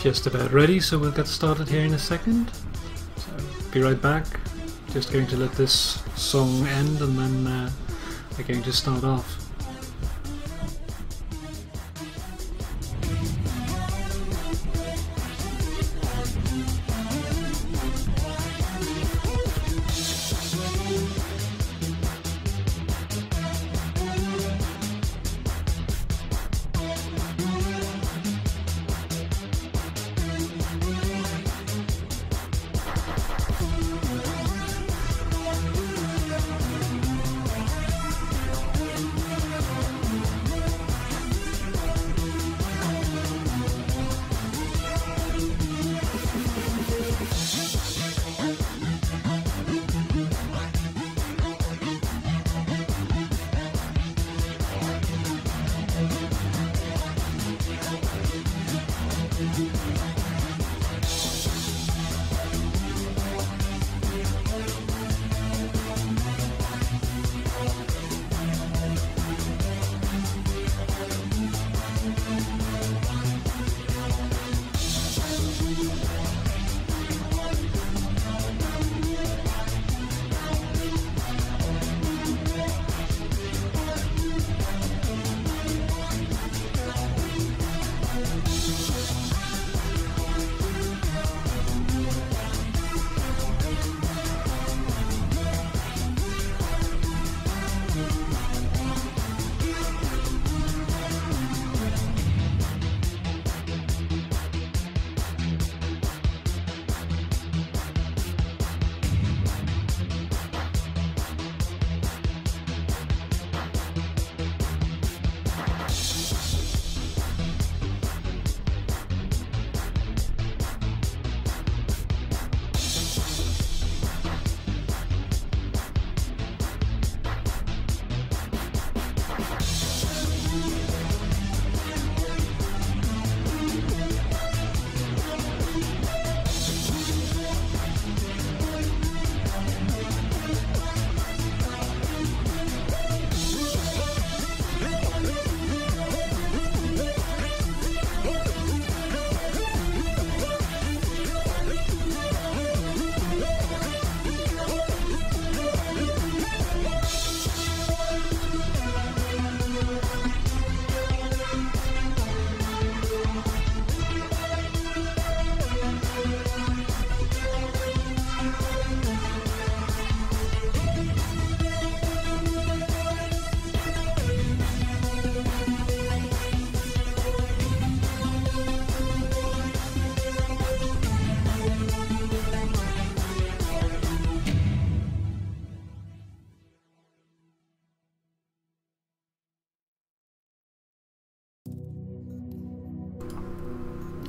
Just about ready, so we'll get started here in a second. So be right back. Just going to let this song end and then we're going to start off.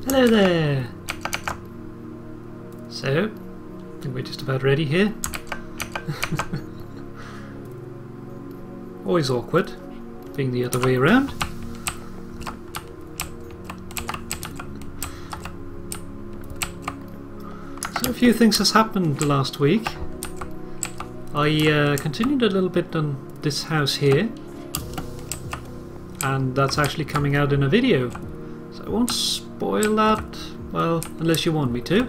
Hello there! So, I think we're just about ready here. Always awkward, being the other way around. So a few things has happened the last week. I continued a little bit on this house here, and that's actually coming out in a video. So I won't spoil that, well, unless you want me to.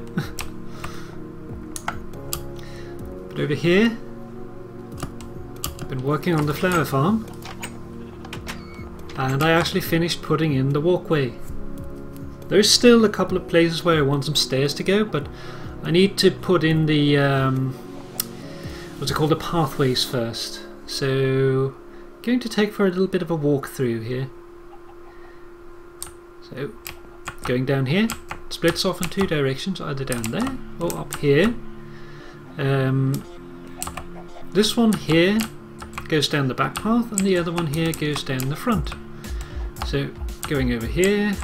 But over here, I've been working on the flower farm, and I actually finished putting in the walkway. There's still a couple of places where I want some stairs to go, but I need to put in the what's it called, the pathways first. So going to take for a little bit of a walk through here. So going down here, it splits off in two directions, either down there or up here. This one here goes down the back path, and the other one here goes down the front. So going over here,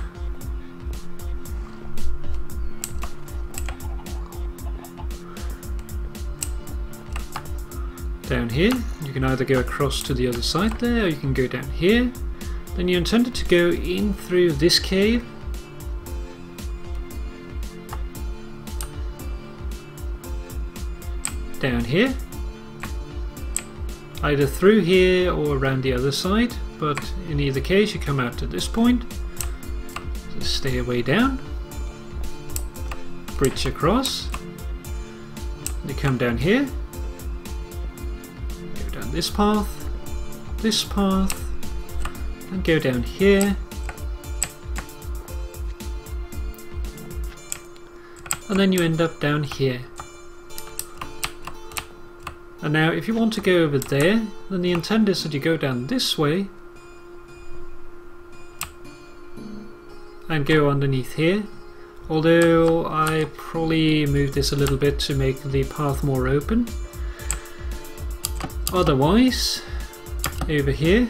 down here, you can either go across to the other side there, or you can go down here. Then you intended to go in through this cave, down here, either through here or around the other side, but in either case you come out to this point. So stay away down, bridge across, you come down here, go down this path, and go down here, and then you end up down here. And now if you want to go over there, then the intent is that you go down this way and go underneath here, although I probably moved this a little bit to make the path more open. Otherwise, over here,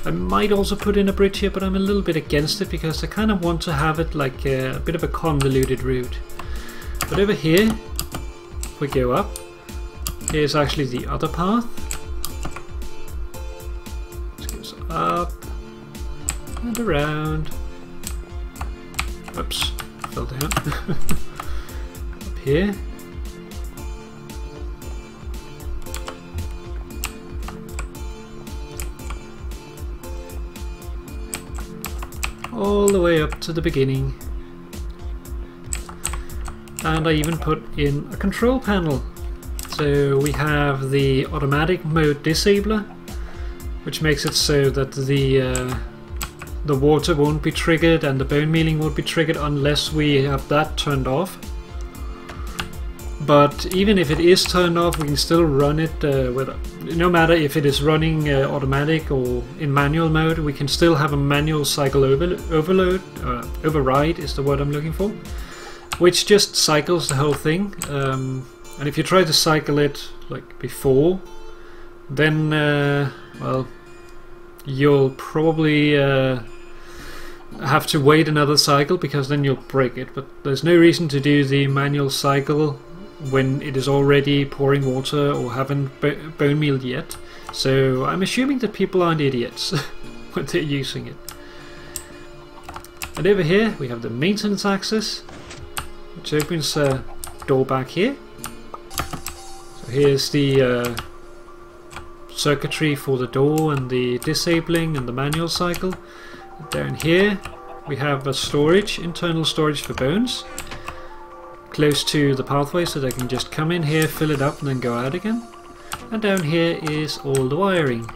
I might also put in a bridge here, but I'm a little bit against it because I kind of want to have it like a bit of a convoluted route. But over here, if we go up, here's actually the other path. This goes up and around. Oops, fell down. Up here. All the way up to the beginning. And I even put in a control panel. So we have the automatic mode disabler, which makes it so that the water won't be triggered and the bone mealing won't be triggered unless we have that turned off. But even if it is turned off, we can still run it no matter if it is running automatic or in manual mode. We can still have a manual cycle override is the word I'm looking for, which just cycles the whole thing. And if you try to cycle it like before, then well, you'll probably have to wait another cycle, because then you'll break it. But there's no reason to do the manual cycle when it is already pouring water or haven't bone mealed yet. So I'm assuming that people aren't idiots when they're using it. And over here we have the maintenance access, which opens a door back here. So here's the circuitry for the door and the disabling and the manual cycle. Down here we have a storage, internal storage for bones, close to the pathway, so they can just come in here, fill it up and then go out again. And down here is all the wiring.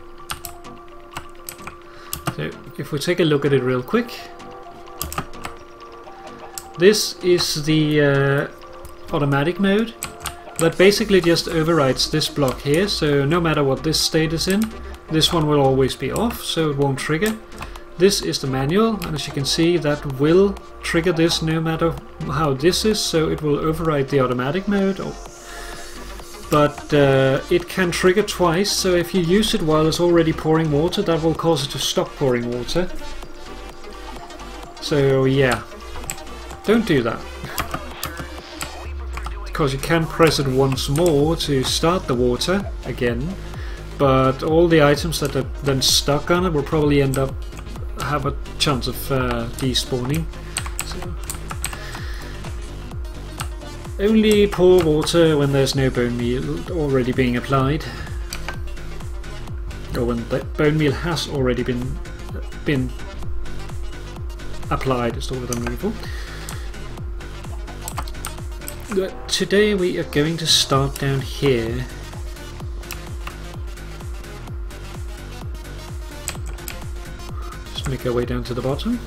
So if we take a look at it real quick, this is the automatic mode that basically just overrides this block here. So no matter what this state is in, this one will always be off, so it won't trigger. This is the manual, and as you can see, that will trigger this no matter how this is, so it will override the automatic mode. But it can trigger twice, so if you use it while it's already pouring water, that will cause it to stop pouring water. So yeah, don't do that. Because you can press it once more to start the water again, but all the items that are then stuck on it will probably end up have a chance of despawning. So only pour water when there's no bone meal already being applied, or when the bone meal has already been applied is the word I'm looking for. Today we are going to start down here. Just make our way down to the bottom.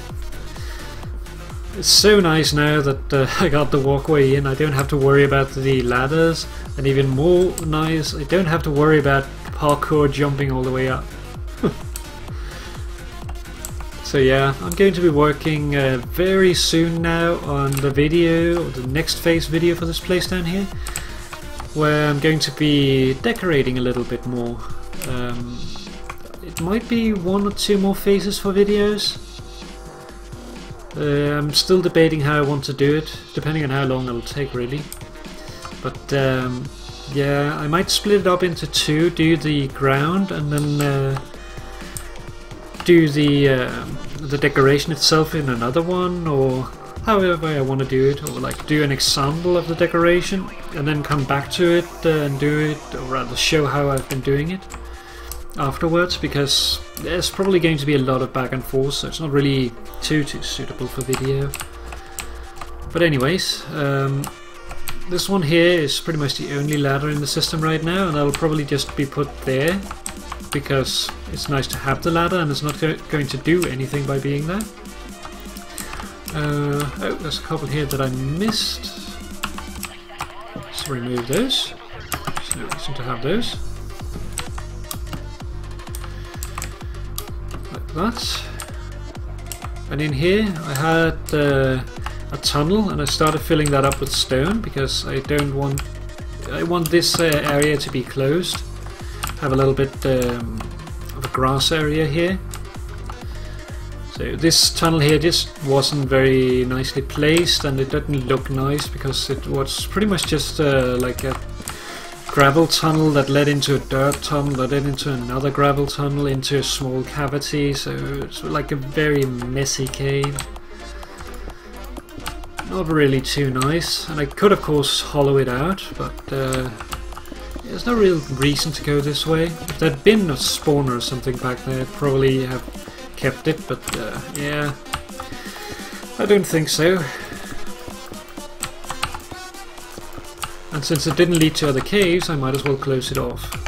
It's so nice now that I got the walkway in. I don't have to worry about the ladders, and even more nice, I don't have to worry about parkour jumping all the way up. So yeah, I'm going to be working very soon now on the video, or the next phase video for this place down here, where I'm going to be decorating a little bit more. It might be 1 or 2 more phases for videos. I'm still debating how I want to do it, depending on how long it'll take really. But yeah, I might split it up into 2, do the ground and then do the decoration itself in another one, or however I want to do it, or like do an example of the decoration and then come back to it and do it, or rather show how I've been doing it afterwards, because there's probably going to be a lot of back and forth, so it's not really too suitable for video. But anyways, this one here is pretty much the only ladder in the system right now, and that'll probably just be put there because it's nice to have the ladder and it's not going to do anything by being there. Oh, there's a couple here that I missed. Let's remove those. There's no reason to have those. Like that. And in here I had a tunnel, and I started filling that up with stone because I want this area to be closed. Have a little bit of a grass area here. So this tunnel here just wasn't very nicely placed, and it didn't look nice because it was pretty much just like a gravel tunnel that led into a dirt tunnel that led into another gravel tunnel into a small cavity, so it's like a very messy cave. Not really too nice, and I could of course hollow it out, but there's no real reason to go this way. If there'd been a spawner or something back there, I'd probably have kept it, but yeah, I don't think so. And since it didn't lead to other caves, I might as well close it off.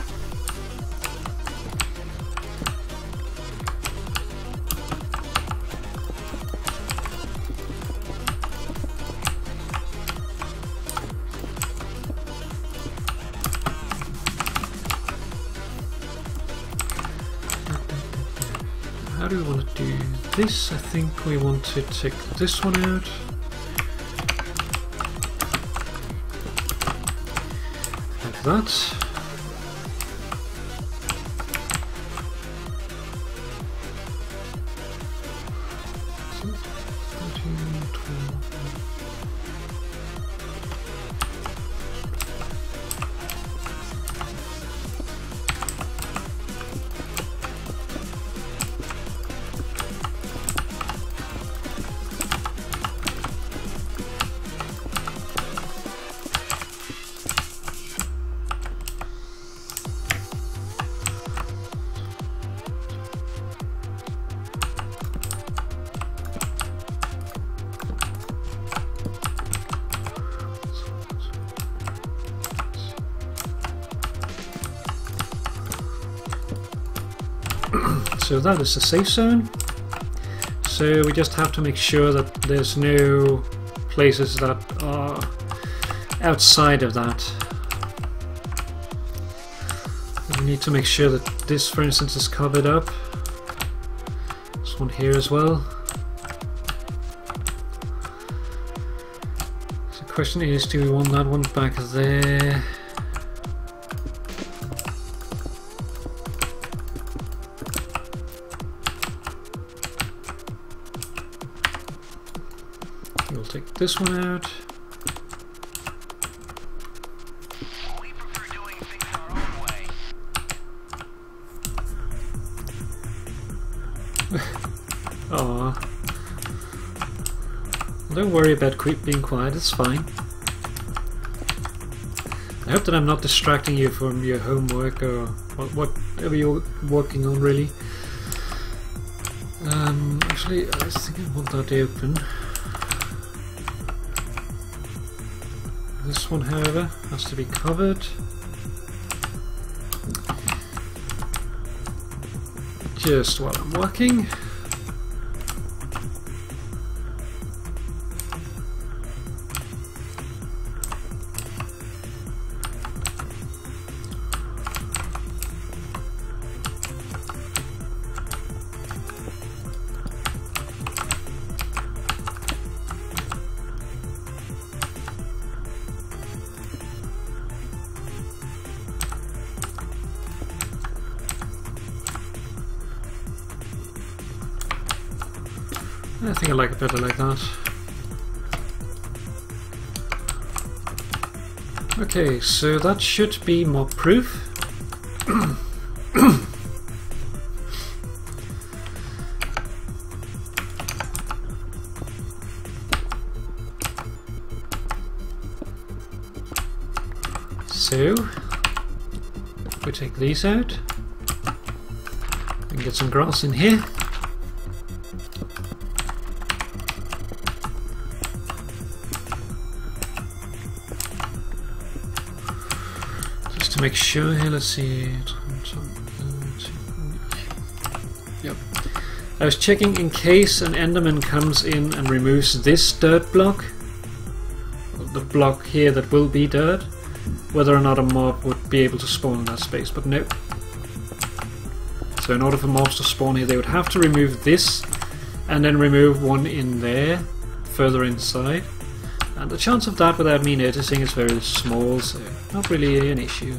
How do we want to do this? I think we want to take this one out. Like that. So that is the safe zone. So we just have to make sure that there's no places that are outside of that. We need to make sure that this, for instance, is covered up. This one here as well. So the question is, do we want that one back there? this one out. We prefer doing things our own way. Aww. Don't worry about being quiet, it's fine. I hope that I'm not distracting you from your homework or whatever you're working on, really. Actually, I think I want that open. This one, however, has to be covered. Just while I'm working. I think I like it better like that. Okay, so that should be mob proof. So we take these out and get some grass in here. To make sure here, let's see. Yep. I was checking in case an Enderman comes in and removes this dirt block, the block here that will be dirt, whether or not a mob would be able to spawn in that space, but no. So in order for mobs to spawn here, they would have to remove this and then remove one in there, further inside. And the chance of that without me noticing is very small, so not really an issue.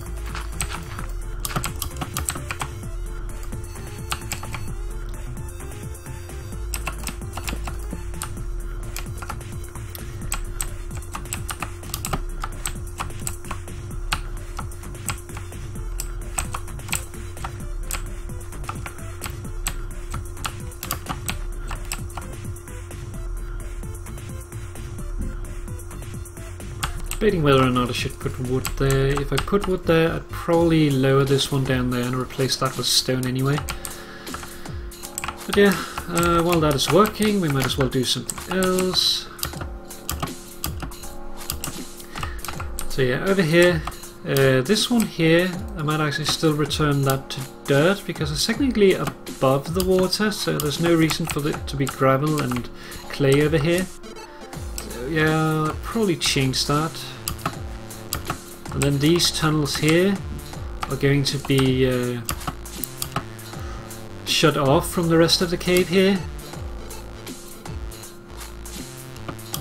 Debating whether or not I should put wood there. If I put wood there, I'd probably lower this one down there and replace that with stone anyway. But yeah, while that is working, we might as well do something else. So yeah, over here, this one here, I might actually still return that to dirt because it's technically above the water, so there's no reason for it to be gravel and clay over here. Yeah, I'll probably change that. And then these tunnels here are going to be shut off from the rest of the cave here.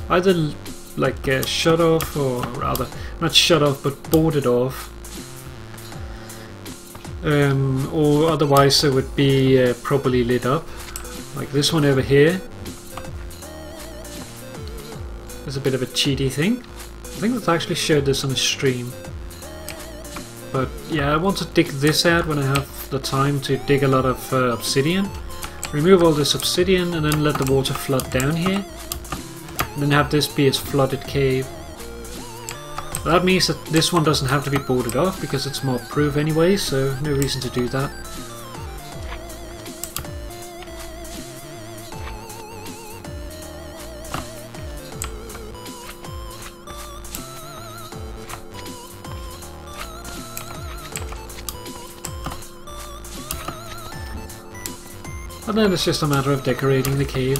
Either like shut off, or rather, not shut off, but boarded off. Or otherwise it would be properly lit up. Like this one over here. It's a bit of a cheaty thing. I think I've actually showed this on a stream. But yeah, I want to dig this out when I have the time to dig a lot of obsidian. Remove all this obsidian and then let the water flood down here. And then have this be a flooded cave. That means that this one doesn't have to be boarded off because it's mob proof anyway, so no reason to do that. And then it's just a matter of decorating the cave.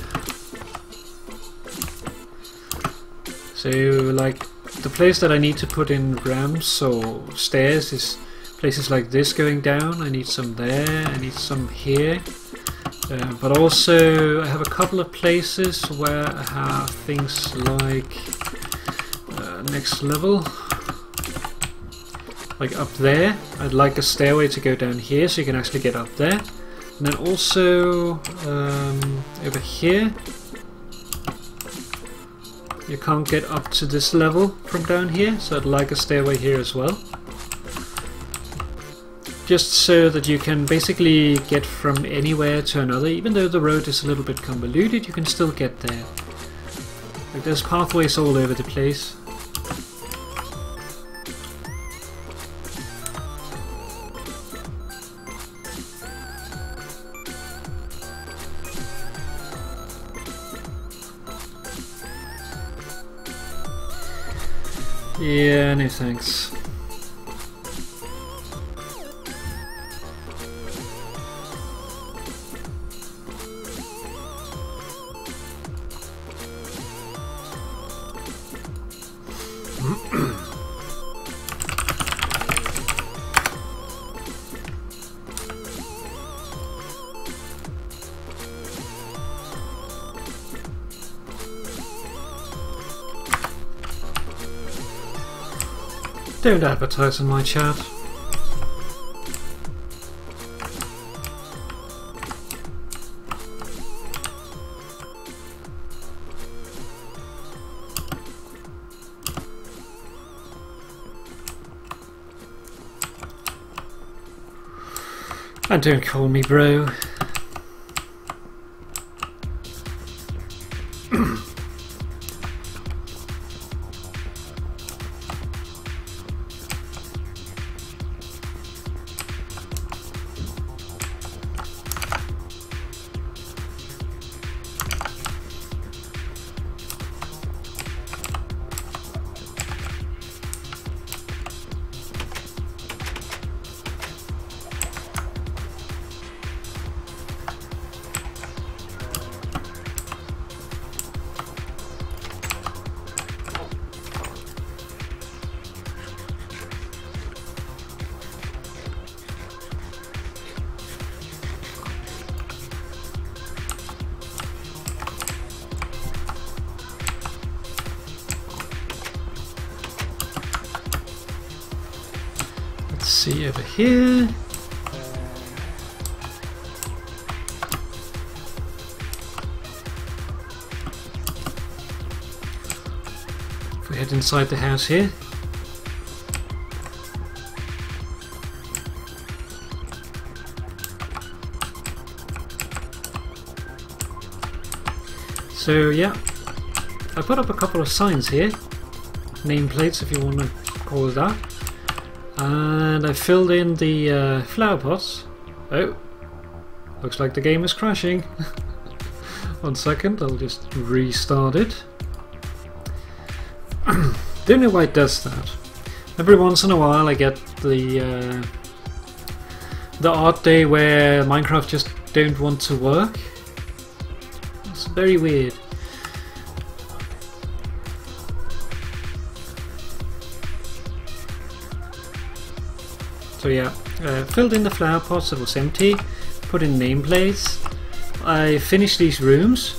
So, like, the place that I need to put in ramps or stairs is places like this going down. I need some there, I need some here. But also, I have a couple of places where I have things like next level. Like up there, I'd like a stairway to go down here so you can actually get up there. And then also over here, you can't get up to this level from down here, so I'd like a stairway here as well. Just so that you can basically get from anywhere to another. Even though the road is a little bit convoluted, you can still get there. Like, there's pathways all over the place. Yeah, no thanks. Don't advertise in my chat. And don't call me bro. See over here. If we head inside the house here. So yeah, I put up a couple of signs here, nameplates if you want to call it that. And I filled in the flower pots. Oh, looks like the game is crashing. 1 second, I'll just restart it. Don't know why it does that. Every once in a while I get the odd day where Minecraft just don't want to work. It's very weird. So yeah, filled in the flower pots, it was empty, put in nameplates. I finished these rooms,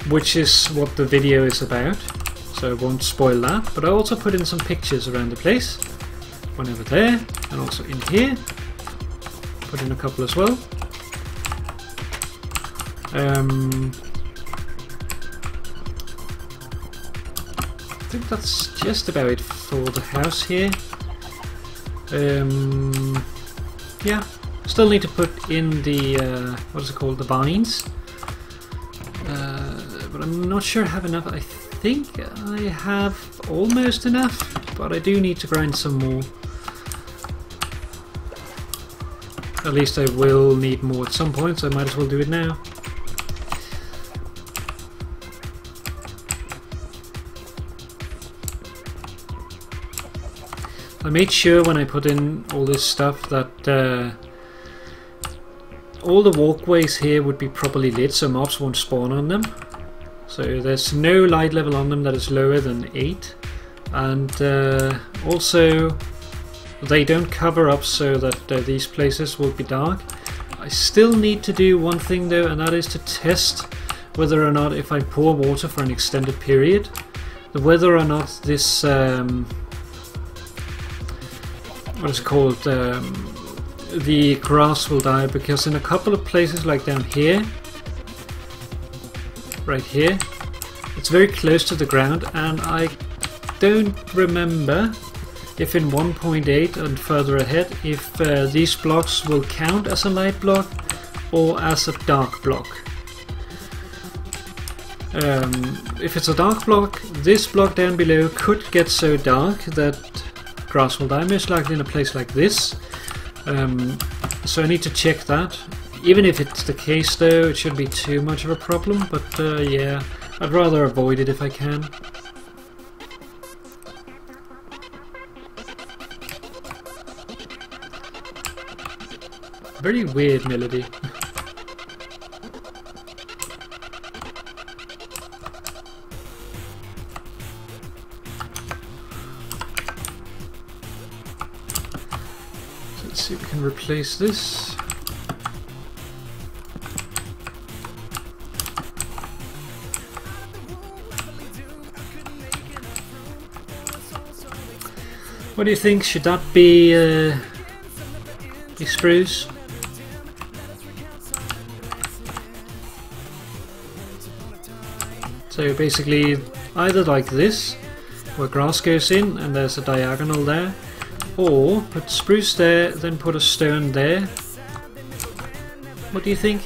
which is what the video is about, so I won't spoil that. But I also put in some pictures around the place, one over there, and also in here. Put in a couple as well. I think that's just about it for the house here. Yeah, still need to put in the what is it called, the vines, but I'm not sure I have enough. I think I have almost enough, but I do need to grind some more. At least I will need more at some point, so I might as well do it now. I made sure when I put in all this stuff that all the walkways here would be properly lit, so mobs won't spawn on them. So there's no light level on them that is lower than 8, and also they don't cover up so that these places will be dark. I still need to do one thing though, and that is to test whether or not, if I pour water for an extended period, whether or not this what is it called, the grass will die, because in a couple of places like down here right here. It's very close to the ground, and I don't remember if in 1.8 and further ahead if these blocks will count as a light block or as a dark block. If it's a dark block, this block down below could get so dark that grass will die, most likely in a place like this. So I need to check that. Even if it's the case though, it shouldn't be too much of a problem, but yeah, I'd rather avoid it if I can. Very weird melody. So let's see if we can replace this. What do you think? Should that be spruce? So basically either like this, where grass goes in and there's a diagonal there, or put spruce there, then put a stone there. What do you think?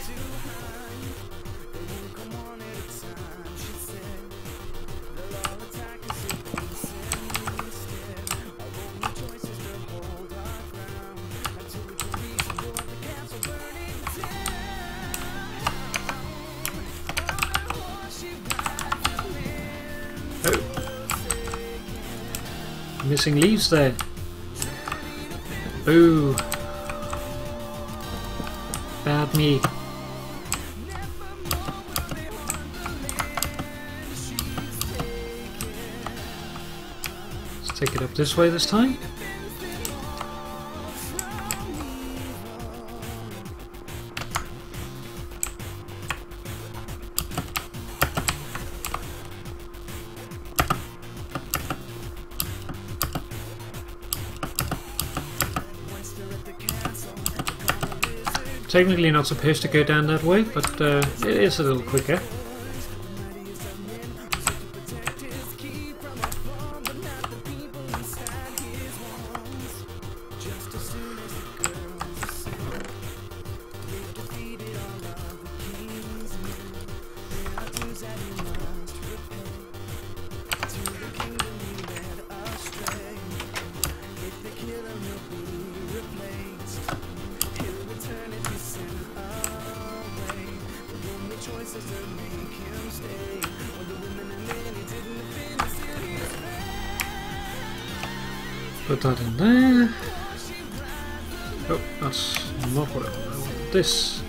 Missing leaves there. Ooh. Bad me. Let's take it up this way this time. Technically not supposed to go down that way, but it is a little quicker. Put that in there. Oh, that's not what I want. I want this.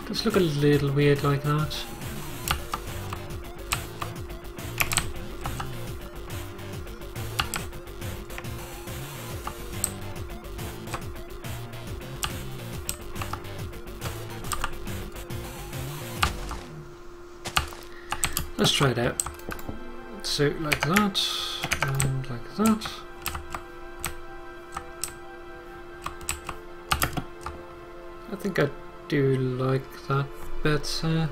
Does look a little weird like that. Let's try it out. So like that, and like that. I think I do like that better.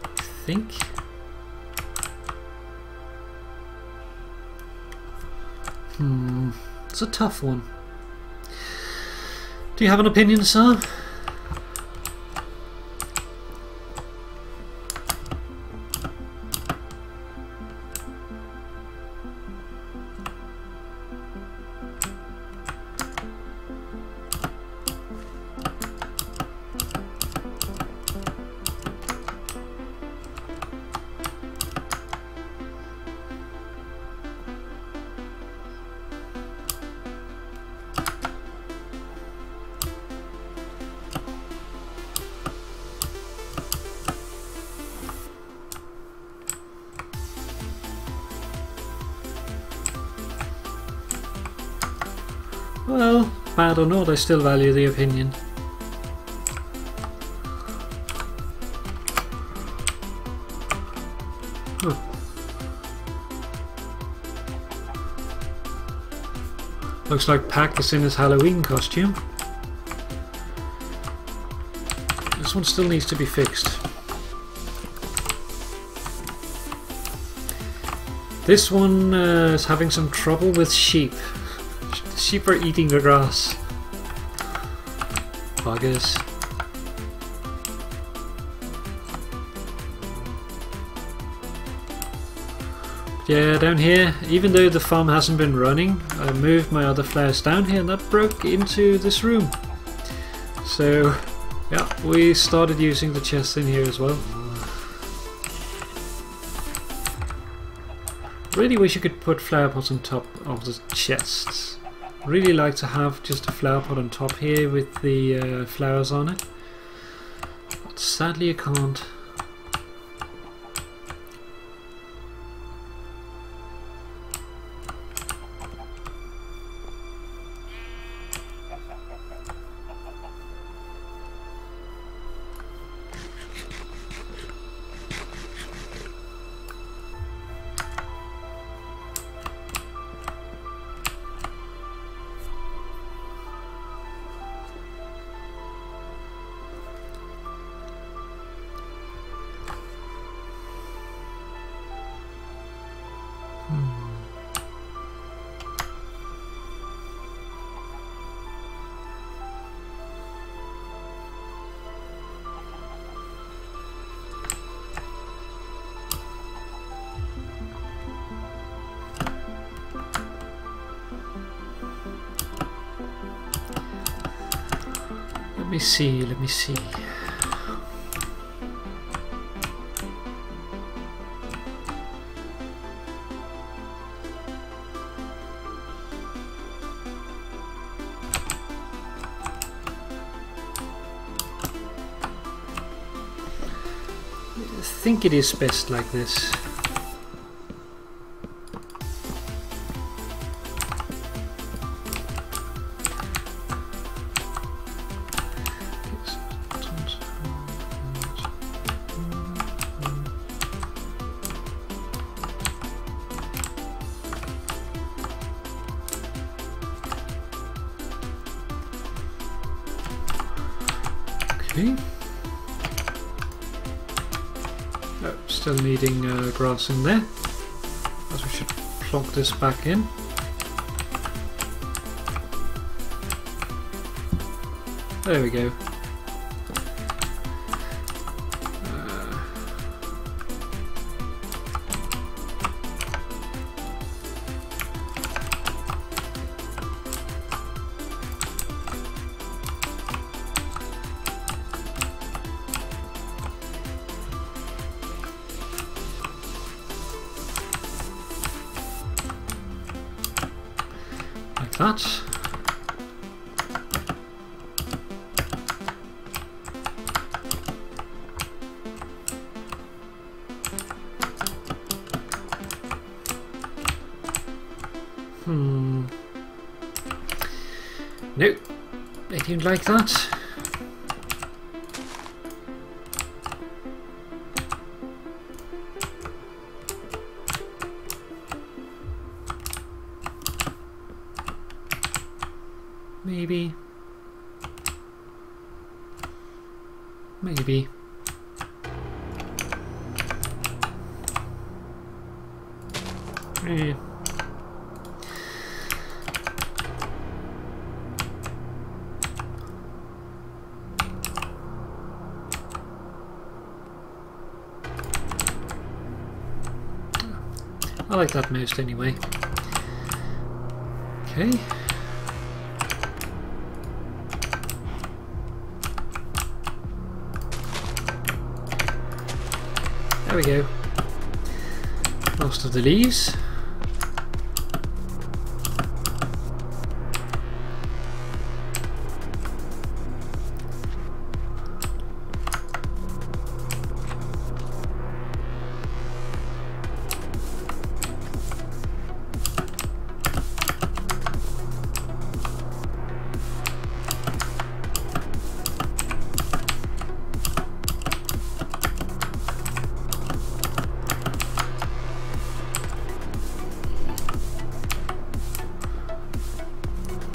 I think. It's a tough one. Do you have an opinion, sir? Well, bad or not, I still value the opinion. Huh. Looks like Pac is in his Halloween costume. This one still needs to be fixed. This one is having some trouble with sheep. The sheep are eating the grass. Buggers. Yeah, down here, even though the farm hasn't been running, I moved my other flares down here and that broke into this room. So, yeah, we started using the chest in here as well. Really wish you could put flower pots on top of the chests. Really like to have just a flower pot on top here with the flowers on it. But sadly you can't. Let me see. I think it is best like this. Okay. Oh, still needing grass in there. As we should plonk this back in. There we go. Like that. Nope, they didn't like that. Maybe. Maybe. Eh. I like that most anyway. Okay. There we go. Most of the leaves.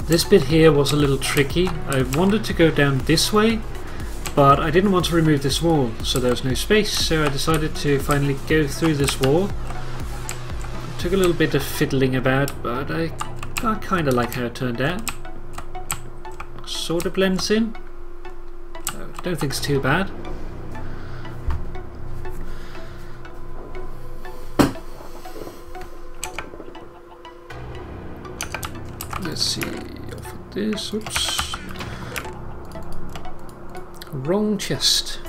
This bit here was a little tricky. I wanted to go down this way, but I didn't want to remove this wall, so there was no space, so I decided to finally go through this wall. Took a little bit of fiddling about, but I kind of like how it turned out. Sort of blends in. I don't think it's too bad. Let's see, off of this, oops. Wrong chest.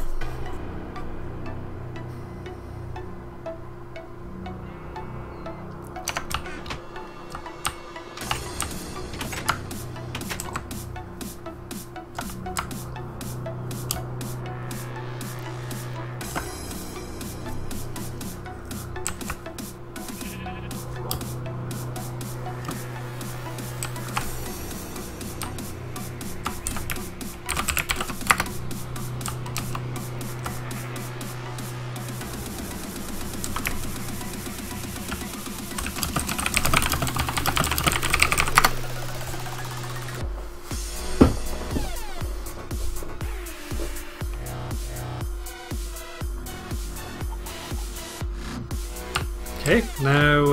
Okay, now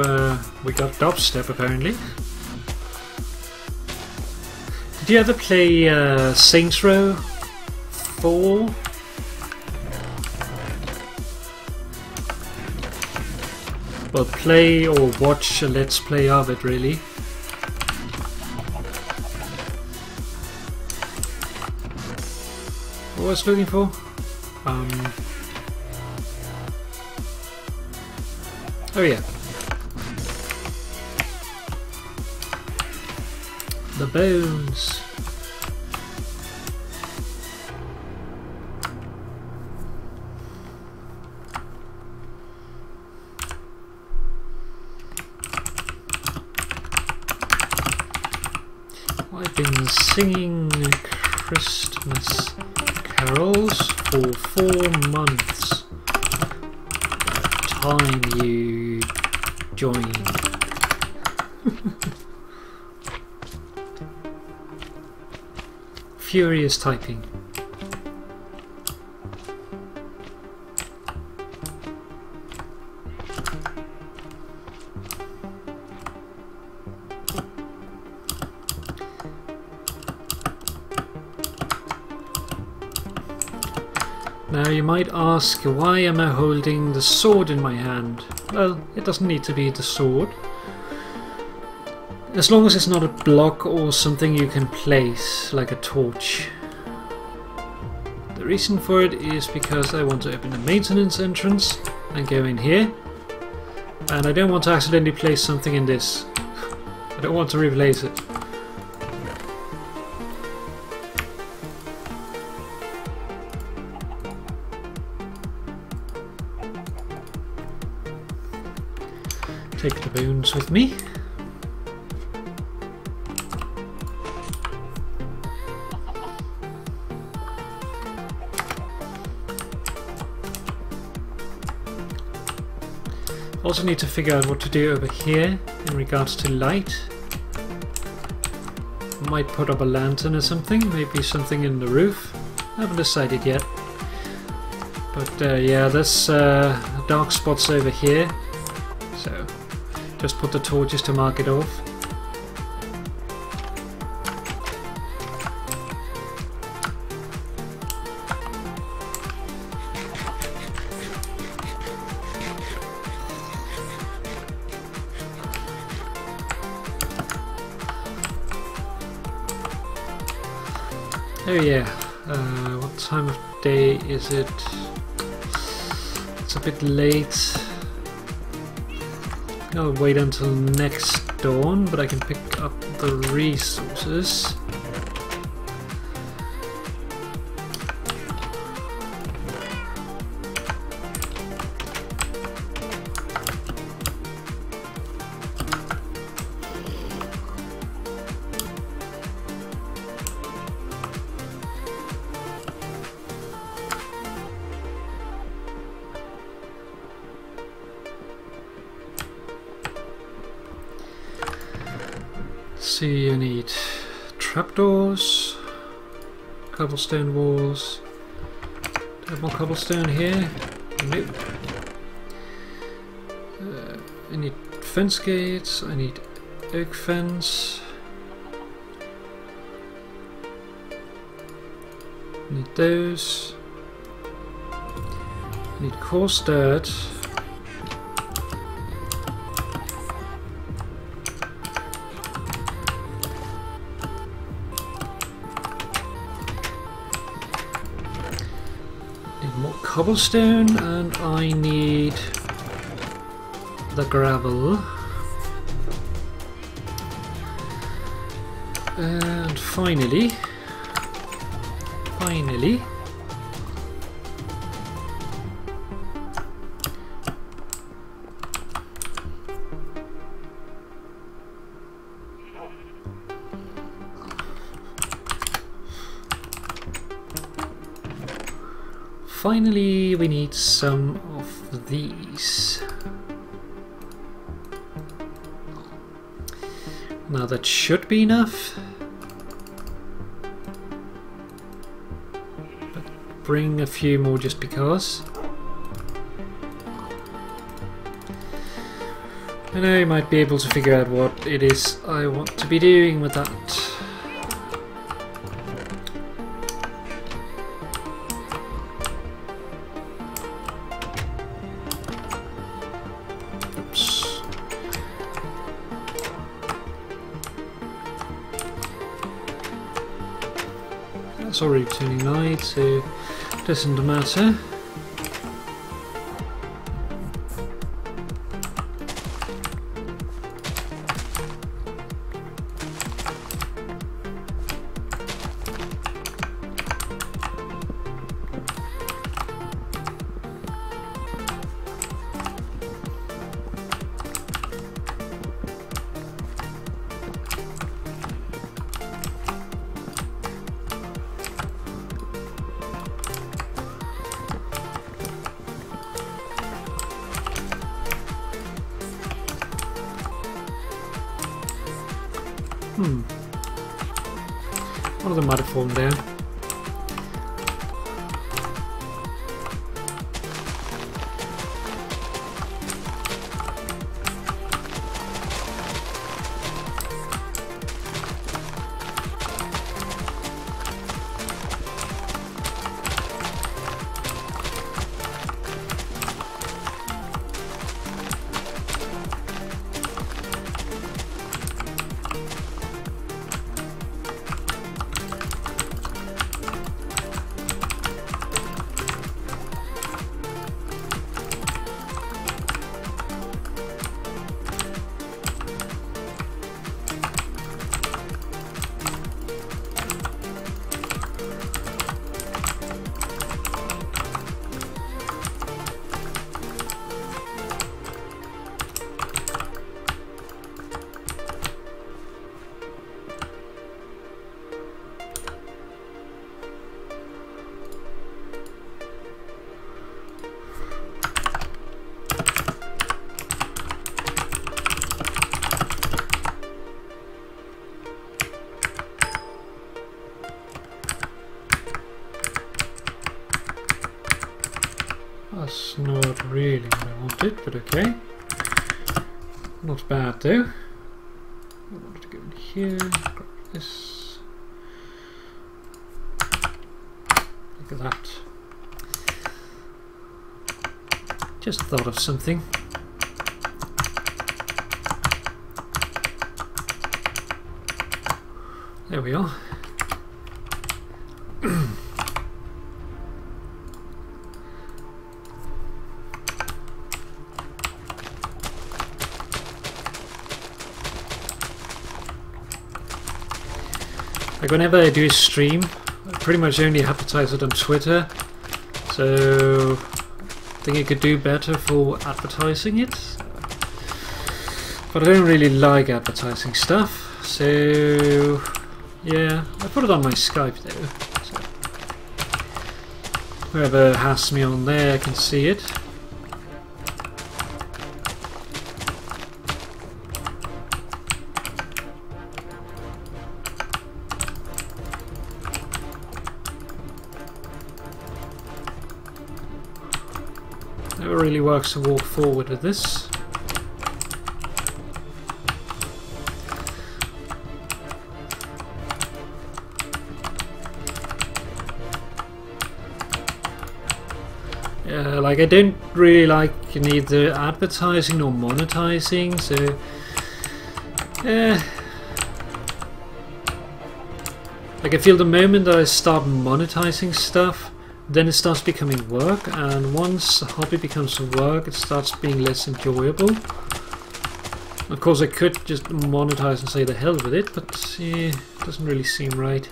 we got dubstep apparently. Did you ever play Saints Row 4? Well, play or watch a let's play of it really. What was I looking for? Oh yeah. The bones. I've been singing Christmas carols for 4 months. Time you join. Furious typing. Now you might ask, why am I holding the sword in my hand? Well, it doesn't need to be the sword. As long as it's not a block or something you can place, like a torch. The reason for it is because I want to open the maintenance entrance and go in here. And I don't want to accidentally place something in this. I don't want to replace it. Take the bones with me. Also need to figure out what to do over here in regards to light. Might put up a lantern or something, maybe something in the roof. I haven't decided yet. But yeah, there's dark spots over here. So just put the torches to mark it off. Oh yeah, what time of day is it? It's a bit late. I'll wait until next dawn, but I can pick up the resources. See, you need trapdoors, cobblestone walls. Do I have more cobblestone here? Nope. I need fence gates, I need oak fence. I need those. I need coarse dirt. Cobblestone, and I need the gravel. And finally, we need some of these. Now that should be enough. But bring a few more just because. And I might be able to figure out what it is I want to be doing with that. It's already turning light, so it doesn't matter. One of them might have fallen down. That's not really what I wanted, but okay. Not bad though. I wanted to go in here, grab this. Look at that. Just thought of something. There we are. Like whenever I do a stream, I pretty much only advertise it on Twitter, so I think I could do better for advertising it. But I don't really like advertising stuff, so yeah, I put it on my Skype though. So whoever has me on there can see it. really works to walk forward with this. Like, I don't really like neither advertising nor monetizing, so like, I feel the moment that I start monetizing stuff, then it starts becoming work, and once a hobby becomes work, it starts being less enjoyable. Of course, I could just monetize and say the hell with it, but it doesn't really seem right.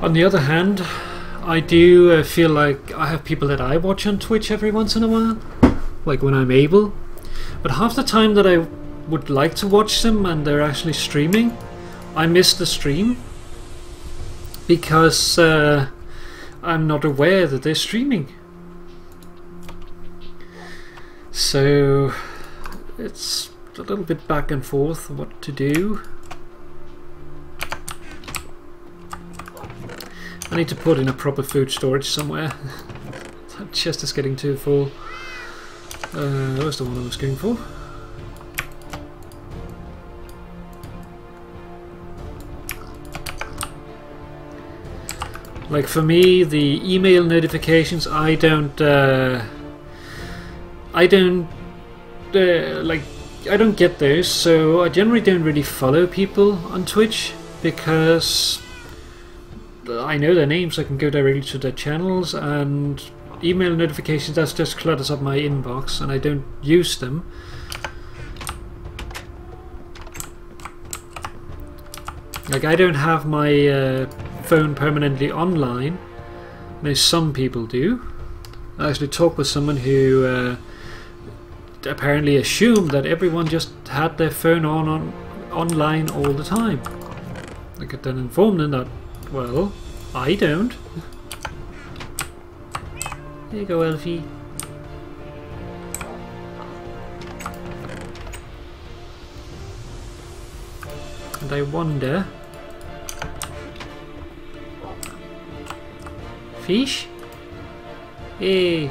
On the other hand, I do feel like I have people that I watch on Twitch every once in a while, like when I'm able, but half the time that I would like to watch them and they're actually streaming, I miss the stream because I'm not aware that they're streaming. So it's a little bit back and forth what to do. I need to put in a proper food storage somewhere. That chest is getting too full. That was the one I was going for. Like, for me, the email notifications, I don't get those, so I generally don't really follow people on Twitch because I know their names, I can go directly to their channels, and email notifications, that just clutters up my inbox and I don't use them. Like, I don't have my phone permanently online. I know some people do. I actually talked with someone who apparently assumed that everyone just had their phone online all the time. I could then inform them that, well, I don't. There you go, Elfie. And I wonder... Fish? Hey!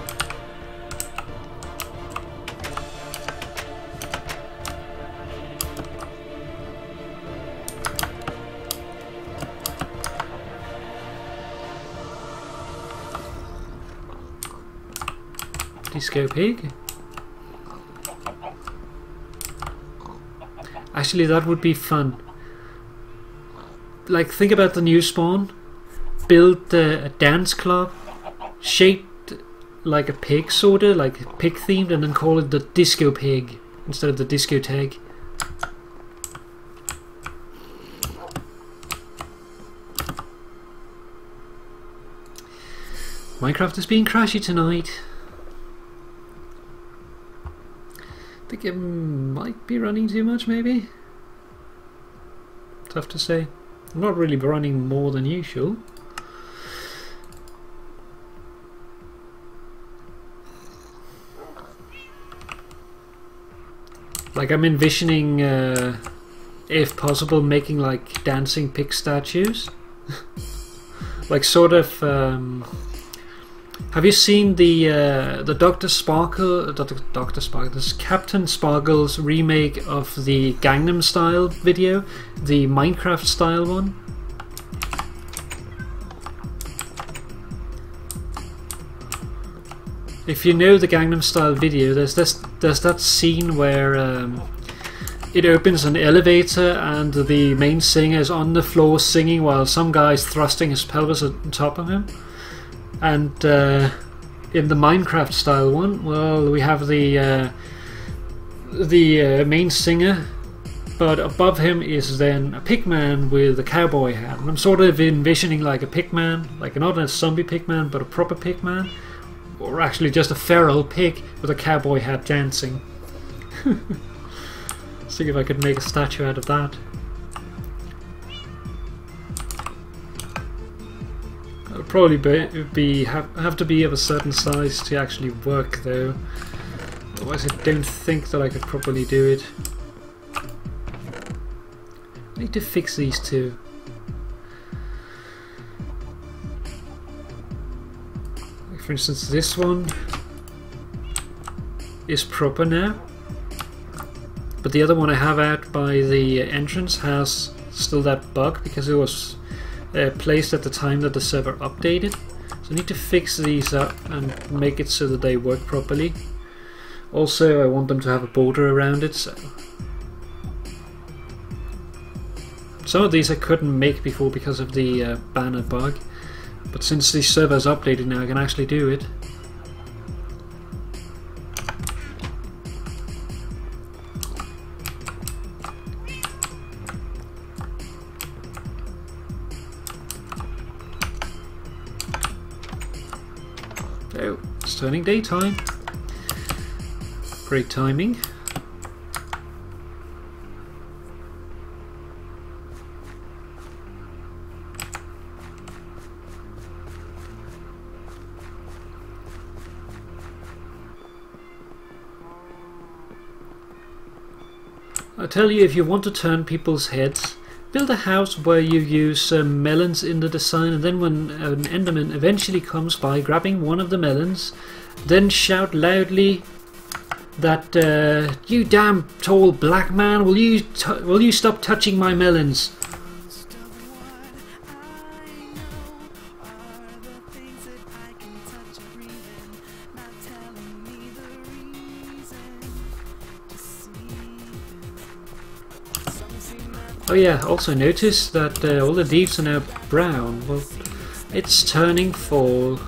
Disco pig. Actually, that would be fun. Like, think about the new spawn. Build a dance club shaped like a pig, sorta, like pig themed, and then call it the Disco Pig instead of the discotheque. Minecraft is being crashy tonight. I think it might be running too much, maybe? Tough to say. I'm not really running more than usual. Like, I'm envisioning, if possible, making like dancing pig statues. Like, sort of. Have you seen the Dr. Sparkle? Dr. Sparkle. This Captain Sparkle's remake of the Gangnam Style video, the Minecraft style one. If you know the Gangnam Style video, there's that scene where it opens an elevator and the main singer is on the floor singing while some guy's thrusting his pelvis on top of him. And in the Minecraft style one, well, we have the main singer, but above him is then a pigman with a cowboy hat. And I'm sort of envisioning like a pigman, like not a zombie pigman, but a proper pigman, or actually just a feral pig with a cowboy hat dancing. See if I could make a statue out of that. It'll probably have to be of a certain size to actually work though. Otherwise I don't think that I could properly do it. I need to fix these two. Like for instance, this one is proper now, but the other one I have out by the entrance has still that bug because it was placed at the time that the server updated. So I need to fix these up and make it so that they work properly. Also, I want them to have a border around it, so some of these I couldn't make before because of the banner bug, but since the server is updated now I can actually do it. Oh, it's turning daytime. Great timing. I tell you, if you want to turn people's heads, build a house where you use melons in the design, and then when an enderman eventually comes by grabbing one of the melons, then shout loudly that you damn tall black man, will you stop touching my melons? Oh yeah, also notice that all the leaves are now brown. Well, it's turning fall.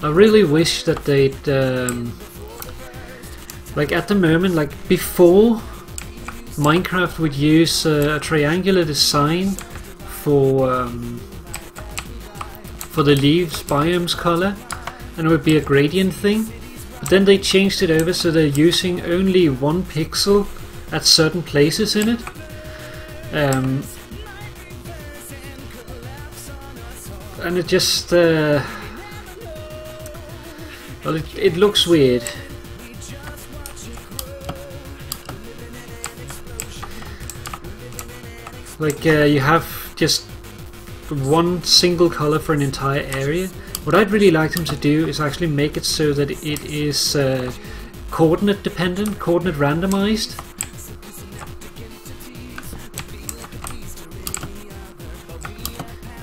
I really wish that they'd like at the moment, like before, Minecraft would use a triangular design for the leaves biomes color, and it would be a gradient thing. But then they changed it over so they're using only 1 pixel at certain places in it. And it just well, it looks weird. Like you have just 1 single color for an entire area. What I'd really like them to do is actually make it so that it is coordinate dependent, coordinate randomized.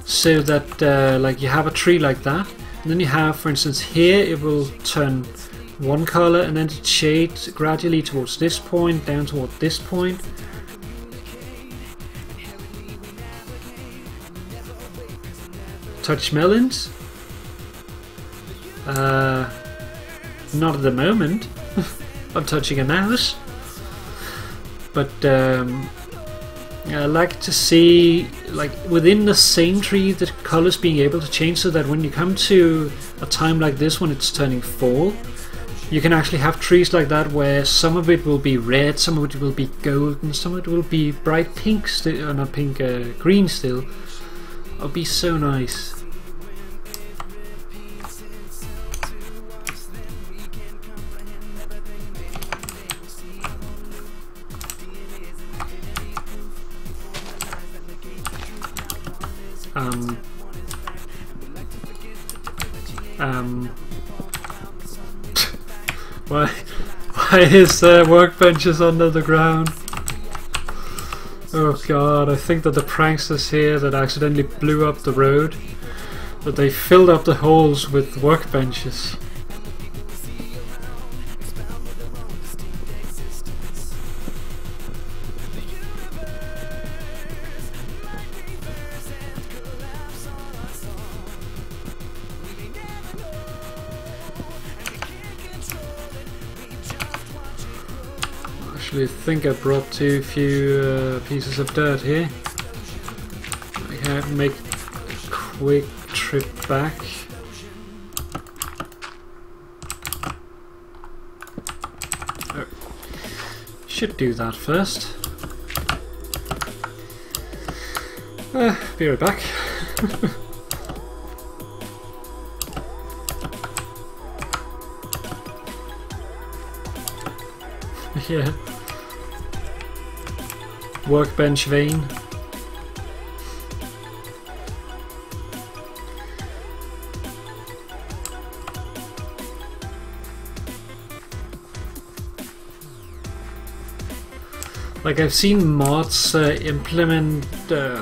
So that like you have a tree like that, and then you have, for instance, here it will turn 1 color and then it shades gradually towards this point, down toward this point. Touch melons? Not at the moment. I'm touching a mouse. But I like to see, like within the same tree, the colors being able to change so that when you come to a time like this when it's turning fall, you can actually have trees like that where some of it will be red, some of it will be golden, some of it will be bright pink, not pink, green still. It'll be so nice. Why is there workbenches under the ground? Oh god, I think that the pranksters here that accidentally blew up the road, that they filled up the holes with workbenches. Actually, I think I brought too few pieces of dirt here. I can make a quick trip back. Oh. Should do that first. Be right back. Yeah. Workbench vein. Like I've seen mods implement, I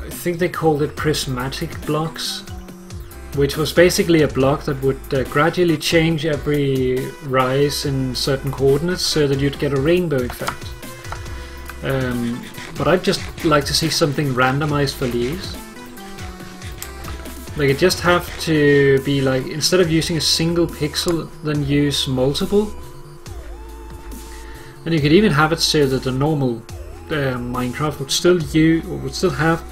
think they called it prismatic blocks, which was basically a block that would gradually change every rise in certain coordinates so that you'd get a rainbow effect. But I'd just like to see something randomized for these. Like it just have to be like, instead of using a single pixel, then use multiple. And you could even have it so that the normal Minecraft would still have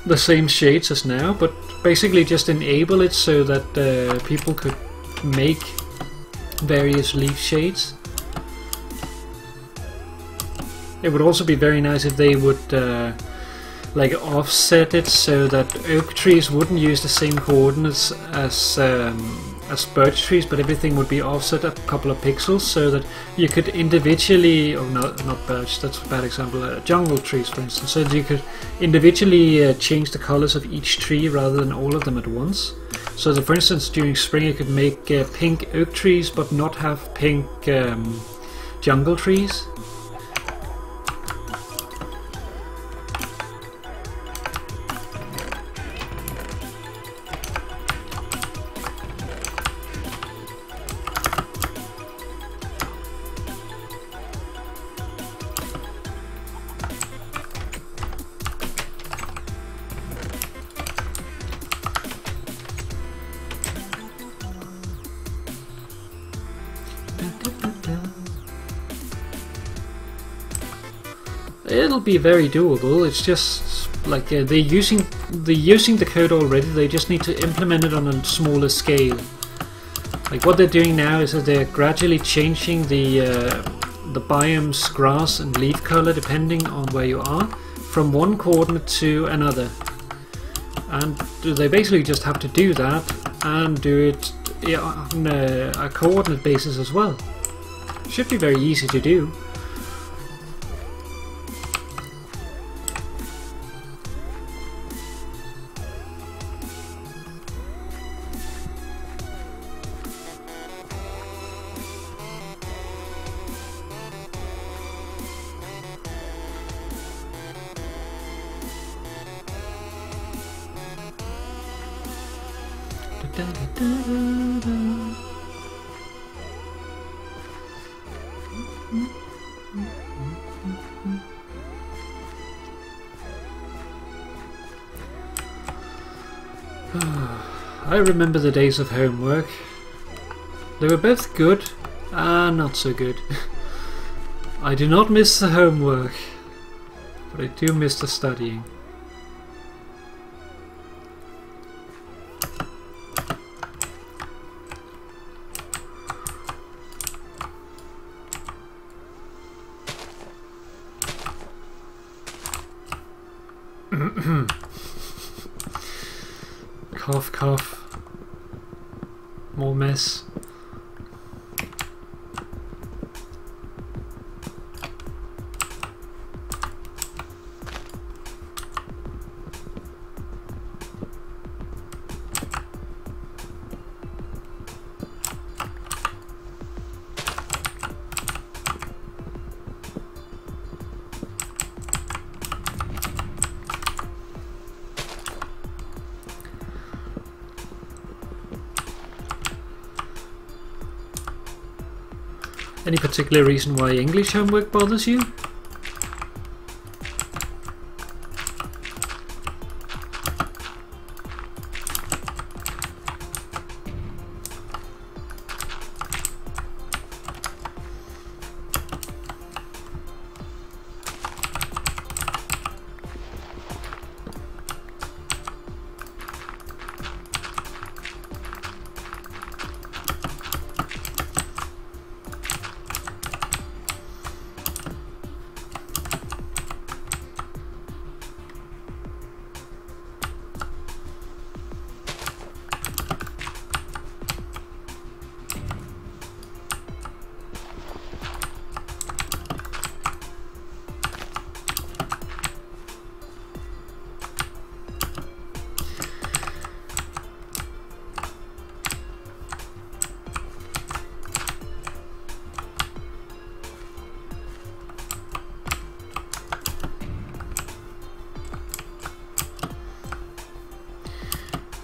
the same shades as now, but basically just enable it so that people could make various leaf shades. It would also be very nice if they would like offset it so that oak trees wouldn't use the same coordinates as birch trees, but everything would be offset a couple of pixels so that you could individually, or not birch, that's a bad example, jungle trees for instance, so that you could individually change the colors of each tree rather than all of them at once. So that for instance during spring you could make pink oak trees but not have pink jungle trees. It'll be very doable. It's just like they're using the code already. They just need to implement it on a smaller scale. Like what they're doing now is that they're gradually changing the biome's grass and leaf color depending on where you are, from one coordinate to another. And they basically just have to do that and do it on a coordinate basis as well. Should be very easy to do. I remember the days of homework. They were both good and not so good. I do not miss the homework, but I do miss the studying. Cough, cough. More mess. Any particular reason why English homework bothers you?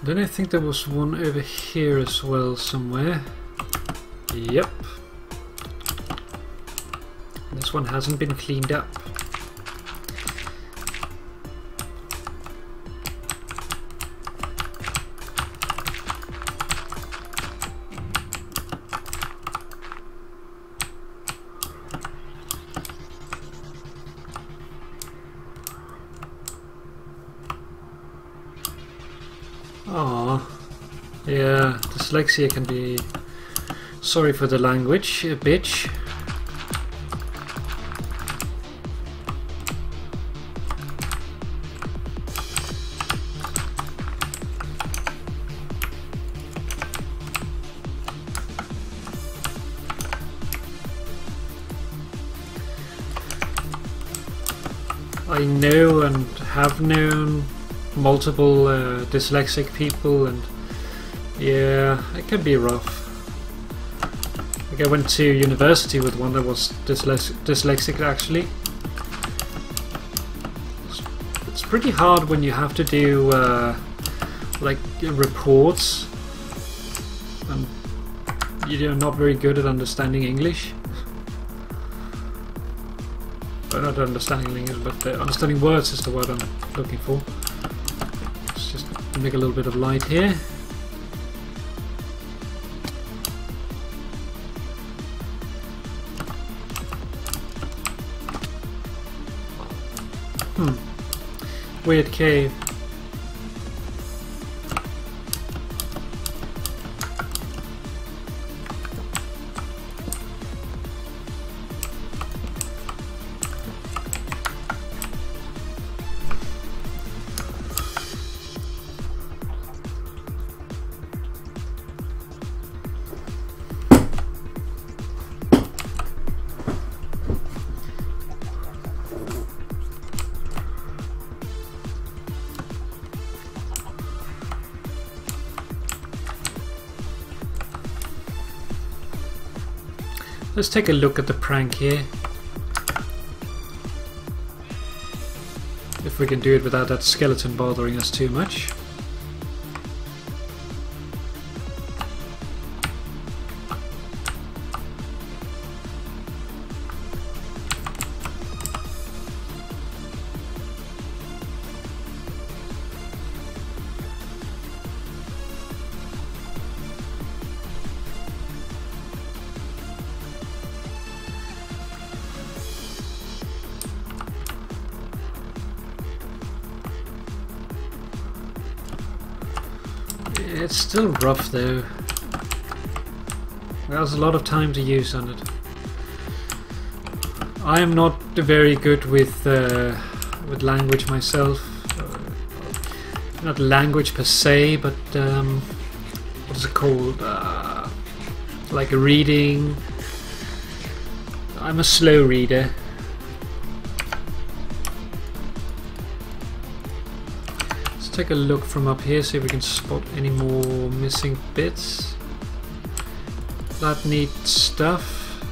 Then I think there was one over here as well somewhere. Yep. This one hasn't been cleaned up. Aw, yeah, dyslexia can be, sorry for the language, a bitch. I know and have known multiple dyslexic people, and yeah, it can be rough. Like I went to university with one that was dyslexic actually. It's pretty hard when you have to do like reports and you're not very good at understanding English. Not understanding English, but understanding words is the word I'm looking for. Let's just make a little bit of light here. Weird cave. Let's take a look at the prank here. If we can do it without that skeleton bothering us too much. It's still rough though. There's a lot of time to use on it. I am not very good with language myself. Not language per se, but what is it called? Like reading. I'm a slow reader. Take a look from up here, see if we can spot any more missing bits. That neat stuff.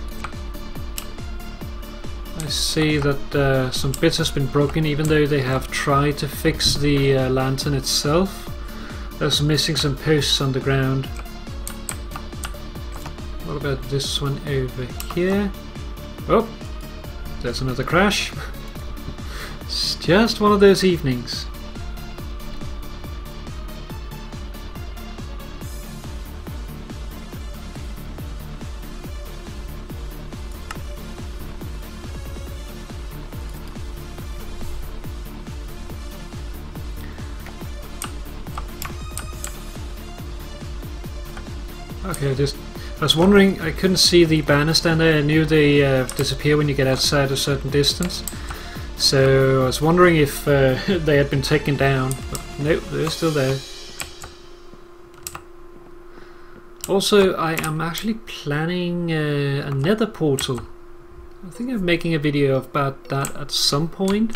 I see that some bits has been broken, even though they have tried to fix the lantern itself. There's missing some posts on the ground. What about this one over here? Oh, there's another crash. It's just one of those evenings. Okay, I was wondering, I couldn't see the banner stand there. I knew they disappear when you get outside a certain distance. So I was wondering if they had been taken down, but nope, they're still there. Also, I am actually planning a nether portal. I think I'm making a video about that at some point,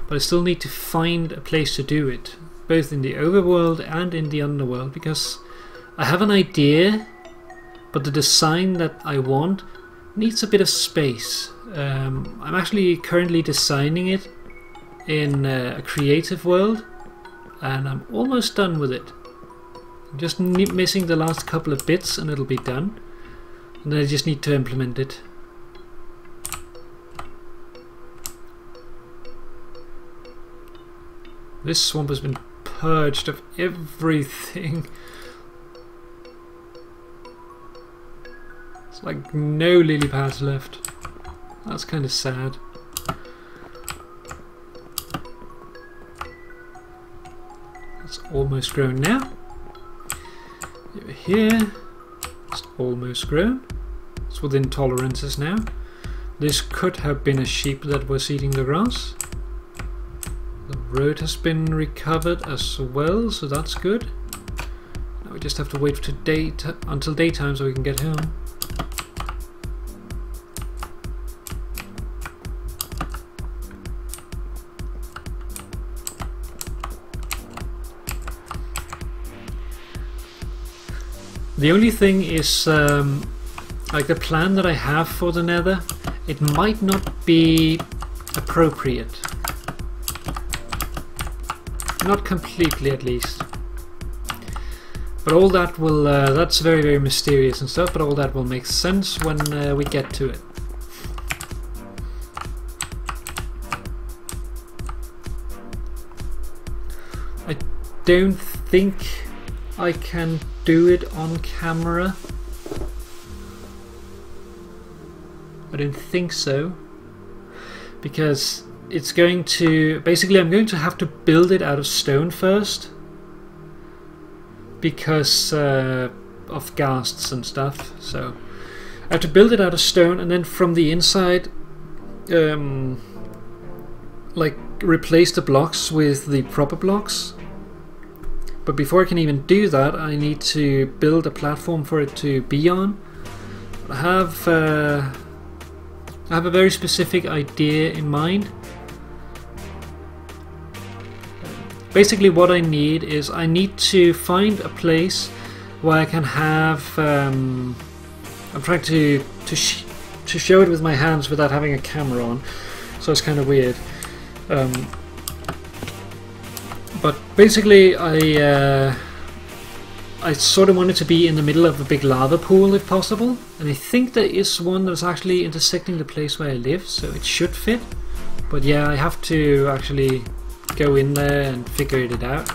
but I still need to find a place to do it, both in the overworld and in the underworld, because I have an idea, but the design that I want needs a bit of space. I'm actually currently designing it in a creative world, and I'm almost done with it. I'm just missing the last couple of bits and it'll be done. And then I just need to implement it. This swamp has been purged of everything. It's like no lily pads left. That's kind of sad. It's almost grown now. Over here, it's almost grown. It's within tolerances now. This could have been a sheep that was eating the grass. The road has been recovered as well, so that's good. Now we just have to wait for until daytime so we can get home. The only thing is, like the plan that I have for the nether, it might not be appropriate. Not completely, at least. But all that will, that's very, very mysterious and stuff, but all that will make sense when we get to it. I don't think I can do it on camera. I don't think so, because it's going to, basically I'm going to have to build it out of stone first because of ghasts and stuff. So I have to build it out of stone and then from the inside like replace the blocks with the proper blocks. But before I can even do that, I need to build a platform for it to be on. I have a very specific idea in mind. Basically what I need is I need to find a place where I can have I'm trying to show it with my hands without having a camera on, so it's kind of weird. But basically I sort of want it to be in the middle of a big lava pool if possible, and I think there is one that's actually intersecting the place where I live, so it should fit. But yeah, I have to actually go in there and figure it out.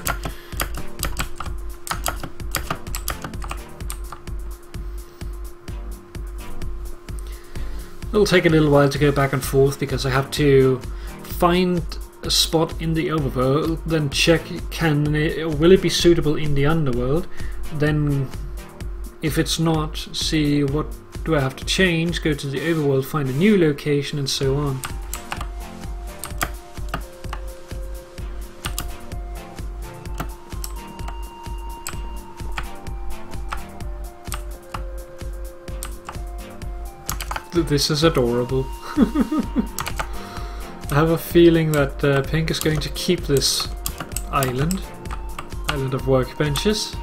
It'll take a little while to go back and forth because I have to find a spot in the overworld, then check will it be suitable in the underworld, then if it's not, see what do I have to change, go to the overworld, find a new location, and so on. This is adorable. I have a feeling that Pink is going to keep this island of workbenches.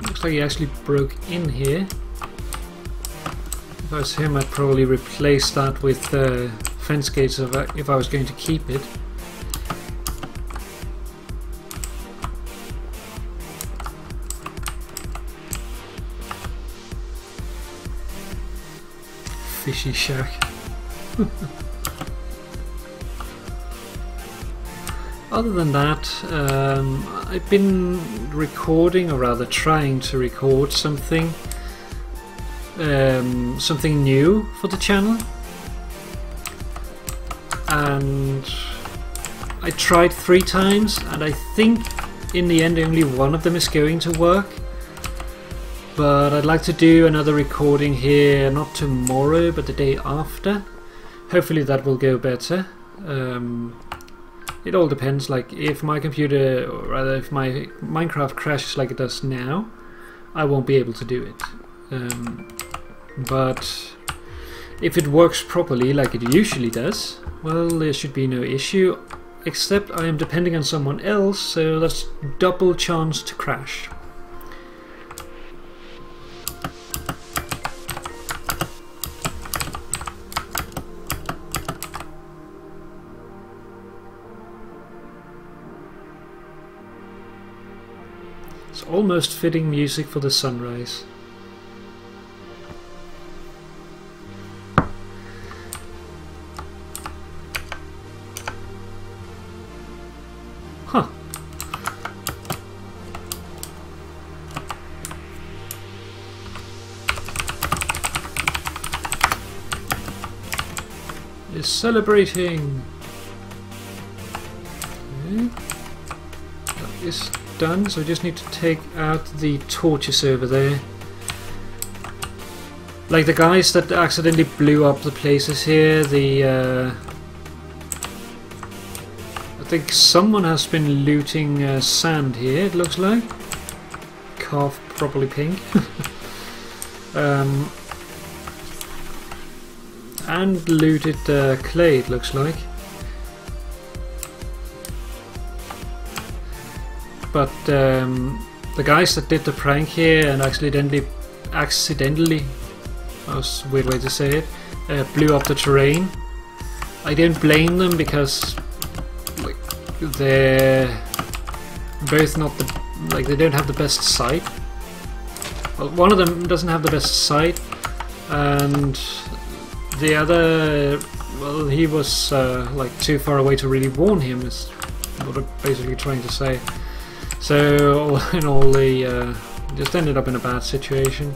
Looks like he actually broke in here. If I was him, I'd probably replace that with fence gates if I was going to keep it. Fishy shack. Other than that, I've been recording, or rather trying to record something new for the channel, and I tried 3 times and I think in the end only one of them is going to work, but I'd like to do another recording here, not tomorrow but the day after. Hopefully that will go better. It all depends, like if my computer, or rather if my Minecraft crashes like it does now, I won't be able to do it. But if it works properly like it usually does, well, there should be no issue. except I am depending on someone else, so that's double chance to crash. It's almost fitting music for the sunrise. Huh. Is celebrating. Okay. That is done, so we just need to take out the torches over there. Like the guys that accidentally blew up the places here, I think someone has been looting sand here, it looks like. Carved properly pink. And looted clay, it looks like. But the guys that did the prank here and accidentally, that was a weird way to say it, blew up the terrain. I don't blame them because like they're both not the they don't have the best sight. Well, one of them doesn't have the best sight, and the other, well, he was like too far away to really warn him. Is what I'm basically trying to say. So all in all, they just ended up in a bad situation.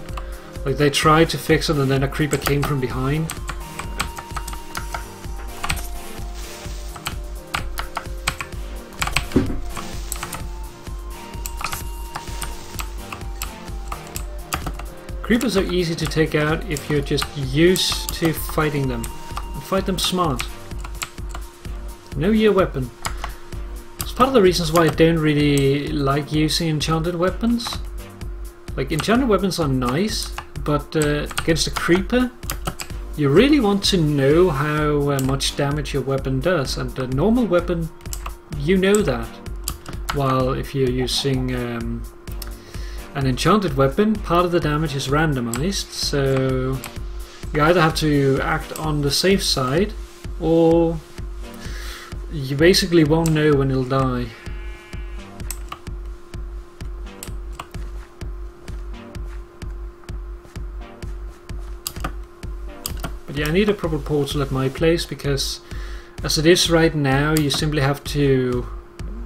Like they tried to fix it, and then a creeper came from behind. Creepers are easy to take out if you're just used to fighting them. And fight them smart. Know your weapon. It's part of the reasons why I don't really like using enchanted weapons. Like, enchanted weapons are nice, but against a creeper, you really want to know how much damage your weapon does. And a normal weapon, you know that. While if you're using an enchanted weapon, part of the damage is randomized, so you either have to act on the safe side, or you basically won't know when it'll die. But yeah, I need a proper portal at my place, because as it is right now, you simply have to...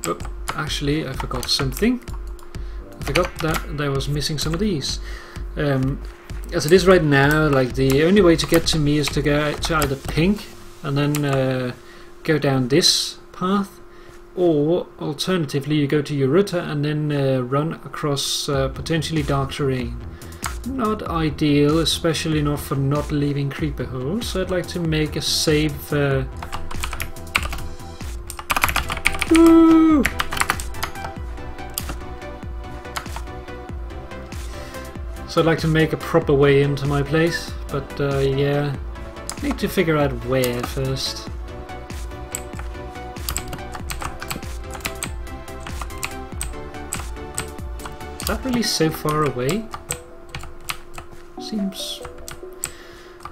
Oh, actually, I forgot something. I forgot that I was missing some of these. As it is right now, like the only way to get to me is to go to either pink and then go down this path, or alternatively you go to Eureka and then run across potentially dark terrain. Not ideal, especially not for not leaving creeper holes, so I'd like to make a save. Woo! So I'd like to make a proper way into my place, but yeah, need to figure out where first. Is that really so far away?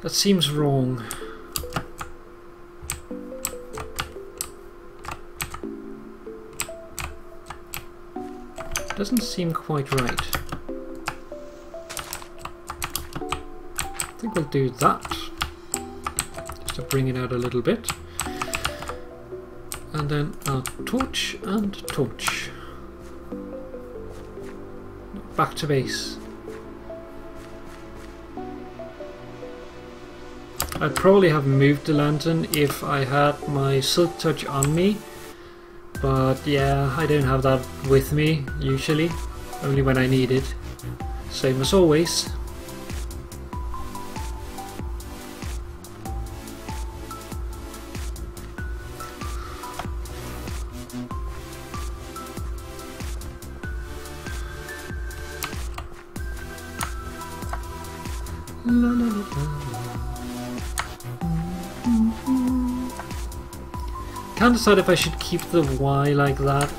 That seems wrong. Doesn't seem quite right. I think we'll do that, just to bring it out a little bit. And then a torch and torch. Back to base. I'd probably have moved the lantern if I had my silk touch on me, but yeah, I don't have that with me usually, only when I need it. Same as always. La, la, la, la. can't decide if I should keep the Y like that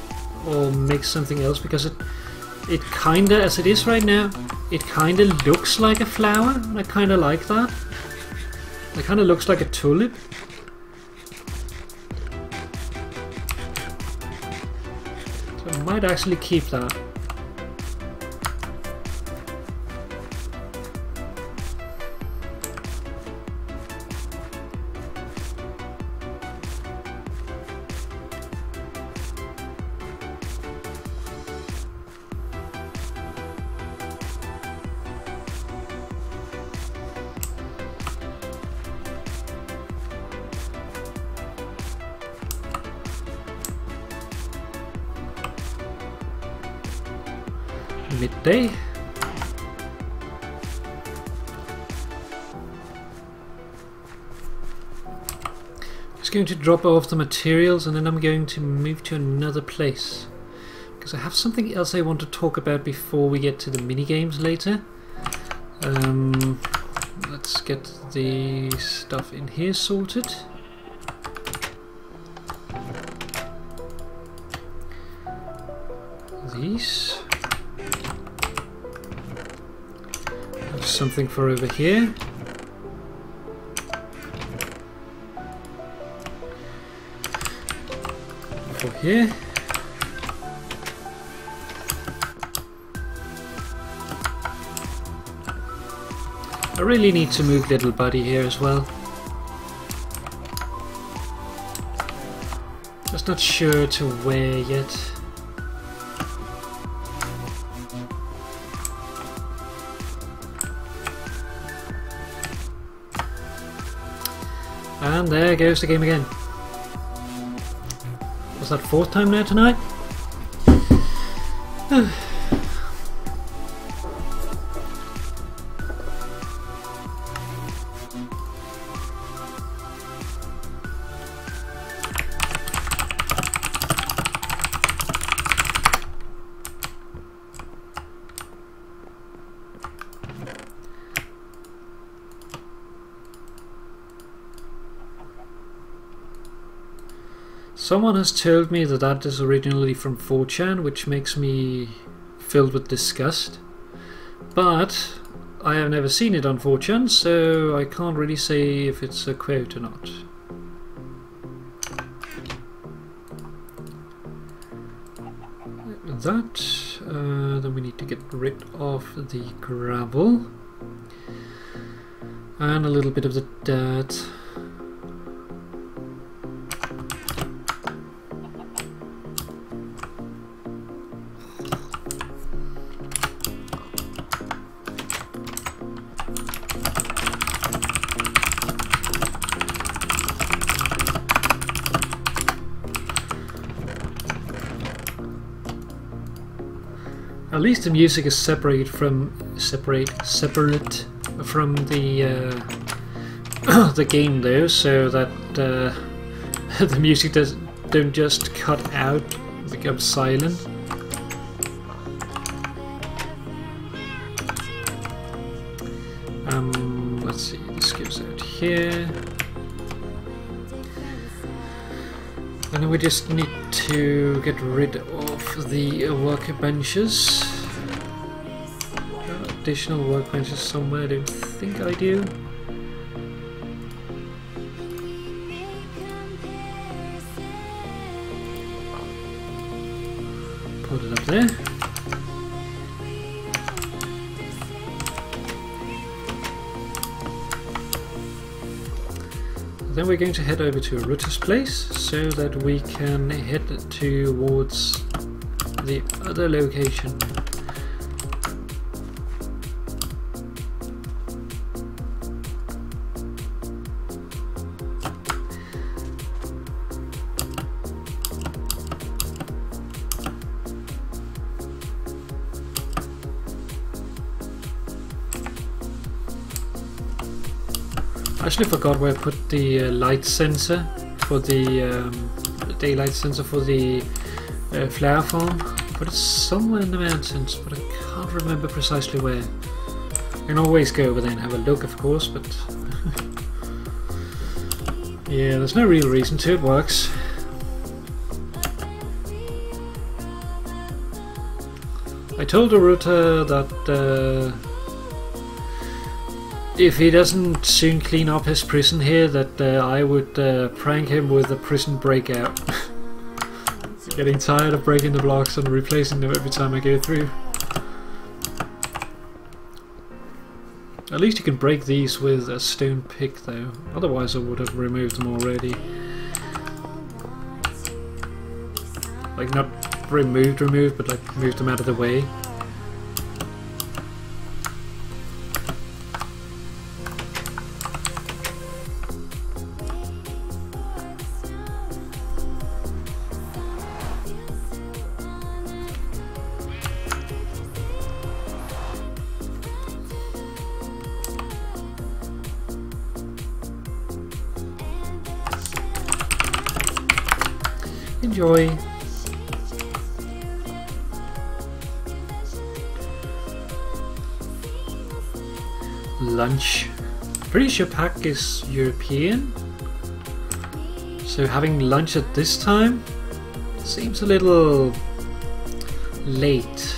or make something else, because it kinda, as it is right now, it kinda looks like a flower, and I kinda like that. It kinda looks like a tulip. So I might actually keep that. Midday. Just going to drop off the materials, and then I'm going to move to another place, because I have something else I want to talk about before we get to the mini games later. Let's get the stuff in here sorted. These. Something for over here. For here. I really need to move little buddy here as well. Just not sure to where yet. And there goes the game again. Was that fourth time now tonight? Someone has told me that that is originally from 4chan, which makes me filled with disgust. But I have never seen it on 4chan, so I can't really say if it's a quote or not. That, then we need to get rid of the gravel and a little bit of the dirt. At least the music is separate from the the game though, so that the music don't just cut out, become silent. Let's see, this goes out here. And then we just need to get rid of the workbenches. Additional workbenches somewhere, I don't think I do. Put it up there. Then we're going to head over to Rutter's place so that we can head towards the other location. I actually forgot where I put the light sensor for the daylight sensor for the flare farm. But it's somewhere in the mountains, but I can't remember precisely where. I can always go over there and have a look, of course, but yeah, there's no real reason to. It works. I told Aruta that if he doesn't soon clean up his prison here, that I would prank him with a prison breakout. Getting tired of breaking the blocks and replacing them every time I go through. At least you can break these with a stone pick though, otherwise I would have removed them already. Like not removed, but like moved them out of the way. Enjoy. Lunch. Pretty sure Pack is European, so having lunch at this time seems a little late.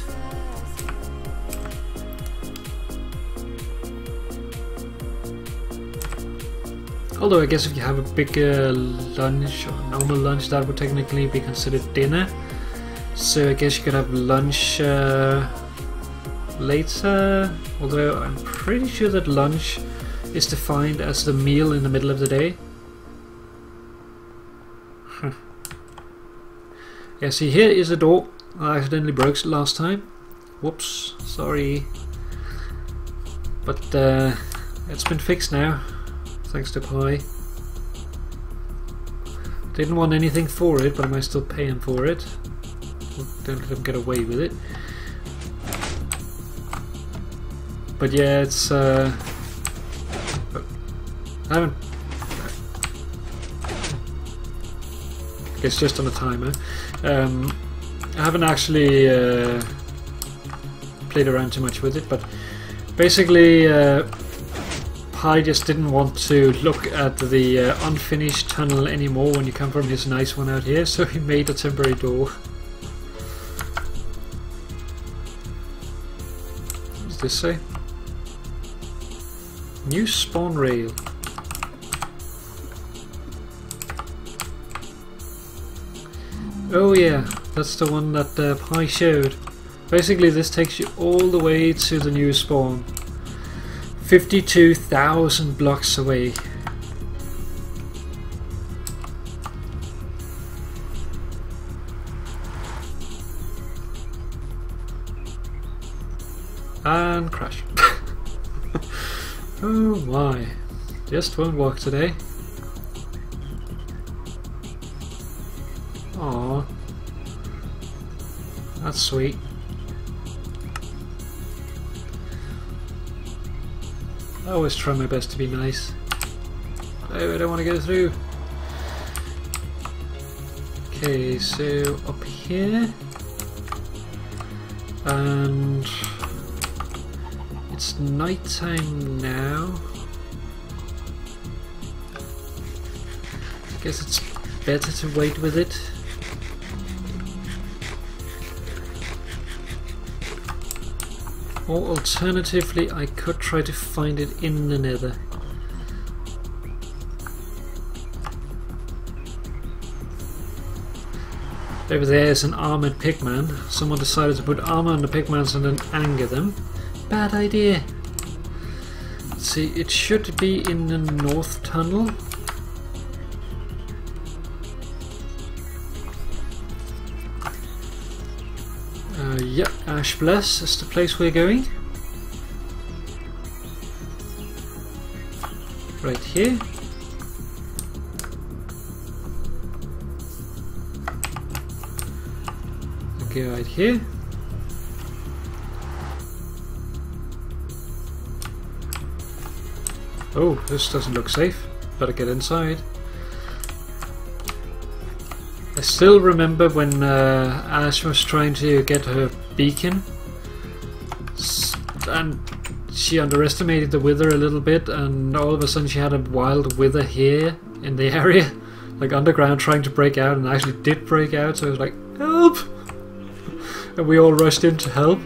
Although I guess if you have a bigger lunch or normal lunch, that would technically be considered dinner. So I guess you could have lunch later. Although I'm pretty sure that lunch is defined as the meal in the middle of the day. Huh. Yeah, see, here is a door. I accidentally broke it last time. Whoops, sorry. But it's been fixed now. Thanks to Pi. Didn't want anything for it, but am I still paying for it? Don't let them get away with it. But yeah, it's I haven't. It's just on a timer. I haven't actually played around too much with it, but basically. Pi just didn't want to look at the unfinished tunnel anymore when you come from his nice one out here, so he made a temporary door. What does this say? New spawn rail. Oh yeah, that's the one that Pi showed. Basically this takes you all the way to the new spawn. 52,000 blocks away. And crash. Oh my. Just won't work today. Aww. That's sweet. I always try my best to be nice. Oh, I don't want to go through. Okay, so up here. And it's nighttime now. I guess it's better to wait with it. Or alternatively, I could try to find it in the nether. Over there is an armoured pigman. Someone decided to put armour on the pigmans and then anger them. Bad idea. Let's see, it should be in the north tunnel. Yeah, Ashbless is the place we're going. Right here. Okay, right here. Oh, this doesn't look safe. Better get inside. I still remember when Ash was trying to get her beacon and she underestimated the wither a little bit, and all of a sudden she had a wild wither here in the area, like underground, trying to break out, and actually did break out, so I was like, help! and we all rushed in to help.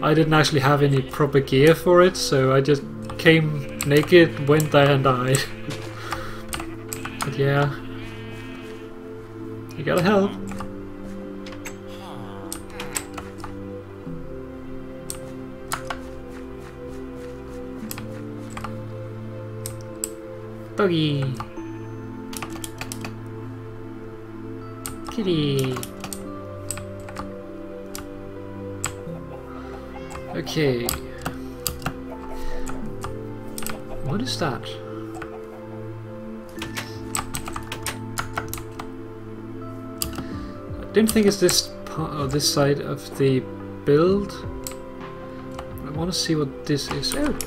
I didn't actually have any proper gear for it, so I just came naked, went there and died. But yeah, you gotta help. Doggy. Kitty. Okay. What is that? I don't think it's this part or this side of the build. I want to see what this is. Oh,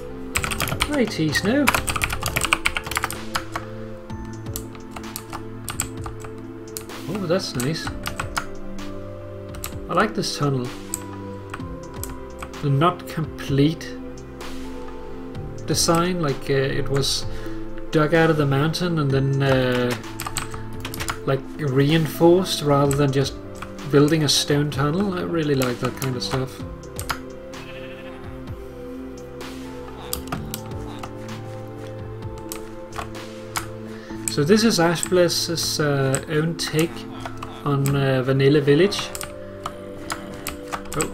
hi T-Snow. Oh, that's nice. I like this tunnel. The not complete design, like it was dug out of the mountain and then like reinforced rather than just building a stone tunnel. I really like that kind of stuff. So this is Ashbless's own take on Vanilla Village. Oh.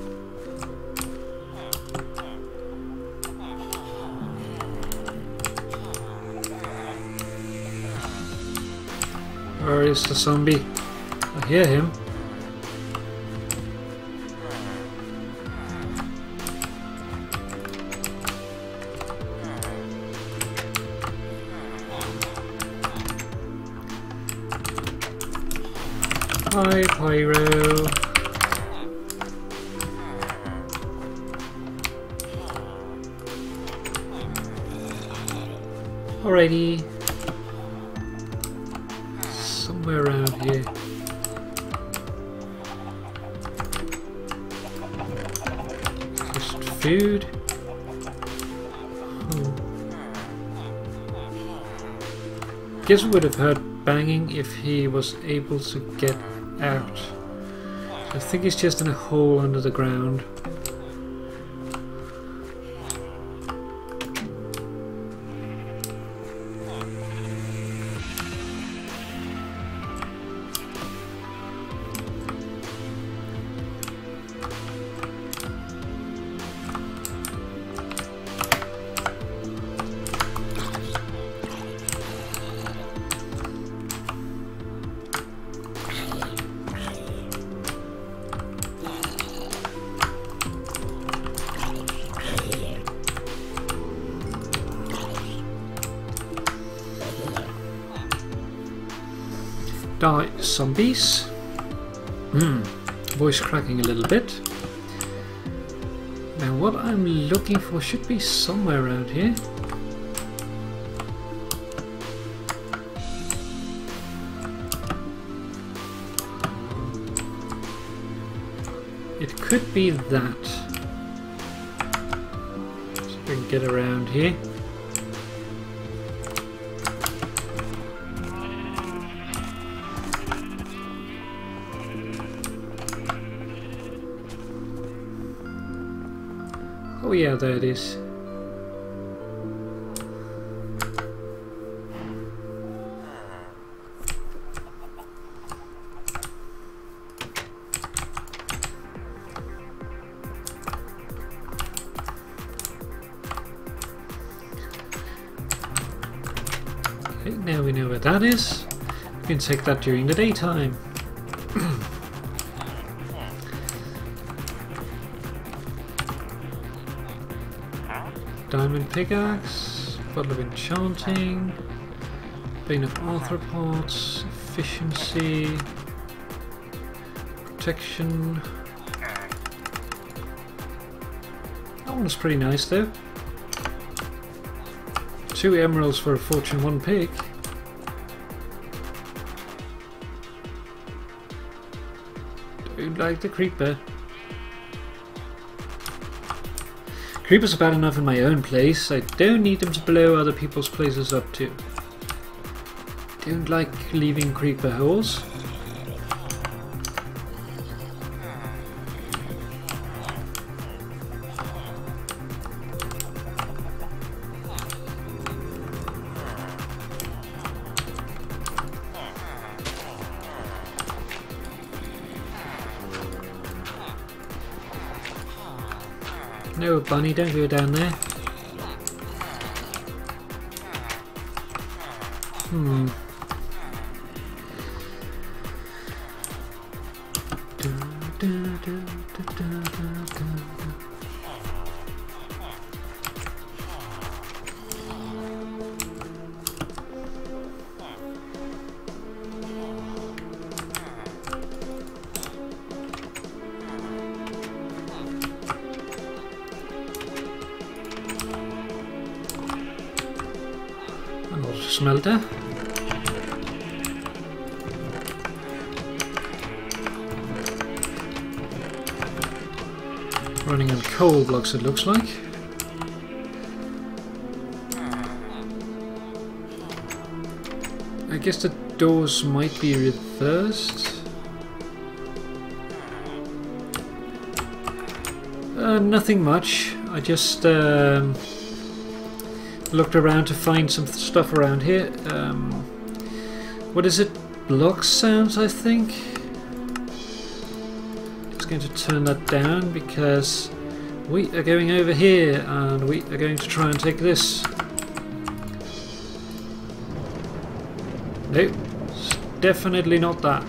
Where is the zombie? I hear him. Hi, Pyro. Alrighty. Somewhere around here. Just food. Guess we would have heard banging if he was able to get out. I think he's just in a hole under the ground. Die, zombies. Voice cracking a little bit. Now what I'm looking for should be somewhere around here. It could be that. So we can get around here. Oh yeah, there it is. Okay, now we know where that is. We can take that during the daytime. Diamond pickaxe, bottle of enchanting, vein of arthropods, efficiency, protection. That one's pretty nice though. 2 emeralds for a fortune, 1 pig. Don't like the creeper. Creepers are bad enough in my own place. I don't need them to blow other people's places up too. Don't like leaving creeper holes. No, bunny, don't go down there. Hmm. Another smelter. Running on coal blocks, it looks like. I guess the doors might be reversed. Nothing much. I just looked around to find some stuff around here. What is it? Block sounds, I think. Going to turn that down because we are going over here and we are going to try and take this. Nope, it's definitely not that.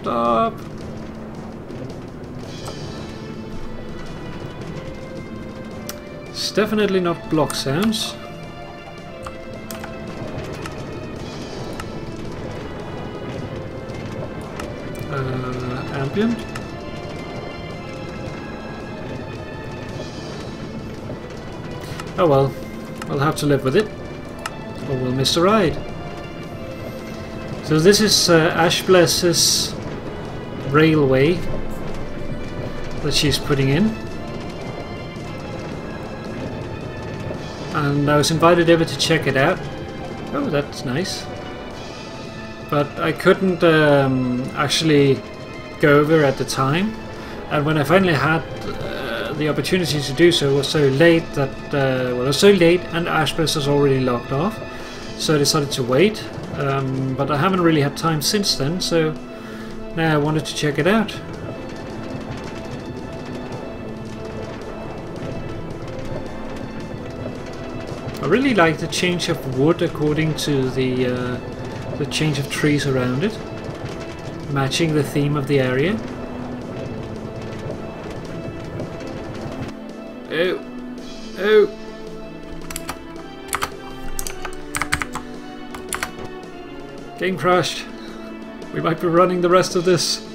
Stop! It's definitely not block sounds. Ambient. Oh well, we'll have to live with it, or we'll miss the ride. So this is Ashbless's railway that she's putting in, and I was invited over to check it out. Oh, that's nice. But I couldn't actually go over at the time, and when I finally had the opportunity to do so, it was so late that well, it was so late and Ashbless was already logged off, so I decided to wait. But I haven't really had time since then, so now I wanted to check it out. I really like the change of wood according to the change of trees around it, matching the theme of the area. Oh, oh. Game crashed. We might be running the rest of this.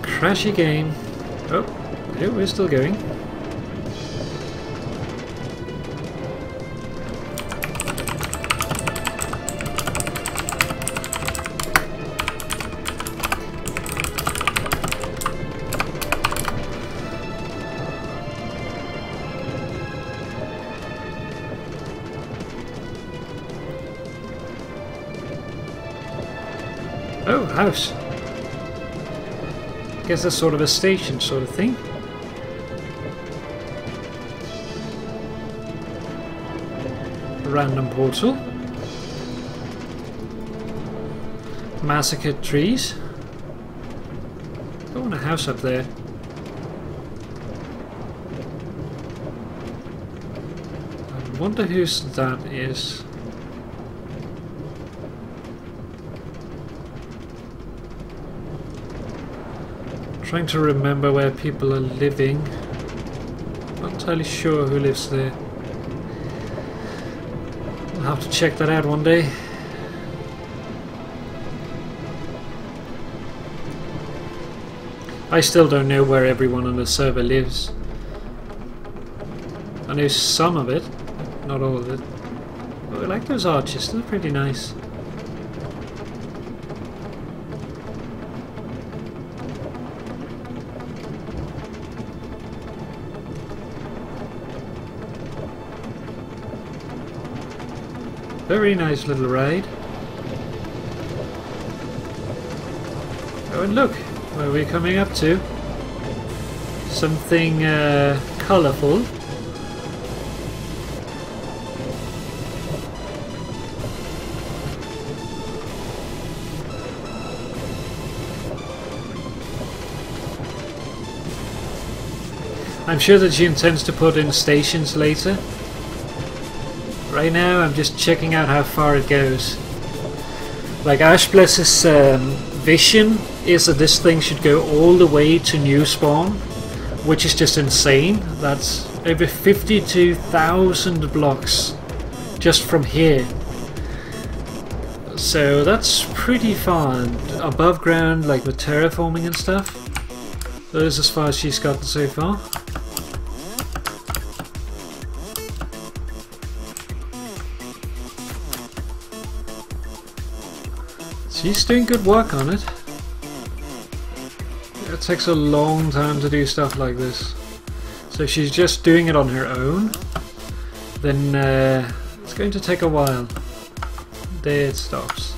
Crashy game. Oh, no, we're still going. Oh, house. Guess that's sort of a station sort of thing. Random portal. Massacred trees. Oh, and a house up there. I wonder whose that is. Trying to remember where people are living. Not entirely sure who lives there. I'll have to check that out one day. I still don't know where everyone on the server lives. I know some of it, not all of it. Oh, I like those arches, they're pretty nice. Very nice little ride. Oh, and look, where are we coming up to? Something colourful. I'm sure that she intends to put in stations later. Right now I'm just checking out how far it goes. Like Ashbless's vision is that this thing should go all the way to new spawn, which is just insane. That's over 52,000 blocks just from here. So that's pretty far, and above ground, like with terraforming and stuff. That is as far as she's gotten so far. She's doing good work on it. It takes a long time to do stuff like this. So if she's just doing it on her own, then it's going to take a while. There it stops.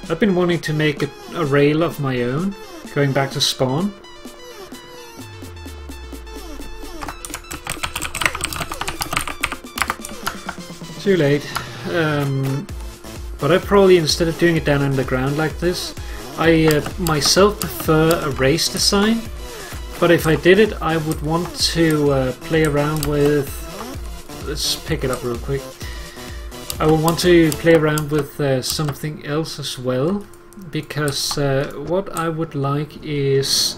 I've been wanting to make a rail of my own, going back to spawn. Too late. But I probably, instead of doing it down underground like this, I myself prefer a race design. But if I did it, I would want to play around with... Let's pick it up real quick. I would want to play around with something else as well. Because what I would like is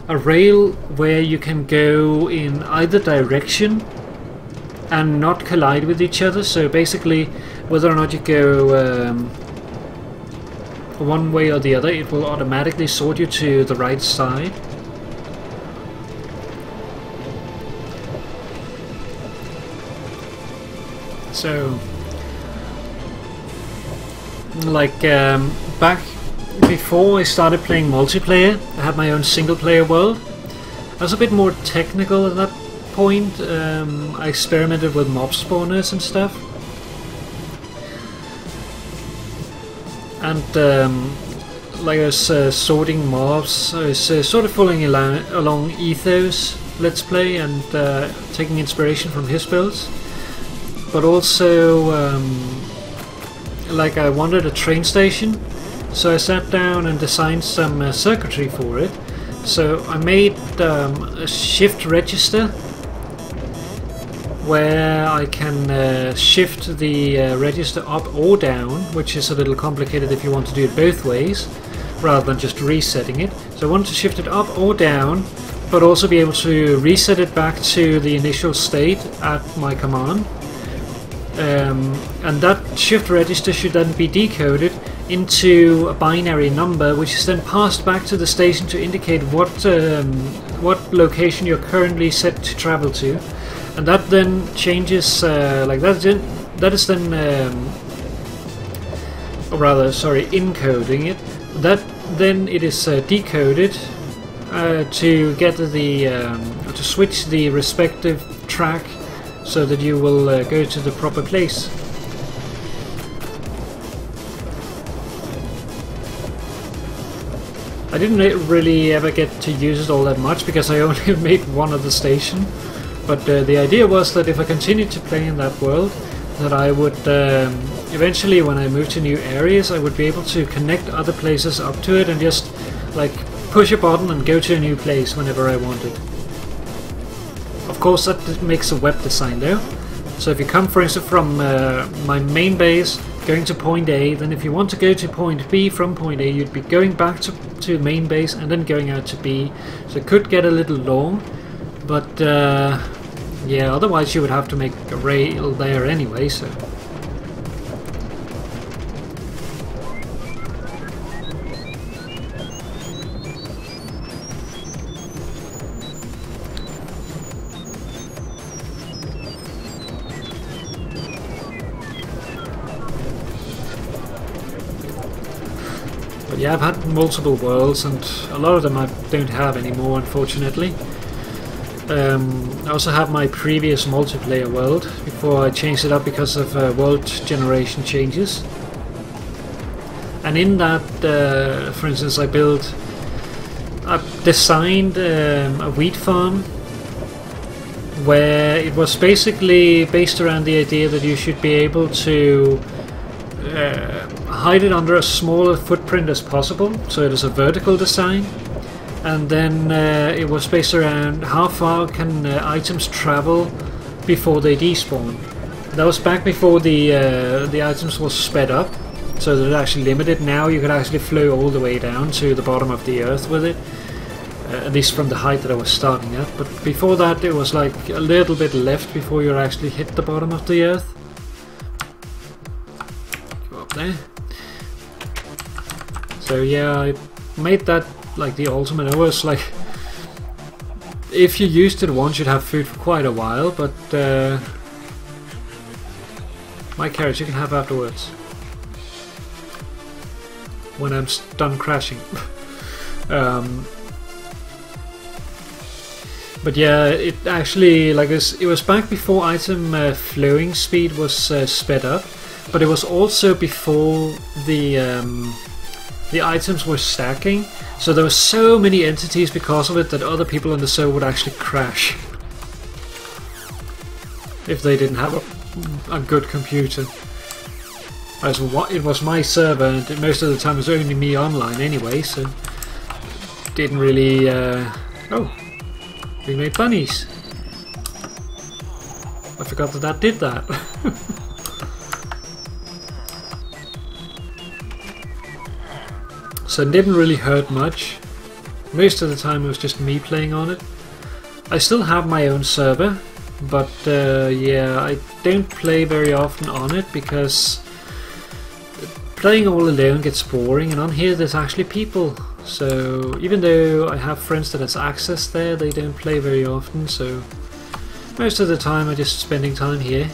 a rail where you can go in either direction and not collide with each other. So basically, whether or not you go one way or the other, it will automatically sort you to the right side. So, like back before I started playing multiplayer, I had my own single player world. I was a bit more technical at that point. I experimented with mob spawners and stuff, and like I was sorting mobs. I was sort of following along Ethos Let's Play and taking inspiration from his builds, but also like I wanted a train station, so I sat down and designed some circuitry for it. So I made a shift register where I can shift the register up or down, which is a little complicated if you want to do it both ways, rather than just resetting it. So I want to shift it up or down, but also be able to reset it back to the initial state at my command. And that shift register should then be decoded into a binary number, which is then passed back to the station to indicate what location you're currently set to travel to. And that then changes, like that is then, or rather, sorry, encoding it. That then it is decoded to get the to switch the respective track so that you will go to the proper place. I didn't really ever get to use it all that much because I only made one other station. But the idea was that if I continued to play in that world, that I would eventually, when I moved to new areas, I would be able to connect other places up to it and just like push a button and go to a new place whenever I wanted. Of course, that makes a web design though. So if you come, for instance, from my main base, going to point A, then if you want to go to point B from point A, you'd be going back to main base and then going out to B. So it could get a little long, but yeah, otherwise you would have to make a rail there anyway, so... But yeah, I've had multiple worlds, and a lot of them I don't have anymore, unfortunately. I also have my previous multiplayer world before I changed it up because of world generation changes. And in that, for instance, I designed a wheat farm where it was basically based around the idea that you should be able to hide it under a smaller footprint as possible, so it is a vertical design. And then it was based around how far can items travel before they despawn. That was back before the items was sped up, so that it actually limited. Now you could actually flow all the way down to the bottom of the earth with it, at least from the height that I was starting at. But before that it was like a little bit left before you actually hit the bottom of the earth. Go up there. So yeah, I made that like the ultimate. It was like, if you used it once you'd have food for quite a while, but my carrots you can have afterwards when I'm done crashing. But yeah, it actually, like it was back before item flowing speed was sped up, but it was also before the items were stacking, so there were so many entities because of it that other people on the server would actually crash if they didn't have a good computer. As it was my server, and most of the time it was only me online anyway, so didn't really. Oh, we made bunnies. I forgot that did that. So it didn't really hurt much. Most of the time it was just me playing on it. I still have my own server, but yeah, I don't play very often on it because playing all alone gets boring, and on here there's actually people. So even though I have friends that has access there, they don't play very often, so most of the time I'm just spending time here.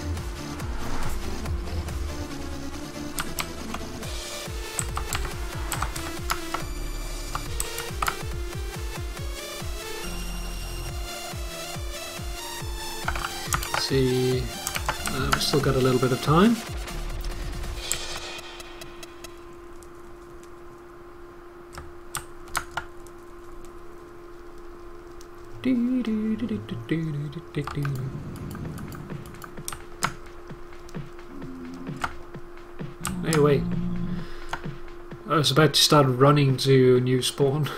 See, we've still got a little bit of time. Hey, wait. I was about to start running to new spawn.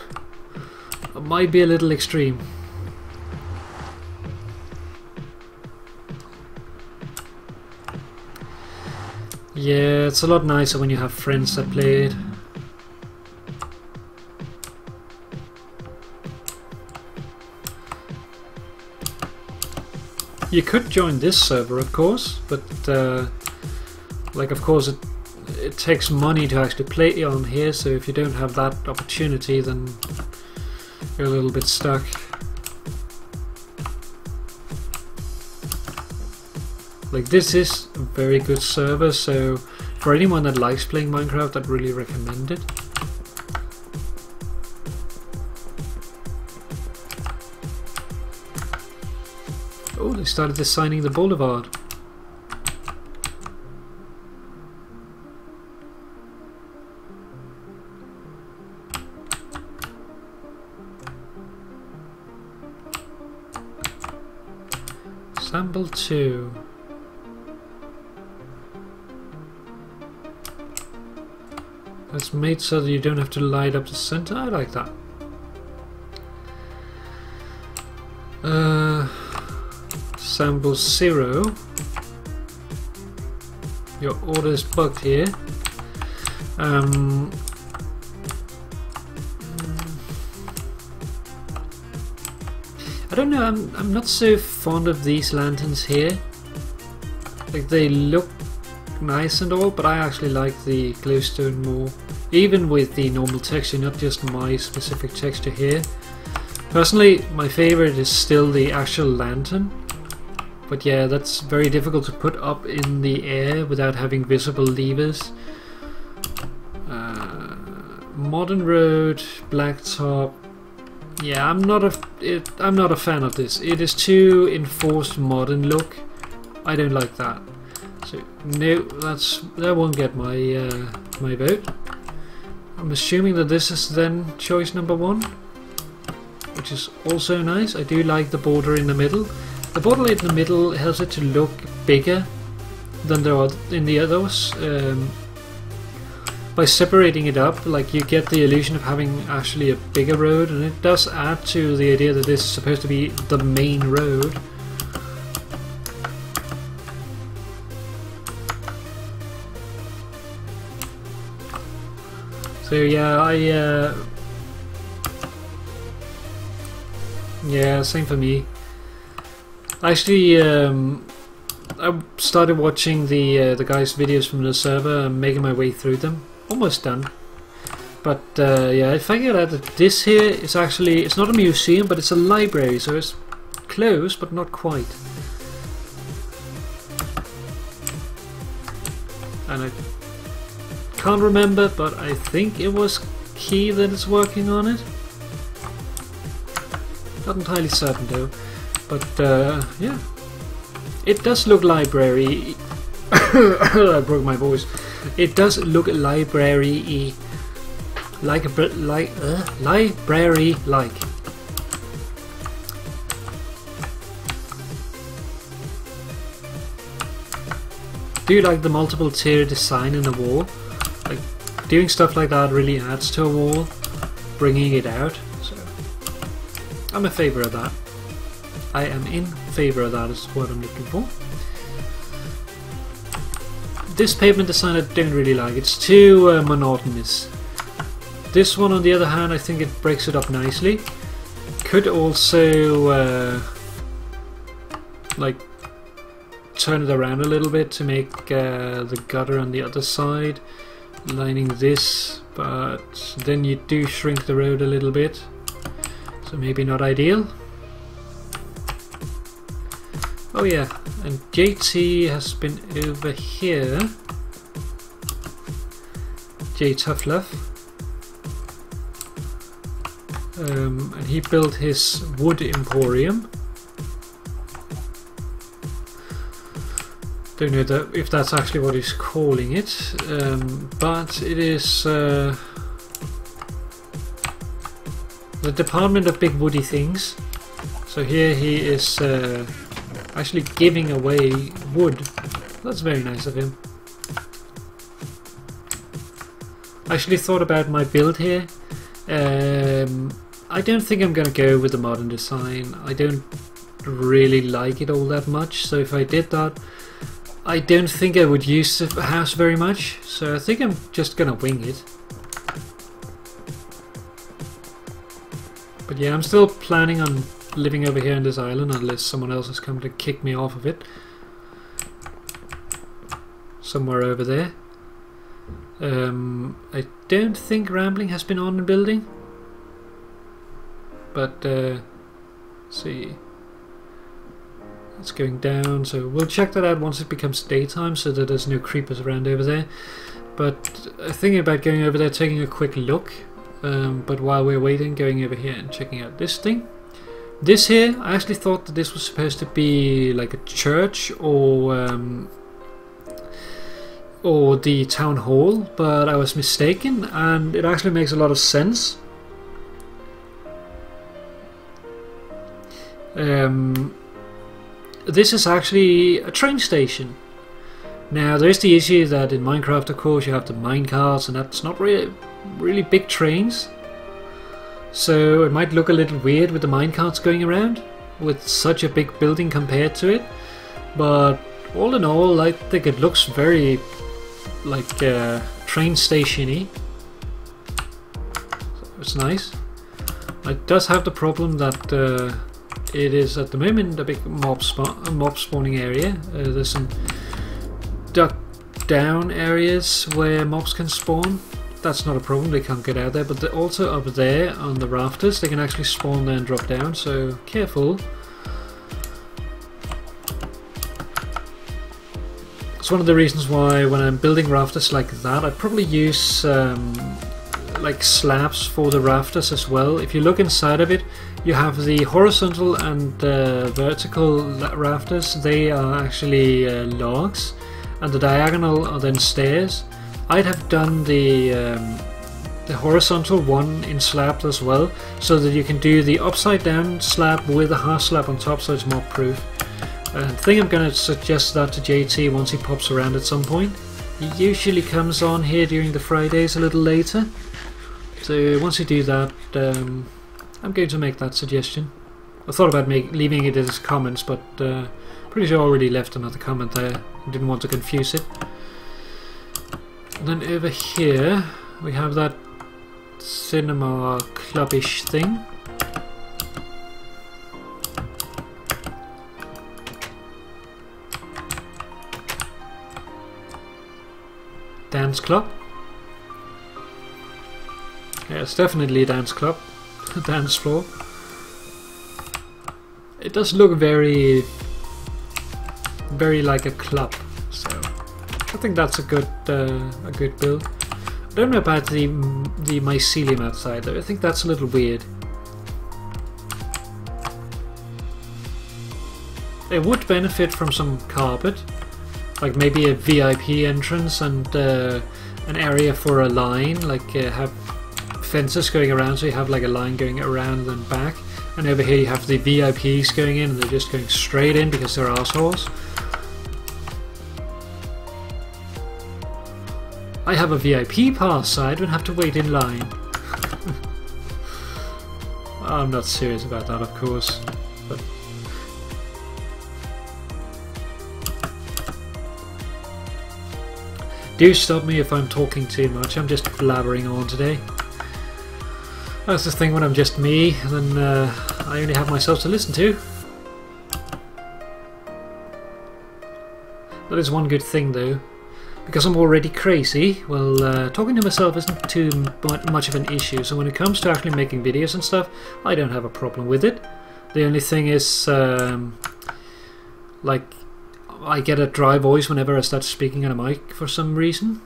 It might be a little extreme. Yeah, it's a lot nicer when you have friends that play it. You could join this server, of course, but like, of course, it takes money to actually play on here. So if you don't have that opportunity, then you're a little bit stuck. Like, this is a very good server, so for anyone that likes playing Minecraft, I'd really recommend it. Oh, they started designing the boulevard. Sample 2. That's made so that you don't have to light up the center. I like that. Sample 0. Your order is bugged here. I don't know. I'm not so fond of these lanterns here. Like, they look nice and all, but I actually like the glowstone more, even with the normal texture, not just my specific texture here. Personally, my favorite is still the actual lantern, but yeah, that's very difficult to put up in the air without having visible levers. Modern road, blacktop. Yeah, I'm not a fan of this. It is too enforced modern look. I don't like that. So no, that won't get my my vote. I'm assuming that this is then choice number 1, which is also nice. I do like the border in the middle. The border in the middle helps it to look bigger than in the others. by separating it up, like, you get the illusion of having actually a bigger road, and it does add to the idea that this is supposed to be the main road. So yeah, yeah, same for me. Actually, I started watching the guys' videos from the server and making my way through them. Almost done. But yeah, I figured out that this here is actually, it's not a museum, but it's a library, so it's close, but not quite. And I can't remember, but I think it was Key that is working on it. Not entirely certain though. But yeah, it does look library. I broke my voice. It does look library-y, library-like. Do you like the multiple tier design in the wall? Like, doing stuff like that really adds to a wall, bringing it out. So I'm in favor of that. I am in favor of that, is what I'm looking for. This pavement design I don't really like. It's too monotonous. This one, on the other hand, I think it breaks it up nicely. Could also like turn it around a little bit to make the gutter on the other side lining this, but then you do shrink the road a little bit, so maybe not ideal. Oh yeah, and JT has been over here, J Tuffluff, and he built his wood emporium. Don't know if that's actually what he's calling it, but it is the department of big woody things. So here he is actually giving away wood. That's very nice of him. I actually thought about my build here. I don't think I'm going to go with the modern design. I don't really like it all that much, so if I did that, I don't think I would use the house very much, so I think I'm just gonna wing it. But yeah, I'm still planning on living over here on this island unless someone else has come to kick me off of it. Somewhere over there. I don't think Rambling has been on the building. But, let's see. It's going down, so we'll check that out once it becomes daytime so that there's no creepers around over there. But thinking about going over there, taking a quick look, but while we're waiting, going over here and checking out this thing. This here, I actually thought that this was supposed to be like a church or the town hall, but I was mistaken, and it actually makes a lot of sense. This is actually a train station. Now there's the issue that in Minecraft, of course, you have the minecarts, and that's not really big trains. So it might look a little weird with the minecarts going around with such a big building compared to it. But all in all, I think it looks very like train station-y. So it's nice. It does have the problem that it is at the moment a big mob spawning area. There's some duck down areas where mobs can spawn. That's not a problem, they can't get out there, but also up there on the rafters they can actually spawn there and drop down, so careful. It's one of the reasons why when I'm building rafters like that, I probably use like slabs for the rafters as well. If you look inside of it, you have the horizontal and vertical rafters. They are actually logs, and the diagonal are then stairs. I'd have done the horizontal one in slabs as well, so that you can do the upside down slab with a half slab on top, so it's more proof. I think I'm going to suggest that to JT once he pops around at some point. He usually comes on here during the Fridays a little later. So once you do that, I'm going to make that suggestion. I thought about leaving it as comments, but pretty sure I already left another comment there. I didn't want to confuse it. And then over here we have that cinema clubbish thing. Dance club. Yeah, it's definitely a dance club. A dance floor. It does look very like a club, so I think that's a good build. I don't know about the mycelium outside though. I think that's a little weird. It would benefit from some carpet, like maybe a VIP entrance and an area for a line, like have fences going around, so you have like a line going around and back. And over here you have the VIPs going in and they're just going straight in because they're assholes. I have a VIP pass, so I don't have to wait in line. I'm not serious about that, of course. But do stop me if I'm talking too much, I'm just blabbering on today. That's the thing when I'm just me, and then I only have myself to listen to. That is one good thing though. Because I'm already crazy, well, talking to myself isn't too much of an issue, so when it comes to actually making videos and stuff, I don't have a problem with it. The only thing is, like, I get a dry voice whenever I start speaking on a mic for some reason.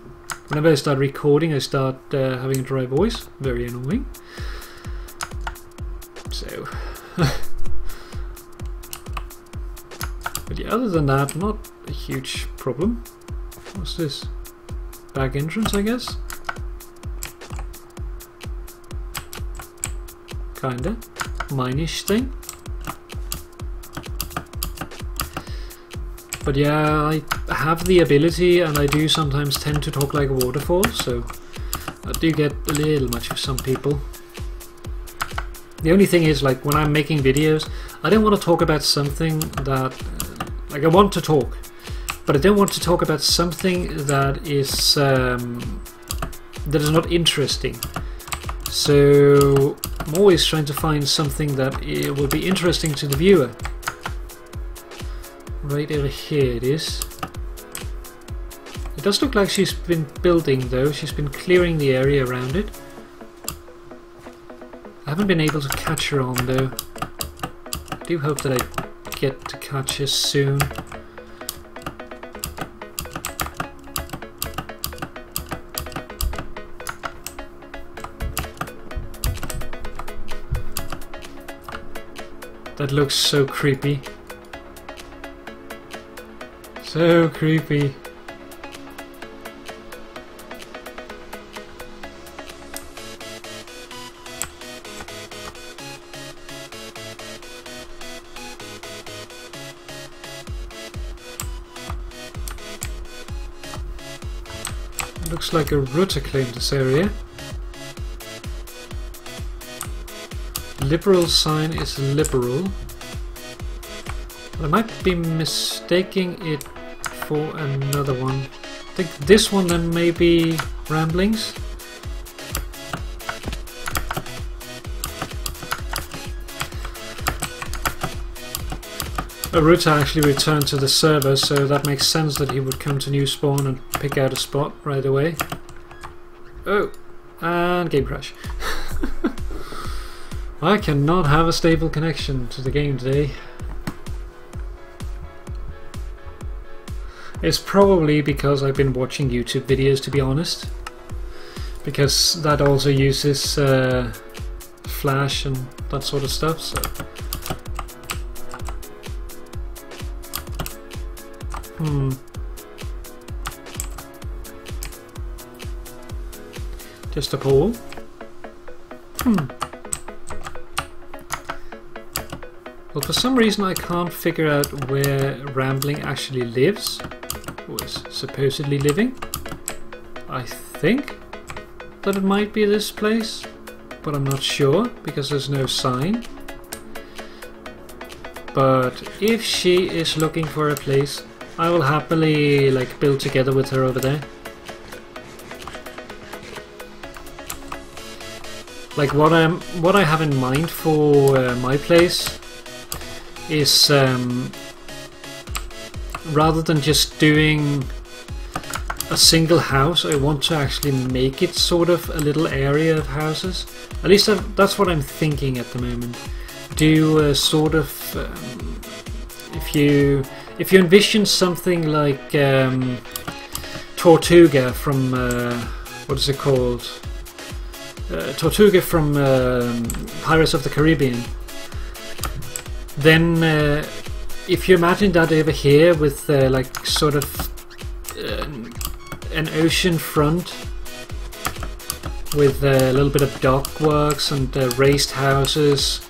Whenever I start recording, I start having a dry voice. Very annoying. So, but yeah, other than that, not a huge problem. What's this? Back entrance, I guess? Kinda. Mine-ish thing. But yeah, I have the ability and I do sometimes tend to talk like a waterfall, so I do get a little much for some people. The only thing is, like, when I'm making videos, I don't want to talk about something that... like, I want to talk, but I don't want to talk about something that is not interesting. So I'm always trying to find something that it will be interesting to the viewer. Right over here it is. It does look like she's been building though. She's been clearing the area around it. I haven't been able to catch her on though. I do hope that I get to catch her soon. That looks so creepy. So creepy. Looks like a Rutter claimed this area. Liberal sign is liberal. I might be mistaking it for another one. I think this one then may be Ramblings. Ruta actually returned to the server, so that makes sense that he would come to new spawn and pick out a spot right away. Oh, and game crash. I cannot have a stable connection to the game today. It's probably because I've been watching YouTube videos, to be honest. Because that also uses Flash and that sort of stuff, so... Just a poll. Well, for some reason I can't figure out where Rambling actually lives, or is supposedly living. I think that it might be this place, but I'm not sure because there's no sign. But if she is looking for a place, I will happily like build together with her over there. Like what I have in mind for my place is rather than just doing a single house, I want to actually make it sort of a little area of houses. At least that's what I'm thinking at the moment. Do a sort of if you envision something like Tortuga from what is it called? Tortuga from Pirates of the Caribbean. Then if you imagine that over here with like sort of an ocean front with a little bit of dock works and raised houses,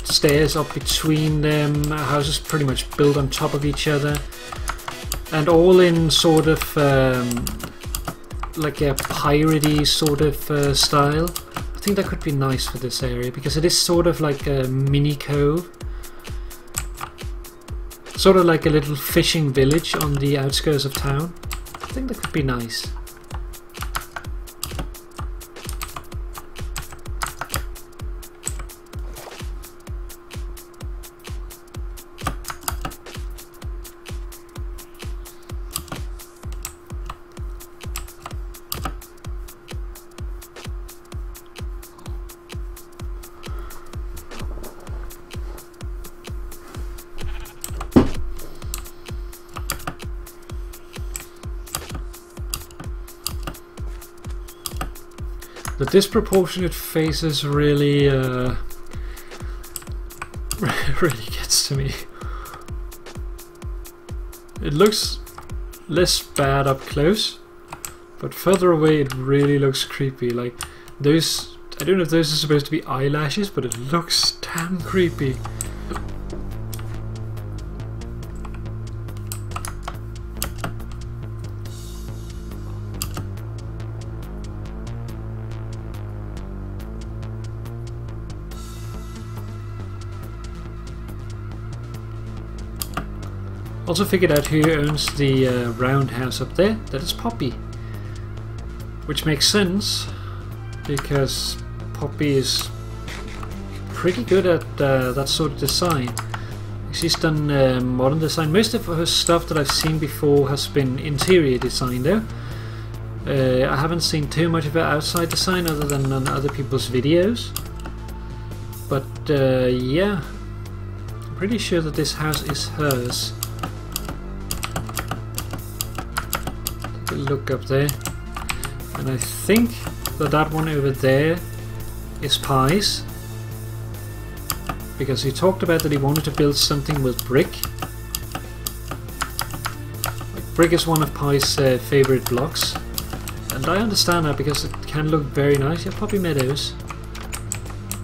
stairs up between them, houses pretty much built on top of each other, and all in sort of like a piratey sort of style. I think that could be nice for this area because it is sort of like a mini cove, sort of like a little fishing village on the outskirts of town. I think that could be nice. The disproportionate faces really really gets to me. It looks less bad up close, but further away it really looks creepy. Like those, I don't know if those are supposed to be eyelashes, but it looks damn creepy. Also figured out who owns the roundhouse up there. That is Poppy. Which makes sense, because Poppy is pretty good at that sort of design. She's done modern design. Most of her stuff that I've seen before has been interior design though. I haven't seen too much of her outside design other than on other people's videos. But yeah, I'm pretty sure that this house is hers. Look up there, and I think that that one over there is Pi's, because he talked about that he wanted to build something with brick. Like, brick is one of Pi's favorite blocks, and I understand that because it can look very nice. Yeah, Poppy Meadows.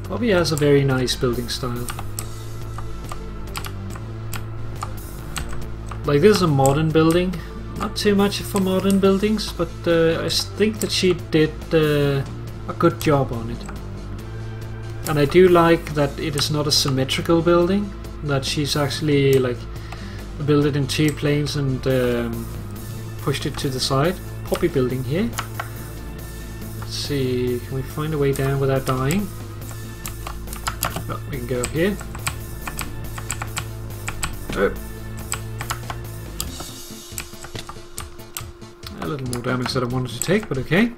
Poppy has a very nice building style. Like, this is a modern building. Not too much for modern buildings, but I think that she did a good job on it. And I do like that it is not a symmetrical building, that she's actually like built it in two planes and pushed it to the side. Poppy building here. Let's see, can we find a way down without dying? Oh, we can go up here. Oh. A little more damage than I wanted to take, but okay.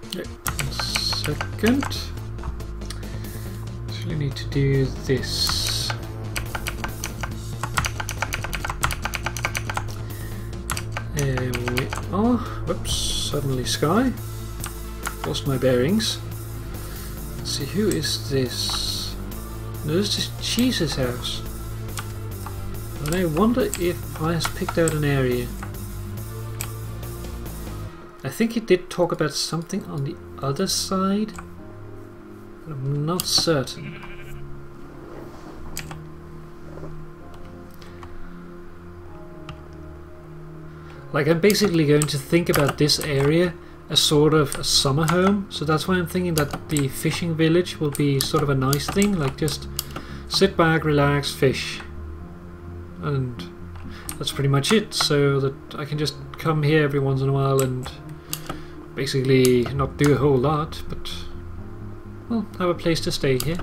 Okay, 1 second. Actually need to do this. There we are. Whoops, suddenly sky. Lost my bearings. Let's see, who is this? No, this is Cheese's house. And I wonder if I has picked out an area. I think he did talk about something on the other side, but I'm not certain. Like, I'm basically going to think about this area as sort of a summer home, so that's why I'm thinking that the fishing village will be sort of a nice thing, like just sit back, relax, fish, and that's pretty much it, so that I can just come here every once in a while and basically not do a whole lot, but well, have a place to stay here.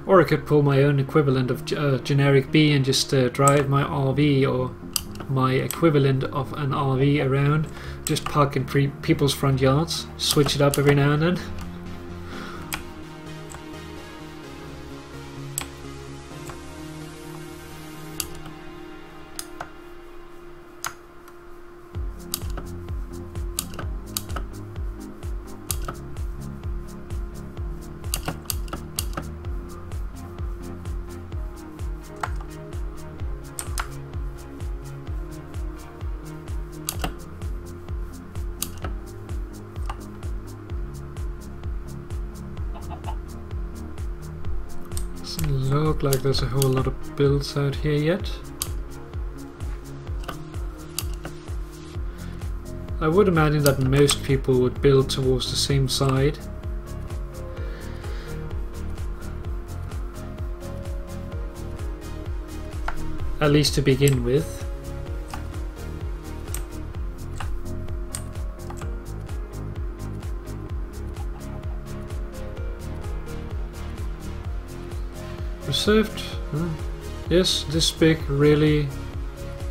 Or I could pull my own equivalent of generic B and just drive my RV, or my equivalent of an RV around, just park in people's front yards, switch it up every now and then. Doesn't look like there's a whole lot of builds out here yet. I would imagine that most people would build towards the same side. At least to begin with. Reserved? Yes, this big, really.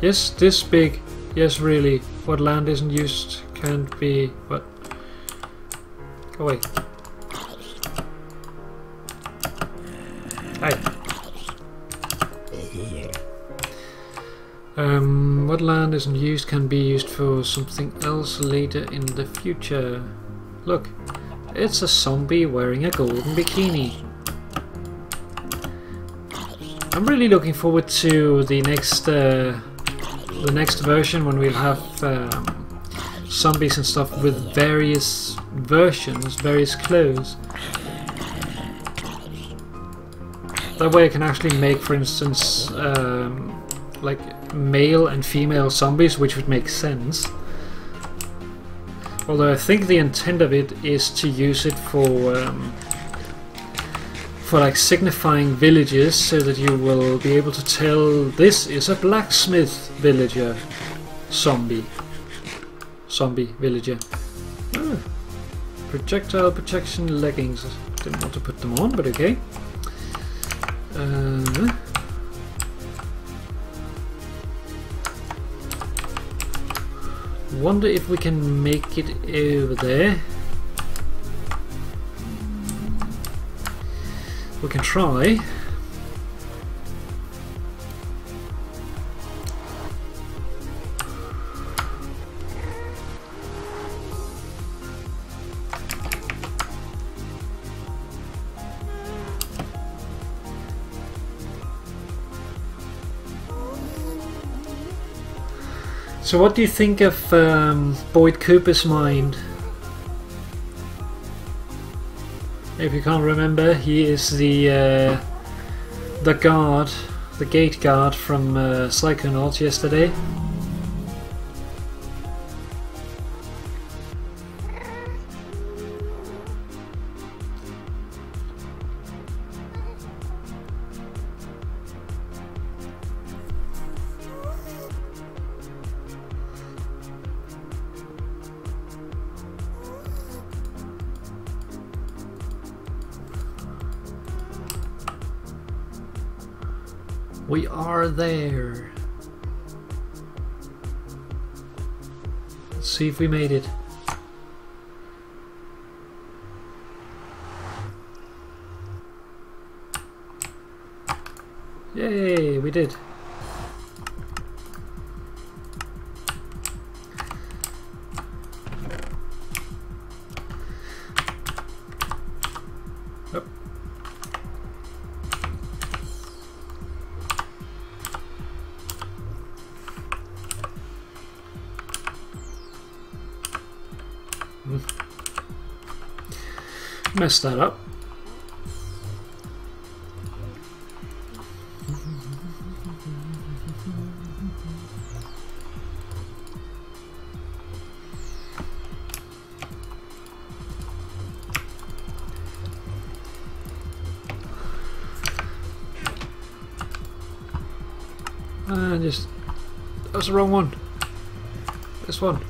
Yes, this big. Yes, really. What land isn't used can't be. What? Go away. Hi. What land isn't used can be used for something else later in the future. Look, it's a zombie wearing a golden bikini. I'm really looking forward to the next version, when we'll have zombies and stuff with various versions, various clothes. That way I can actually make, for instance, like male and female zombies, which would make sense. Although I think the intent of it is to use it for like signifying villages, so that you will be able to tell this is a blacksmith villager, zombie villager. Oh, projectile protection leggings. Didn't want to put them on, but okay. Wonder if we can make it over there. We can try. So what do you think of Boyd Cooper's mind? If you can't remember, he is the guard, the gate guard from Psychonauts yesterday. We are there. Let's see if we made it. Yay, we did. Messed that up. Just... That was the wrong one. This one.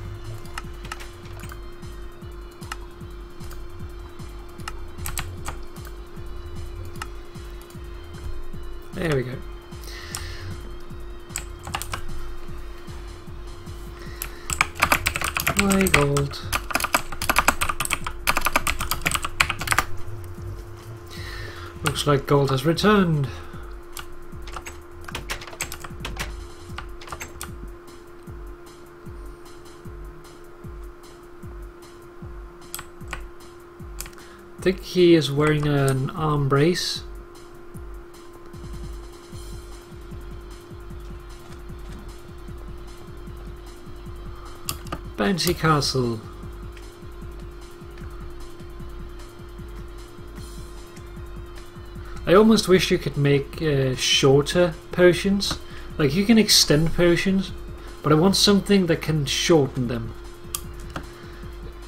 There we go. My gold. Looks like gold has returned. I think he is wearing an arm brace. Bouncy castle. I almost wish you could make shorter potions. Like, you can extend potions, but I want something that can shorten them.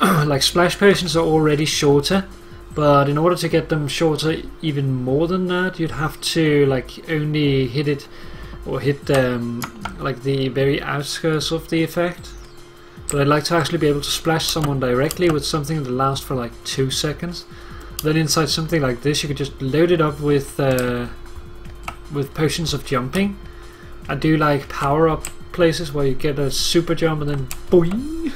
Like, splash potions are already shorter, but in order to get them shorter even more than that, you'd have to like only hit it, or hit like the very outskirts of the effect. But I'd like to actually be able to splash someone directly with something that lasts for like 2 seconds. Then inside something like this, you could just load it up with potions of jumping, and do like power up places where you get a super jump and then boing.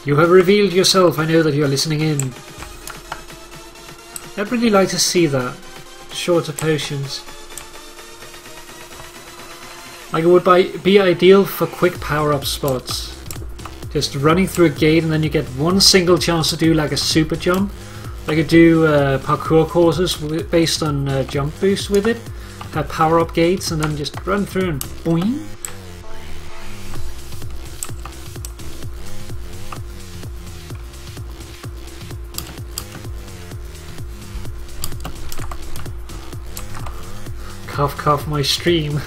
You have revealed yourself. I know that you are listening in. I'd really like to see that. Shorter potions. Like, it would be ideal for quick power-up spots. Just running through a gate and then you get one single chance to do like a super jump. I could do parkour courses based on jump boost with it. Have power-up gates and then just run through and boing. Cough cough my stream.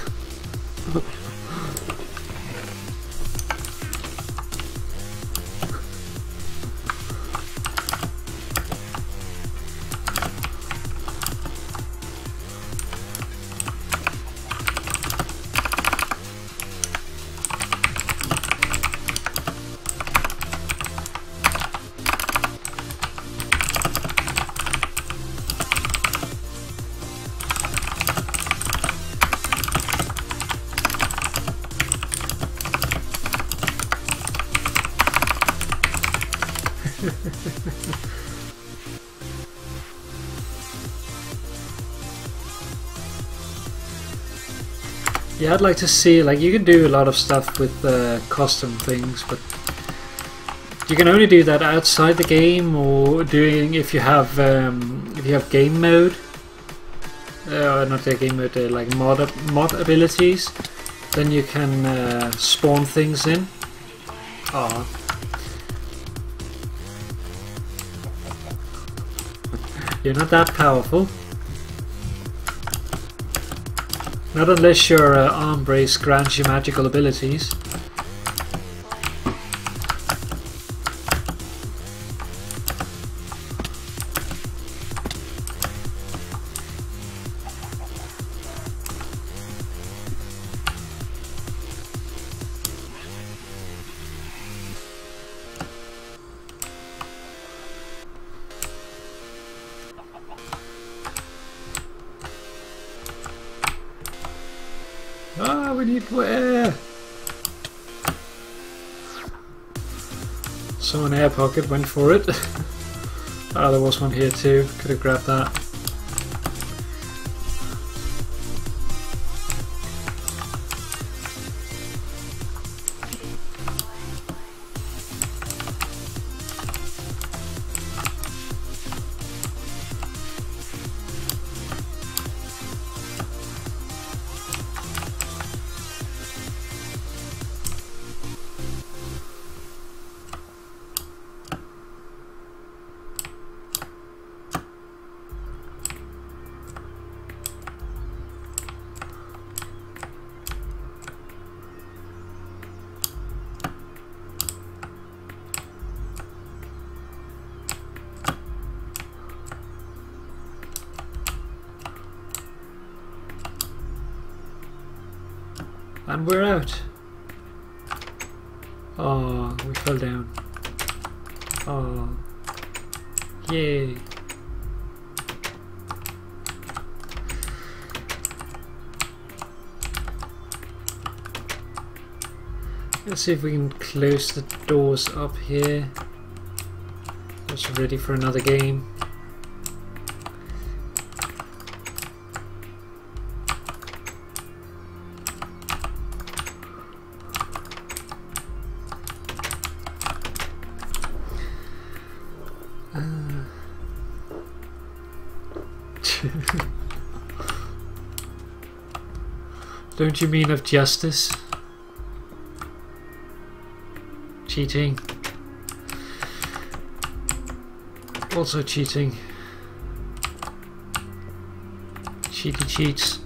Yeah, I'd like to see, like, you can do a lot of stuff with custom things, but you can only do that outside the game, or doing if you have game mode, not the game mode, like mod abilities, then you can spawn things in. Aw. You're not that powerful. Not unless your arm brace grants you magical abilities. Ah, we need more air! Someone air pocket went for it. Ah, there was one here too. Could have grabbed that. And we're out. Oh, we fell down. Oh, yay. Let's see if we can close the doors up here. Just ready for another game. Don't you mean of justice? Cheating. Also cheating. Cheaty cheats.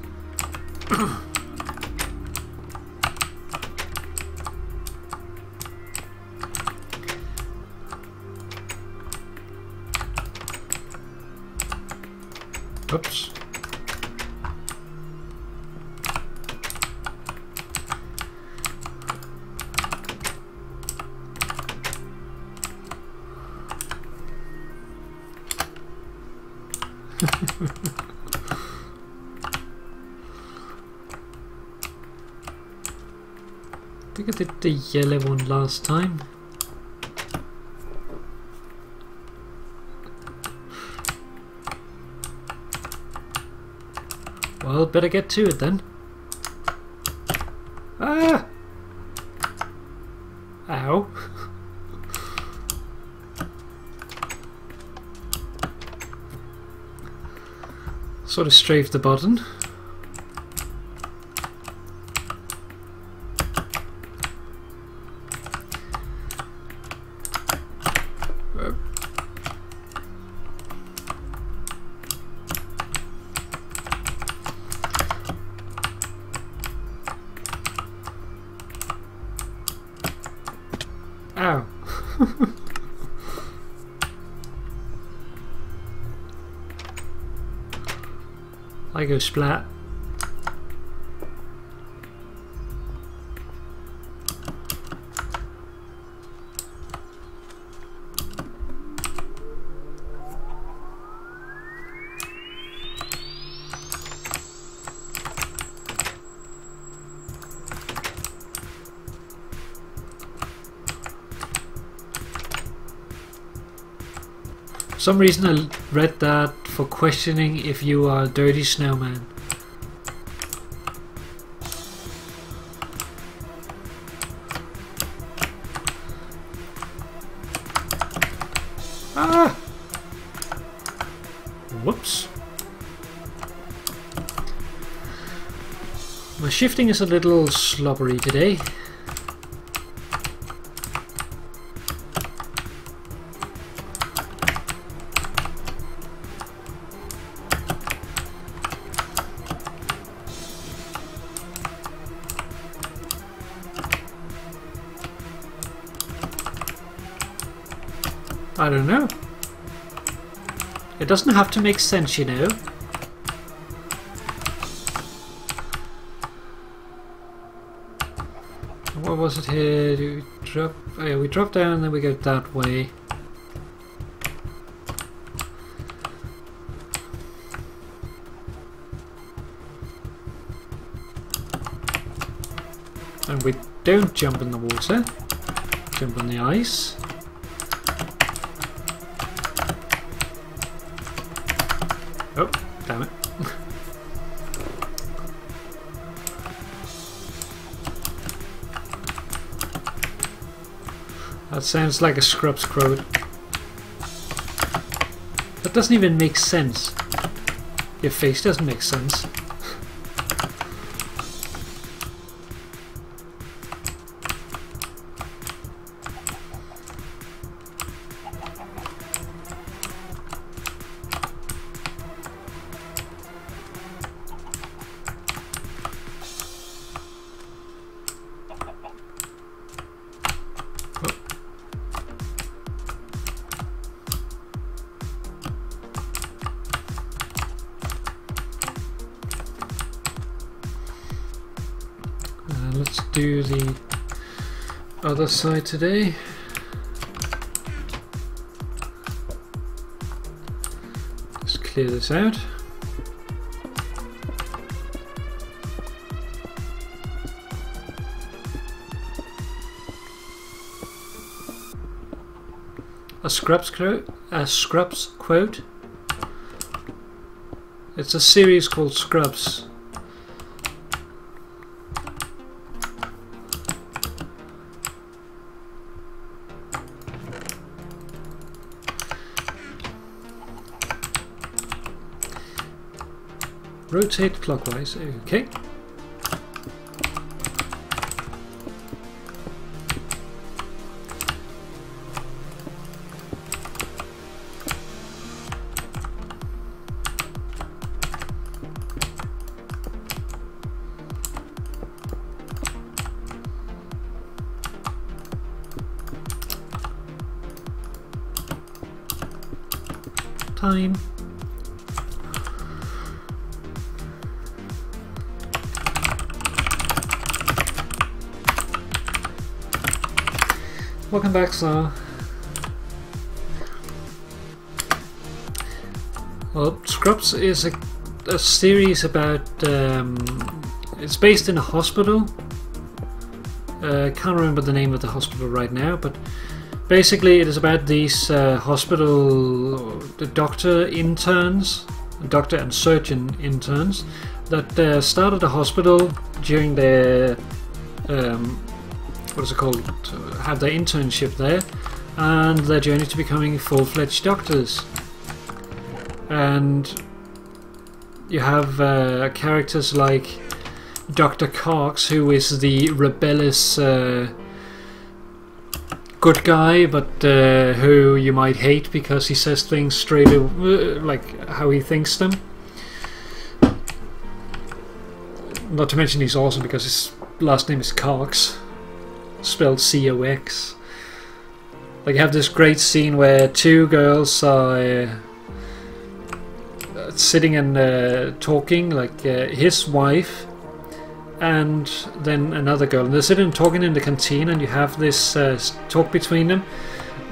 Oops. I think I did the yellow one last time. Well, better get to it then. Ah! Ow. Sort of strafed the button. Ow. I go splat. For some reason I read that for questioning if you are a dirty snowman. Ah! Whoops. My shifting is a little slobbery today. I don't know. It doesn't have to make sense, you know. What was it here? Do we drop? Oh yeah, we drop down, then we go that way. And we don't jump in the water. Jump on the ice. Oh, damn it. That sounds like a scrub's quote. That doesn't even make sense. Your face doesn't make sense. do the other side today. Let's clear this out. A Scrubs quote. It's a series called Scrubs. Rotate clockwise. Okay. Time. Welcome back, sir. Well, Scrubs is a series about. It's based in a hospital. Can't remember the name of the hospital right now, but basically it is about these hospital doctor and surgeon interns that started a hospital during their what is it called? Have their internship there, and their journey to becoming full-fledged doctors. And you have characters like Dr. Cox, who is the rebellious good guy, but who you might hate because he says things straight like how he thinks them. Not to mention he's awesome because his last name is Cox, spelled C-O-X. Like, you have this great scene where two girls are sitting and talking, like his wife and then another girl, and they're sitting and talking in the canteen, and you have this talk between them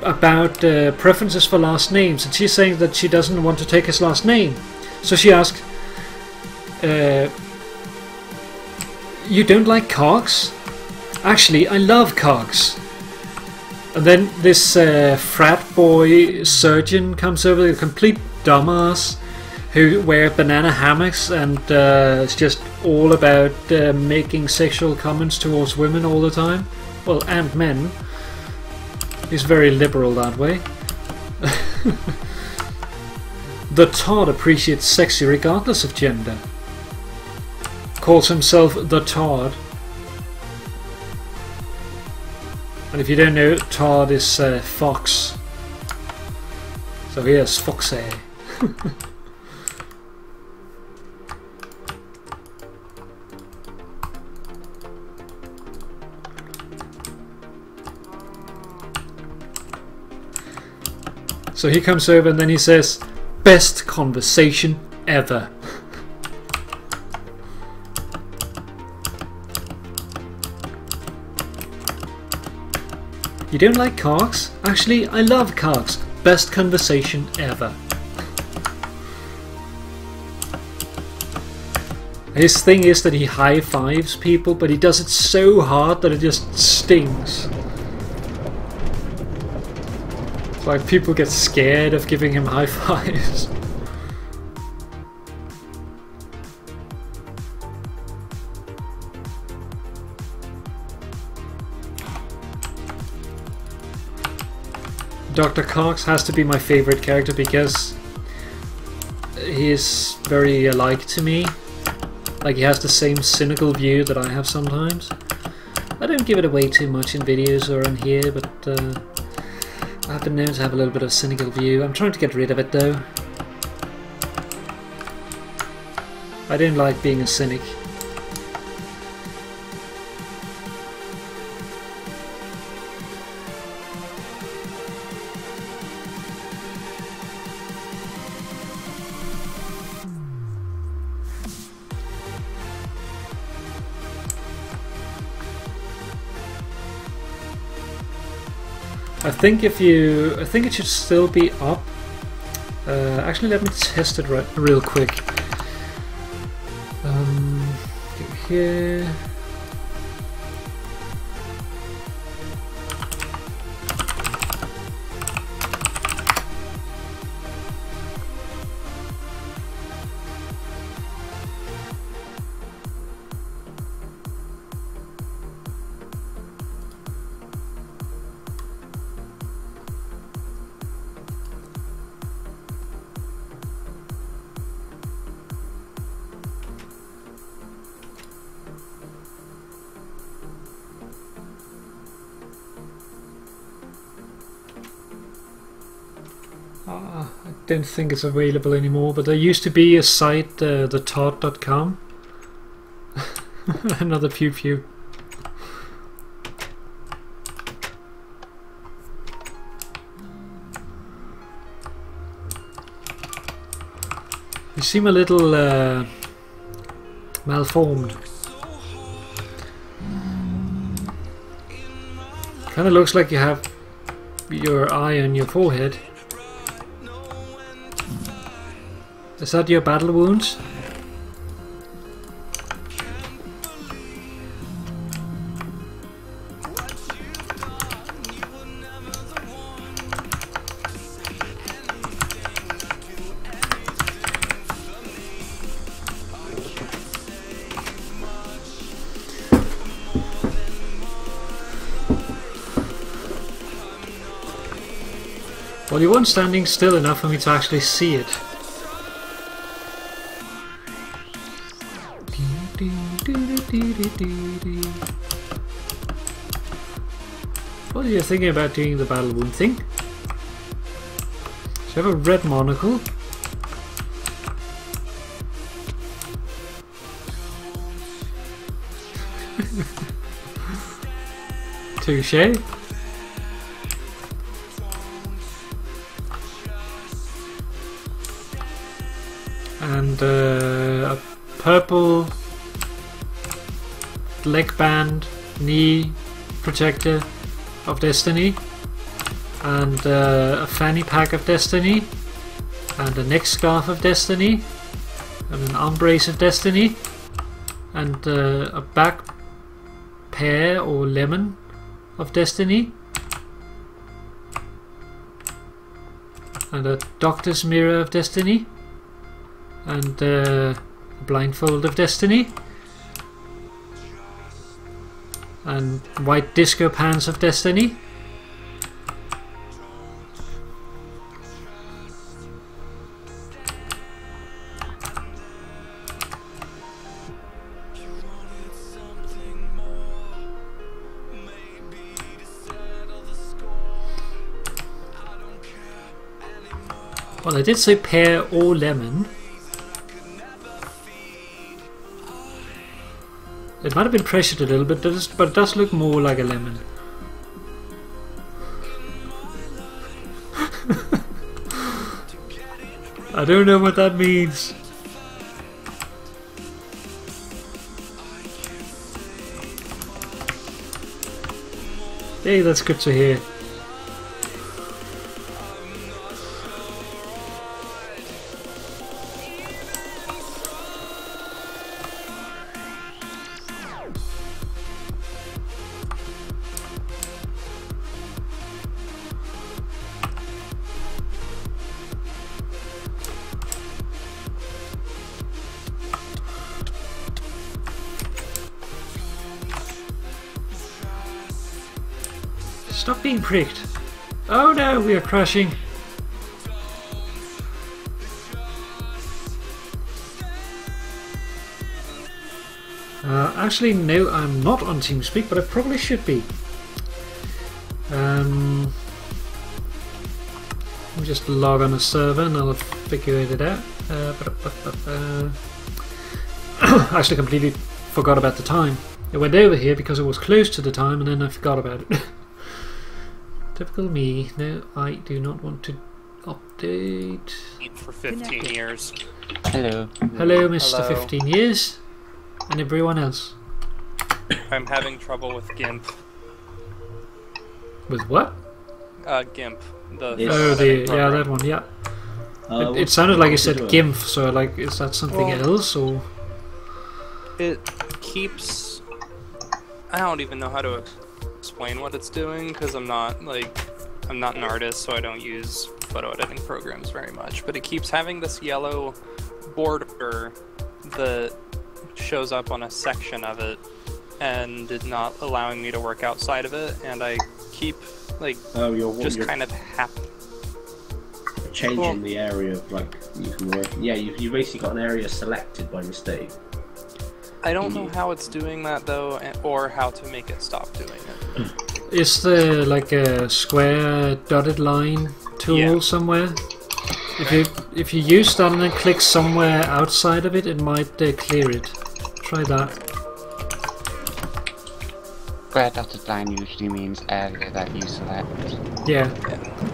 about preferences for last names, and she's saying that she doesn't want to take his last name. So she asks, you don't like Cox? Actually, I love Cox. And then this frat boy surgeon comes over, a complete dumbass, who wear banana hammocks and is just all about making sexual comments towards women all the time. Well, and men. He's very liberal that way. The Todd appreciates sexy regardless of gender. Calls himself the Todd. And if you don't know, Todd is Fox. So here's Foxy. So he comes over and then he says, best conversation ever. You don't like Cox? Actually, I love Cox. Best conversation ever. His thing is that he high-fives people, but he does it so hard that it just stings. It's like people get scared of giving him high-fives. Dr. Cox has to be my favorite character because he is very alike to me. Like, he has the same cynical view that I have sometimes. I don't give it away too much in videos or in here, but I've been known to have a little bit of a cynical view. I'm trying to get rid of it though. I don't like being a cynic. I think I think it should still be up. Actually, let me test it real quick. Go here. I don't think it's available anymore, but there used to be a site, thetod.com. Another pew pew. You seem a little malformed. Kind of looks like you have your eye on your forehead. Is that your battle wounds? Well, you weren't standing still enough for me to actually see it. What are you thinking about doing the battle wound thing? Do you have a red monocle? Touché. And a purple leg band, knee protector of destiny, and a fanny pack of destiny, and a neck scarf of destiny, and an arm brace of destiny, and a back pear or lemon of destiny, and a doctor's mirror of destiny, and a blindfold of destiny, and white disco pants of destiny. Well, I did say pear or lemon. It might have been pressured a little bit, but it does look more like a lemon. I don't know what that means. Hey, that's good to hear. Stop being pricked. Oh no, we are crashing. Actually, no, I'm not on TeamSpeak, but I probably should be. Let me just log on a server and I'll figure it out. I actually completely forgot about the time. It went over here because it was close to the time and then I forgot about it. Typical me. No, I do not want to update. For 15 years. Hello. Hello, Mr. Hello. 15 years. And everyone else. I'm having trouble with GIMP. With what? GIMP. The Oh, editing yeah, program. that one. Yeah. It What- sounded like you what's it said doing? GIMP. So like, is that something Well- else or? It keeps. I don't even know how to explain what it's doing because I'm not an artist, so I don't use photo editing programs very much. But it keeps having this yellow border that shows up on a section of it, and is not allowing me to work outside of it. And I keep Oh, you're kind of happy. changing well- the area of like you can work. Yeah, you basically got an area selected by mistake. I don't know how it's doing that though, or how to make it stop doing it. Is there like a square dotted line tool Yeah. somewhere? If you use that and then click somewhere outside of it, it might clear it. Try that. Square dotted line usually means area that you select. Yeah.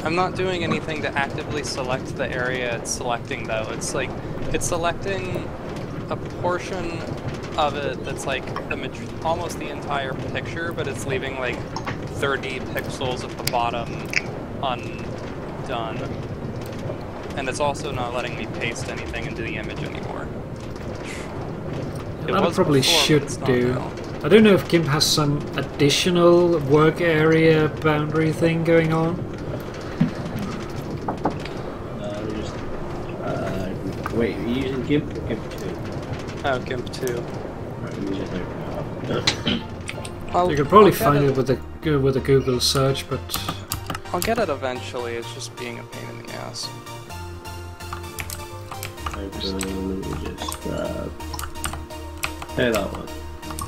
I'm not doing anything to actively select the area it's selecting though. It's like, it's selecting a portion of it that's like almost the entire picture, but it's leaving like 30 pixels at the bottom undone. And it's also not letting me paste anything into the image anymore. It That was probably before, but should it's not do. now. I don't know if GIMP has some additional work area boundary thing going on. Wait, are you using GIMP or GIMP 2? Oh, GIMP 2. Right, let me just open it up. You could probably find it with a Google search, but I'll get it eventually, it's just being a pain in the ass. Open, let me just grab. Hey, that one.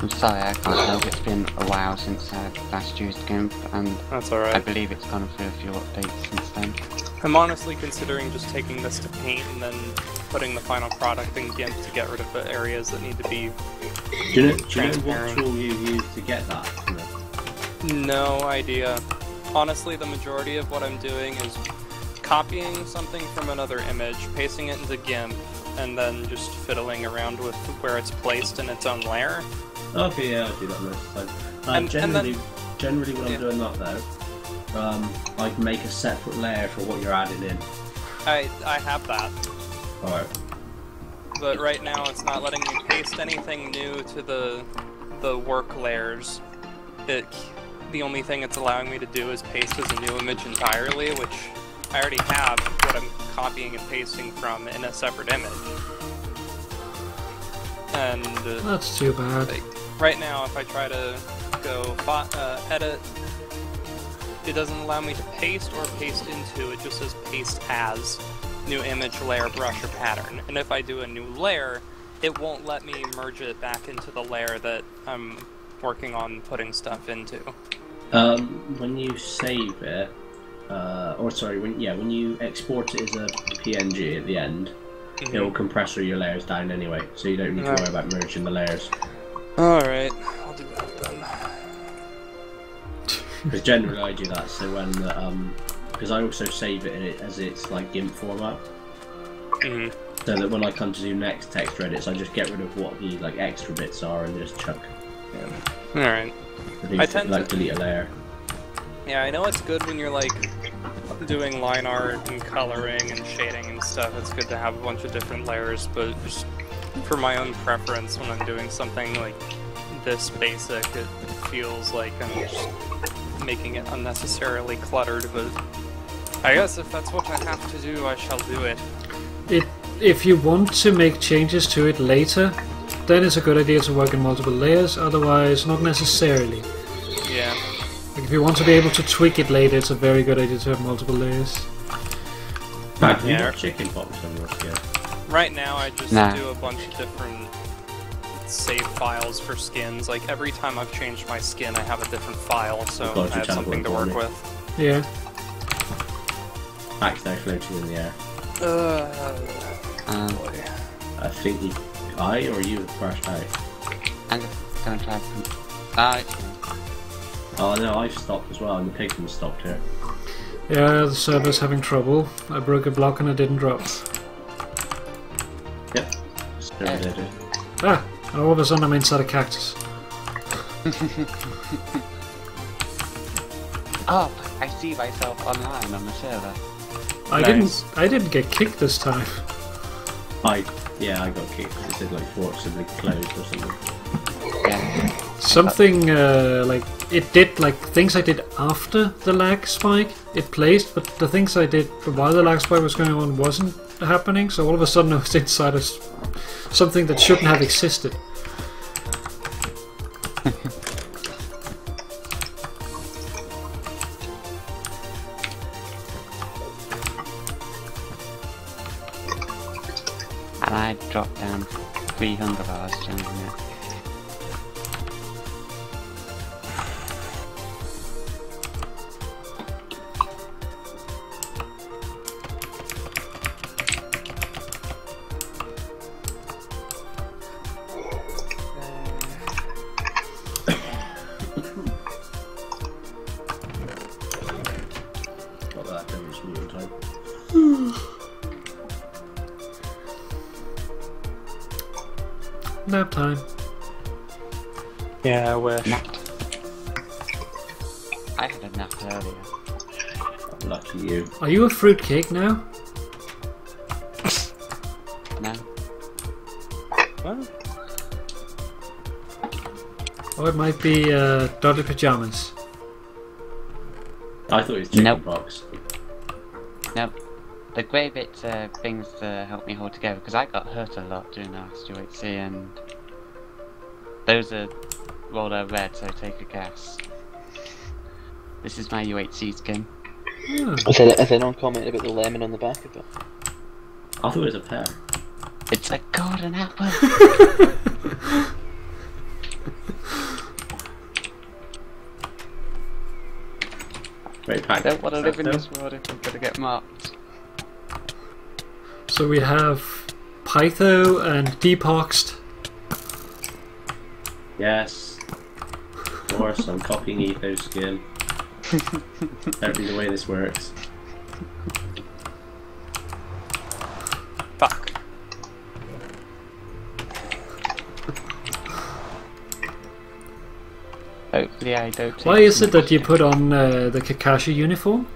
I'm sorry, I can't help. It's been a while since I last used GIMP, and That's I alright. believe it's gone through a few updates since then. I'm honestly considering just taking this to Paint and then putting the final product in GIMP to get rid of the areas that need to be Do you know what transparent. tool you used to get that? No idea. Honestly, the majority of what I'm doing is copying something from another image, pasting it into GIMP, and then just fiddling around with where it's placed in its own layer. Okay, yeah, I'll do that most of the time. And Generally when yeah. I'm doing that though, I'd make a separate layer for what you're adding in. I have that, Alright. but right now it's not letting me paste anything new to the work layers. The only thing it's allowing me to do is paste as a new image entirely, which I already have what I'm copying and pasting from in a separate image. And that's too bad. like, right now, if I try to go edit, it doesn't allow me to paste or paste into. It just says paste as new image, layer, brush, or pattern. And if I do a new layer, it won't let me merge it back into the layer that I'm working on putting stuff into. When you save it, when you export it as a PNG at the end, it will compress all your layers down anyway, so you don't need to worry about merging the layers. Alright, I'll do that then. Because generally I do that, so when because I also save it as its like GIMP format, Mhm. so that when I come to do next text edits, I just get rid of what the like extra bits are and just chuck. Alright. I tend to- delete a layer. Yeah, I know it's good when you're like doing line art and coloring and shading and stuff. It's good to have a bunch of different layers, but just for my own preference, when I'm doing something like this basic, it feels like I'm just making it unnecessarily cluttered. But I guess if that's what I have to do, I shall do it. If you want to make changes to it later, then it's a good idea to work in multiple layers. Otherwise, not necessarily. Yeah. Like if you want to be able to tweak it later, it's a very good idea to have multiple layers. Have you Yeah. got chicken pox on your skin? Right now, I just Nah. do a bunch of different save files for skins. Like every time I've changed my skin, I have a different file, so Got I your have something to tablet work on it. with. Yeah. Axe now floating in the air. Boy. I think I or you crashed out. I'm just gonna try to... Ah, it's fine. Oh no, I've stopped as well, and the pigman stopped here. Yeah, the server's having trouble. I broke a block and it didn't drop. Yep. Still did it. Ah! And all of a sudden I'm inside a cactus. Oh, I see myself online on the server. Nice. I didn't get kicked this time. I got kicked. It said like forcibly closed or something. Yeah. Something like it did like things I did after the lag spike. It placed, but the things I did while the lag spike was going on wasn't happening. So all of a sudden I was inside of something that shouldn't have existed. And I dropped down 300 hours during it. Not that there was real time. Nap time. Yeah, I wish. Napped. I had a nap earlier. Lucky you. Are you a fruitcake now? No? What? Or it might be dotted pajamas. I thought it was chicken Nope. pox. Nope. The grey bits are things to help me hold together, because I got hurt a lot during the last UHC, and those are roller red, so take a guess. This is my UHC skin. Yeah. Has anyone commented about the lemon on the back of it? I thought it was a pear. It's a golden apple! Very I packed. don't want to live in Though. this world if I'm gonna get marked. So we have Pytho and Depoxed. Yes. Of course, I'm copying Etho's skin. Apparently the way this works. Fuck. Hopefully I don't take Why is too it that much you damage. put on the Kakashi uniform?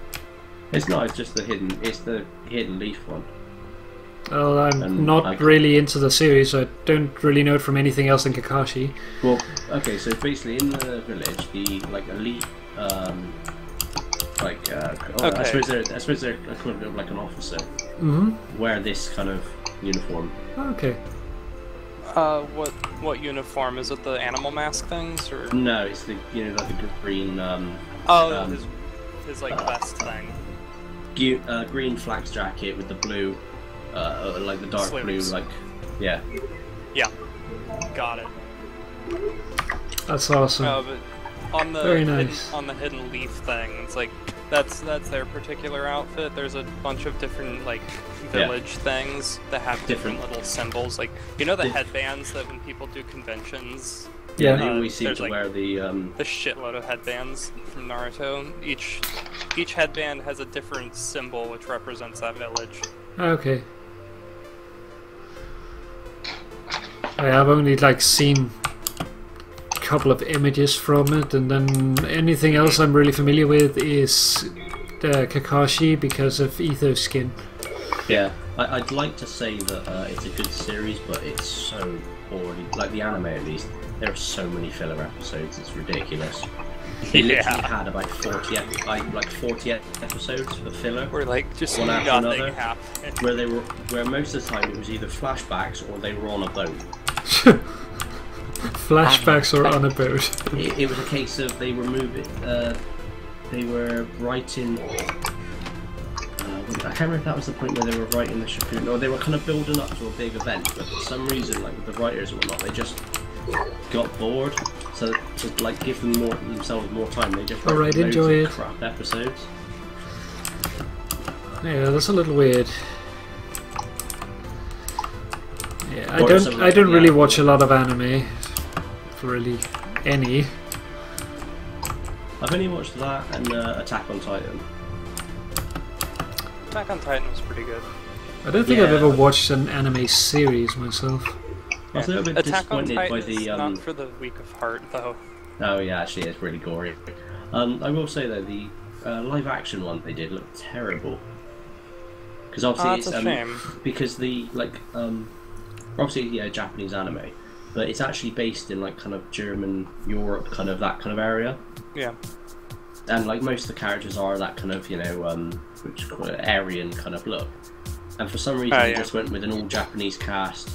It's not, it's just the hidden, it's the hidden leaf one. Well, I'm And not I- really into the series, so I don't really know it from anything else than Kakashi. Well, okay, so basically in the village, the, like, elite, I Okay. suppose they're equivalent of like an officer, Mm-hmm. wear this kind of uniform. Okay. What uniform? Is it the animal mask things, or? No, it's the, like the green, Oh, um, his like vest thing. green flax jacket with the blue, like the dark Sleeves. blue, like, yeah. Yeah. Got it. That's awesome. No, but on the Very hidden, nice. on the hidden leaf thing, it's like that's their particular outfit. There's a bunch of different like village things that have different little symbols. Like the Diff- headbands that when people do conventions, Yeah. They always seem there's, to like, wear the, the shitload of headbands from Naruto. Each headband has a different symbol which represents that village. Okay. I've only like seen a couple of images from it, and then anything else I'm really familiar with is Kakashi because of Etho's skin. yeah. I'd like to say that it's a good series, but it's so poorly, like the anime at least, there are so many filler episodes, it's ridiculous. They literally had about 40 episodes of filler, Where like just One after nothing another. happened. where most of the time it was either flashbacks or they were on a boat. Flashbacks or on a boat. It was a case of they were moving, they were writing. I can't remember if that was the point where they were writing the Shippuden, or they were kind of building up to a big event, but for some reason, like with the writers and whatnot, they just got bored. So to like give themselves more time, they just wrote Alright, loads enjoy of it. crap episodes. Yeah, that's a little weird. Yeah, I Or don't. something I like don't the really Apple. watch a lot of anime. Really, any. I've only watched that and Attack on Titan. Attack on Titan was pretty good. I don't think Yeah. I've ever watched an anime series myself. I was a little bit Attack on disappointed Titan by is the not for the weak of heart, though. Oh yeah, actually, it's really gory. I will say though, the live action one they did looked terrible. Because obviously that's a shame. because the obviously Japanese anime, but it's actually based in like kind of German, Europe, kind of that kind of area. Yeah. And like most of the characters are that kind of which you call it, Aryan kind of look. And for some reason they just went with an all Japanese cast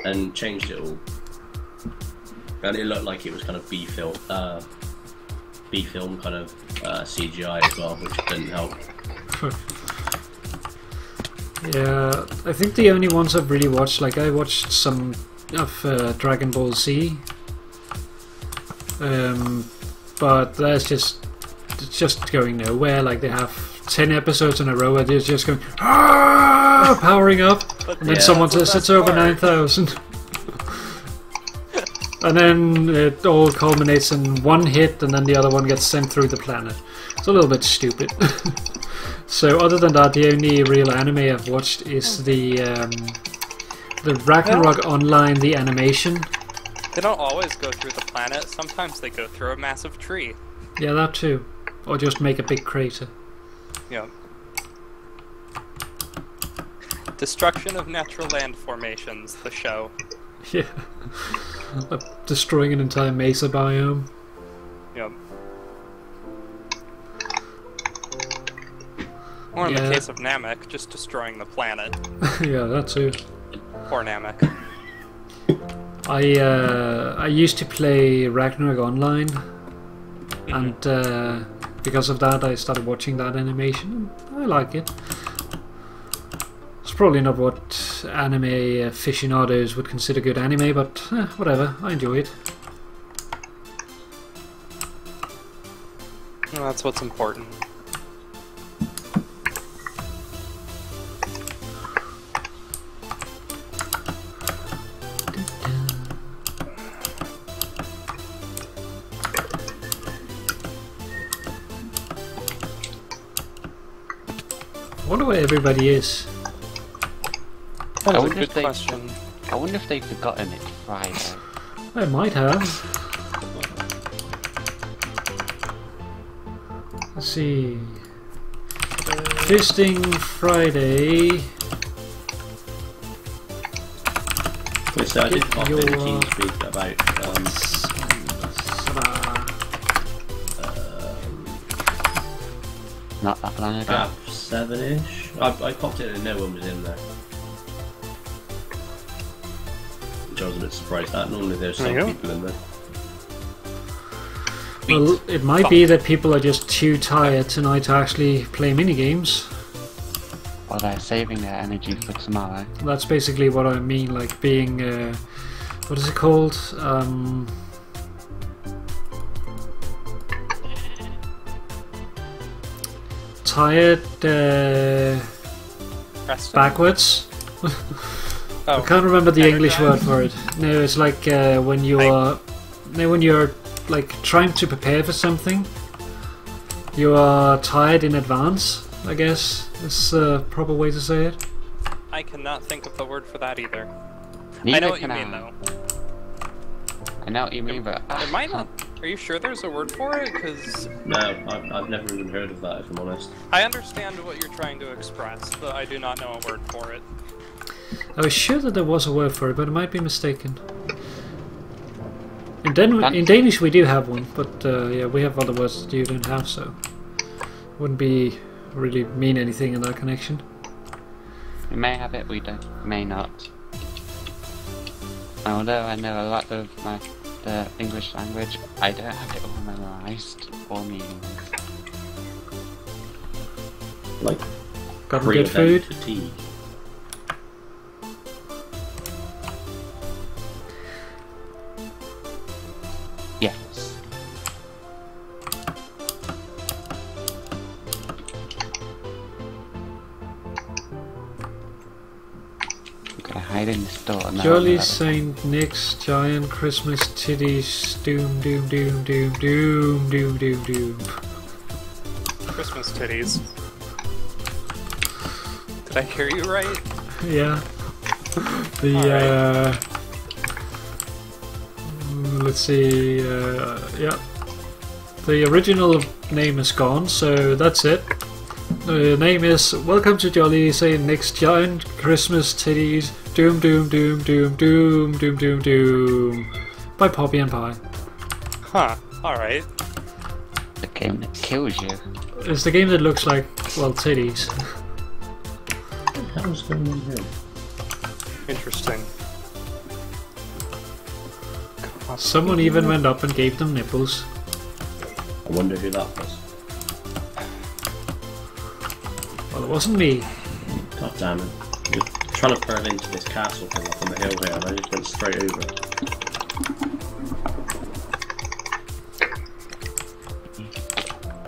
and changed it all. And it looked like it was kind of B film kind of CGI as well, which didn't help. Yeah, I think the only ones I've really watched, like I watched some of Dragon Ball Z, but that's just going nowhere. Like they have 10 episodes in a row, and they're just going powering up, and then someone says it's over 9,000. And then it all culminates in one hit, and then the other one gets sent through the planet. It's a little bit stupid. So other than that, the only real anime I've watched is the Ragnarok Online, the animation. They don't always go through the planet. Sometimes they go through a massive tree. Yeah, that too. Or just make a big crater. Yeah. Destruction of natural land formations, the show. Yeah. Destroying an entire mesa biome. Yep. Or in the case of Namek, just destroying the planet. Yeah, that too. Poor Namek. I used to play Ragnarok Online, and because of that I started watching that animation. I like it. It's probably not what anime aficionados would consider good anime, but whatever, I enjoy it. Well, that's what's important. I wonder where everybody is. That's a good question. I wonder if they've forgotten it's Friday. I might have. Let's see. Fisting Friday. So I did pop in TeamSpeak about not that long ago. about 7-ish. I popped it and no one was in there. Which I was a bit surprised at. Normally there's some people in there. Well, it might be that people are just too tired tonight to actually play minigames. Or they're saving their energy for tomorrow. That's basically what I mean, like being, what is it called? Tired, backwards? I can't remember the English word for it. No, it's like when you are, when you're like trying to prepare for something, you are tired in advance, I guess is a proper way to say it. I cannot think of the word for that either. Neither I know what you can mean though. I know what you mean, but It might not. Are you sure there's a word for it? Because No, I've never even heard of that, if I'm honest. I understand what you're trying to express, but I do not know a word for it. I was sure that there was a word for it, but I might be mistaken. In Danish we do have one, but yeah, we have other words that you don't have, so wouldn't be really mean anything in that connection. we may have it, we may not. Although I know a lot of the English language, I don't have it all memorized or meanings. Like Gotten good food? fatigue. Yes. Gotta hide in the store now. Jolly Saint Nick's giant Christmas titties. Doom, doom, doom, doom, doom, doom, doom, doom. Christmas titties. Did I hear you right? Yeah. The let's see. Yeah. The original name is gone, so that's it. The name is Welcome to Jolly St. Nick's Giant Christmas Titties Doom Doom Doom Doom Doom Doom Doom Doom by Poppy and Pie. Huh. Alright. The game that kills you. It's the game that looks like, well, titties. What the hell's going on here? Interesting. Someone even went up and gave them nipples. I wonder who that was. Well, it wasn't me. God damn it. Just trying to burn into this castle thing up on the hill here and I just went straight over it.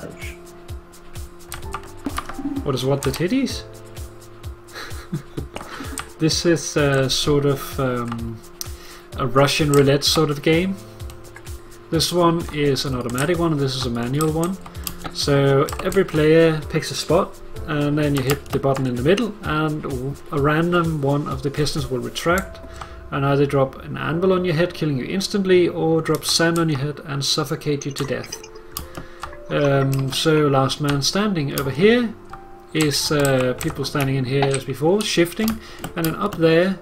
Ouch. What is what, the titties? This is sort of a Russian roulette sort of game. This one is an automatic one and this is a manual one. So every player picks a spot and then you hit the button in the middle and a random one of the pistons will retract and either drop an anvil on your head killing you instantly or drop sand on your head and suffocate you to death. So last man standing. Over here is people standing in here as before, shifting, and then up there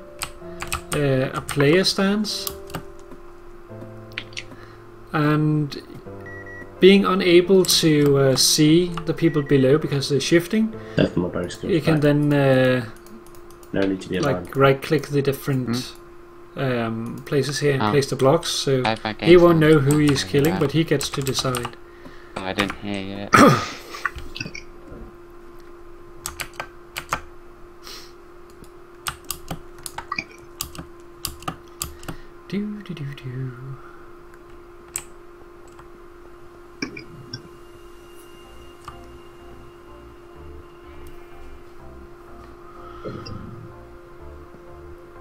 a player stands, and being unable to see the people below because they're shifting, Death my bonus goes you can back. then No need to be alarmed. like right click the different places here and Oh. place the blocks, so Hi-Fi he Games won't know Center. who he's killing, Yeah. but he gets to decide. Oh, I didn't hear you. Do do do do.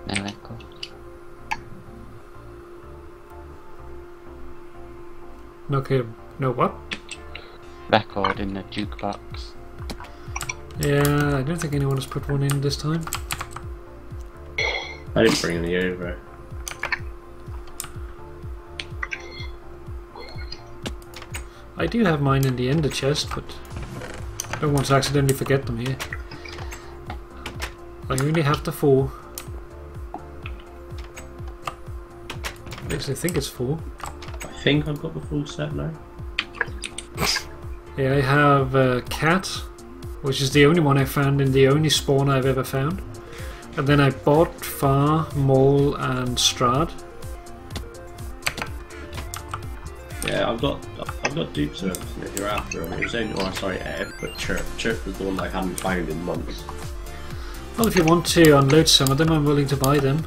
No echo. Okay, no what? Record in the jukebox. Yeah, I don't think anyone has put one in this time. I didn't bring any over. I do have mine in the ender chest, but I don't want to accidentally forget them here. I only have the 4. At least I think it's 4. I think I've got the full set now. Yeah, I have Cat, which is the only one I found in the only spawn I've ever found. And then I bought Far, Mole and Strad. Yeah, I've got dupes of everything if you're after them. It was only, oh sorry, Ed, but Chirp. Chirp was the one that I hadn't found in months. Well, if you want to unload some of them, I'm willing to buy them.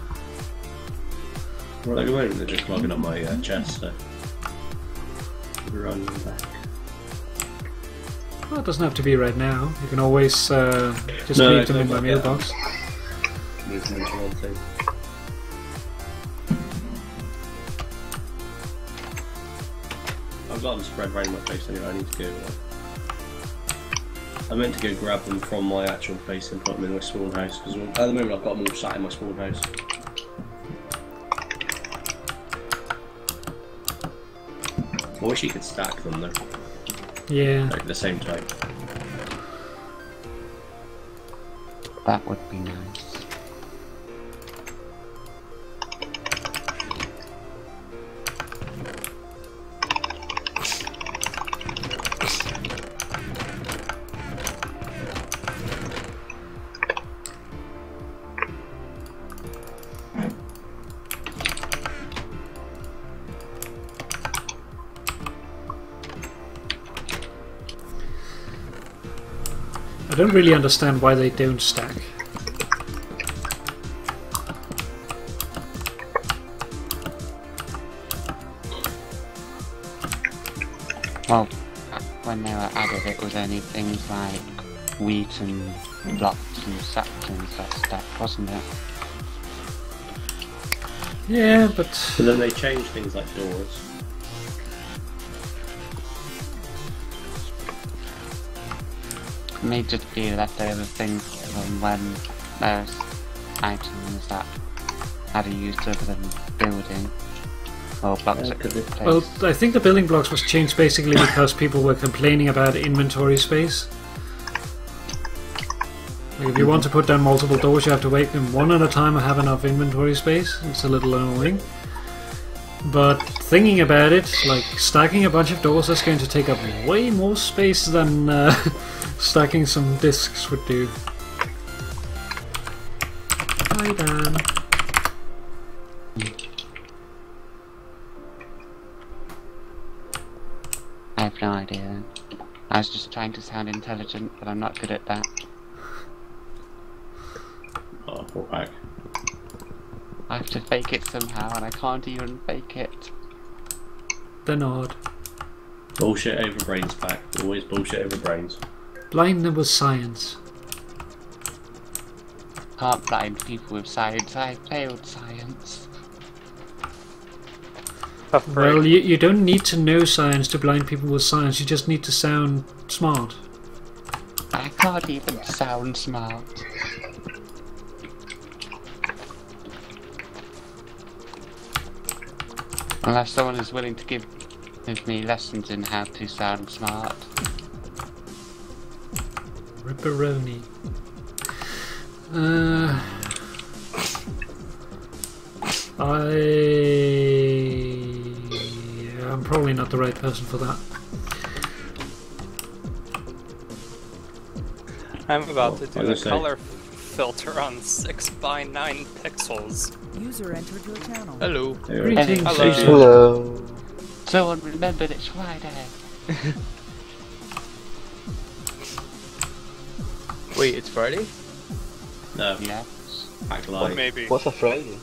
Well, at the moment they're just clogging up my chest, so... Run back. Well, it doesn't have to be right now. You can always just No, leave them no, in my yeah. mailbox. Move them into one thing. I've got them spread around my face anyway, I need to go... I meant to go grab them from my actual place and put them in my spawn house, because at the moment I've got them all sat in my spawn house. I wish you could stack them though, Yeah. like the same type. That would be nice. I don't really understand why they don't stack. Well, when they were added, it was only things like wheat and blocks and saplings that stacked, wasn't it? Yeah, but But then they changed things like doors. It may just be leftover things from when there's items that had a use other than building. Or blocks Yeah, it could in be. place. Well, I think the building blocks was changed basically because people were complaining about inventory space. Like if you want to put down multiple doors, you have to make them one at a time and have enough inventory space. It's a little annoying. But thinking about it, like stacking a bunch of doors is going to take up way more space than stacking some discs would do. Hi, Dan. I have no idea. I was just trying to sound intelligent, but I'm not good at that. Oh, we're back. I have to fake it somehow, and I can't even fake it. Then odd. Bullshit over brains back. Always bullshit over brains. Blind them with science. Can't blind people with science. I failed science. Tough break. Well, you don't need to know science to blind people with science, you just need to sound smart. I can't even sound smart. Unless someone is willing to give me lessons in how to sound smart. Ripperoni. I'm probably not the right person for that. I'm about to I do was a gonna say. color filter on 6x9 pixels. User entered your channel. Hello. Greetings. Hello. Hello. Someone remembered it's Friday. Wait, it's Friday? No, Yes. back Or live. maybe. What's a Friday?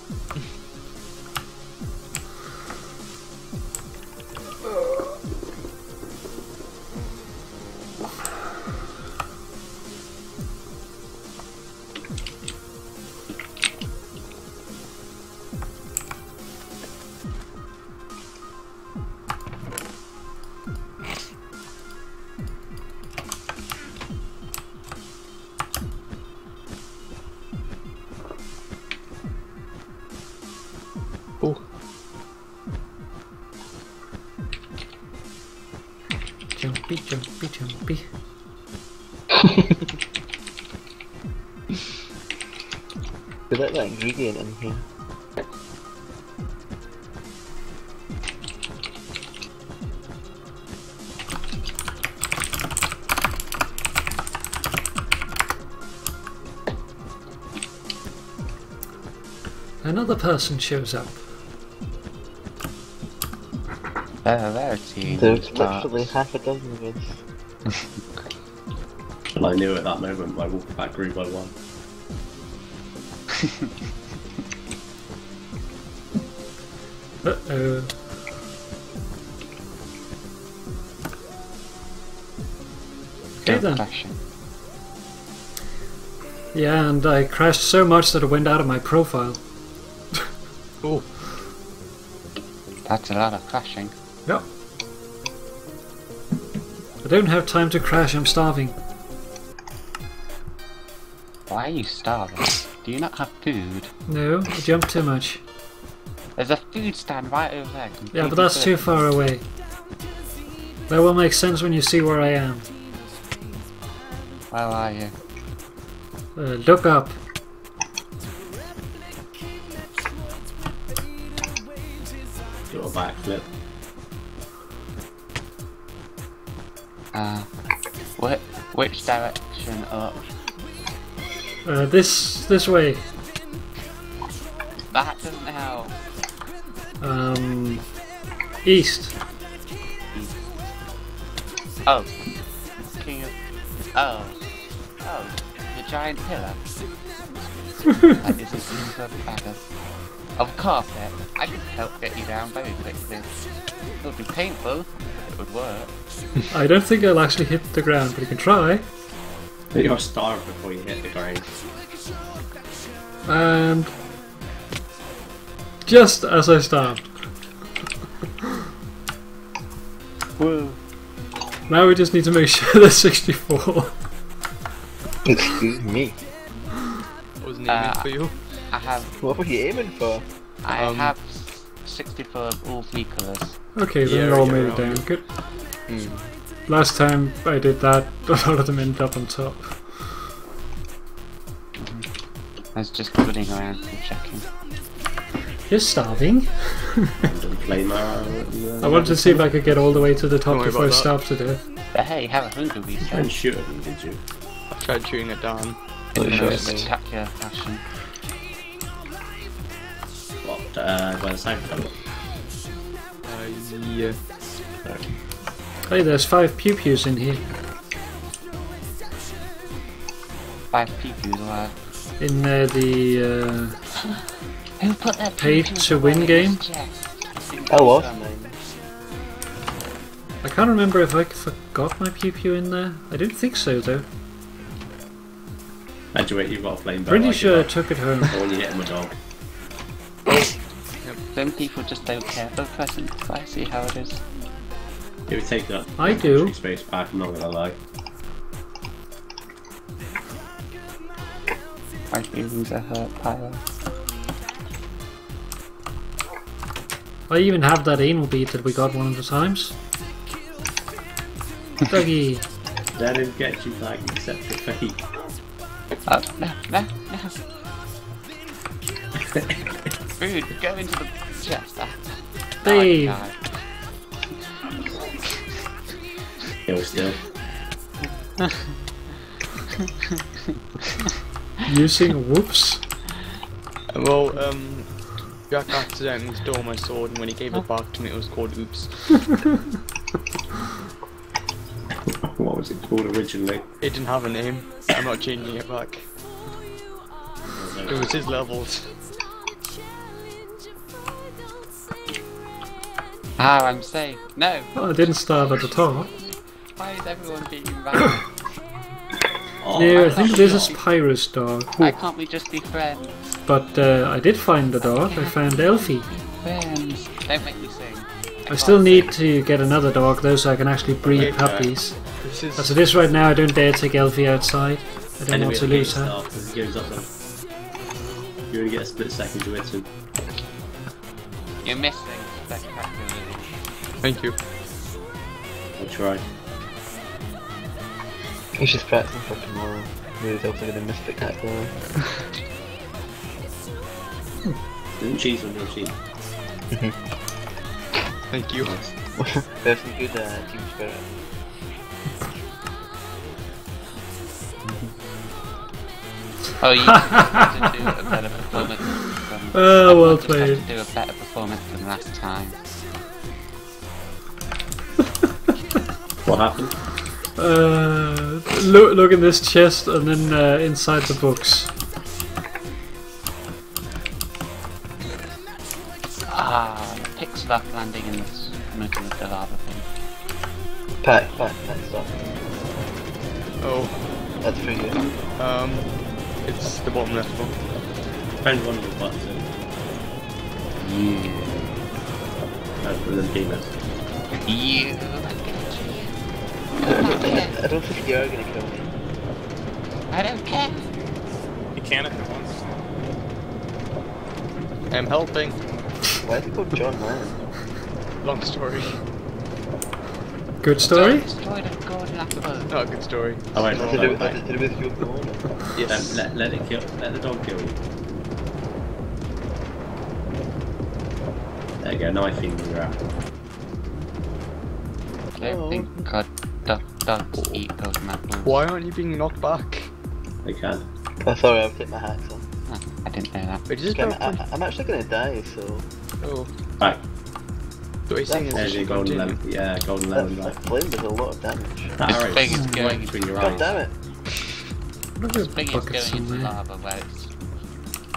Oh, Jumpy, jumpy, jumpy. We let that ingredient in here. Another person shows up. Rarity. There's literally half a dozen of us. And I knew at that moment I walked back group by one. Uh-oh. Okay then. Crashing. Yeah, and I crashed so much that it went out of my profile. oh, That's a lot of crashing. Yep. I don't have time to crash, I'm starving. Why are you starving? Do you not have food? No, I jumped too much. There's a food stand right over there. Yeah, but that's too far away. That will make sense when you see where I am. Where are you? Look up. Do a backflip. Which direction up? This way. That doesn't help. East. Oh. King of... Oh. Oh. The giant pillar. That isn't even better. Of carpet. I can help get you down very quickly. It would be painful, but it would work. I don't think I'll actually hit the ground, but you can try. You're starved before you hit the ground. And just as I starved. Whoa. Now we just need to make sure there's 64. Excuse me. I was aiming for you. I have... What were you aiming for? I have 64 of all 3 colours. Okay, then Yeah, it all yeah, made it right. down. Good. Hmm. Last time I did that, a lot of them ended up on top. I was just running around and checking. You're starving. I wanted to see if I could get all the way to the top Don't worry before I about starved to death. But hey, have a hunger And reset shoot them, did you? I tried shooting it down. in the Holy most shit. spectacular fashion. What, by the south tunnel? Yeah. Hey, there's 5 pew-pews in here. 5 people alive. In the Who put that Pay pew-pew to win away in game? his chest? I lost mine. I can't remember if I forgot my pew-pew in there. I don't think so, though. Graduate, you've got a flame bow. Pretty like sure I you took it home. are. Or you hit him a dog. Some people just don't care for presents. I see how it is. It would take that I do. space back, I'm not gonna lie. My feelings are hurt, Pyro. I even have that anal bead that we got one of the times. Doggy. Let him get you back, accept your fate. Oh, no, no, no. Rude, go into the chest. Dave. Oh, Kill still. Using whoops. Well, Jack accidentally stole my sword, and when he gave it back to me, it was called Oops. What was it called originally? It didn't have a name. I'm not changing it back. It was his levels. Ah, I'm safe. No, Oh, I didn't start at the top. why is everyone being random? Oh, No, I think this is Pyro's dog. Why can't we just be friends? But I did find the dog. I found Elfie. Friends. Don't make me sing. I still need to get another dog though, so I can actually breed Okay. puppies. This is. As it is right now, I don't dare take Elfie outside. I don't Enemy want to at the lose gate her. start, because he gives up them. You only get a split second to hit him. You're missing spectacularly. Thank you. I'll try. He's just practicing for tomorrow. He's also gonna miss spectacular. Didn't cheese on your sheet. Thank you. There's some good team spirit. Oh, you have to do a better performance. Oh, well Just have played. to do a better performance than last time. What happened? Look in this chest and then inside the books. Ah, pixel up landing in this middle of the lava thing. Pack, stop. Oh, That's for you. it's the bottom left one. Depends one of the buttons in. That's for the demons. You. I don't think you're gonna kill me. I don't care. You can if it wants. I'm helping. Why is it called John Mann? Long story. Good story? Destroyed a golden apple. Not a good story. Oh wait, Has Well, it bye. to do with your corner? Yes. let it kill. Let the dog kill you. There you go, knife in your apple. I don't think God dogs eat golden apples. Why aren't you being knocked back? They can. Oh, sorry, I've taken my hats off. Huh, I didn't know that. Wait, is this Okay, broken? I'm actually gonna die, so Oh. Back. So what you're saying is There's you your golden continue. lemon. Yeah, golden that, lemon. that Right. flame does a lot of damage. That This arrow's thing is right going- between your God eyes. damn it! Look This at thing is bucket going into somewhere. lava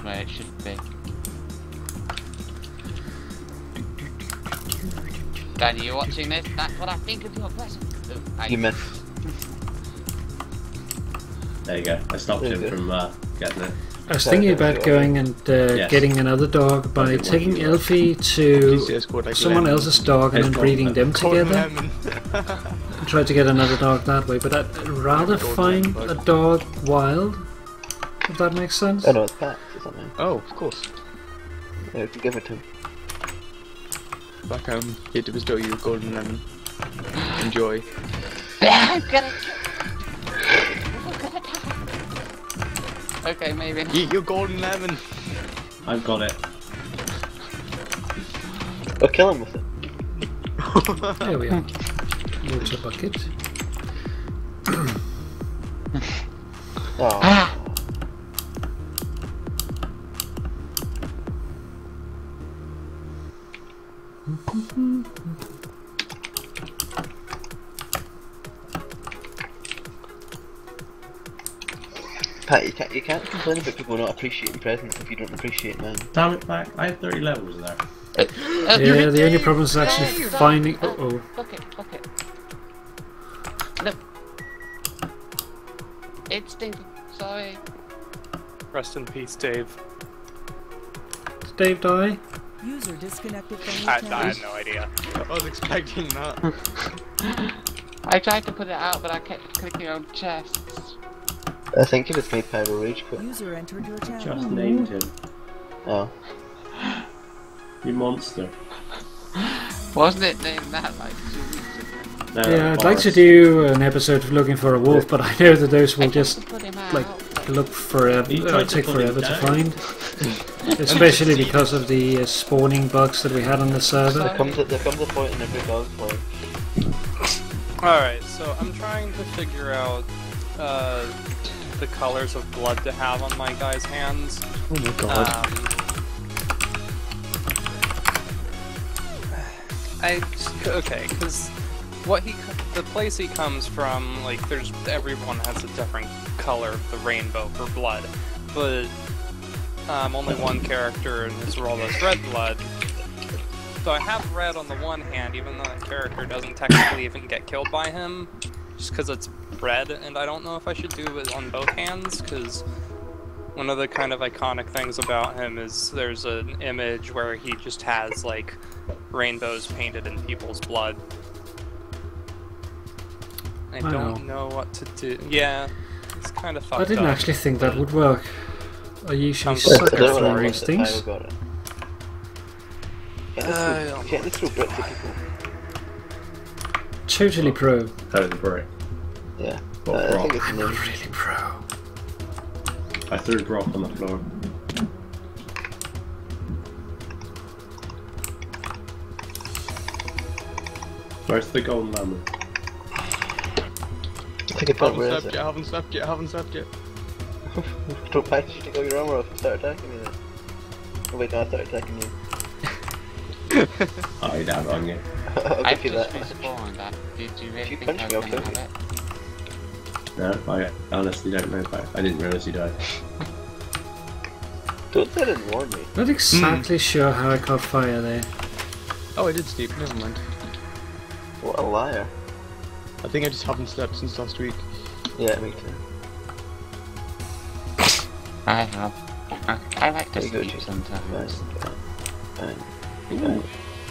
where it should be. Daddy, you watching this? That's what I think of your present. Ooh, You missed. There you go. I stopped There him you go. from getting it. I was thinking about going and Yes. getting another dog by Something taking like Elfie Please to say it's called like someone lemon. else's dog and then It's breeding them Golden together. lemon. And try to get another dog that way, but I'd rather Golden find lemon a bug. dog wild, if that makes sense. Oh no, it's packed or something. Oh, of course. Yeah, we can give it to him. Back here to bestow you a golden lemon. Enjoy. I'm gonna Okay, maybe. Eat your golden lemon. I've got it. Or kill him with it. There we are. Water bucket. Oh. Pat, you can't complain about people not appreciating presents if you don't appreciate mine. Damn it, back. I have 30 levels there. Yeah, the only problem is actually finding. Uh-oh. Bucket. No. Instinct. Sorry. Rest in peace, Dave. Did Dave die? User disconnected from I your had channel. no idea. I was expecting that. I tried to put it out, but I kept clicking on chests. I think he just made Pyro Rage quit. User entered your channel. Just named him. Oh. You monster. Wasn't it named that like 2 weeks ago? No, Yeah, I'd like to Boris. do an episode of looking for a wolf, but I know that those will I tried just to put him out, like but look forever. You tried to Take put him forever to down. find, especially because of the spawning bugs that we had on the server. There comes a point in every dog fight. Alright, so I'm trying to figure out the colors of blood to have on my guy's hands. Oh my god. Okay, because the place he comes from, like, everyone has a different color of the rainbow for blood, but only one character in his role is red blood. So I have red on the one hand, even though that character doesn't technically even get killed by him, just because it's red, and I don't know if I should do it on both hands, because one of the kind of iconic things about him is there's an image where he just has, like, rainbows painted in people's blood. I don't know what to do. Yeah, it's kind of fucked I didn't up. actually think that would work. I usually Sounds suck like at it's throwing alright these things. Got it. Can't they throw bricks at people? Totally pro. Oh, the brick. Yeah. What I think rock? it's a name. Really pro. I threw a rock on the floor. Where's the golden lemon? I think I found where is I haven't slept yet. Don't package you to go your armor off and start attacking me then. Oh wait, no, I start attacking you. Oh, you'd have it on you. I'll I've give you just that. respawned. Did you really You think punched I me was off, gonna don't have you? it? No, I honestly don't know. I didn't realise you died. Don't say I didn't warn you. Not exactly sure how I caught fire there. Oh, I did sleep, never mind. What a liar. I think I just haven't slept since last week. Yeah, me too. I have. I like to There you go, sleep Jason. sometimes. Fine. Ooh,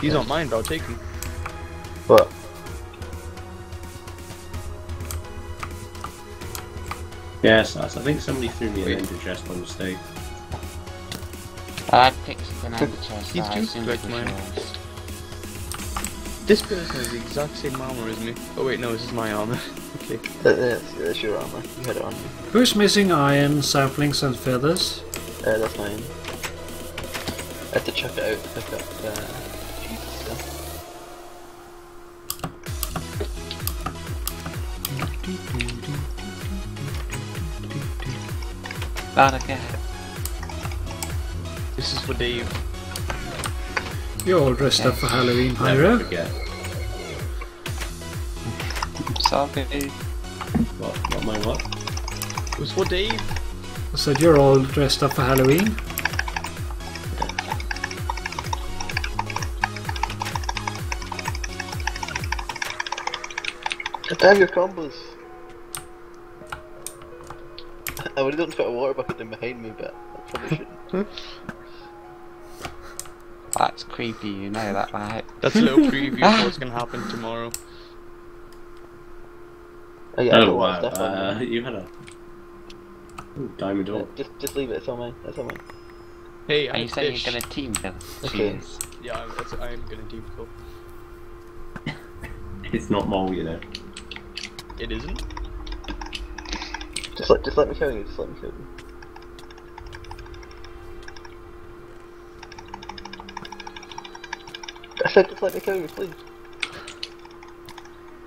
he's not mine, but I'll take him. What? Yes, I think somebody threw me an ender chest by mistake. I picked an ender chest He's that I just assumed like was mine. yours. This person has the exact same armor as me. Oh wait, no, this is my armor. Okay. That's your armor. You had it on you. Who's missing iron, saplings, and feathers? That's mine. I had to chuck it out to pick up cheese and stuff. That again. This is for Dave. You're all dressed up for Halloween, Never Pyro. forget. Sorry. What my what? It was for Dave. I said you're all dressed up for Halloween. Attack your combos! I would have done put a water bucket in behind me, but I probably shouldn't. That's creepy, you know that, right? That's a little preview of what's gonna happen tomorrow. Oh yeah, I Oh put water wow, stuff on me. you had a... Ooh, diamond ore. Just leave it, it's all mine. That's all mine. Hey, Are I'm you saying fish. you're gonna team kill? Okay. Jeez. Yeah, I am gonna team kill. It's not mole, you know. It isn't? Just let me kill you. Just let me kill you. I said just let me kill you, please.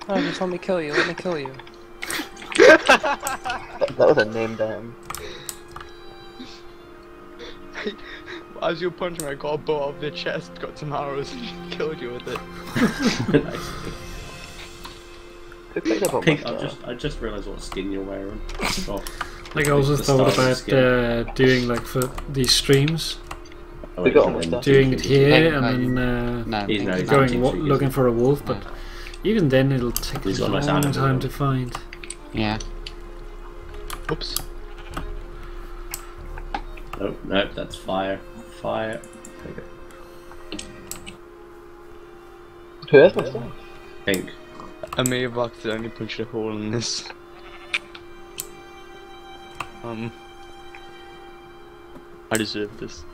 Oh, just let me kill you. Let me kill you. That was a name damn. As you were punching, I got a bow out of the chest, got some arrows, and killed you with it. Nice. Who picked up on my Pink, star? I just realised what skin you're wearing. Oh, Like I also the thought Star about skin. doing like for these streams, Oh, We wait, got no, almost then done. doing it here Hey, and no, then No, He's no, he's going Team Speak, looking isn't for a wolf. But even then, it'll take He's a got a nice long animal, time though. to find. yeah. Oops. Oh, no, that's fire. Fire. Okay. Who has my star? Pink. I may have accidentally punched a hole in this. I deserve this.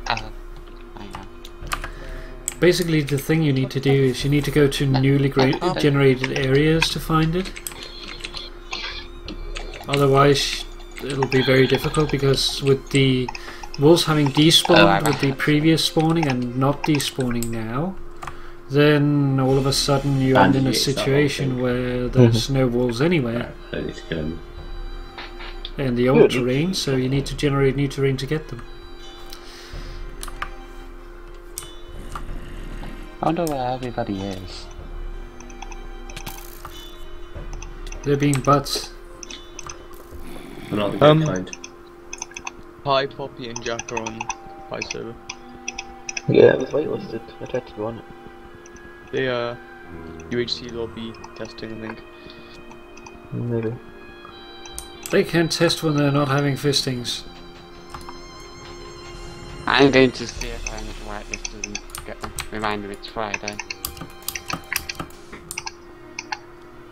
I know. Basically, the thing you need to do is you need to go to newly generated areas to find it. Otherwise, it'll be very difficult because with the wolves having despawned with the previous spawning and not despawning now, then all of a sudden you end in a situation where there's no wolves anywhere I don't need to kill him. in the old terrain, so you need to generate new terrain to get them. I wonder where everybody is. They're being butts. I'm not the good kind. Pie, Poppy, and Jack are on Pie server. Yeah, it was whitelisted. I tried to go on it. They UHC lobby testing, I think. Maybe. They can test when they're not having fistings. I'm going to see if I need to write this and get a reminder it's Friday.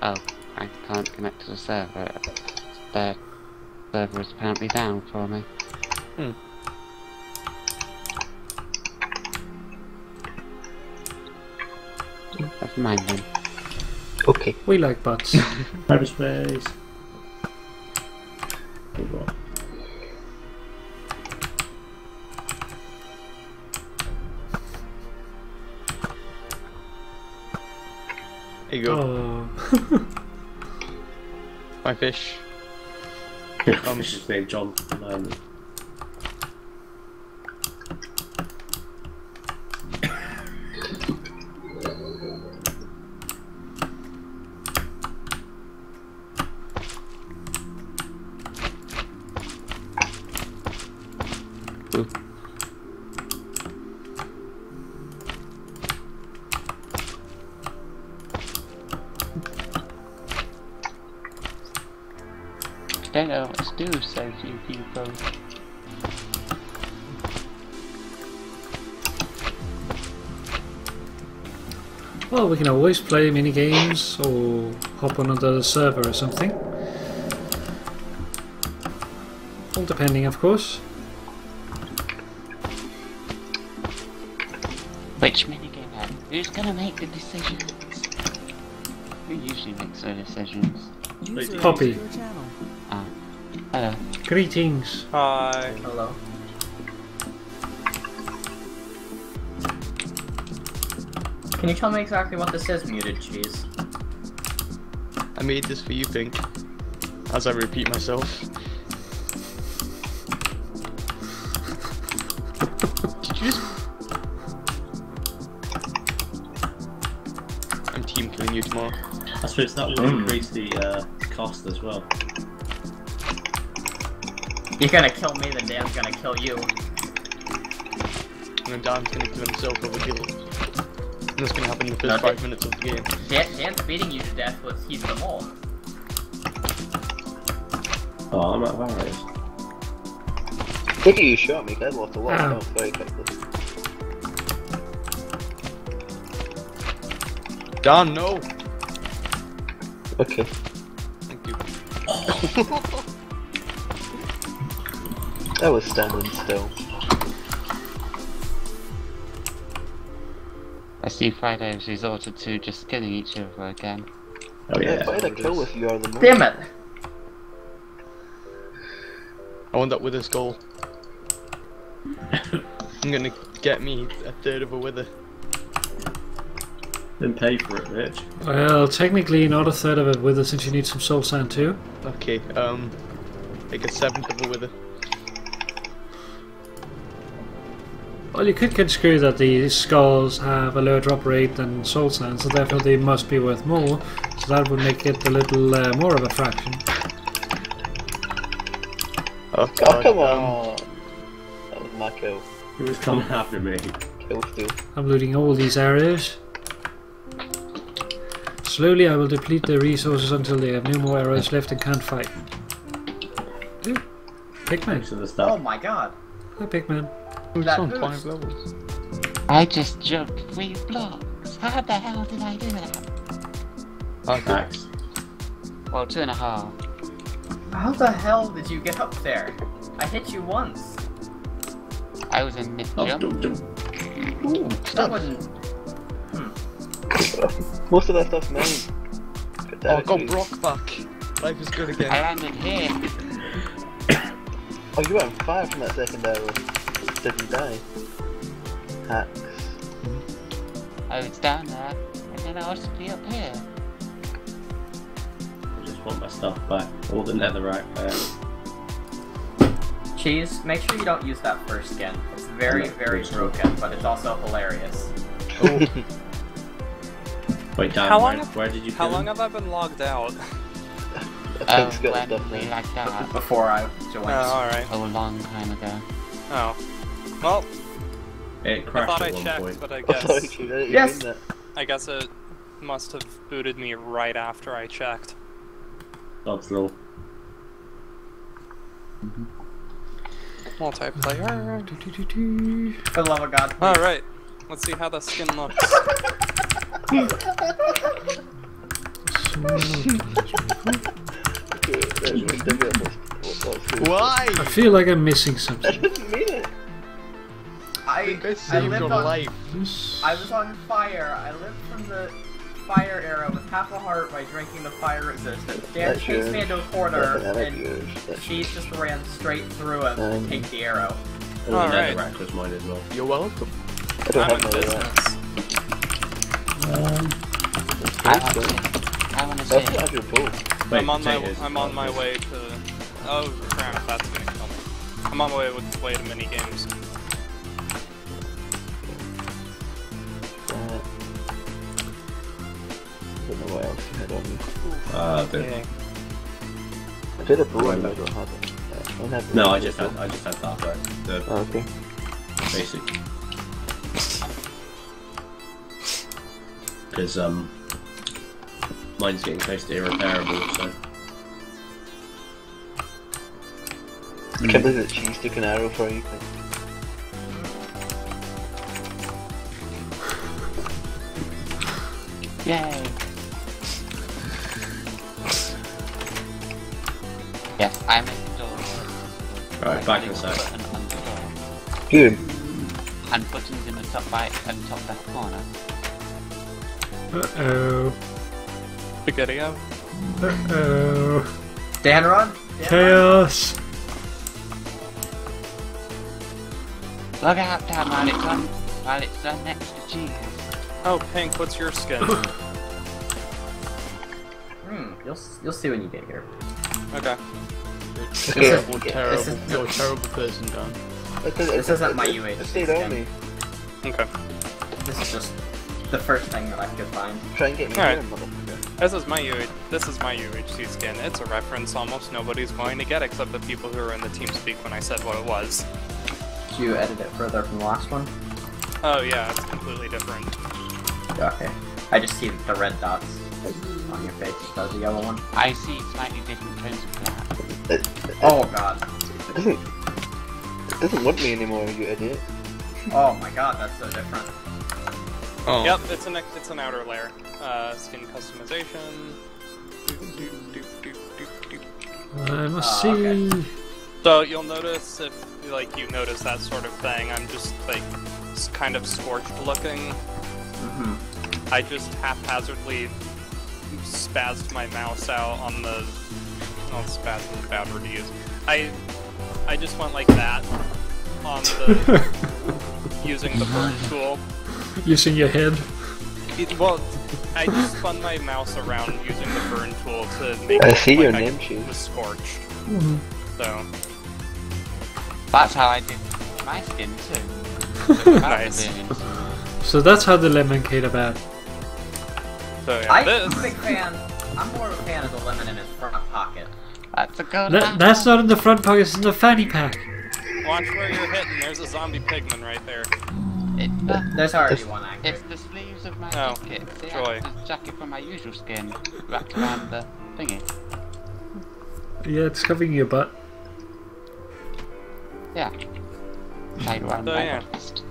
Oh, I can't connect to the server. The server is apparently down for me. Never mind then. Okay. We like butts. Cyberspace. Oh, God. There you go. Oh. My fish. Fish is named John. Don't know what to do with so few people. Well, we can always play mini games or hop on another server or something. All depending, of course. Which minigame then? Who's gonna make the decisions? Who usually makes the decisions? User Poppy. entered your channel. Ah. Hello. Greetings. Hi. Hello. Can you tell me exactly what this is, Muted Cheese? I made this for you, Pink. As I repeat myself. Did you just... I'm team killing you tomorrow. I suppose that will increase the cost as well. You're gonna kill me, then Dan's gonna kill you. And then Dan's gonna kill himself over guild. And that's gonna happen in the first No, 5 minutes of the game. Dan's beating you to death with He's the Mole. Oh, I'm out of arrows. Look at you shot me, 'cause I lost a lot Ow. of health very quickly. Dan, no! Okay. Thank you. I was standing still. I see Friday has resorted to just killing each other again. Oh yeah. If I had a kill with you, are the most. Damn it! I want that wither skull. I'm gonna get me a third of a wither. Then pay for it, bitch. Well, technically not a third of it with us since you need some soul sand too. Okay, like a seventh of a wither. Well, you could construe that the skulls have a lower drop rate than soul sand, so therefore they must be worth more. So that would make it a little more of a fraction. Oh, Oh, come on! That was my kill. He was coming after me. Kill steal. I'm looting all these areas. Slowly I will deplete their resources until they have no more arrows left and can't fight. Ooh, Pigman. Thanks for the Oh stuff. my god. Hi Pigman. Who's That on boost. 5 levels? I just jumped 3 blocks. How the hell did I do that? Okay. Thanks. Well, 2.5. How the hell did you get up there? I hit you once. I was in mid Oh, jump. don't. Ooh, that wouldn't. Most of that stuff's mine. Oh, I got Brock back. Life is good I again. landed here. Oh, you were on fire from that second arrow. Did you die? Hacks. I was down there, and then I was to be up here. I just want my stuff back. All the netherite back. Cheese, make sure you don't use that first skin. It's very, very broken, but it's also hilarious. Oh, Wait, Dan, How long where did you How kill long him? have I been logged out? Pink's got When stuff we now. like that. Before I joined. Alright. A long time ago. Oh. Well, It I crashed thought I at one checked, point. but I Oh, sorry, guess Chief, I didn't Yes. mean that. I guess it must have booted me right after I checked. Dog's law. Multiplayer. For the love of God, please. Alright. Let's see how the skin looks. why? I feel like I'm missing I something. didn't mean it. I saved lived your on. life. I was on fire. I lived from the fire arrow with half a heart by drinking the fire resistance. Dan That's chased me yours. into a corner, That's and yours. That's Cheese just ran straight through him to take the arrow. All the Alright. netherite was mine as well. You're welcome. I don't I'm in have no business. I want to That's see. not your boat. Wait, I'm on potatoes. my way to. Oh crap! That's gonna kill me. I'm on my way to mini games. I don't know what else you had on you. Dude. Okay. I did a bow, but I don't have it. I don't have the No, I bow. just had that, right? The Oh, okay. basic. Because, mine's getting close to irreparable, so. I can't believe that Cheese took an arrow for you. Yay! Yes, I'm in the door. Alright, back in a sec. Button on the door. Good. And buttons in the top right and top left corner. Uh-oh. Spaghetti-O. Uh-oh. Dan run? Chaos! Look out, Dan, while it's done next to Cheese. Oh, Pink, what's your skin? You'll see when you get here. Okay. Terrible, This terrible. is- You're a terrible person, Dan. This isn't my UH It stayed on skin. me. Okay. This is just the first thing that I could find. Try and get me Alright. here, motherfucker. This is my UHC skin. It's a reference almost nobody's going to get except the people who were in the TeamSpeak when I said what it was. Did you edit it further from the last one? Oh yeah, it's completely different. Okay. I just see the red dots on your face instead of the yellow one. I see slightly different tones of black. Oh god. It doesn't want me anymore, you idiot. Oh my god, that's so different. Oh. Yep, it's an outer layer. Skin customization. I must Oh, see. okay. So you'll notice if like you notice that sort of thing, I'm just like kind of scorched looking. I just haphazardly spazzed my mouse out on the. Oh, spazz is a bad word to use. I just went like that on the using the burn tool. Using your head. Well, I just spun my mouse around using the burn tool to make I it see look your like name I sheet. was scorched. So That's how I did my skin too. Nice. So that's how the lemon came about. yeah, I'm this a big fan. I'm more of a fan of the lemon in his front pocket. That's a good That's not in the front pocket, it's in the fanny pack. watch where you're hitting. There's a zombie pigman right there. There's already one active. It's the sleeves of my Oh, jacket. See, joy. I have the jacket from my usual skin wrapped around the thingy. Yeah, it's covering your butt. Yeah. Tied around So, my yeah. waist.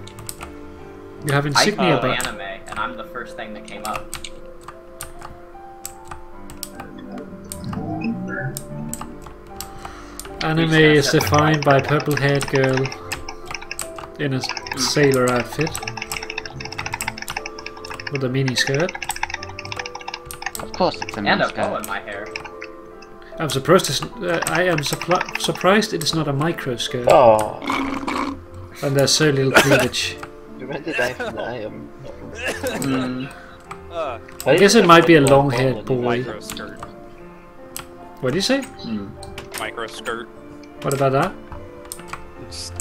You have I insignia follow butt. anime, and I'm the first thing that came up. Anime is defined by purple-haired girl in a sailor outfit with a mini skirt. Of course it's a And a miniskirt. bow in my hair. I'm surprised. I am surprised it is not a micro skirt, Oh, and there's so little cleavage. you meant to die from the iron. I guess it might be a long-haired boy. Micro skirt. What do you say? Micro skirt. What about that? Just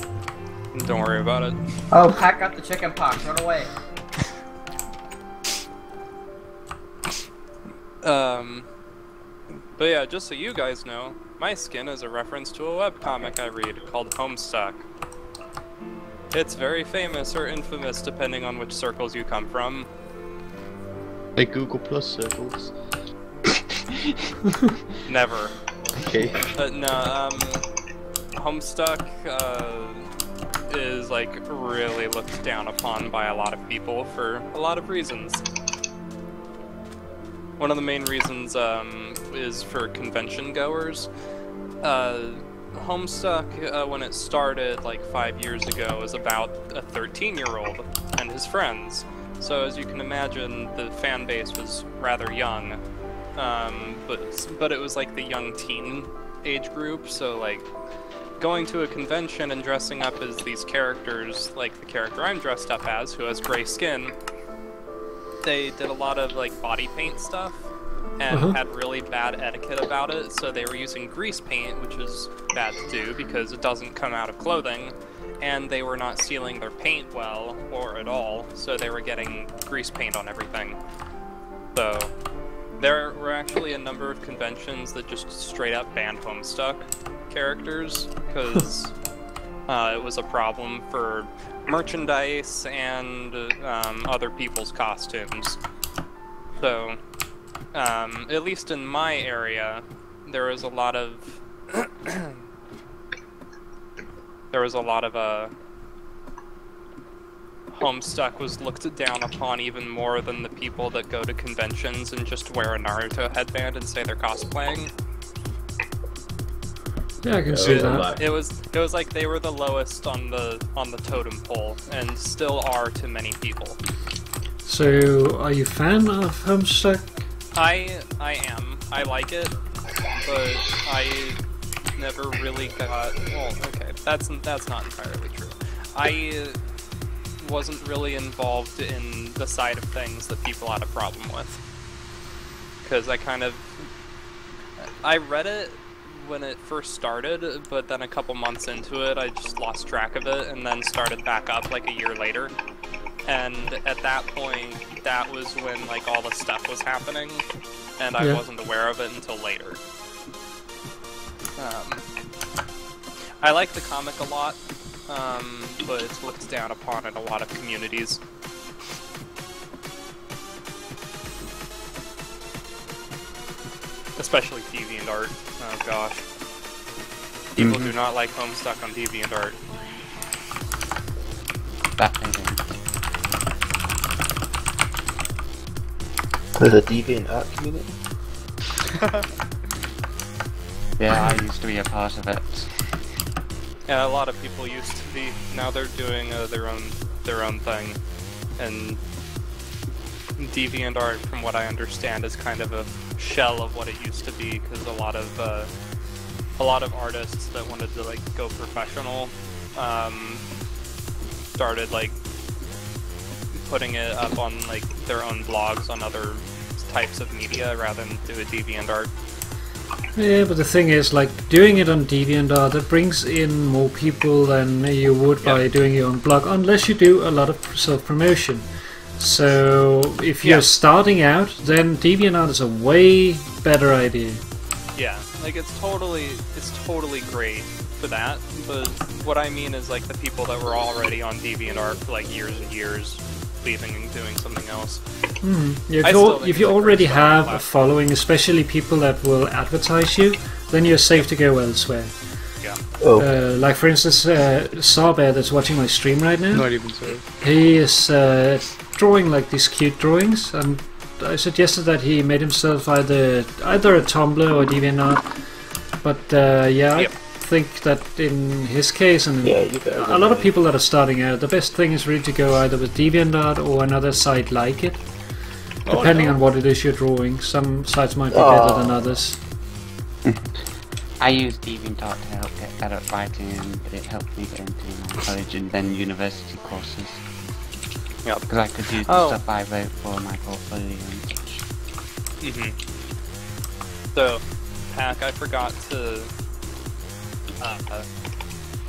don't worry about it. Oh, Pat got the chicken pox. Run away. But yeah, just so you guys know, my skin is a reference to a webcomic I read called Homestuck. It's very famous or infamous depending on which circles you come from. Like Google Plus circles. Never. Okay. No, Homestuck is like really looked down upon by a lot of people for a lot of reasons. One of the main reasons is for convention goers. Homestuck, when it started like 5 years ago, was about a 13-year-old and his friends. So as you can imagine, the fan base was rather young, but it was like the young teen age group. So like going to a convention and dressing up as these characters, like the character I'm dressed up as, who has gray skin. They did a lot of like body paint stuff and had really bad etiquette about it, so they were using grease paint, which is bad to do because it doesn't come out of clothing, and they were not sealing their paint well or at all, so they were getting grease paint on everything. So there were actually a number of conventions that just straight up banned Homestuck characters because it was a problem for merchandise and other people's costumes. So, at least in my area, there was a lot of Homestuck was looked down upon even more than the people that go to conventions and just wear a Naruto headband and say they're cosplaying. Yeah, I can see that. It was like they were the lowest on the totem pole, and still are to many people. So, are you a fan of Homestuck? I am. I like it, but I never really got. Well, okay, that's not entirely true. I wasn't really involved in the side of things that people had a problem with, because I read it when it first started, but then a couple months into it, I just lost track of it, and then started back up like a year later. And at that point, that was when like all the stuff was happening, and I wasn't aware of it until later. I like the comic a lot, but it's looked down upon in a lot of communities. Especially DeviantArt. Oh gosh. People do not like Homestuck on DeviantArt. That thing. There's a deviant art community. Yeah, I used to be a part of it. Yeah, a lot of people used to be. Now they're doing their own thing, and DeviantArt, from what I understand, is kind of a shell of what it used to be. Because a lot of artists that wanted to like go professional started like putting it up on like their own blogs on other types of media rather than do a DeviantArt. Yeah, but the thing is, like, doing it on DeviantArt, that brings in more people than you would by doing your own blog, unless you do a lot of self-promotion. So, if you're starting out, then DeviantArt is a way better idea. Yeah, like it's totally great for that, but what I mean is like the people that were already on DeviantArt for like years and years, leaving and doing something else. Yeah, if you already have a following, especially people that will advertise you, then you're safe to go elsewhere. Yeah. Like for instance, Sarbear that's watching my stream right now. Not even so. He is drawing like these cute drawings, and I suggested that he made himself either a Tumblr or DeviantArt. But I think that in his case, and a lot of people that are starting out, the best thing is really to go either with DeviantArt or another site like it, depending on what it is you're drawing. Some sites might be better than others. I use DeviantArt to help get better at writing, and it helped me get into my college and then university courses. Yeah, because I could use the stuff I wrote for my portfolio and such. So, Pack, I forgot to.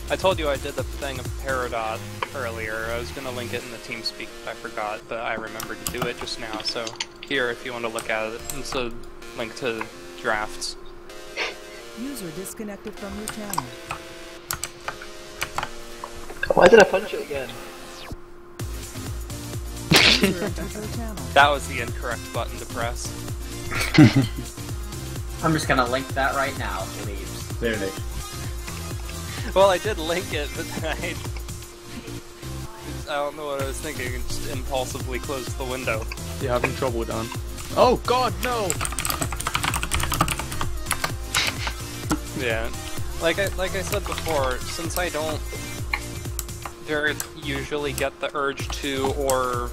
I told you I did the thing of Peridot earlier. I was gonna link it in the TeamSpeak, but I forgot. But I remembered to do it just now. So here, if you want to look at it, it's a link to drafts. User disconnected from your channel. Why did I punch it again? User entered your channel. That was the incorrect button to press. I'm just gonna link that right now, please. There it is. Well, I did link it, but then I don't know what I was thinking and just impulsively closed the window. You're having trouble, Dan. Oh God, no! Yeah, like I said before, since I don't very usually get the urge to, or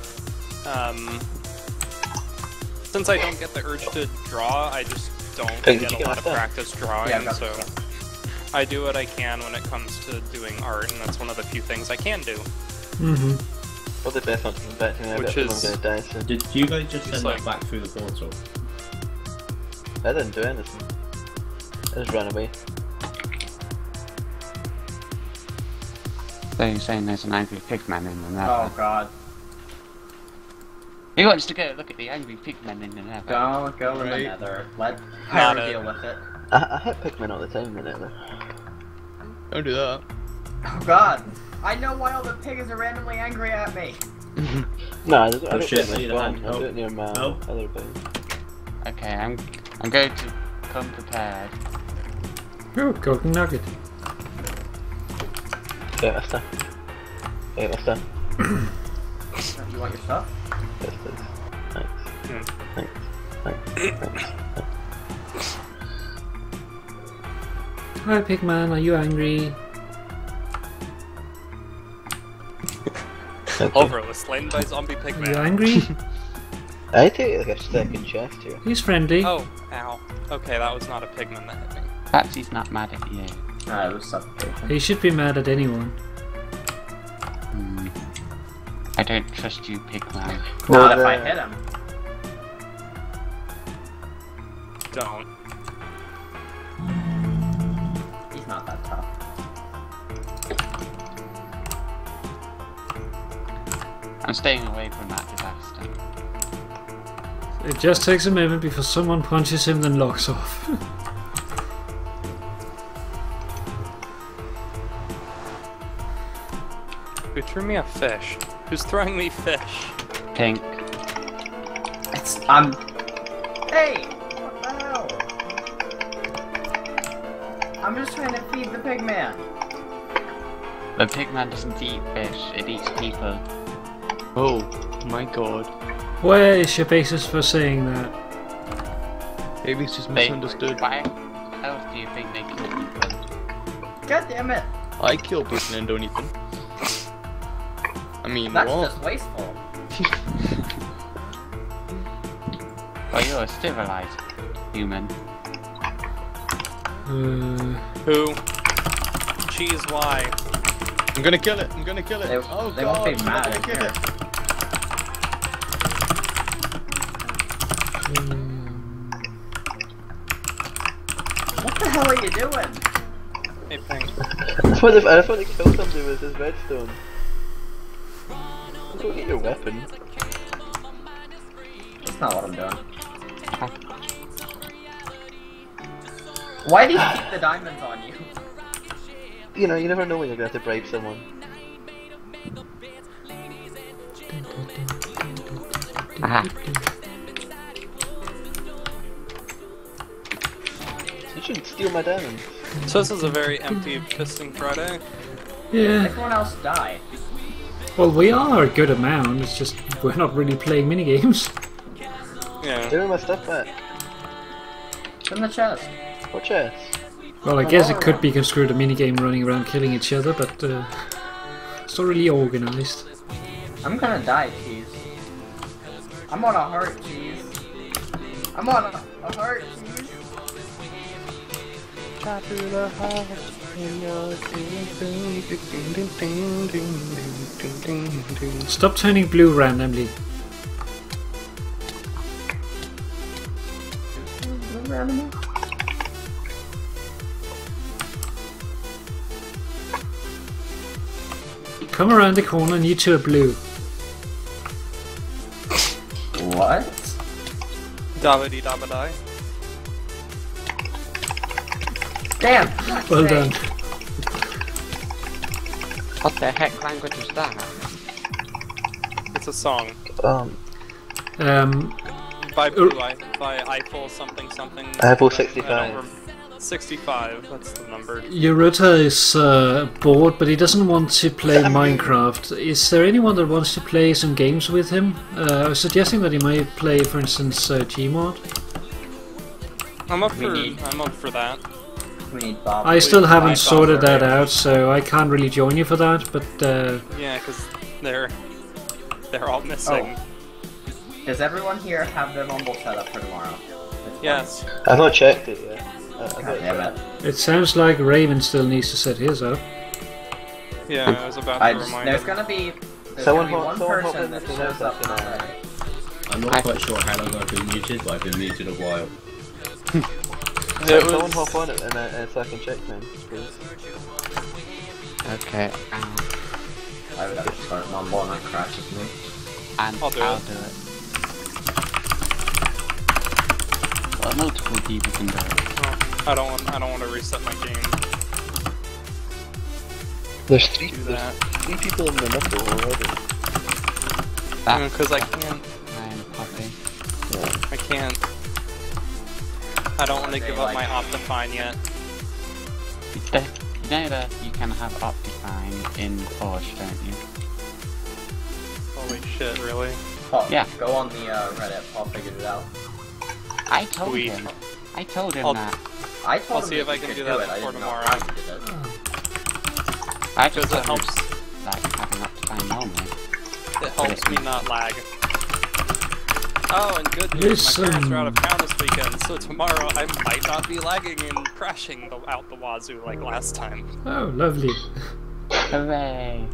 since I don't get the urge to draw, I just don't get a lot of practice drawing. So I do what I can when it comes to doing art, and that's one of the few things I can do. Well, the best one to back to me, I'm gonna die soon. Did you guys just send that back through the portal? I didn't do anything. I just ran away. So you're saying there's an angry pigman in the nether? Oh God. He wants to go look at the angry pigman in the nether. Don't go in the nether. Let Pyro deal with it. I hit Pikmin all the time in the nether. Don't do that. Oh God. I know why all the pigs are randomly angry at me. No, I don't shit, do it need near a my hand. spawn. I do it near my other base. Okay, I'm going to come prepared. Oh, golden nugget. Yeah, my stuff. Yeah, my stuff. You want your stuff? Yes, please. Thanks. Thanks. Hi, Pigman, are you angry? Oliver was slain by zombie Are you pigman. angry? I take like a second chest here. He's friendly. Oh, ow. Okay, that was not a pigman that hit me. Perhaps he's not mad at you. It was suffocation. He should be mad at anyone. I don't trust you, pigman. Not if I hit him. Don't. He's not that tough. I'm staying away from that disaster. It just takes a moment before someone punches him, then locks off. Who threw me a fish? Who's throwing me fish? Pink. Hey! What the hell? I'm just trying to feed the pigman. The pigman doesn't eat fish, it eats people. Oh my God. Where is your basis for saying that? Maybe it's just They- misunderstood. Why else do you think they kill people? God damn it! I kill people and do anything. I mean, That's what? just wasteful. Well, you're a civilized human. Who? Cheese, why? I'm gonna kill it. I'm gonna kill it. They- Oh they god, won't be I'm mad gonna at kill you. it. What the hell are you doing? Hey, Pink. I thought they killed somebody with his redstone. Just go get your weapon. That's not what I'm doing. Why do you keep the diamonds on you? You know, you never know when you're going to have to bribe someone. Aha. You shouldn't steal my diamonds. So this is a very empty Fisting Friday. Yeah. Everyone else died. Well, we are a good amount. It's just we're not really playing minigames. Yeah. Give me my stuff back. It's in the chest. What chest? Well, I guess it could be construed a minigame running around killing each other, but it's not really organised. I'm gonna die, cheese. I'm on a heart, cheese. I'm on a heart, cheese. Stop turning blue randomly. Come around the corner and you two are blue. What? Davidi Dabadai. Damn! Well done. What the heck language is that? It's a song. Um, By Blue Eye. By Eiffel something something. Eiffel I 65. don't rem- 65, that's the number. Yoruta is bored, but he doesn't want to play Minecraft. Is there anyone that wants to play some games with him? I was suggesting that he might play, for instance, Gmod. I'm up for that. We need Bob. I still haven't Bob sorted that already. out, so I can't really join you for that. But Yeah, because they're all missing. Does everyone here have their mumble set up for tomorrow? It's Yes. I've not checked it yet. fine. God damn it. it sounds like Raven still needs to set his up. Yeah, I was about to remind There's him. gonna be Someone one hop person in that the shows up tonight. Friday. I'm not quite sure how long I've been muted, but I've been muted a while. It Someone was- hop on it and so I can check them, please. Okay, I would have to start mumble and that crashes me. and I'll do it. it. Well, multiple people can do it. I don't want to reset my game. There's three Do people in the number already. That's Because I can't. I'm Poppy. I can't. I don't want to give up my Optifine yet. You know that you can have Optifine in Forge, don't you? Holy shit, really? Paul, Yeah. Go on the Reddit. Paul figured it out. I told Sweet. him. I told him I'll- that. I told I'll him see that if I you can could do that it. I before didn't know tomorrow. how you did it. I Because just it told him, helps. like, having Optifine normally. It helps me not lag. Oh, and good news, my Listen. parents are out of town this weekend, so tomorrow I might not be lagging and crashing out the wazoo like last time. Oh, lovely. Hooray!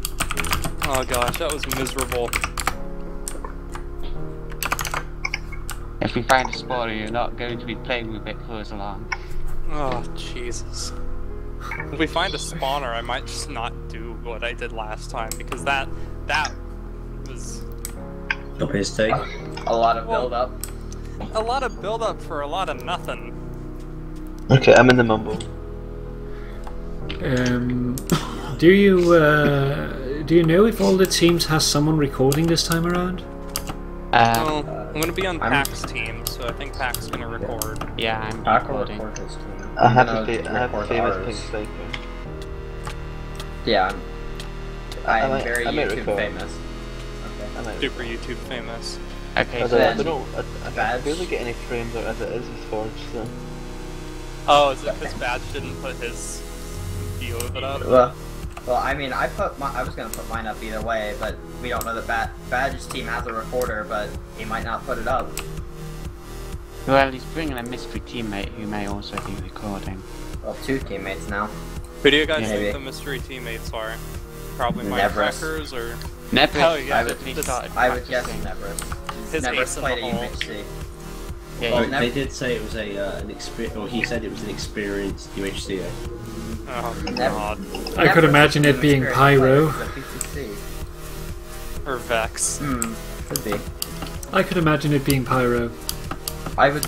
Oh gosh, that was miserable. If we find a spawner, you're not going to be playing with it for as long. Oh, Jesus. If we find a spawner, I might just not do what I did last time, because that was Up his take. A lot of build up. a lot of build-up for a lot of nothing. Okay, I'm in the mumble. Do you know if all the teams has someone recording this time around? Well, I'm gonna be on I'm- Pack's team, so I think Pack's gonna record. Yeah, I'm Pack will recording. record his team. I have I'm to gonna record famous ours. pink sniper. Yeah, I'm I might- very I might YouTube record. famous. I might Super YouTube famous. Okay, I so don't then, know. I barely get any frames out as it is with Forge, so. Oh, is it because Badge didn't put his view of it up? Well, I mean, I was gonna put mine up either way, but we don't know that Badge's team has a recorder, but he might not put it up. well, he's bringing a mystery teammate who may also be recording. Well, 2 teammates now. Who do you guys Maybe. think the mystery teammates are? Probably Neverus. Firecrackers or Never. Oh, yeah, I would, he this- started I would guess practicing. Neverus. his Never ace in played the at hole. UHC. Yeah, Well, he- They did say it was an experience, or he said it was an experienced UHC. Oh Never- god. I could Neverus imagine is it an being experienced Pyro. player for PCC. Or Vex. Could be. I could imagine it being Pyro. I would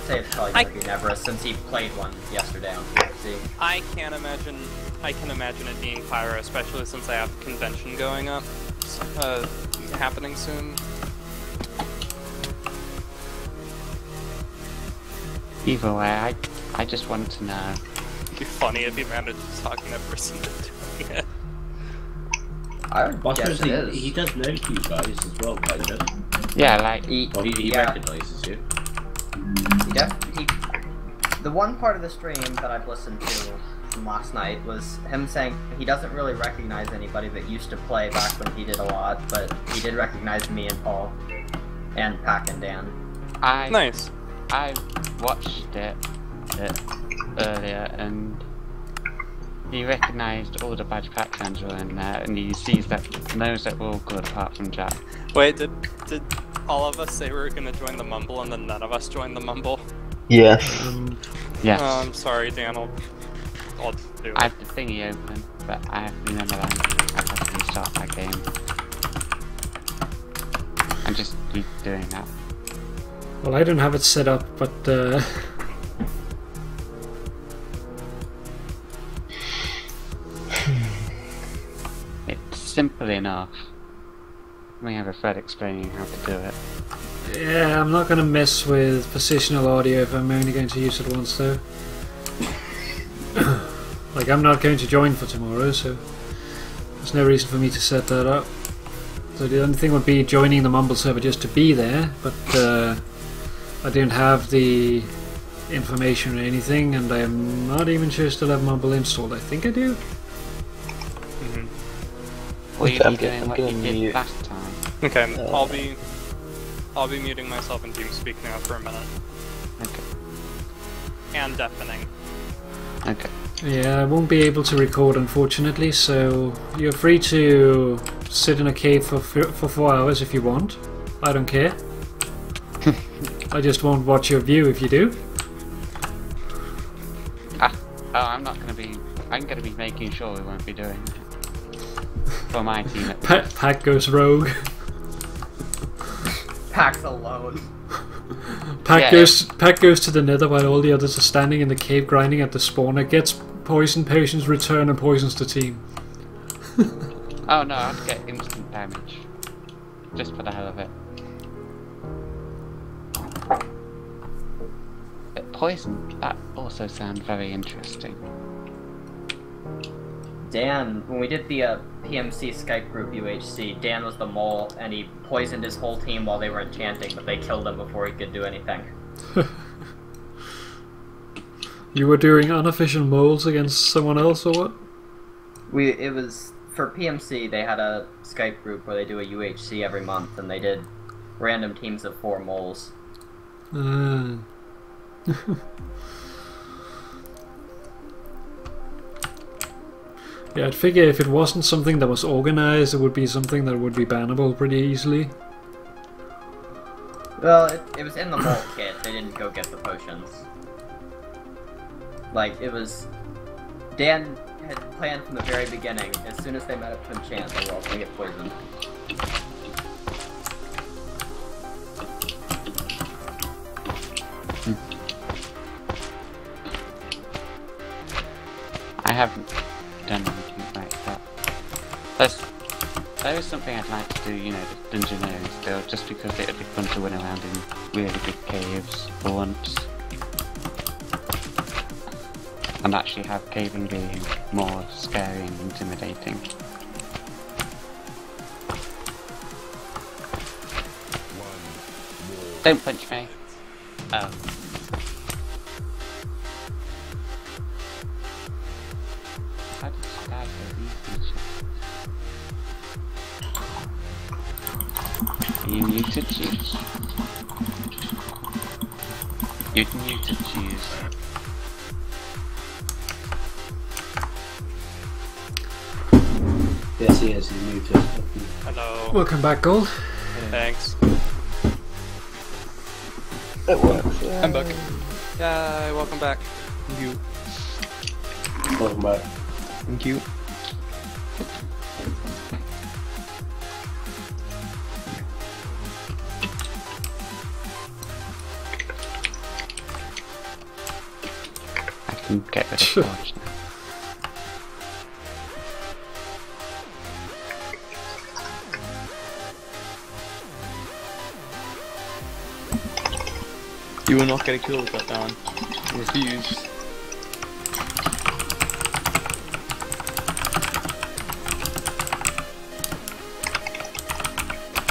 say it's probably I- gonna be Neverus since he played one yesterday on PFC. I can imagine it being Pyro, especially since I have a convention going up, happening soon. Either way, I just want to know. It'd be funny if he managed to talk Neverus into doing it. I would Well, I guess suppose it is. he does know you guys as well, kind of. Yeah, like, Well, he yeah. recognises you. The one part of the stream that I've listened to from last night was him saying he doesn't really recognize anybody that used to play back when he did a lot, but he did recognize me and Paul, and Pac and Dan. Nice. I watched it earlier, and he recognised all the Badge Pack fans were in there, and he knows that we're all good apart from Jack. Wait, did all of us say we were gonna join the Mumble and then none of us joined the Mumble? Yes. Yes. Oh, I'm sorry, Dan. I'll do it. I have the thingy open, but I have to remember that I have to restart that game. I'm just redoing that. Well, I don't have it set up, but It's simple enough. We have a thread explaining how to do it. yeah, I'm not going to mess with positional audio if I'm only going to use it once, though. Like, I'm not going to join for tomorrow, so there's no reason for me to set that up. So the only thing would be joining the Mumble server just to be there, but I don't have the information or anything, and I am not even sure I still have Mumble installed. I think I do. Will you I'm be doing what gonna you did mute. last time? Okay, I'll be muting myself in TeamSpeak now for a minute. Okay. And deafening. Okay. Yeah, I won't be able to record, unfortunately, so you're free to sit in a cave for 4 hours if you want. I don't care. I just won't watch your view if you do. I'm gonna be making sure we won't be doing it. For my team at Pac goes rogue. Pac's alone. Pac Yeah. goes to the nether while all the others are standing in the cave grinding at the spawner, gets poison potions, return, and poisons the team. Oh no, I'd get instant damage. Just for the hell of it. But poison, that also sounds very interesting. Dan, when we did the PMC Skype group UHC, Dan was the mole, and he poisoned his whole team while they were enchanting, but they killed him before he could do anything. You were doing unofficial moles against someone else, or what? It was for PMC. They had a Skype group where they do a UHC every month, and they did random teams of 4 moles. Yeah, I'd figure if it wasn't something that was organized, it would be something that would be bannable pretty easily. Well, it was in the mole kit. They didn't go get the potions. Like, it was... Dan had planned from the very beginning, as soon as they met up to enchant, they were all going to get poisoned. I haven't done anything like that. There is something I'd like to do, you know, the dungeoneering still, just because it would be fun to run around in really big caves for once. And actually have caving be more scary and intimidating. Don't punch me. Oh. How did you stab her? Are you muted, Juice? You're muted, Juice. Yes, he is. He's muted. Hello. Welcome back, Gold. Thanks. It works. Yeah. I'm back. Yeah, welcome back. Thank you. Welcome back. Thank you. I can get rid of dodge now. You will not get a kill with that down. I refuse.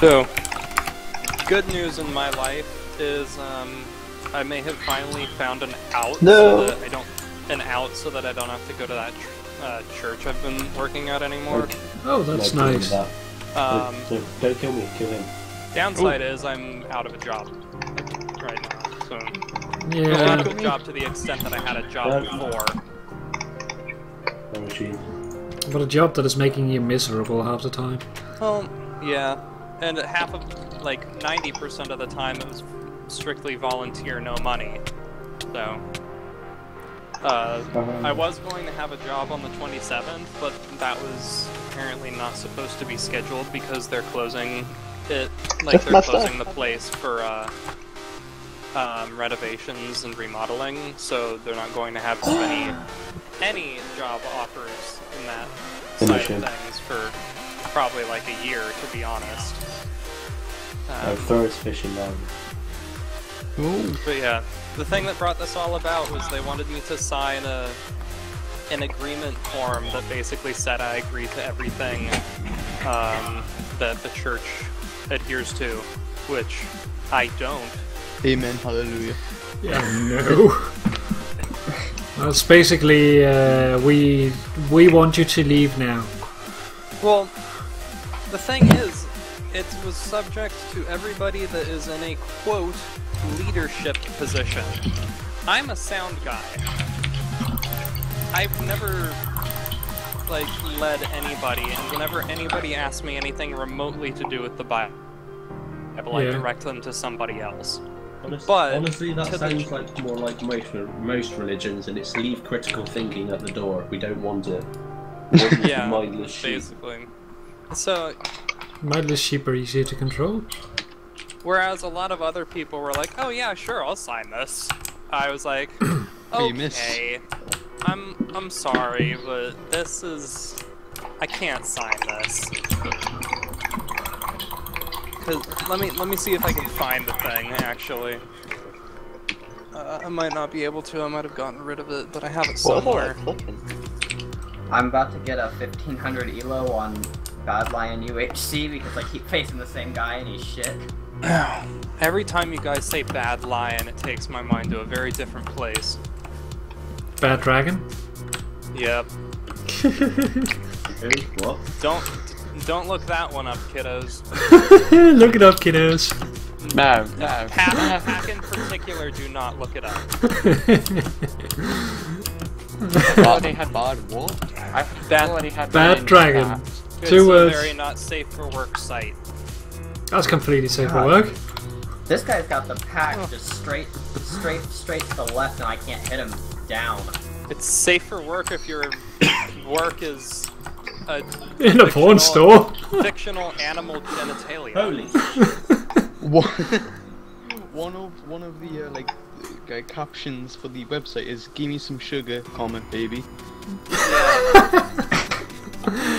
So, good news in my life is I may have finally found an out. No. So that I don't so that I don't have to go to that church I've been working at anymore. Oh, that's No, nice. that. Um, So, don't kill me. Kill him. downside is I'm out of a job right now. So, I'm Yeah. out of a job to the extent that I had a job before. No machine. But a job that is making you miserable half the time. Well, yeah, and half of, like, 90% of the time it was strictly volunteer, no money. So, I was going to have a job on the 27th, but that was apparently not supposed to be scheduled because they're closing it, like That's they're messed closing up. the place for renovations and remodeling, so they're not going to have any job offers in that side of things for probably like a year, to be honest. Thirst fishing line. But yeah, the thing that brought this all about was they wanted me to sign an agreement form that basically said I agree to everything that the church adheres to, which I don't. Amen. Hallelujah. Yeah, no. That's basically, we want you to leave now. Well, the thing is, it was subject to everybody that is in a, quote, leadership position. I'm a sound guy. I've never, like, led anybody, and whenever anybody asks me anything remotely to do with the Bible, I Yeah. direct them to somebody else. Honestly, that to the- sounds like more like most religions, and it's leave critical thinking at the door. We don't want it. Yeah, Mindless sheep. basically. So, Mindless sheep are easier to control. whereas a lot of other people were like, "Oh yeah, sure, I'll sign this," I was like, You missed. "Okay, I'm sorry, but this is, I can't sign this." Cause let me see if I can find the thing actually. I might not be able to. I might have gotten rid of it, but I have it What was I somewhere. clicking? I'm about to get a 1500 elo on Bad Lion UHC because I keep facing the same guy and he's shit. Every time you guys say Bad Lion, it takes my mind to a very different place. Bad dragon? Yep. What? Don't look that one up, kiddos. Look it up, kiddos. No, no. Pack in particular, do not look it up. I've already had Bad what? I've Bad- already had Bad mine dragon. that. It's Two a words. very not safe for work site. That's completely safe for God. work. This guy's got the pack just straight to the left and I can't hit him down. It's safe for work if your work is a In a porn store. fictional animal genitalia. Holy! One of the captions for the website is "Give me some sugar, comma baby."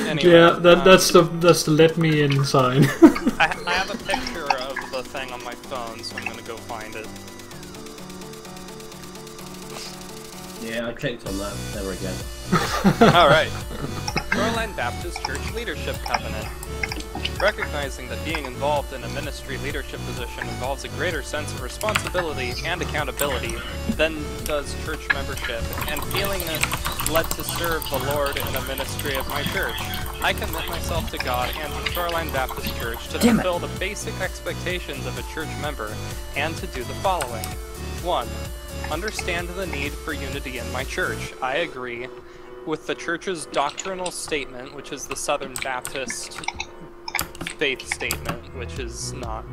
Anyway, Yeah, that's the let me in sign. I have a picture of the thing on my phone, so I'm gonna go find it. Yeah, I clicked on that. Never again. Alright. Shoreline Baptist Church Leadership Covenant. recognizing that being involved in a ministry leadership position involves a greater sense of responsibility and accountability than does church membership, and feeling led to serve the Lord in a ministry of my church, I commit myself to God and to Shoreline Baptist Church to fulfill the basic expectations of a church member and to do the following. 1. Understand the need for unity in my church. I agree with the church's doctrinal statement, which is the Southern Baptist faith statement, which is not.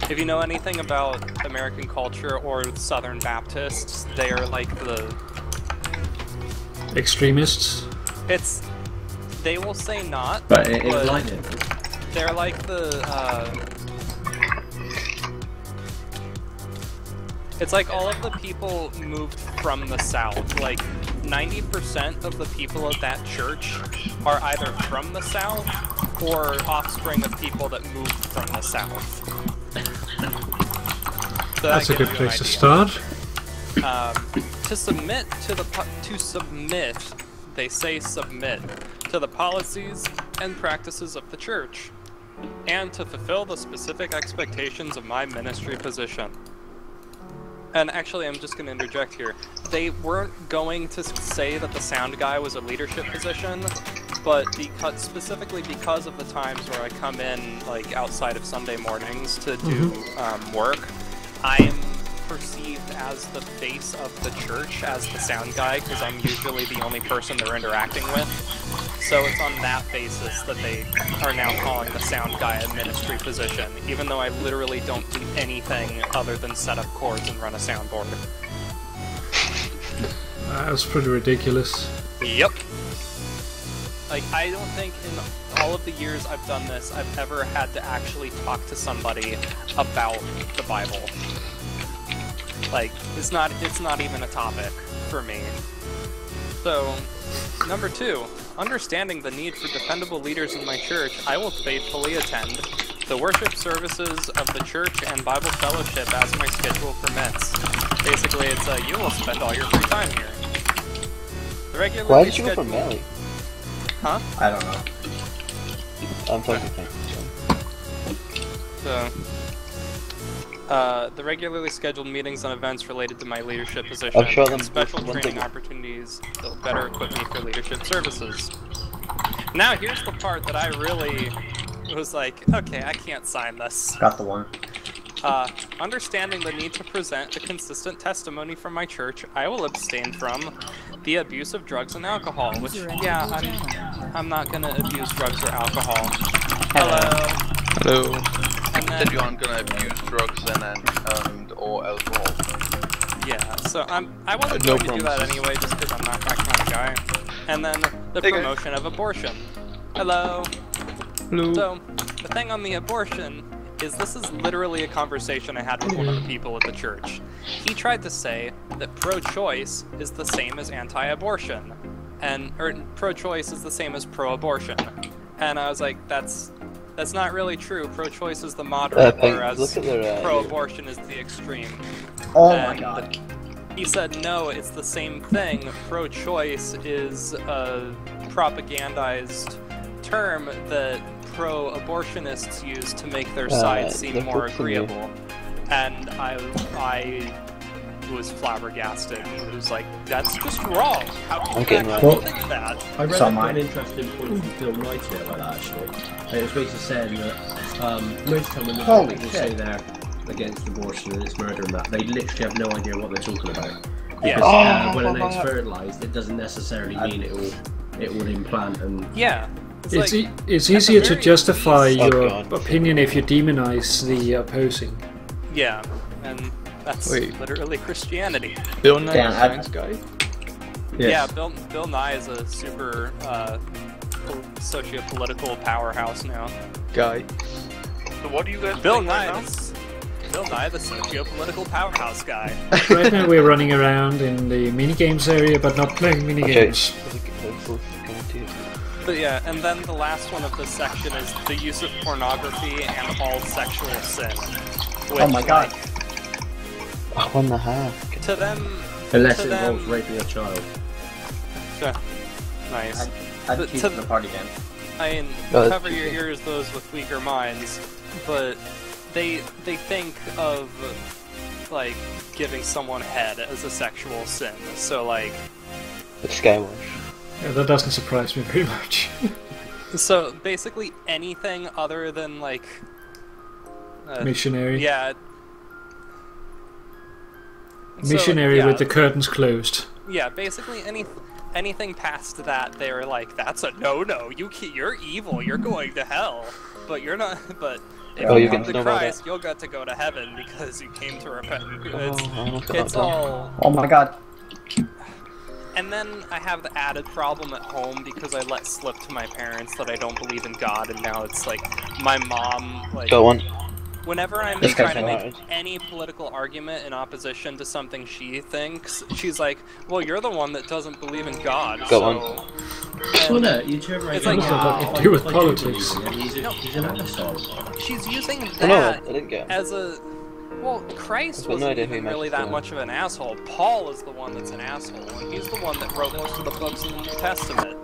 If you know anything about American culture or Southern Baptists, they are like the extremists. They will say not, but it is like it. They're like the it's like all of the people moved from the South. Like 90% of the people at that church are either from the South or offspring of people that moved from the South. So that's a good place to start. To submit, they say submit, to the policies and practices of the church, and to fulfill the specific expectations of my ministry position. And actually, I'm just going to interject here. They weren't going to say that the sound guy was a leadership position, but specifically because of the times where I come in, like, outside of Sunday mornings to do work, I'm perceived as the face of the church, as the sound guy, because I'm usually the only person they're interacting with. So it's on that basis that they are now calling the sound guy a ministry position, even though I literally don't do anything other than set up chords and run a soundboard. That's pretty ridiculous. Yep. Like, I don't think in all of the years I've done this, I've ever had to actually talk to somebody about the Bible. Like, it's not even a topic for me. So, number 2, understanding the need for dependable leaders in my church, I will faithfully attend the worship services of the church and Bible fellowship as my schedule permits. Basically, it's you will spend all your free time here. The regularly Why did you go for Melly? Huh? I don't know. I'm talking. So, the regularly scheduled meetings and events related to my leadership position, I'm sure and special training opportunities that will better equip me for leadership services. Now, here's the part that I really was like, okay, I can't sign this. Got the one. Understanding the need to present a consistent testimony from my church, I will abstain from the abuse of drugs and alcohol, which, yeah, I'm not gonna abuse drugs or alcohol. Hello. And then, Said you aren't gonna abuse drugs and or alcohol. yeah, so I wasn't going to do that anyway, just because I'm not that kind of guy. And then the promotion of abortion. Hello. Hello. So the thing on the abortion is this is literally a conversation I had with one of the people at the church. He tried to say that pro-choice is the same as anti-abortion, or pro-choice is the same as pro-abortion. And I was like, that's not really true. Pro-choice is the moderate, whereas pro-abortion is the extreme. Oh my god. He said, no, it's the same thing. Pro-choice is a propagandized term that pro-abortionists use to make their side seem more agreeable. And I was flabbergasted. It was like, that's just wrong. How can you actually think that? I read an interesting point from Bill Knight here about that, actually. It was basically saying that most of the time when people say they're against abortion and it's murder and that, they literally have no idea what they're talking about. Because when an egg's fertilised, it doesn't necessarily mean it will implant and... Yeah. It's easier to justify your opinion if you demonize the opposing. Yeah, and that's literally Christianity. Bill Nye, the science guy? Yes. Yeah, Bill Nye is a super socio-political powerhouse now. Guy. So what do you guys Bill think Nye, right now? Bill Nye, the socio-political powerhouse guy. Right now we're running around in the minigames area, but not playing minigames. But yeah, and then the last one of this section is the use of pornography and all sexual sin. Which, oh my god. Like, 1.5. To them... Unless it involves raping a child. Nice. I'd keep the party game. I mean, No, that's cover your cheating. ears, those with weaker minds, but they think of, like, giving someone head as a sexual sin. So, like... It's skywash. Yeah, that doesn't surprise me very much. So, basically anything other than, like... Missionary. Yeah. Missionary So, yeah. with the curtains closed. Yeah, basically anything past that, they were like, that's a no-no. You're evil. You're going to hell. But you're not. But if Oh, you you come get to to know about Christ, you'll get to go to heaven because you came to repent. Oh, It's all. Oh my god. And then I have the added problem at home because I let slip to my parents that I don't believe in God, and now it's like my mom like. Got one. Whenever I'm This trying guy's to make alright. any political argument in opposition to something she thinks, she's like, "Well, you're the one that doesn't believe in God." Got so... one. Well, no, you turn around It's and like- go, What does that "Oh, have to do with I politics?" believe in him, No. he's an asshole. She's using Oh, no, I that didn't get him. as a. Well, Christ I've got no wasn't idea who even he really matches that to. much of an asshole. Paul is the one that's an asshole, and he's the one that wrote most of the books in the New Testament.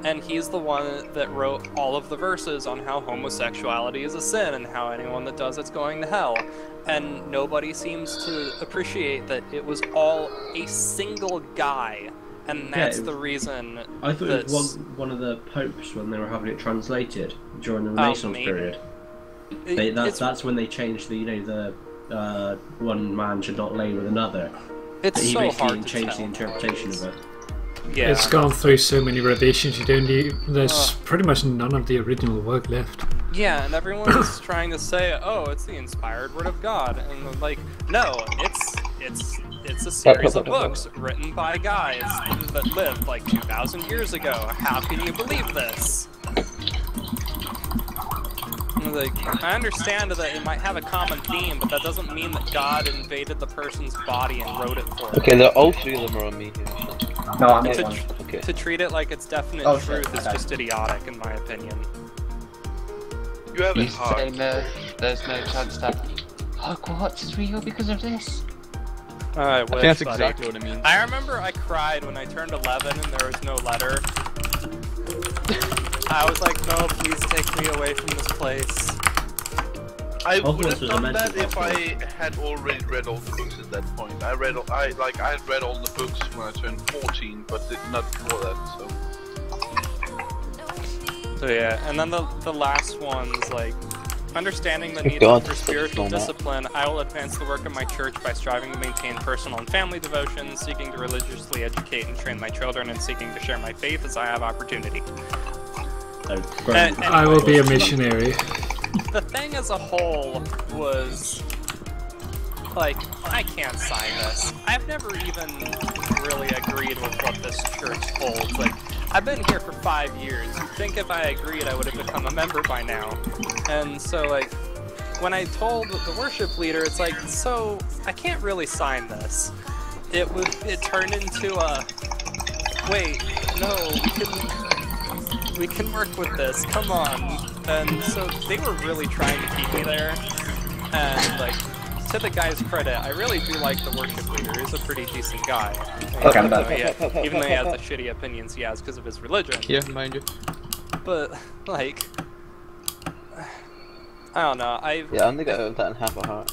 And he's the one that wrote all of the verses on how homosexuality is a sin and how anyone that does it's going to hell. And nobody seems to appreciate that it was all a single guy, and that's Yeah, the reason. I thought it was that's- one of the popes when they were having it translated during the Oh, Renaissance maybe. period. it- it's- That's when they changed the one man should not lay with another. It's He so basically hard to changed tell the interpretation of it. Yeah. It's gone through so many revisions. There's Ugh. pretty much none of the original work left. Yeah, and everyone's trying to say, "Oh, it's the inspired word of God," and I'm like, no, it's a series of books written by guys that lived like 2,000 years ago. How can you believe this? And like, I understand that it might have a common theme, but that doesn't mean that God invaded the person's body and wrote it for them. Okay, all three of them are on me here. So. No, I made To, one. Okay. to treat it like it's definite Oh, shit, truth is okay. just idiotic, in my opinion. You have You it hard. say no, there's no chance that Hogwarts is real because of this? I I wish, think that's buddy. exactly what it means. I remember I cried when I turned 11 and there was no letter. I was like, no, please take me away from this place. I Hogwarts would have was a done mental that if hospital. I had already read all the books at that point. I had read all the books when I turned 14, but did not before that. So So yeah, and then the last one's like, understanding the Thank need God, for spiritual that's discipline, I will advance the work of my church by striving to maintain personal and family devotion, seeking to religiously educate and train my children, and seeking to share my faith as I have opportunity. And- I will be a missionary. The thing as a whole was like, I can't sign this. I've never even really agreed with what this church holds. Like, I've been here for 5 years. You'd think if I agreed, I would have become a member by now. And so, like, when I told the worship leader, it's like, so I can't really sign this. It turned into a, wait, no, we can work with this. Come on. And so they were really trying to keep me there. And like, to the guy's credit, I really do like the worship leader. He's a pretty decent guy. Okay, I'm Even though he has the shitty opinions he has because of his religion. Yeah, mind you. But like, I don't know. Yeah, I'm gonna go with that in half a heart.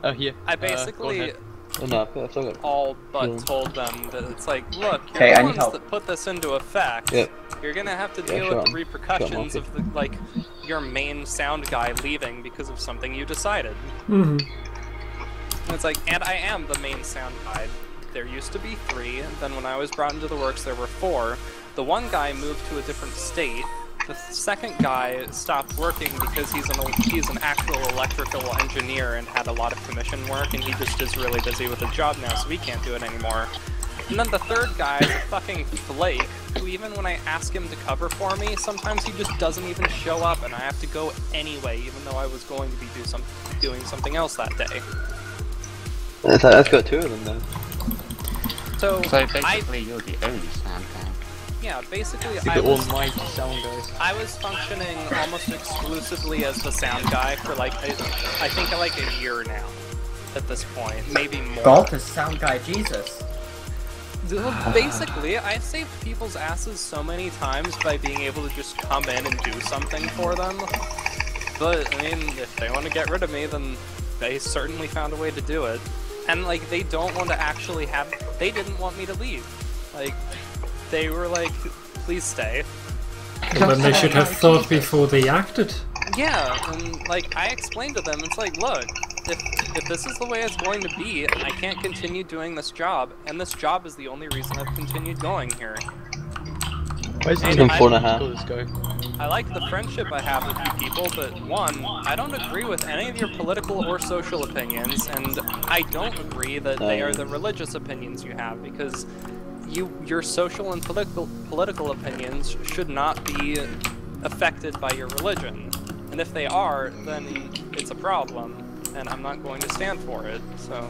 Oh, here. I Go basically ahead. Oh no, I've still got. all but Yeah. told them that it's like, look, you're Hey, the I need ones help. that put this into effect. Yep. You're gonna have to Yeah, deal sure, with the I'm- repercussions sure, of the, like your main sound guy leaving because of something you decided. Hmm. And it's like, and I am the main sound guy. There used to be 3, and then when I was brought into the works, there were 4. The one guy moved to a different state. The second guy stopped working because he's an actual electrical engineer and had a lot of commission work, and he just is really busy with his job now, so he can't do it anymore. And then the third guy is a fucking flake, who even when I ask him to cover for me, sometimes he just doesn't even show up, and I have to go anyway, even though I was going to be doing something else that day. Let's go 2 of them then. So, So basically, you're the only sound guy. yeah, basically You're I the was, almighty sound guys. I was functioning almost exclusively as the sound guy for like, I think like a year now, at this point, maybe more. Galt is sound guy Jesus. Basically, I saved people's asses so many times by being able to just come in and do something for them. But, I mean, if they want to get rid of me, then they certainly found a way to do it. And, like, they don't want to actually have... They didn't want me to leave. Like, they were like, please stay. Well, then they should have thought before they acted. Yeah, and, like, I explained to them, it's like, look, if this is the way it's going to be, I can't continue doing this job, and this job is the only reason I've continued going here. Why is And it I- 4.5? I like the friendship I have with you people, but one, I don't agree with any of your political or social opinions, and I don't agree that they are the religious opinions you have, because your social and political opinions should not be affected by your religion. And if they are, then it's a problem, and I'm not going to stand for it, so...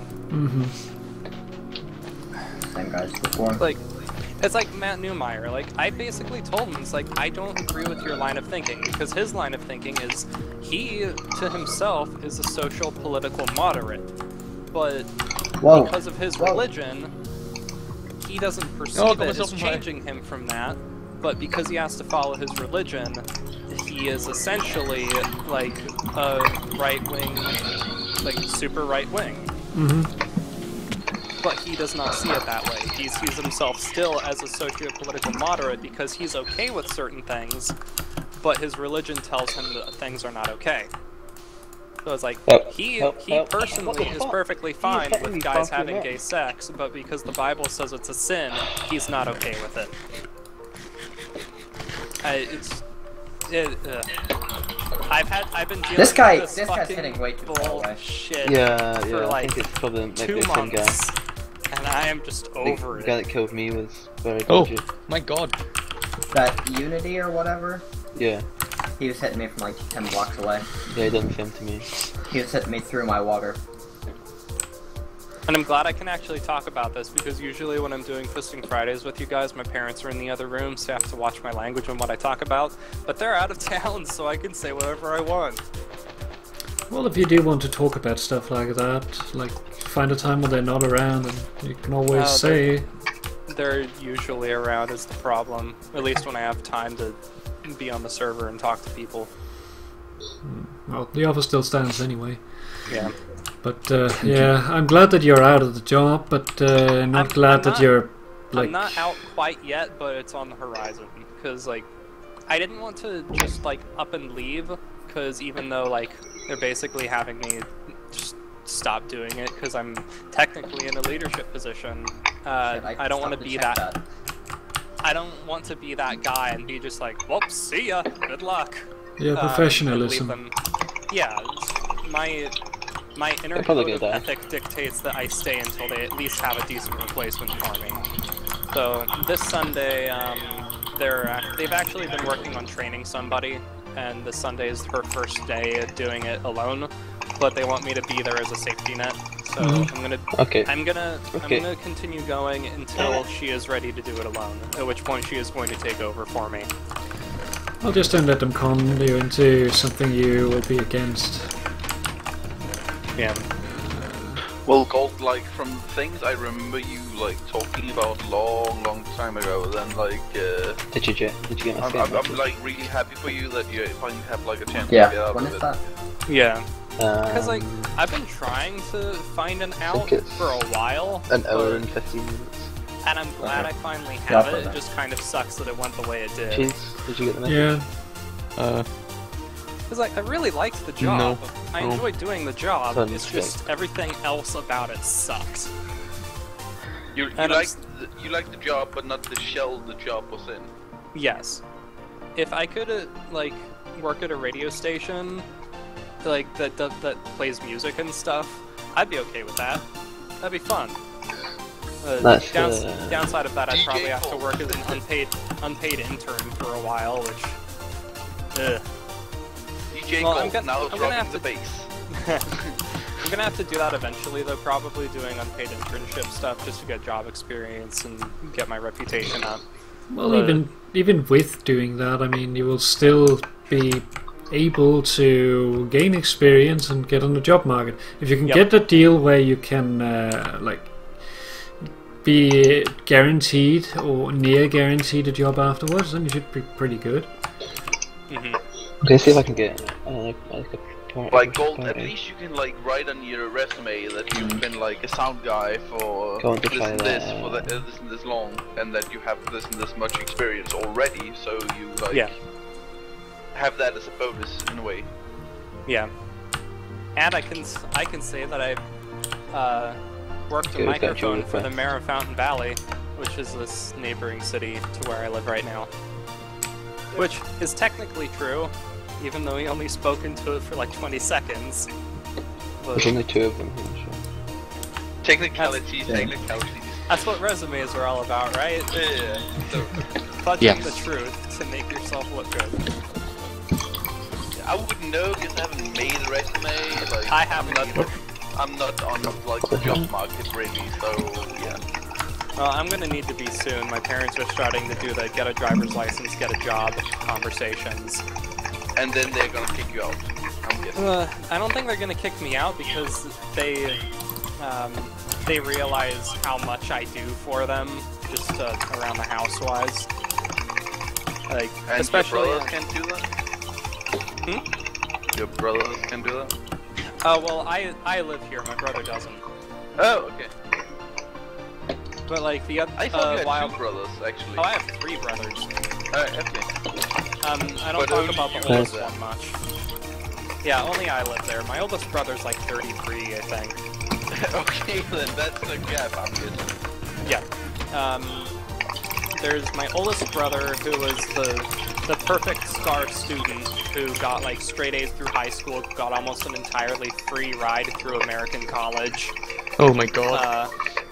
Same guys before. Like, it's like Matt Newmeyer, like, I basically told him, it's like, I don't agree with your line of thinking, because his line of thinking is, he, to himself, is a social political moderate, but because of his religion, he doesn't perceive it as changing him from that, but because he has to follow his religion, he is essentially, like, a right-wing, like, super right-wing. But he does not see it that way. He sees himself still as a socio-political moderate because he's okay with certain things, but his religion tells him that things are not okay. So it's like, he personally is perfectly fine with guys having gay sex, but because the Bible says it's a sin, he's not okay with it. I've been dealing This guy, with this guy's hitting way too far away. Bullshit Yeah, for I like think it's probably maybe 2 the same guy. months, and I am just over The guy it. that killed me was very Oh, dodgy. my god. That Unity or whatever, Yeah, he was hitting me from like 10 blocks away. yeah, he done the same to me. He was hitting me through my water. And I'm glad I can actually talk about this, because usually when I'm doing Fisting Fridays with you guys, my parents are in the other room, so I have to watch my language and what I talk about. But they're out of town, so I can say whatever I want. Well, if you do want to talk about stuff like that, like, find a time when they're not around, and you can always say... They're usually around is the problem. At least when I have time to be on the server and talk to people. Well, the offer still stands anyway. Yeah. But, yeah, I'm glad that you're out of the job, but not glad that you're, like... I'm not out quite yet, but it's on the horizon. Because, like, I didn't want to just, like, up and leave, because even though, like, they're basically having me just stop doing it, because I'm technically in a leadership position, I don't want to be that... I don't want to be that guy and be just like, well, see ya, good luck. Yeah, professionalism. Yeah, my inner code of ethic dictates that I stay until they at least have a decent replacement for me. So this Sunday, they've actually been working on training somebody, and this Sunday is her first day doing it alone. But they want me to be there as a safety net, so I'm gonna continue going until she is ready to do it alone. At which point she is going to take over for me. Well, just don't let them con you into something you will be against. Yeah. Well, Gold, like, from things I remember you, like, talking about long time ago, then, like, Did you get my I'm like, really happy for you that you finally have, like, a chance to get out when of is it. that? Yeah. Because, like, I've been trying to find an out for a while. An hour and 15 minutes. And I'm glad I finally have it. It just kind of sucks that it went the way it did. Jeez, did you get the message? Yeah. Because, like, I really liked the job. No. I enjoyed doing the job. Fun It's just everything else about it sucked. You like the job, but not the shell the job was in. Yes. If I could, like, work at a radio station, like, that plays music and stuff, I'd be okay with that. That'd be fun. Downside of that, I'd probably have to work as an unpaid intern for a while, which... Ugh. DJ Gold now dropping the bass. I'm gonna have to do that eventually, though, probably doing unpaid internship stuff just to get job experience and get my reputation up. Well, even with doing that, I mean, you will still be able to gain experience and get on the job market. If you can get a deal where you can, like, be guaranteed or near guaranteed a job afterwards, then you should be pretty good. Okay, see if I can get Like gold, at least you can like write on your resume that you've been like a sound guy for this and this for this and this long, and that you have this and this much experience already. So you like have that as a bonus in a way. Yeah, and I can say that I've worked a microphone for the mayor of Fountain Valley, which is this neighboring city to where I live right now. Which is technically true, even though he only spoke into it for like 20 seconds. There's only 2 of them here, so. Technicalities. That's what resumes are all about, right? Yeah. So, fudging the truth to make yourself look good. I wouldn't know because I haven't made a resume. Like, I haven't either. I'm not on like the job market really, so yeah. Well, I'm gonna need to be soon. My parents are starting to do the get a driver's license, get a job conversations. And then they're gonna kick you out, I'm guessing. I don't think they're gonna kick me out because they realize how much I do for them, just around the house wise. Like, and especially your brothers can do that? Your brothers can do that? Oh well, I live here. My brother doesn't. Oh, okay. But like the other, I thought you had 2 brothers actually. Oh, I have 3 brothers. Alright, okay. I don't talk about the oldest one much. Yeah, only I live there. My oldest brother's like 33, I think. Okay, then that's the gap, I'm guessing. Yeah. There's my oldest brother who was the perfect star student who got like straight A's through high school, got almost an entirely free ride through American college. Oh my god.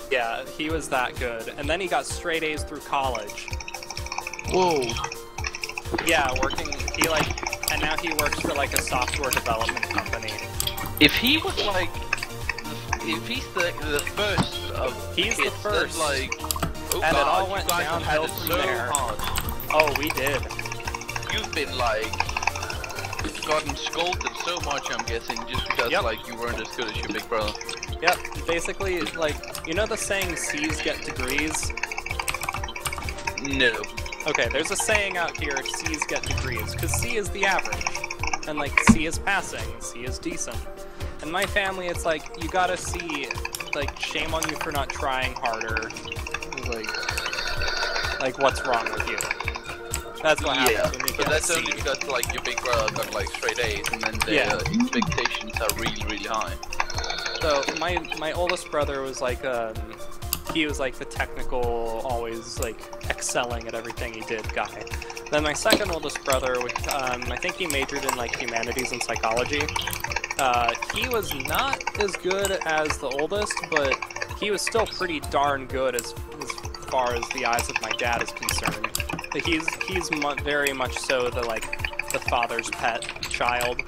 Yeah, he was that good. And then he got straight A's through college. Whoa. Yeah, and now he works for like a software development company. If he was like, if he's the first of He's kids, the first. then, like, oh and god, it all went you guys have had downhill it from so there. hard. Oh, we did. You've been like, gotten scolded so much, I'm guessing, just because like you weren't as good as your big brother. Yep, basically, like, you know the saying C's get degrees? No. Okay, there's a saying out here, C's get degrees, because C is the average. And like, C is passing, C is decent. In my family, it's like, you gotta see, like, shame on you for not trying harder. Like what's wrong with you? That's what happens when you but get that's a C. only because like your big brother got like straight A's, and then their expectations are really, really high. So my oldest brother was like he was like the technical, always like excelling at everything he did guy. Then my second oldest brother, which I think he majored in like humanities and psychology. He was not as good as the oldest, but he was still pretty darn good as far as the eyes of my dad is concerned. He's very much so the father's pet child.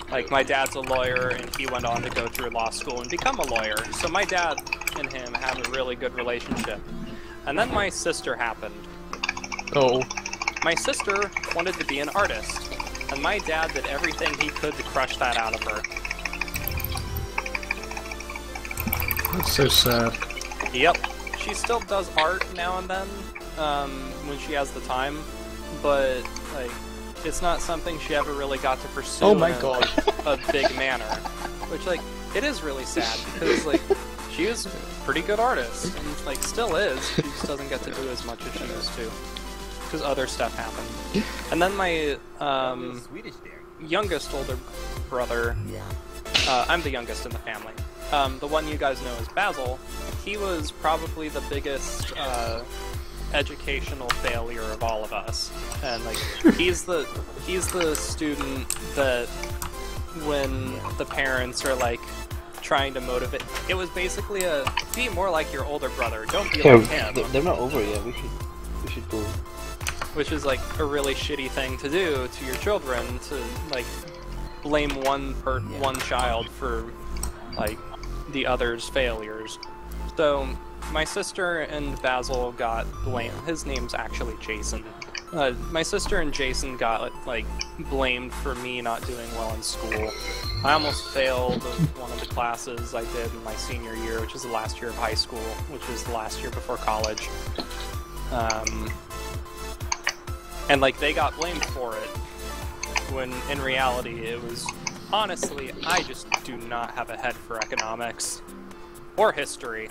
Like, my dad's a lawyer, and he went on to go through law school and become a lawyer. So my dad and him have a really good relationship. And then my sister happened. Oh. My sister wanted to be an artist, and my dad did everything he could to crush that out of her. That's so sad. Yep. She still does art now and then, when she has the time, but, like, it's not something she ever really got to pursue in a big manner. Which, like, it is really sad, because, like, she was a pretty good artist, and, like, still is. She just doesn't get to do as much as she used to, because other stuff happened. And then my, youngest older brother, I'm the youngest in the family. The one you guys know as Basil, he was probably the biggest, educational failure of all of us. And like he's the student that when the parents are like trying to motivate, it was basically be more like your older brother, don't be like him. They're not over yet, we should go. Which is like a really shitty thing to do to your children, to like blame one child for like the other's failures. So my sister and Basil got blamed. His name's actually Jason. my sister and Jason got like blamed for me not doing well in school. I almost failed one of the classes I did in my senior year, which was the last year of high school, which was the last year before college. And like they got blamed for it, when in reality it was, honestly, I just do not have a head for economics or history,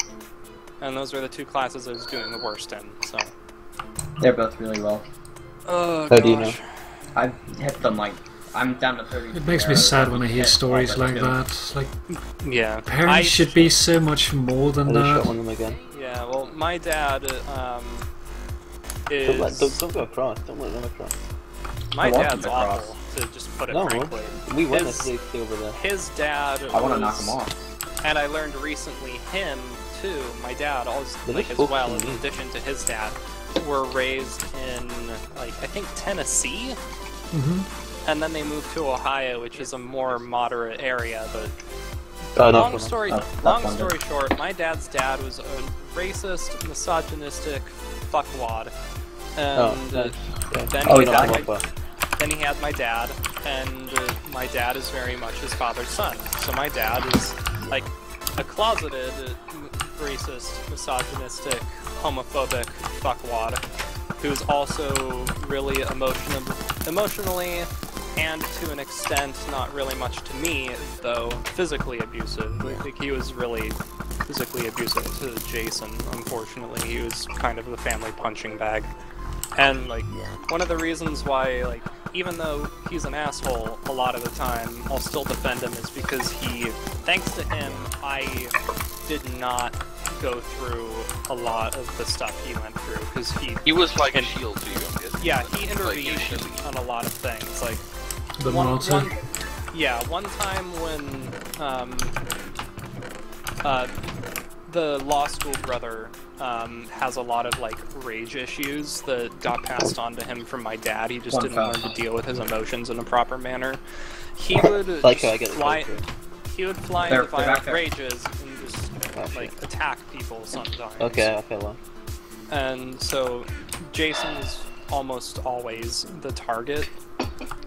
and those are the two classes I was doing the worst in, so. They're both really low. Oh, How do you know? I've hit them like, I'm down to 30. It makes me sad when I hear stories like that. Like, yeah, parents should be so much more than I just that. shot one of them again. Yeah, well, my dad is. Don't go across. Don't let them across. My dad's awful, to just put it No, frankly. we win if they stay over there. His dad. I want to knock him off. And I learned recently, him too. My dad, also, They're like just as well, in focusing me. addition to his dad, were raised in like I think Tennessee. And then they moved to Ohio, which is a more moderate area, but long story short, my dad's dad was a racist, misogynistic fuckwad. And then he had my dad, and my dad is very much his father's son. So my dad is like a closeted racist, misogynistic, homophobic fuckwad who's also really emotionally and to an extent, not really much to me, though physically abusive. Like he was really physically abusive to Jason, unfortunately. He was kind of the family punching bag. And like one of the reasons why, like, even though he's an asshole a lot of the time, I'll still defend him is because thanks to him, I did not go through a lot of the stuff he went through, because he was like a shield to you, I'm guessing. Yeah, he intervened on a lot of things, like one time when the law school brother has a lot of like rage issues that got passed on to him from my dad. He just didn't learn to deal with his emotions in a proper manner. He would he would fly into violent rages and just like attack people sometimes. Okay, well. And so Jason's almost always the target.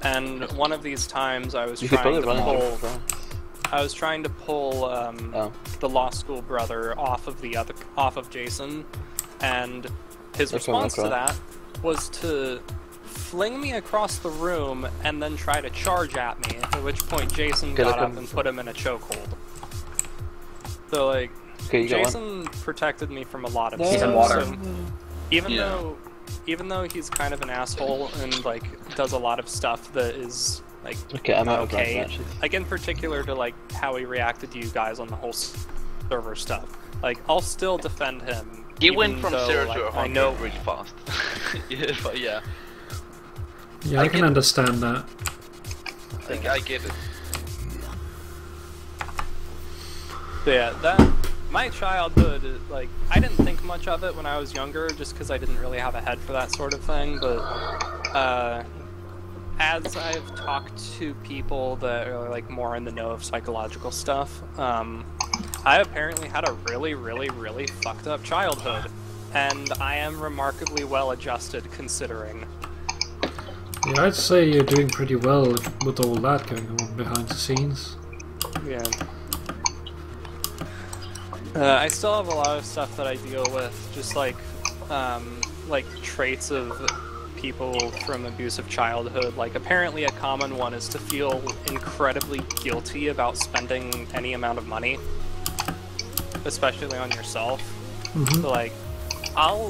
And one of these times I was trying to pull the law school brother off of Jason, and his response to that was to fling me across the room and then try to charge at me, at which point Jason got up and put him in a chokehold. So like, Jason protected me from a lot of stuff. So even though he's kind of an asshole and like does a lot of stuff that is like like in particular to like how he reacted to you guys on the whole server stuff, like I'll still defend him. He went from 0 to 100 I know really fast. Yeah, but yeah. Yeah, I can understand that. I get it. So yeah, my childhood, like, I didn't think much of it when I was younger, just because I didn't really have a head for that sort of thing, but, as I've talked to people that are, like, more in the know of psychological stuff, I apparently had a really, really, really fucked up childhood, and I am remarkably well adjusted, considering. Yeah, I'd say you're doing pretty well with all that going on behind the scenes. Yeah. I still have a lot of stuff that I deal with, just like traits of people from abusive childhood. Like, apparently a common one is to feel incredibly guilty about spending any amount of money, especially on yourself. So, like, I'll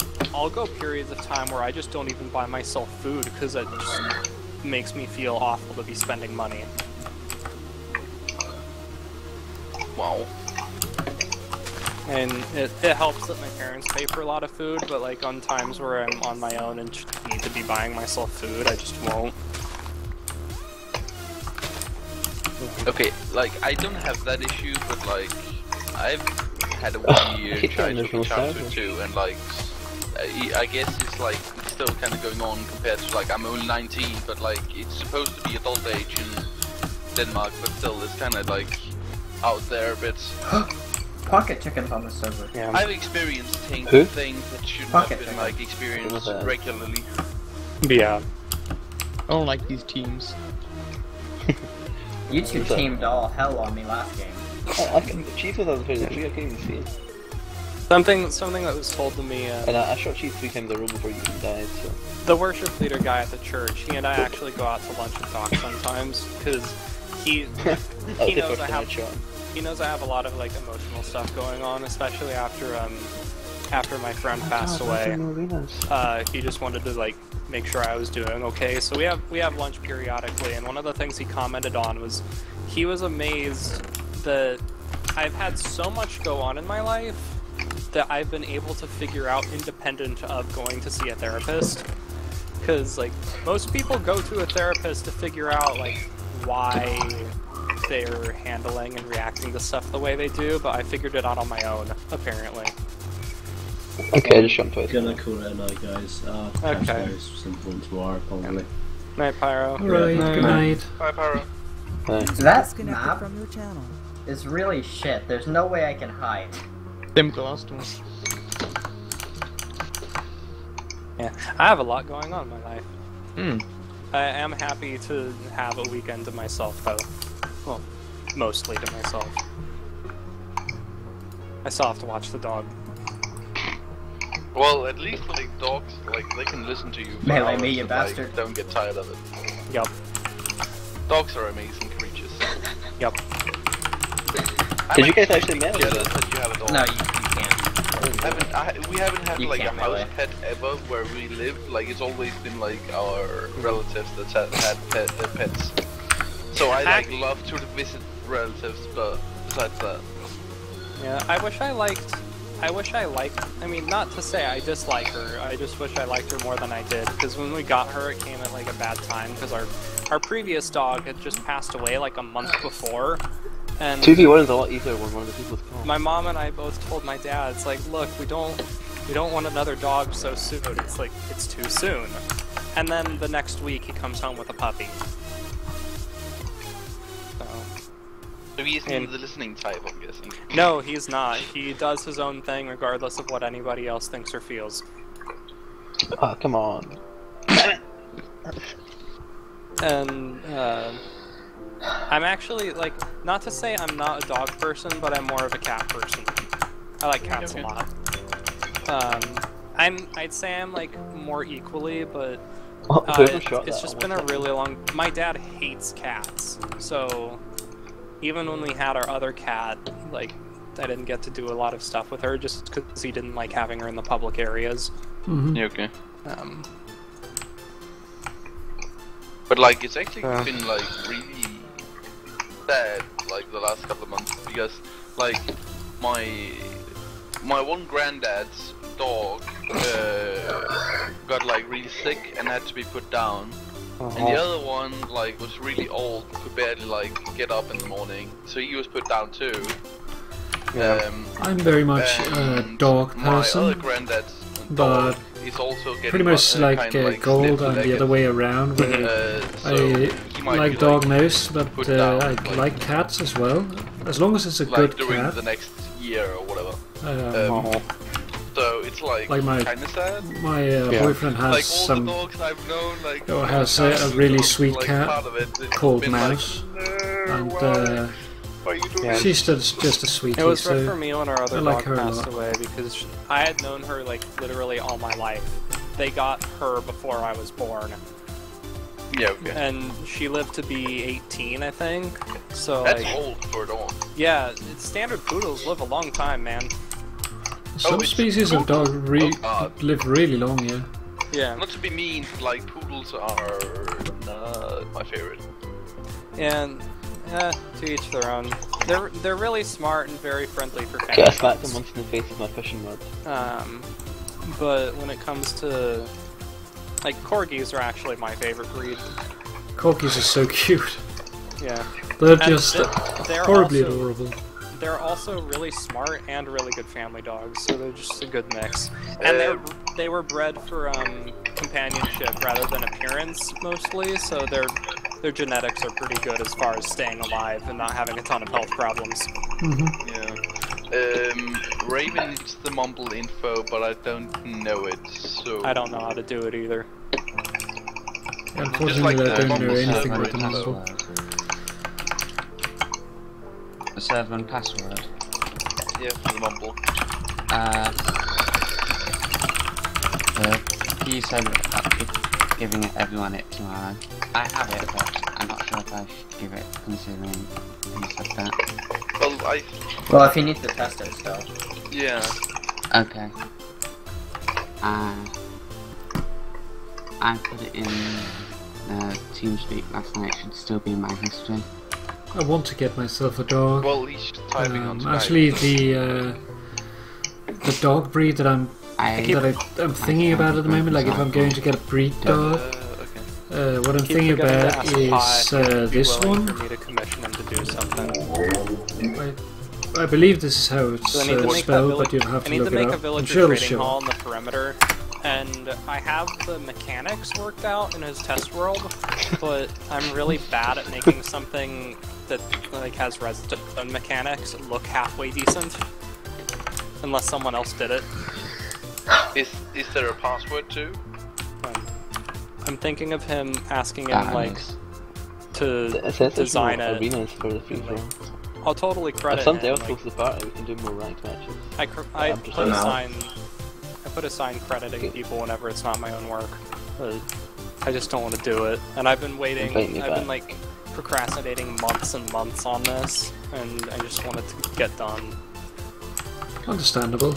go periods of time where I just don't even buy myself food because it just makes me feel awful to be spending money. Wow. And it helps that my parents pay for a lot of food, but like on times where I'm on my own and just need to be buying myself food, I just won't. Okay, like, I don't have that issue, but like, I've had a 1 year childhood too, and like, I guess it's like, it's still kind of going on compared to like, I'm only 19, but like, it's supposed to be adult age in Denmark, but still, it's kind of like, out there a bit. Pocket chickens on the server. Yeah. I've experienced things that shouldn't have been like experienced regularly. Yeah. I don't like these teams. You two teamed all hell on me last game. I can Chief was on the tree, I couldn't even see him. Something that was told to me. And I shot Chief 3 times in a row before you even died, so. The worship leader guy at the church, he and I actually go out to lunch and talk sometimes, because he knows I have a lot of like emotional stuff going on, especially after my friend passed away. He just wanted to like make sure I was doing okay. So we have lunch periodically, and one of the things he commented on was he was amazed that I've had so much go on in my life that I've been able to figure out independent of going to see a therapist. Because like most people go to a therapist to figure out like why they're handling and reacting to stuff the way they do, but I figured it out on my own, apparently. Okay, I just shot twice. Gonna call it a night, guys. Okay. Some point tomorrow, probably. Night, Pyro. Alright, good night. Bye, Pyro. That Disconnected map from your channel. is really shit. There's no way I can hide. Them last one. Yeah, I have a lot going on in my life. Hmm. I am happy to have a weekend to myself, though. Well, mostly to myself. I still have to watch the dog. Well, at least like dogs, like they can listen to you. For Melee hours me, you and, bastard. Like, don't get tired of it. Yup. Dogs are amazing creatures. Yup. Did you guys actually melee? Jealous that you have a dog. No, you can't. We haven't had You like a can't house melee. pet ever where we live. Like it's always been like our relatives that had pets. So I like love to visit relatives, but besides that, Yeah, I wish I liked, I mean, not to say I dislike her, I just wish I liked her more than I did, because when we got her, it came at like a bad time, because our previous dog had just passed away like a month before, and 2v1 is a lot easier when one of the people's called. my mom and I both told my dad, it's like, look, we don't want another dog so soon, it's like, it's too soon. And then the next week he comes home with a puppy. so he isn't the listening type, I'm guessing. No, he's not. He does his own thing regardless of what anybody else thinks or feels. Oh, come on. And, I'm actually, like, not to say I'm not a dog person, but I'm more of a cat person. I like cats a lot. I'd say I'm, like, more equally, but it's just been a really long... My dad hates cats, so even when we had our other cat, like, I didn't get to do a lot of stuff with her just because he didn't like having her in the public areas. Mm-hmm. Yeah, okay. But like, it's actually been like really bad like the last couple of months because like my one granddad's dog got like really sick and had to be put down. And the other one, like, was really old, could barely, like, get up in the morning, so he was put down too. Yeah. I'm very much a dog My person, other granddad's but dog is also getting pretty much like, kind of, like Gold, I'm the sniffle-legged. other way around, where So he might like be, dog like, most, but put down, I like cats as well, as long as it's a like, good during cat. the next year or whatever. So it's like my kind of sad. My boyfriend has Like all some the dogs I've known, like has a really sweet like, cat part of it, it's called been Mouse, like, and why are you doing this? she's just a sweetie. It was so rough for me when our other I like dog her a passed lot. away because I had known her like literally all my life. They got her before I was born. Yeah, okay. And she lived to be 18, I think. So That's like, old for a dog. yeah, standard poodles live a long time, man. Some it's species of dog live really long, yeah. Yeah. Not to be mean, like poodles are not my favorite. And to each their own. They're really smart and very friendly for Okay, I family smacked him dogs. once in the face with my fishing rod. But when it comes to like corgis are actually my favorite breed. Corgis are so cute. Yeah. They're And just they're horribly also- adorable. They're also really smart and really good family dogs, so they're just a good mix. And they were bred for companionship rather than appearance mostly, so their genetics are pretty good as far as staying alive and not having a ton of health problems. Yeah. Raven needs the mumble info, but I don't know it, so... I don't know how to do it either. Unfortunately, like I the don't know mumble anything server about the is. mumble. The server and password. Yeah, for the mumble. You said about giving everyone it tomorrow. I have it, but I'm not sure if I should give it considering you said that. Well, if you need to test it still. Yeah. Okay. I put it in TeamSpeak last night. It should still be in my history. I want to get myself a dog. Well, he's just typing on Skype. Actually, the dog breed that I'm thinking about at the moment, like if I'm going to get a breed dog, what I'm thinking about is this one. For me to commission him to do something. I believe this is how it's So I need to make spelled, that but you'd have I to need look to make it a up. I'm villager sure it'll trading show. hall on the perimeter, and I have the mechanics worked out in his test world, but I'm really bad at making something that like has redstone mechanics look halfway decent, unless someone else did it. Is there a password too? I'm thinking of him asking him like to design it. Arenas for the free roam. I'll totally credit If somebody him. else goes to the party, we can do more ranked matches. I put a sign crediting people whenever it's not my own work. But I just don't want to do it, and I've been waiting. I've been like procrastinating months and months on this, and I just want it to get done. Understandable.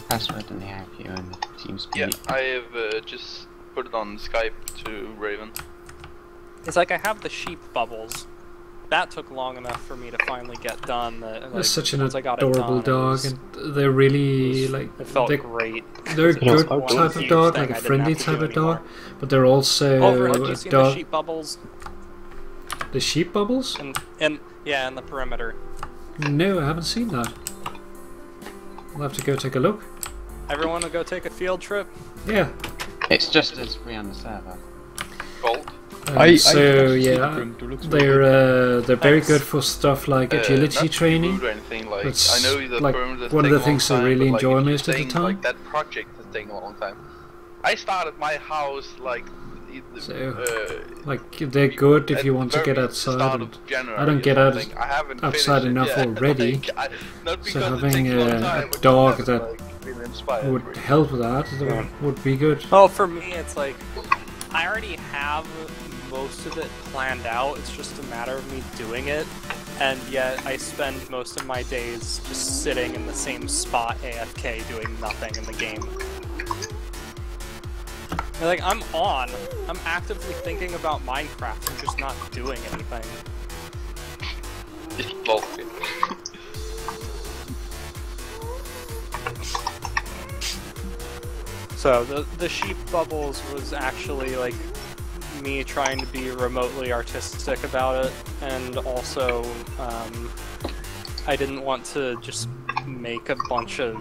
Password in the IPO and the TeamSpeak. Yeah, I have just put it on Skype to Raven. It's like I have the sheep bubbles. That took long enough for me to finally get done. That's such an I got it adorable done, dog, and they're really like it felt great. They're a good One type of huge dog, thing like a I didn't friendly have to type do of dog, anymore. but they're also Over, have you a seen dog. the sheep bubbles? The sheep bubbles? And yeah, in the perimeter. No, I haven't seen that. I'll have to go take a look. Everyone will go take a field trip. Yeah. It's just as free on the server. Gold. So yeah, they're very good for stuff like agility training. Or anything, like, It's I know the like perimeter one of the taking a long things I time, really but, like, enjoy if you're most of the saying, time. Like, that project is taking a long time. I started my house like. So, like they're good if you want to get outside. And I don't get outside enough already, so having a dog that would help with that would be good. Oh, for me, it's like I already have most of it planned out. It's just a matter of me doing it, and yet I spend most of my days just sitting in the same spot AFK doing nothing in the game. Like, I'm actively thinking about Minecraft and just not doing anything. So, the sheep bubbles was actually, like, me trying to be remotely artistic about it, and also, I didn't want to just make a bunch of...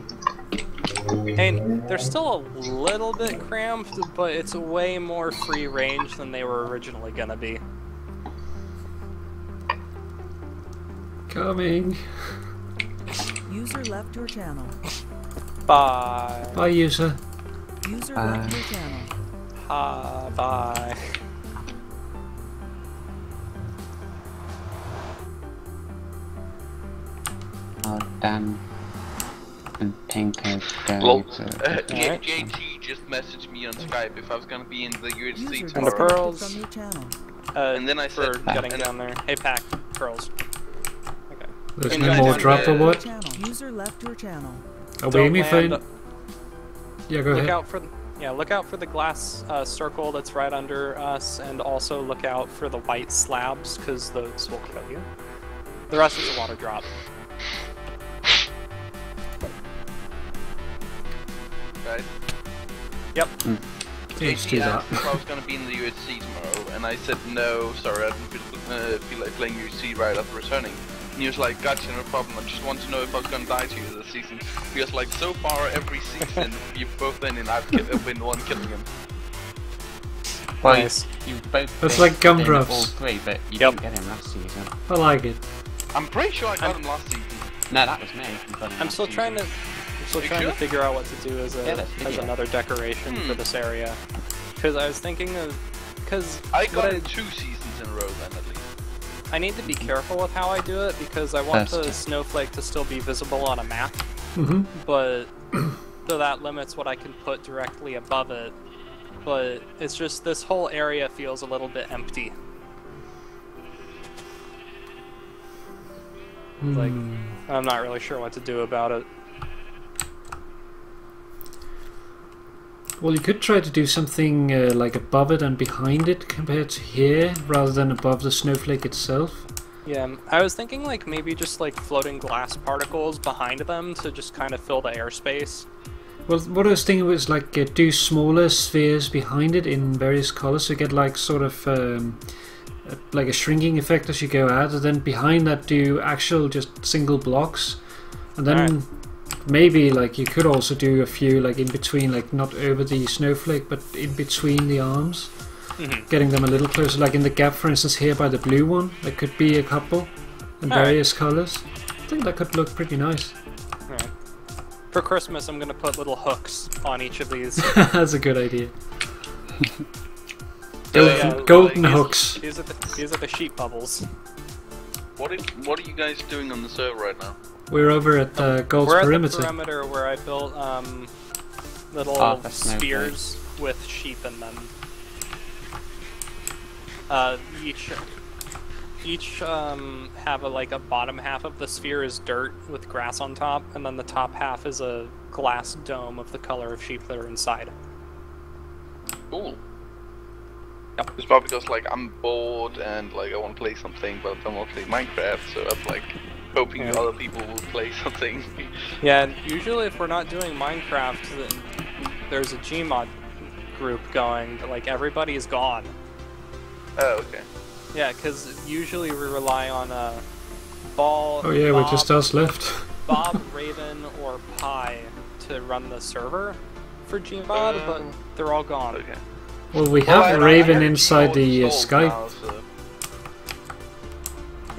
And they're still a little bit cramped, but it's way more free range than they were originally gonna be. Coming. User left your channel. Bye. Bye, user. User left your channel. Bye. Oh, Dan and Pinko Well, to... JT just messaged me on Skype if I was gonna be in the UHC And the tomorrow. pearls. From your channel. And then I said, for getting down there. Hey, Pack, pearls. Okay. There's And no guys, more I'm drop or gonna- what? User left your channel. Are we Don't aiming for? land- Yeah, go Look ahead. out for look out for the glass circle that's right under us, and also look out for the white slabs, because those will kill you. The rest is a water drop. Guys, Yep. Let's do JT that. asked if I was gonna be in the UHC tomorrow, and I said no, sorry, I didn't feel like playing UHC right after returning. And he was like, gotcha, no problem, I just want to know if I was gonna die to you this season. He was like, so far every season, you've both been and I've been the one killing him. Well, Nice. you've both That's been like gumdrops. in all three, but you Yep. didn't get him last season. I like it. I'm pretty sure I got him last season. No, that was me. You got him I'm last still trying to sure? figure out what to do as Yeah, that's another decoration for this area. Because I was thinking of because I got it 2 seasons in a row then, at least. I need to be careful with how I do it because I want the snowflake to still be visible on a map, but so that limits what I can put directly above it. But it's just this whole area feels a little bit empty. Like, I'm not really sure what to do about it. Well, you could try to do something like above it and behind it compared to here, rather than above the snowflake itself. Yeah, I was thinking like maybe just like floating glass particles behind them to just kind of fill the airspace. Well, what I was thinking was like do smaller spheres behind it in various colors, so you get like sort of like a shrinking effect as you go out, and then behind that do actual just single blocks, and then maybe like you could also do a few like in between, like not over the snowflake but in between the arms, getting them a little closer, like in the gap for instance here by the blue one. There could be a couple in various colors. I think that could look pretty nice. For Christmas I'm gonna put little hooks on each of these. That's a good idea. Golden hooks. These are the sheep bubbles. What are you guys doing on the server right now? We're over at Gold's Perimeter. We're at the perimeter where I built little spheres with sheep in them. Each have a bottom half of the sphere is dirt with grass on top, and then the top half is a glass dome of the color of sheep that are inside. Cool. Yep. It's probably because like I'm bored and like I want to play something, but I'm not playing Minecraft, so I'm like hoping other people will play something. Yeah, and usually if we're not doing Minecraft, then there's a Gmod group going, but like everybody is gone. Oh, okay. Yeah, because usually we rely on Ball. Oh yeah, we're just us left. Bob, Raven, or Pi to run the server for Gmod, but they're all gone. Okay. Well, we have Raven inside the Skype. Now, so.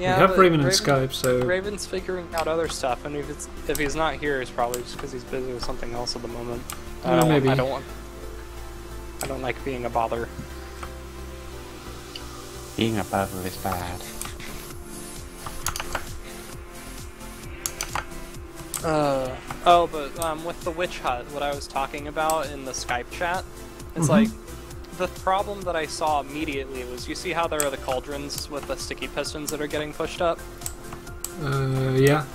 Yeah, we have Raven in Skype, so Raven's figuring out other stuff, and if he's not here, it's probably just because he's busy with something else at the moment. Maybe. I don't like being a bother. Being a bother is bad. But with the witch hut, what I was talking about in the Skype chat, it's like the problem that I saw immediately was, you see how there are the cauldrons with the sticky pistons that are getting pushed up? Yeah.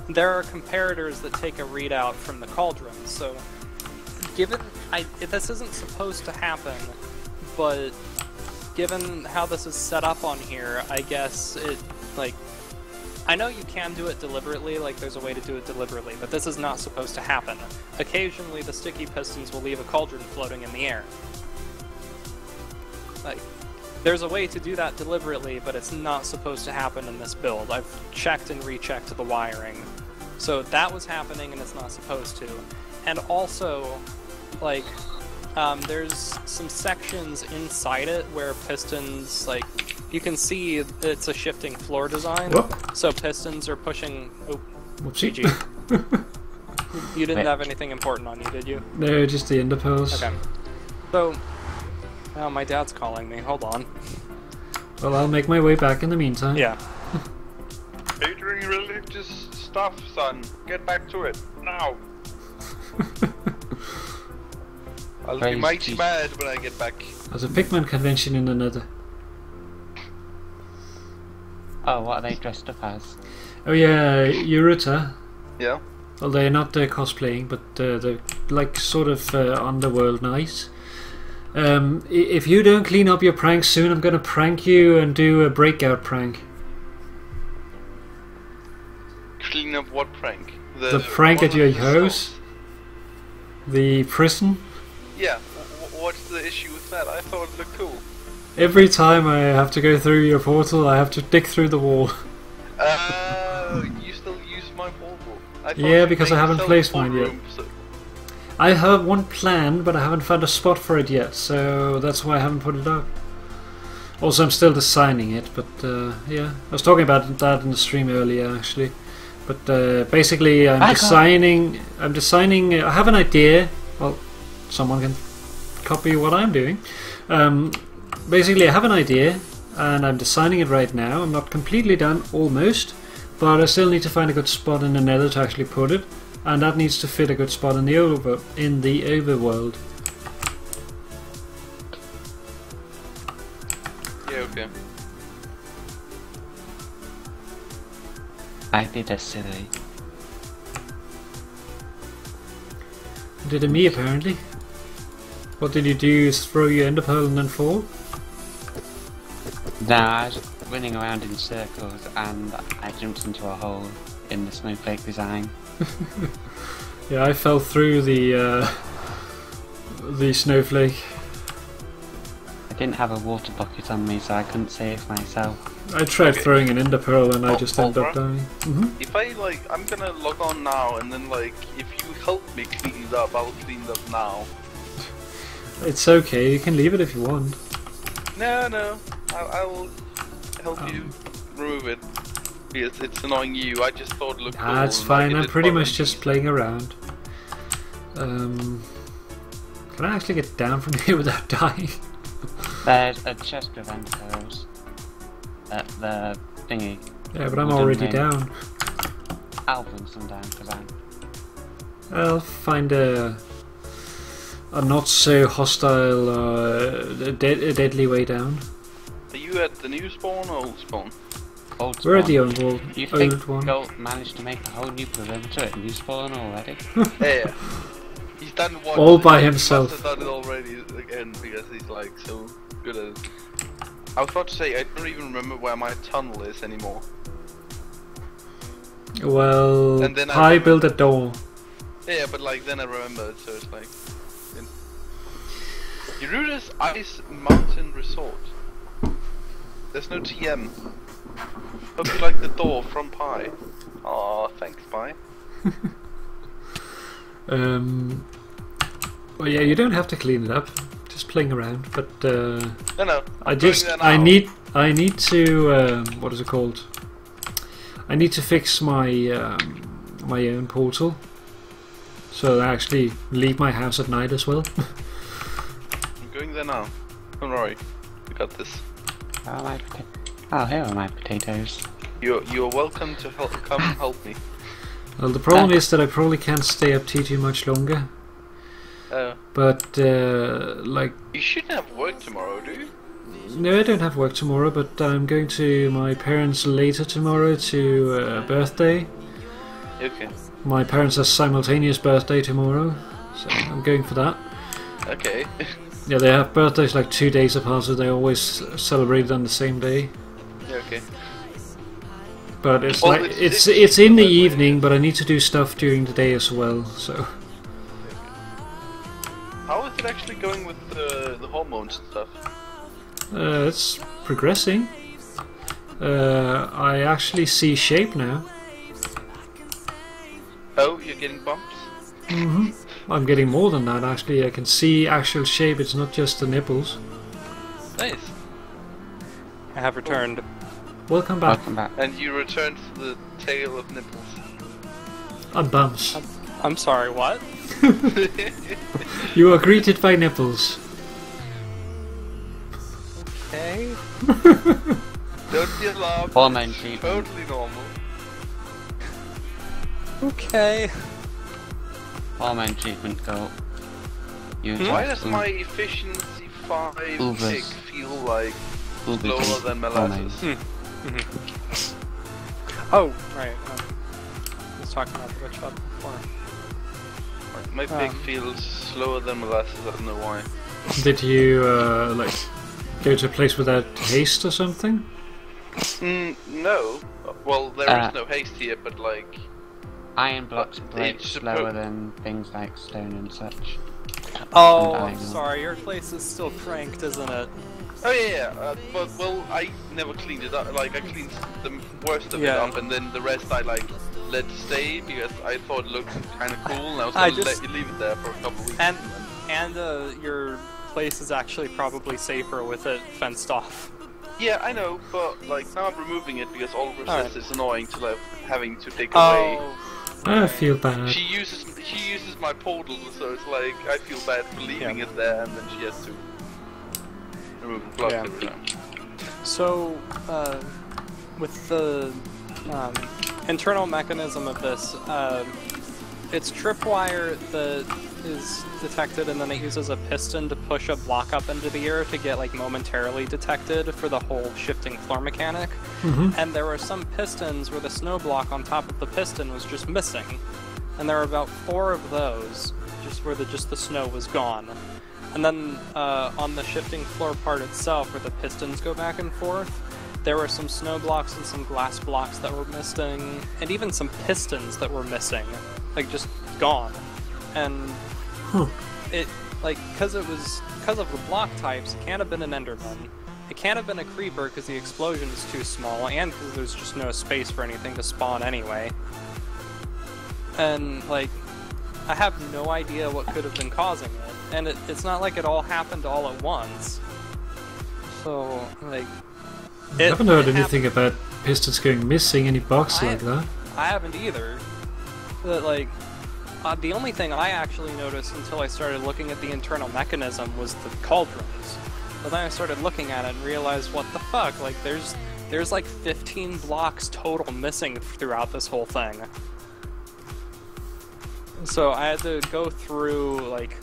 There are comparators that take a readout from the cauldrons, so given this isn't supposed to happen, but given how this is set up on here, I guess it, like, I know you can do it deliberately, like there's a way to do it deliberately, but this is not supposed to happen. Occasionally the sticky pistons will leave a cauldron floating in the air. Like, there's a way to do that deliberately, but it's not supposed to happen in this build. I've checked and rechecked the wiring. So that was happening and it's not supposed to. And also, like, there's some sections inside it where pistons, like, you can see it's a shifting floor design. Whoop. So pistons are pushing... Oh, whoopsie. GG. You didn't have anything important on you, did you? No, just the ender pearls. Okay. So... Oh, my dad's calling me. Hold on. Well, I'll make my way back in the meantime. Yeah. Are you doing religious stuff, son? Get back to it, now! I'll be mighty mad when I get back. There's a Pigman convention in another. Oh, what are they dressed up as? Oh yeah, Yuruta. Yeah? Well, they're not cosplaying, but they're like sort of underworld nice. If you don't clean up your pranks soon, I'm gonna prank you and do a breakout prank. Clean up what prank? The prank at your house? The prison? Yeah, what's the issue with that? I thought it looked cool. Every time I have to go through your portal, I have to dig through the wall. You still use my portal? Yeah, because I haven't placed mine yet. I have one plan, but I haven't found a spot for it yet, so that's why I haven't put it up. Also, I'm still designing it, but yeah, I was talking about that in the stream earlier, actually. But basically, I'm designing. I have an idea. Well, someone can copy what I'm doing. basically I have an idea and I'm designing it right now. I'm not completely done, almost, but I still need to find a good spot in the nether to actually put it, and that needs to fit a good spot in the overworld. Yeah, okay. I did a silly. Did it me apparently. What did you do? Is throw your ender pearl and then fall? No, I was running around in circles and I jumped into a hole in the snowflake design. Yeah, I fell through the snowflake. I didn't have a water bucket on me, so I couldn't save myself. I tried throwing an ender pearl and I just ended up dying. If I I'm gonna log on now, and then if you help me clean it up, I'll clean it up now. It's okay, you can leave it if you want. No, I will help you remove it. Because it's annoying you. I just thought it looked cool. That's fine, I'm pretty much just playing around. Can I actually get down from here without dying? There's a chest of ender pearls at the thingy. Yeah, but I'm already down. I'll bring some down because I'll find a not so hostile, a deadly way down. Are you at the new spawn or old spawn? old spawn. We're at the old world. You think old one. Gold managed to make a whole new perimeter at new spawn already? Yeah. He's done one. All by himself. He must have done it already again because he's so good at it. I was about to say, I don't even remember where my tunnel is anymore. Well, And then Pi built a door. Yeah, but then I remembered, so it's Gerudo's Ice Mountain Resort. There's no TM. Hope you like the door from Pi. Aw, thanks, Pi. Well, yeah, you don't have to clean it up. Just playing around, but No. I need to what is it called? I need to fix my my own portal, so I actually leave my house at night as well. I'm going there now. Don't worry, we got this. Oh, here are my potatoes. You're welcome to come help me. Well, the problem is that I probably can't stay up too much longer. But you shouldn't have work tomorrow, do you? No, I don't have work tomorrow, but I'm going to my parents later tomorrow to a birthday. Okay. My parents have simultaneous birthday tomorrow, so I'm going for that. Okay. Yeah, they have birthdays 2 days apart, so they always celebrate it on the same day. Yeah, okay. But it's it's in the evening, but I need to do stuff during the day as well, so. How is it actually going with the hormones and stuff? It's progressing. I actually see shape now. Oh, you're getting bumps? I'm getting more than that actually. I can see actual shape, it's not just the nipples. Nice. I have returned. Welcome back. Welcome back. And you returned to the tale of nipples. And bumps. I'm sorry, what? You are greeted by nipples. Okay. Don't be alarmed. Hormone treatment. Totally normal. Okay. Hormone treatment go. Why does my efficiency 5 tick feel like slower than molasses? Oh, right. I was talking about the witch hut before. My pig feels slower than molasses, I don't know why. Did you go to a place without haste or something? No. Well, there is no haste here, but iron blocks break slower than things like stone and such. Oh, I'm sorry, your place is still cranked, isn't it? Oh yeah. But I never cleaned it up. I cleaned the worst of it up, and then the rest I let stay because I thought it looked kind of cool, and I was gonna let you leave it there for a couple weeks. And your place is actually probably safer with it fenced off. Yeah, I know, but now I'm removing it because all resist is annoying to having to dig away. I feel bad. She uses my portal, so it's I feel bad for leaving it there, and then she has to. remove block Yeah. every time. So, with the internal mechanism of this, it's tripwire that is detected, and then it uses a piston to push a block up into the air to get like momentarily detected for the whole shifting floor mechanic. And there were some pistons where the snow block on top of the piston was just missing, and there were about 4 of those, just where the snow was gone. And then on the shifting floor part itself, where the pistons go back and forth, there were some snow blocks and some glass blocks that were missing, and even some pistons that were missing, like just gone. And it, like, because of the block types, it can't have been an Enderman. It can't have been a creeper because the explosion is too small, and because there's just no space for anything to spawn anyway. And like, I have no idea what could have been causing it, and it's not like it all happened all at once. So like, I haven't heard anything about pistons going missing, any bugs like that. I haven't either. But like, the only thing I actually noticed until I started looking at the internal mechanism was the cauldrons. But then I started looking at it and realized, what the fuck? Like, there's like 15 blocks total missing throughout this whole thing. So I had to go through, like,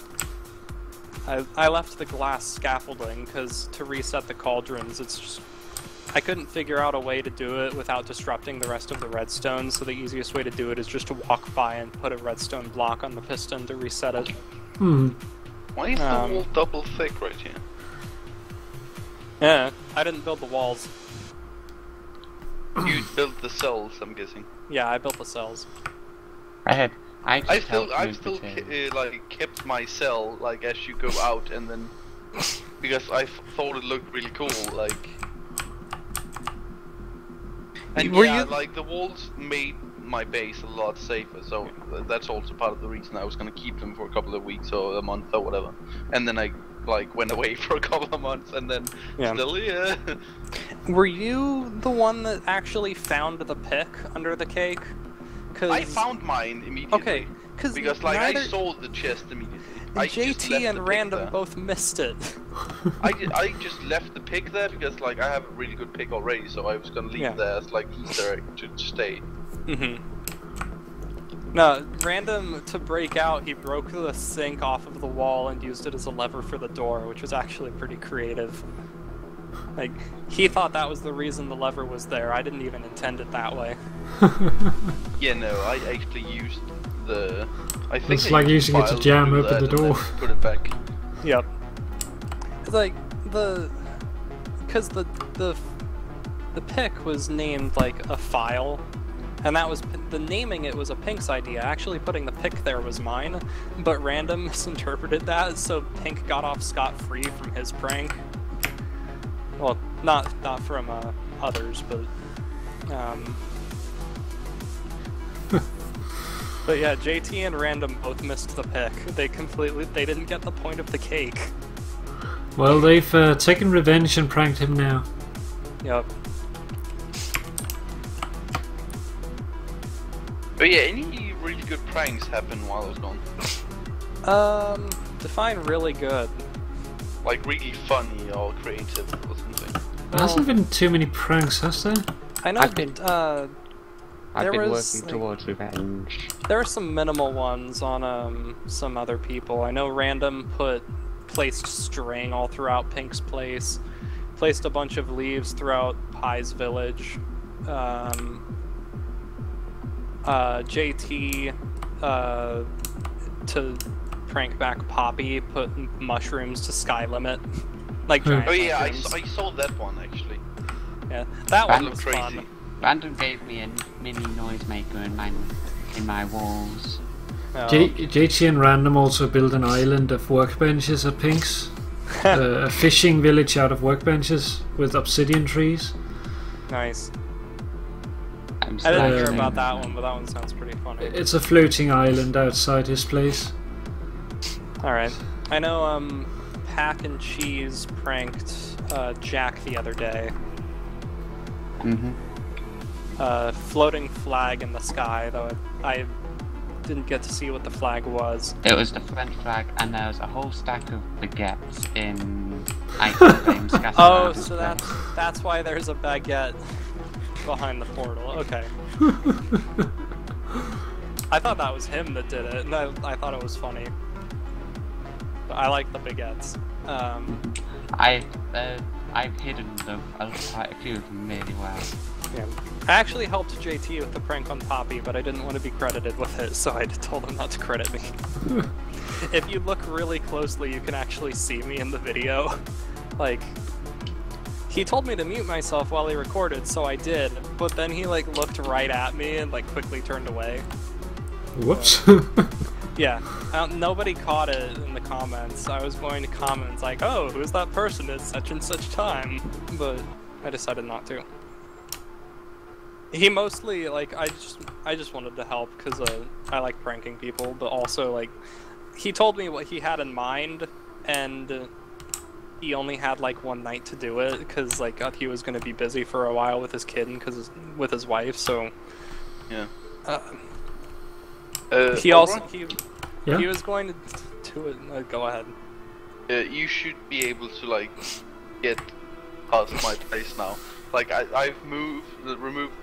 I left the glass scaffolding because to reset the cauldrons, it's just, I couldn't figure out a way to do it without disrupting the rest of the redstone, so the easiest way to do it is just to walk by and put a redstone block on the piston to reset it. Why is the wall double thick right here? Yeah, I didn't build the walls. You built the cells, I'm guessing. Yeah, I built the cells. I've still like kept my cell like as you go out, and then because I thought it looked really cool, like. And yeah, like the walls made my base a lot safer, so that's also part of the reason I was gonna keep them for a couple of weeks or a month or whatever. And then I like went away for a couple of months, and then still yeah. Were you the one that actually found the pick under the cake? I found mine immediately. Okay, because like I saw the chest immediately. JT and Random both missed it. I just left the pick there because like I have a really good pick already, so I was gonna leave there as like Easter egg to stay. No, Random, to break out, he broke the sink off of the wall and used it as a lever for the door, which was actually pretty creative. Like, he thought that was the reason the lever was there. I didn't even intend it that way. Yeah, no, I actually used the... I think it's like using it to jam open the door. Put it back. Yep. It's like, because the pick was named like a file, and that was, the naming it was a Pink's idea. Actually putting the pick there was mine, but Random misinterpreted that, so Pink got off scot-free from his prank. Well, not from others, but but yeah, JT and Random both missed the pick. They didn't get the point of the cake. Well, they've taken revenge and pranked him now. Yep. But yeah, any really good pranks happen while I was gone? Define really good. Like really funny or creative or something. There hasn't been too many pranks, has there? I know. I've been working like, towards revenge. There are some minimal ones on some other people. I know Random placed string all throughout Pink's place, placed a bunch of leaves throughout Pie's village. JT to prank back Poppy put mushrooms to sky limit, like giant mushrooms. I saw that one actually. Yeah, that one was crazy. fun. Random gave me a mini noisemaker in my walls. Oh. JT and Random also built an island of workbenches at Pink's. A fishing village out of workbenches with obsidian trees. Nice. I didn't hear about that one, but that one sounds pretty funny. It's a floating island outside his place. Alright. I know Pack and Cheese pranked Jack the other day. Mm-hmm. Floating flag in the sky, though I didn't get to see what the flag was. It was the French flag, and there was a whole stack of baguettes in ice cream scattered Oh, around so the that's why there's a baguette behind the portal. Okay. I thought that was him that did it, and I thought it was funny. But I like the baguettes. I've hidden them, quite a few of them really well. Yeah. I actually helped JT with the prank on Poppy, but I didn't want to be credited with it, so I told him not to credit me. If you look really closely, you can actually see me in the video. Like, he told me to mute myself while he recorded, so I did, but then he like looked right at me and like quickly turned away. Whoops. Yeah, nobody caught it in the comments. I was going to comment like, oh, who's that person at such and such time? But I decided not to. He mostly, like, I just wanted to help because I like pranking people, but also, like, he told me what he had in mind, and he only had, like, one night to do it because, like, he was going to be busy for a while with his kid and with his wife, so... Yeah. He also... Yeah? He was going to do it... go ahead. You should be able to, like, get past my place now. Like, I've removed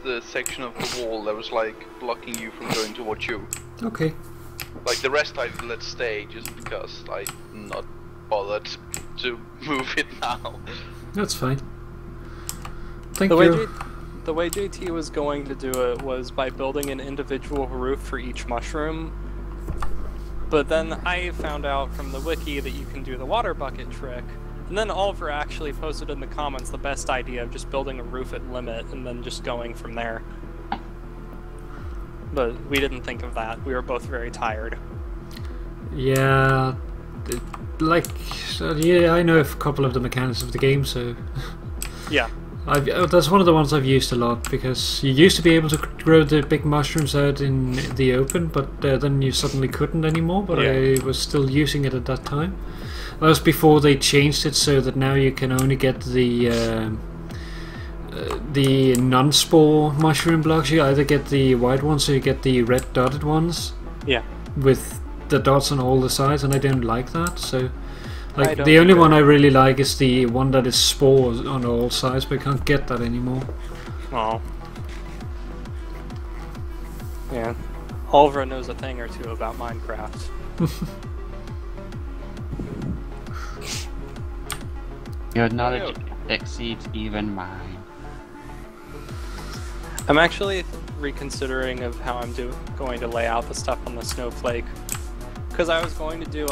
the section of the wall that was, like, blocking you from going towards you. Okay. Like, the rest I've let stay just because I'm not bothered to move it now. That's fine. Thank you. The way JT was going to do it was by building an individual roof for each mushroom. But then I found out from the wiki that you can do the water bucket trick. And then Oliver actually posted in the comments the best idea of just building a roof at limit and then just going from there. But we didn't think of that. We were both very tired. Yeah, yeah, I know a couple of the mechanics of the game, so... Yeah. That's one of the ones I've used a lot, because you used to be able to grow the big mushrooms out in the open, but then you suddenly couldn't anymore, but yeah. I was still using it at that time. That was before they changed it so that now you can only get the non-spore mushroom blocks. You either get the white ones or you get the red dotted ones. Yeah. With the dots on all the sides, and I don't like that, so... Like, the only one I really like is the one that is spores on all sides, but I can't get that anymore. Oh. Yeah. Oliver knows a thing or two about Minecraft. Your knowledge exceeds even mine. I'm actually reconsidering of how I'm going to lay out the stuff on the snowflake. Because I was going to do,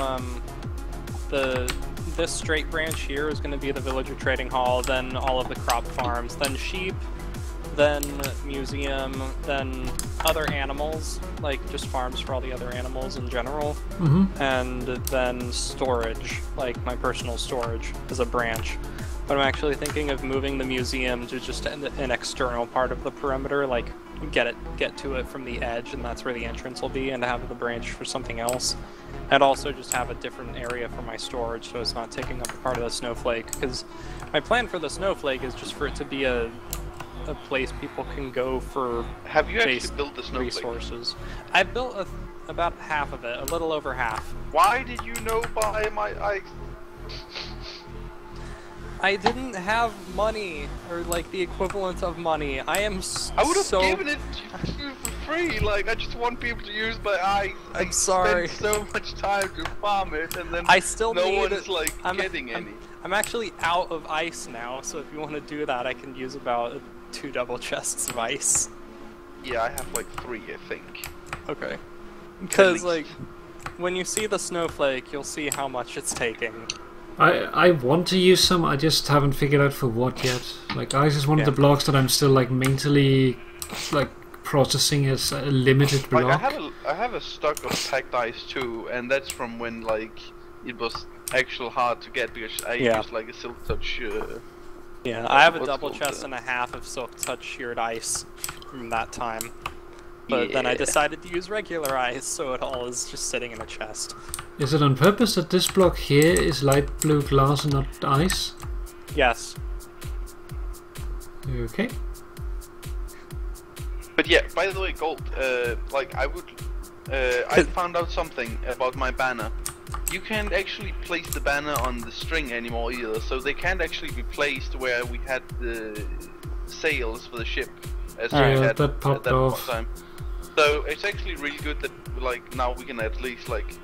this straight branch here is going to be the villager trading hall, then all of the crop farms, then sheep, then museum, then other animals, like just farms for all the other animals in general, and then storage, like my personal storage as a branch. But I'm actually thinking of moving the museum to just an external part of the perimeter, like get to it from the edge, and that's where the entrance will be, and have the branch for something else. And also just have a different area for my storage so it's not taking up part of the snowflake, because my plan for the snowflake is just for it to be a place people can go for Have you actually built the snowflake? Resources. I built about half of it, a little over half. Why did you know by my I didn't have money, or like the equivalent of money. I would have given it to you for free. Like, I just want people to use my eyes. I'm sorry. Spent so much time to farm it, and then no one's like getting any. I'm actually out of ice now, so if you want to do that, I can use about 2 double chests of ice. Yeah, I have like 3, I think. Okay. Because like, when you see the snowflake, you'll see how much it's taking. I want to use some, I just haven't figured out for what yet. Like, ice is one of the blocks that I'm still like mentally like processing as a limited block. Like, I have a stock of packed ice too, and that's from when like it was actually hard to get, because I used like a silk touch. Yeah, I have a double chest and a half of silk touch sheared ice from that time. But then I decided to use regular ice, so it all is just sitting in a chest. Is it on purpose that this block here is light blue glass and not ice? Yes. Okay. But yeah, by the way, Gold, like I would I found out something about my banner. You can't actually place the banner on the string anymore either, so they can't actually be placed where we had the sails for the ship, as we had that popped at that off. time. So it's actually really good that like now we can at least like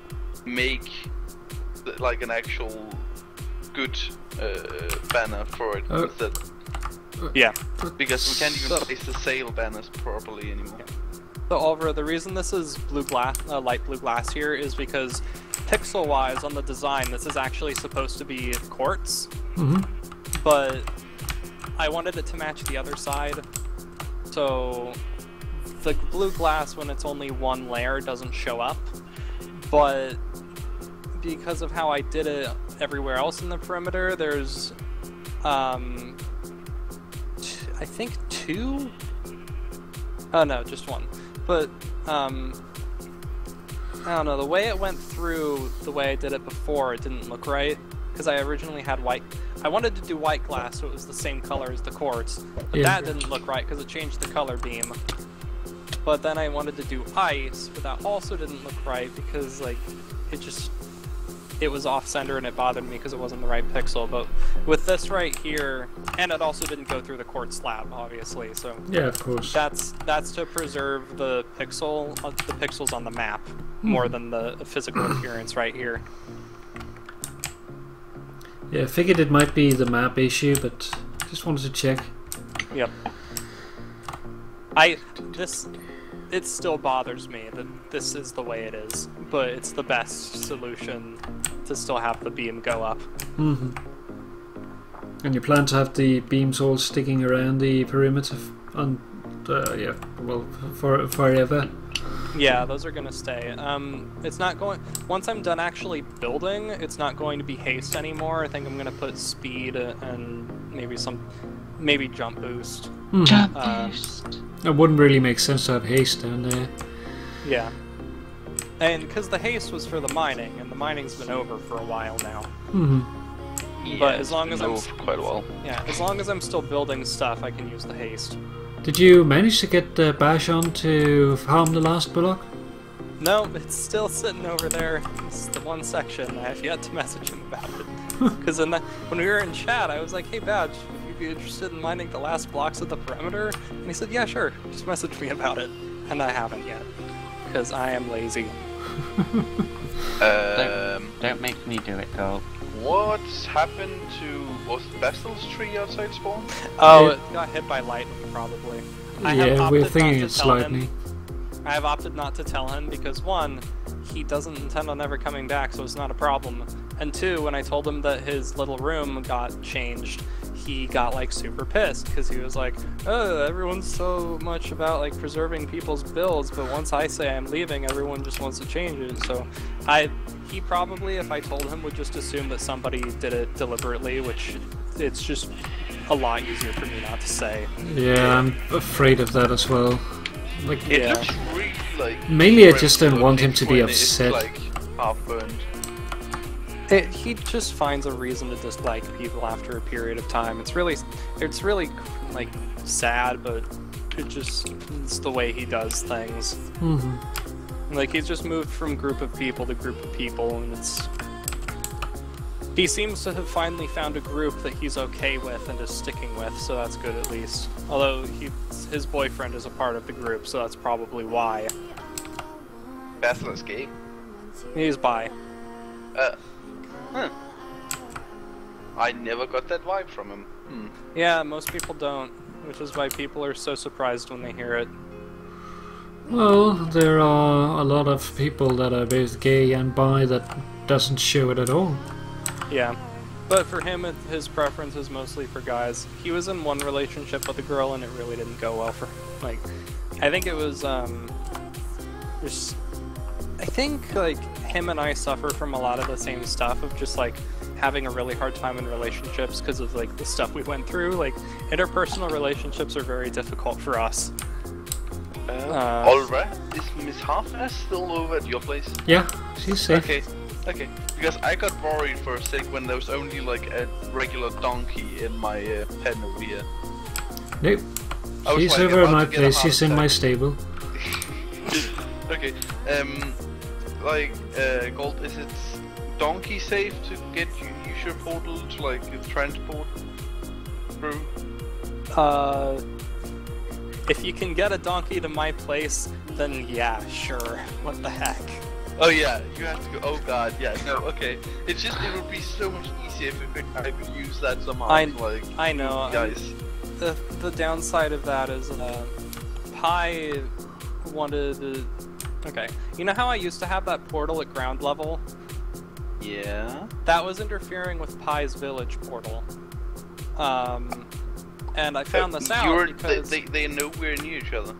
make like an actual good banner for it instead. Yeah. Because we can't even place the sail banners properly anymore. Yeah. So Oliver, the reason this is blue glass, light blue glass here, is because pixel-wise on the design, this is actually supposed to be quartz, but I wanted it to match the other side. So the blue glass, when it's only one layer, doesn't show up, but because of how I did it everywhere else in the perimeter, there's I think 2? Oh no, just 1. But, I don't know, the way it went through, the way I did it before, it didn't look right. Because I originally had white... I wanted to do white glass so it was the same color as the quartz. But that didn't look right because it changed the color beam. But then I wanted to do ice, but that also didn't look right because, like, it was off-center and it bothered me because it wasn't the right pixel. But with this right here, and it also didn't go through the quartz slab, obviously. So yeah, of course. That's to preserve the pixels on the map more than the physical appearance right here. Yeah, I figured it might be the map issue, but just wanted to check. Yep. It still bothers me that this is the way it is, but it's the best solution to still have the beam go up. And you plan to have the beams all sticking around the perimeter forever? Yeah, those are gonna stay. It's not going... Once I'm done actually building, it's not going to be haste anymore. I think I'm gonna put speed and maybe jump boost. Jump boost. It wouldn't really make sense to have haste down there. Yeah. And because the haste was for the mining, and the mining's been over for a while now. Yeah, but as long as I'm for quite a while. Yeah, as long as I'm still building stuff, I can use the haste. Did you manage to get Bash on to farm the last bullock? No, it's still sitting over there. It's the one section. I have yet to message him about it. Because when we were in chat, I was like, "Hey, Badge, would you be interested in mining the last blocks of the perimeter?" And he said, "Yeah, sure. Just message me about it." And I haven't yet, because I am lazy. Don't make me do it, Gold. What's happened to... was Vestal's tree outside spawn? Oh, it got hit by lightning, probably. Yeah, we're thinking it's lightning. I have opted not to tell him because, 1, he doesn't intend on ever coming back, so it's not a problem. And 2, when I told him that his little room got changed, he got, like, super pissed, because he was like, "Oh, everyone's so much about, like, preserving people's builds, but once I say I'm leaving, everyone just wants to change it." So, he probably, if I told him, would just assume that somebody did it deliberately, which it's just a lot easier for me not to say. Yeah, I'm afraid of that as well. Like, it looks really like... Mainly I just don't want him to be upset. It's, like, half-burned. He just finds a reason to dislike people after a period of time. It's really like sad, but it's the way he does things. Like he's just moved from group of people to group of people, and he seems to have finally found a group that he's okay with and is sticking with, so that's good at least. Although his boyfriend is a part of the group, so that's probably why. Vestal's gay? He's bi. I never got that vibe from him. Yeah, most people don't, which is why people are so surprised when they hear it. Well, there are a lot of people that are both gay and bi that doesn't show it at all. Yeah, but for him, his preference is mostly for guys. He was in one relationship with a girl, and it really didn't go well for him. Like, I think it was, I think, like, him and I suffer from a lot of the same stuff of just, like, having a really hard time in relationships because of, like, the stuff we went through. Like, interpersonal relationships are very difficult for us. Alright, is Miss Half-Ass still over at your place? Yeah, she's safe. Okay, because I got worried for a sec when there was only like a regular donkey in my pen over here. Nope, she's over at my place, she's in my stable. Okay. Gold, is it donkey safe to use your portal to like transport through? If you can get a donkey to my place, then yeah, sure. What the heck? Oh yeah, you have to go. Oh god, yeah, no, okay. It's just it would be so much easier if I could use that somehow. I like, know. guys. The downside of that is Pi wanted to. Okay, you know how I used to have that portal at ground level? Yeah. That was interfering with Pi's village portal. And I found this out because they're nowhere near each other.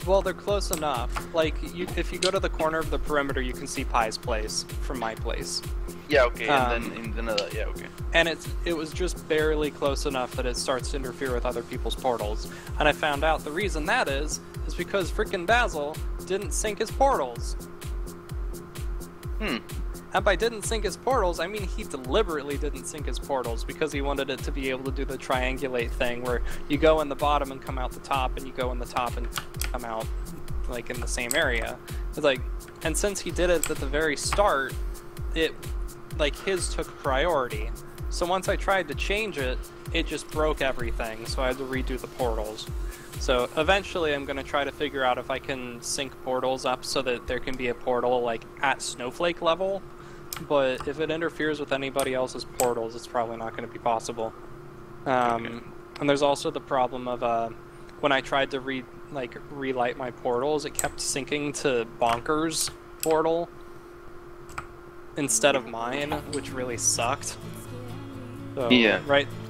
Well, they're close enough. Like, if you go to the corner of the perimeter, you can see Pi's place from my place. Yeah, okay, and then in another, yeah, okay. And it was just barely close enough that it starts to interfere with other people's portals. And I found out the reason that is because frickin' Basil didn't sync his portals. And by didn't sync his portals, I mean he deliberately didn't sync his portals because he wanted it to be able to do the triangulate thing where you go in the bottom and come out the top, and you go in the top and come out like in the same area. It's like, and since he did it at the very start, it like his took priority. So once I tried to change it, it just broke everything, so I had to redo the portals. So eventually I'm going to try to figure out if I can sync portals up so that there can be a portal like at Snowflake level, but if it interferes with anybody else's portals, it's probably not going to be possible. And there's also the problem of when I tried to relight my portals, it kept syncing to Bonker's portal instead of mine, which really sucked. So yeah.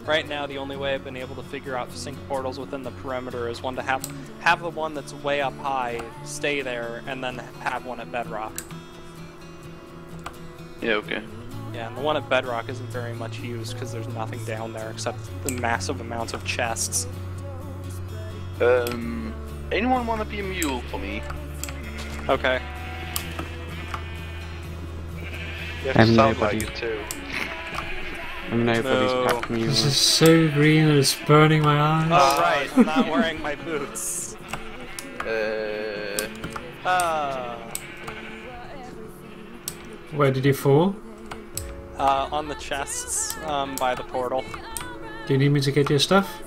Right now, the only way I've been able to figure out to sync portals within the perimeter is one to have the one that's way up high stay there, and then have one at Bedrock. Yeah, okay. Yeah, and the one at Bedrock isn't very much used because there's nothing down there except the massive amounts of chests. Anyone want to be a mule for me? Okay. You have to sound like it too. I'm nobody's pack mule. This is so green and it's burning my eyes. Oh right, I'm not wearing my boots. Where did you fall? On the chests, by the portal. Do you need me to get your stuff?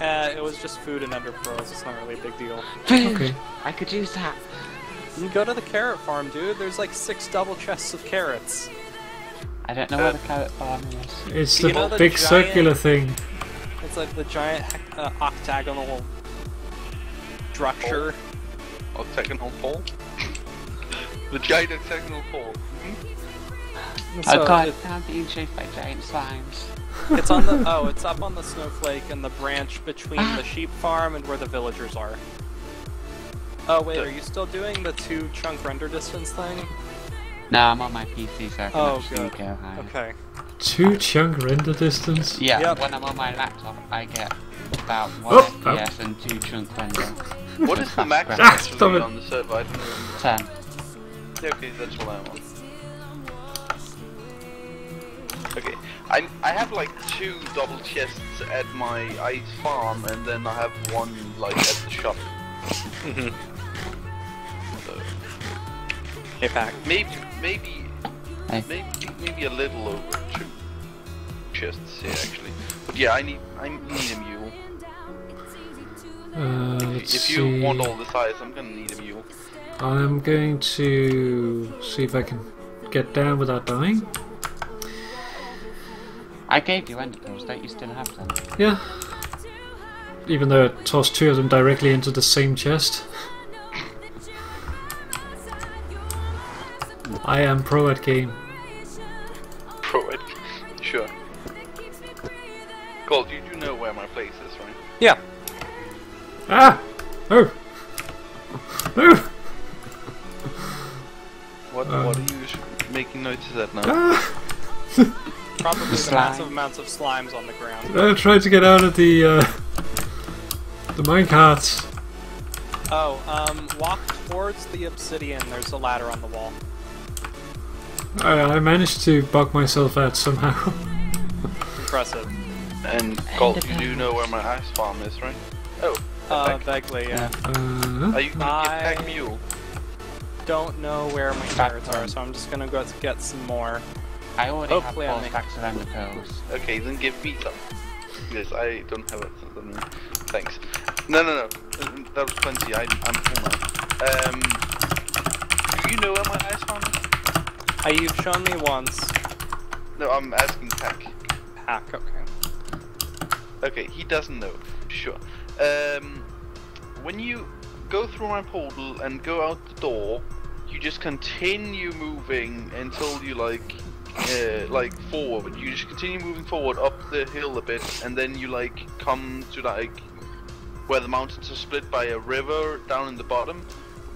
It was just food and ender pearls, it's not really a big deal. Okay. I could use that. You go to the carrot farm, dude, there's like 6 double chests of carrots. I don't know where the carrot farm is. It's the big circular thing. It's like the giant octagonal structure. Octagonal pole? The giant octagonal pole. Oh god, I'm being chased by giant slimes. It's on the it's up on the snowflake and the branch between the sheep farm and where the villagers are. Oh wait, are you still doing the 2 chunk render distance thing? No, I'm on my PC, so I can actually go higher. Okay. 2 chunk render distance? Yeah, when I'm on my laptop, I get about 1 FPS and 2 chunk render. What is the max actually on the server? I don't know. 10. Yeah, okay, that's what I want. Okay, I have like 2 double chests at my ice farm, and then I have 1 like at the shop. So, hey, pack. Maybe a little over 2 chests here actually. But yeah, I need a mule. If you want all the size, I'm gonna need a mule. I'm going to see if I can get down without dying. I gave you ender pearls, don't you still have them? Yeah. Even though I tossed 2 of them directly into the same chest. I am pro at game. Pro at sure. Gold, you do know where my place is, right? Yeah. Ah! Oh! No! What are you making noises at now? Ah! Probably the massive amounts of slimes on the ground. I tried to get out of the minecarts. Oh, walk towards the obsidian, there's a ladder on the wall. I managed to bug myself out somehow. Impressive. And Gold, you do know where my ice farm is, right? Oh. Vaguely, yeah. Are you gonna get pack mule? don't know where my carrots are, so I'm just gonna go get some more. I already Hopefully I have 4 make- stacks of ender pearls. Okay, then give me some. Because I don't have it. Thanks. No. That was plenty. I'm full now. Do you know where my ice farm is? You've shown me once. No, I'm asking Pack. Pack, okay. Okay, he doesn't know. Sure. When you go through my portal and go out the door, you just continue moving until you like forward. You just continue moving forward up the hill a bit, and then you like come to like where the mountains are split by a river down in the bottom.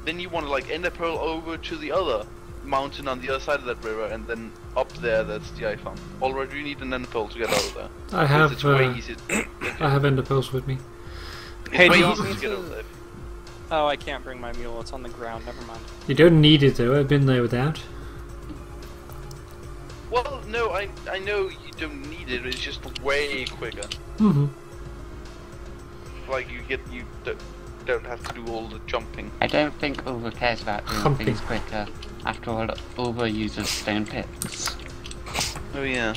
Then you want to like ender pearl over to the other mountain on the other side of that river, and then up there that's the eye farm. Already you need an ender pearl to get out of there. I have. It's way easier. I have ender pearls with me. Hey, way do you easier want to me get over there. Oh, I can't bring my mule. It's on the ground. Never mind. You don't need it though. I've been there without. Well, no, I know you don't need it. It's just way quicker. Mm-hmm. Like you don't have to do all the jumping. I don't think Uber cares about doing Humping. things quicker. After all, Uber uses stone picks. Oh yeah.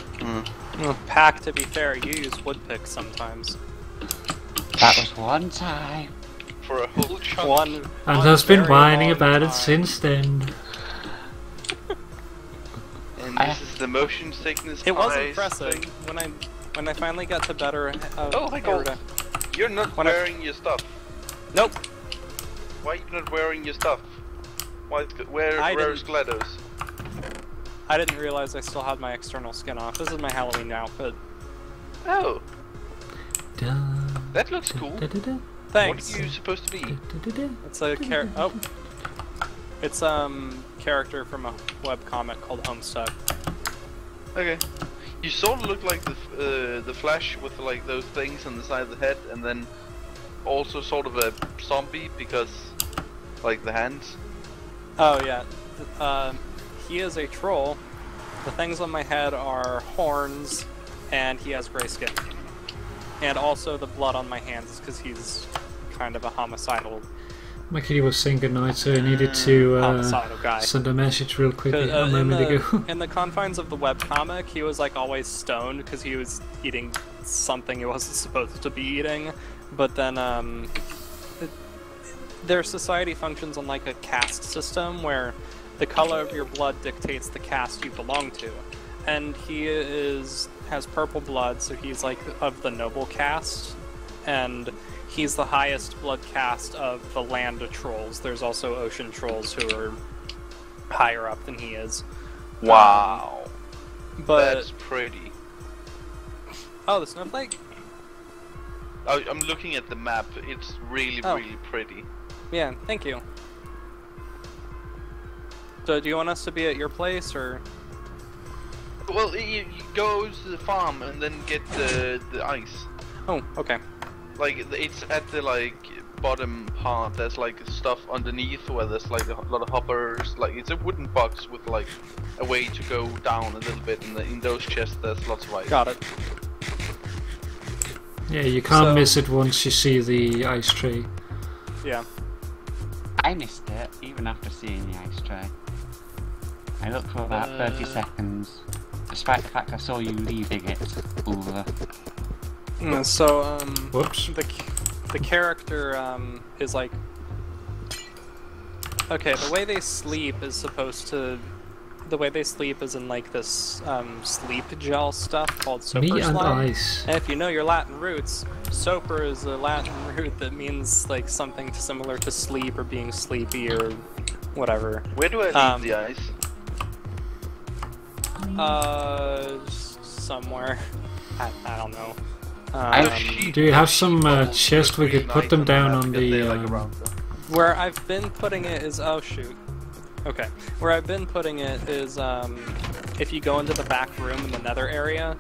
Well, Pack, to be fair, you use wood picks sometimes. That was one time. For a whole chunk. One And has been very whining long about time. it since then. And this is the motion sickness. It was eyes impressive thing. when I finally got to better. Oh my god! You're not When I- wearing your stuff. Nope. Why are you not wearing your stuff? Where's didn't- GLaDOS? I didn't realize I still had my external skin off. This is my Halloween outfit. Oh, Dun, that looks cool. da, da, da, Thanks. What are you supposed to be? da, da, da. It's a It's character from a webcomic called Homestuck. Okay. You sort of look like the Flash with like those things on the side of the head, and then also sort of a zombie because like the hands. Oh yeah. He is a troll. The things on my head are horns, and he has gray skin. And also the blood on my hands is because he's kind of a homicidal My kitty was saying goodnight, so I needed to homicidal guy. send a message real quickly a in moment ago. in the confines of the webcomic, he was like always stoned because he was eating something he wasn't supposed to be eating. But then their society functions on like a caste system where the color of your blood dictates the caste you belong to. And he has purple blood, so he's like of the noble caste, and he's the highest blood caste of the land of trolls. There's also ocean trolls who are higher up than he is. Wow. But That's pretty. oh, the snowflake? I'm looking at the map. It's really, Oh. really pretty. Yeah, thank you. So, do you want us to be at your place, or? Well, you go to the farm and then get the ice. Oh, okay. Like it's at the like bottom part. There's like stuff underneath where there's like a lot of hoppers. Like it's a wooden box with like a way to go down a little bit. And in those chests, there's lots of ice. Got it. Yeah, you can't So- miss it once you see the ice tray. Yeah. I missed it, even after seeing the ice tray. I looked for about 30 seconds, despite the fact I saw you leaving it over. So, Whoops. the character is like, okay, the way they sleep is supposed to, the way they sleep is in like this sleep gel stuff called soper Me and slime. ice. And if you know your Latin roots, soper is a Latin root that means like something similar to sleep or being sleepy or whatever. Where do I leave the ice? Somewhere. I don't know. Do you have some chest we could put them down on the... Where I've been putting it is, oh shoot. Okay. Where I've been putting it is, if you go into the back room in the nether area,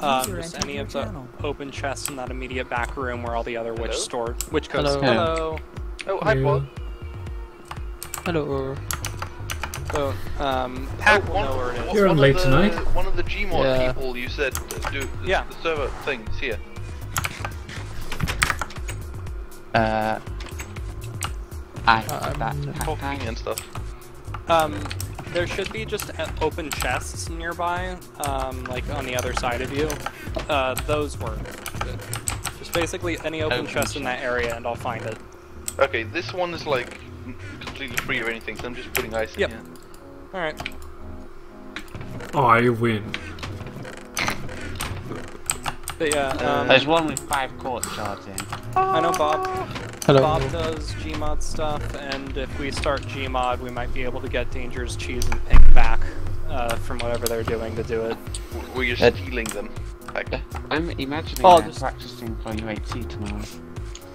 User just entered any your of the channel. open chests in that immediate back room where all the other witch Hello? stored. Witch codes. Hello. Hello. Oh, hi, Paul. Hello. So, Pat will know where it is. You're on late tonight. One of the Gmod Yeah. people you said do the, Yeah. the server things here. I that Talking and stuff. There should be just open chests nearby, like on the other side of you. Those work. Just basically any open chest in that area and I'll find it. Okay, this one is like completely free or anything, so I'm just putting ice in here. Alright. I win. But yeah, there's one with 5 quartz shards in. I know Bob. Hello. Bob does Gmod stuff, and if we start Gmod, we might be able to get Danger's cheese and pink back from whatever they're doing to do it. We're just stealing them. Okay. I'm imagining just practicing for UHC tomorrow.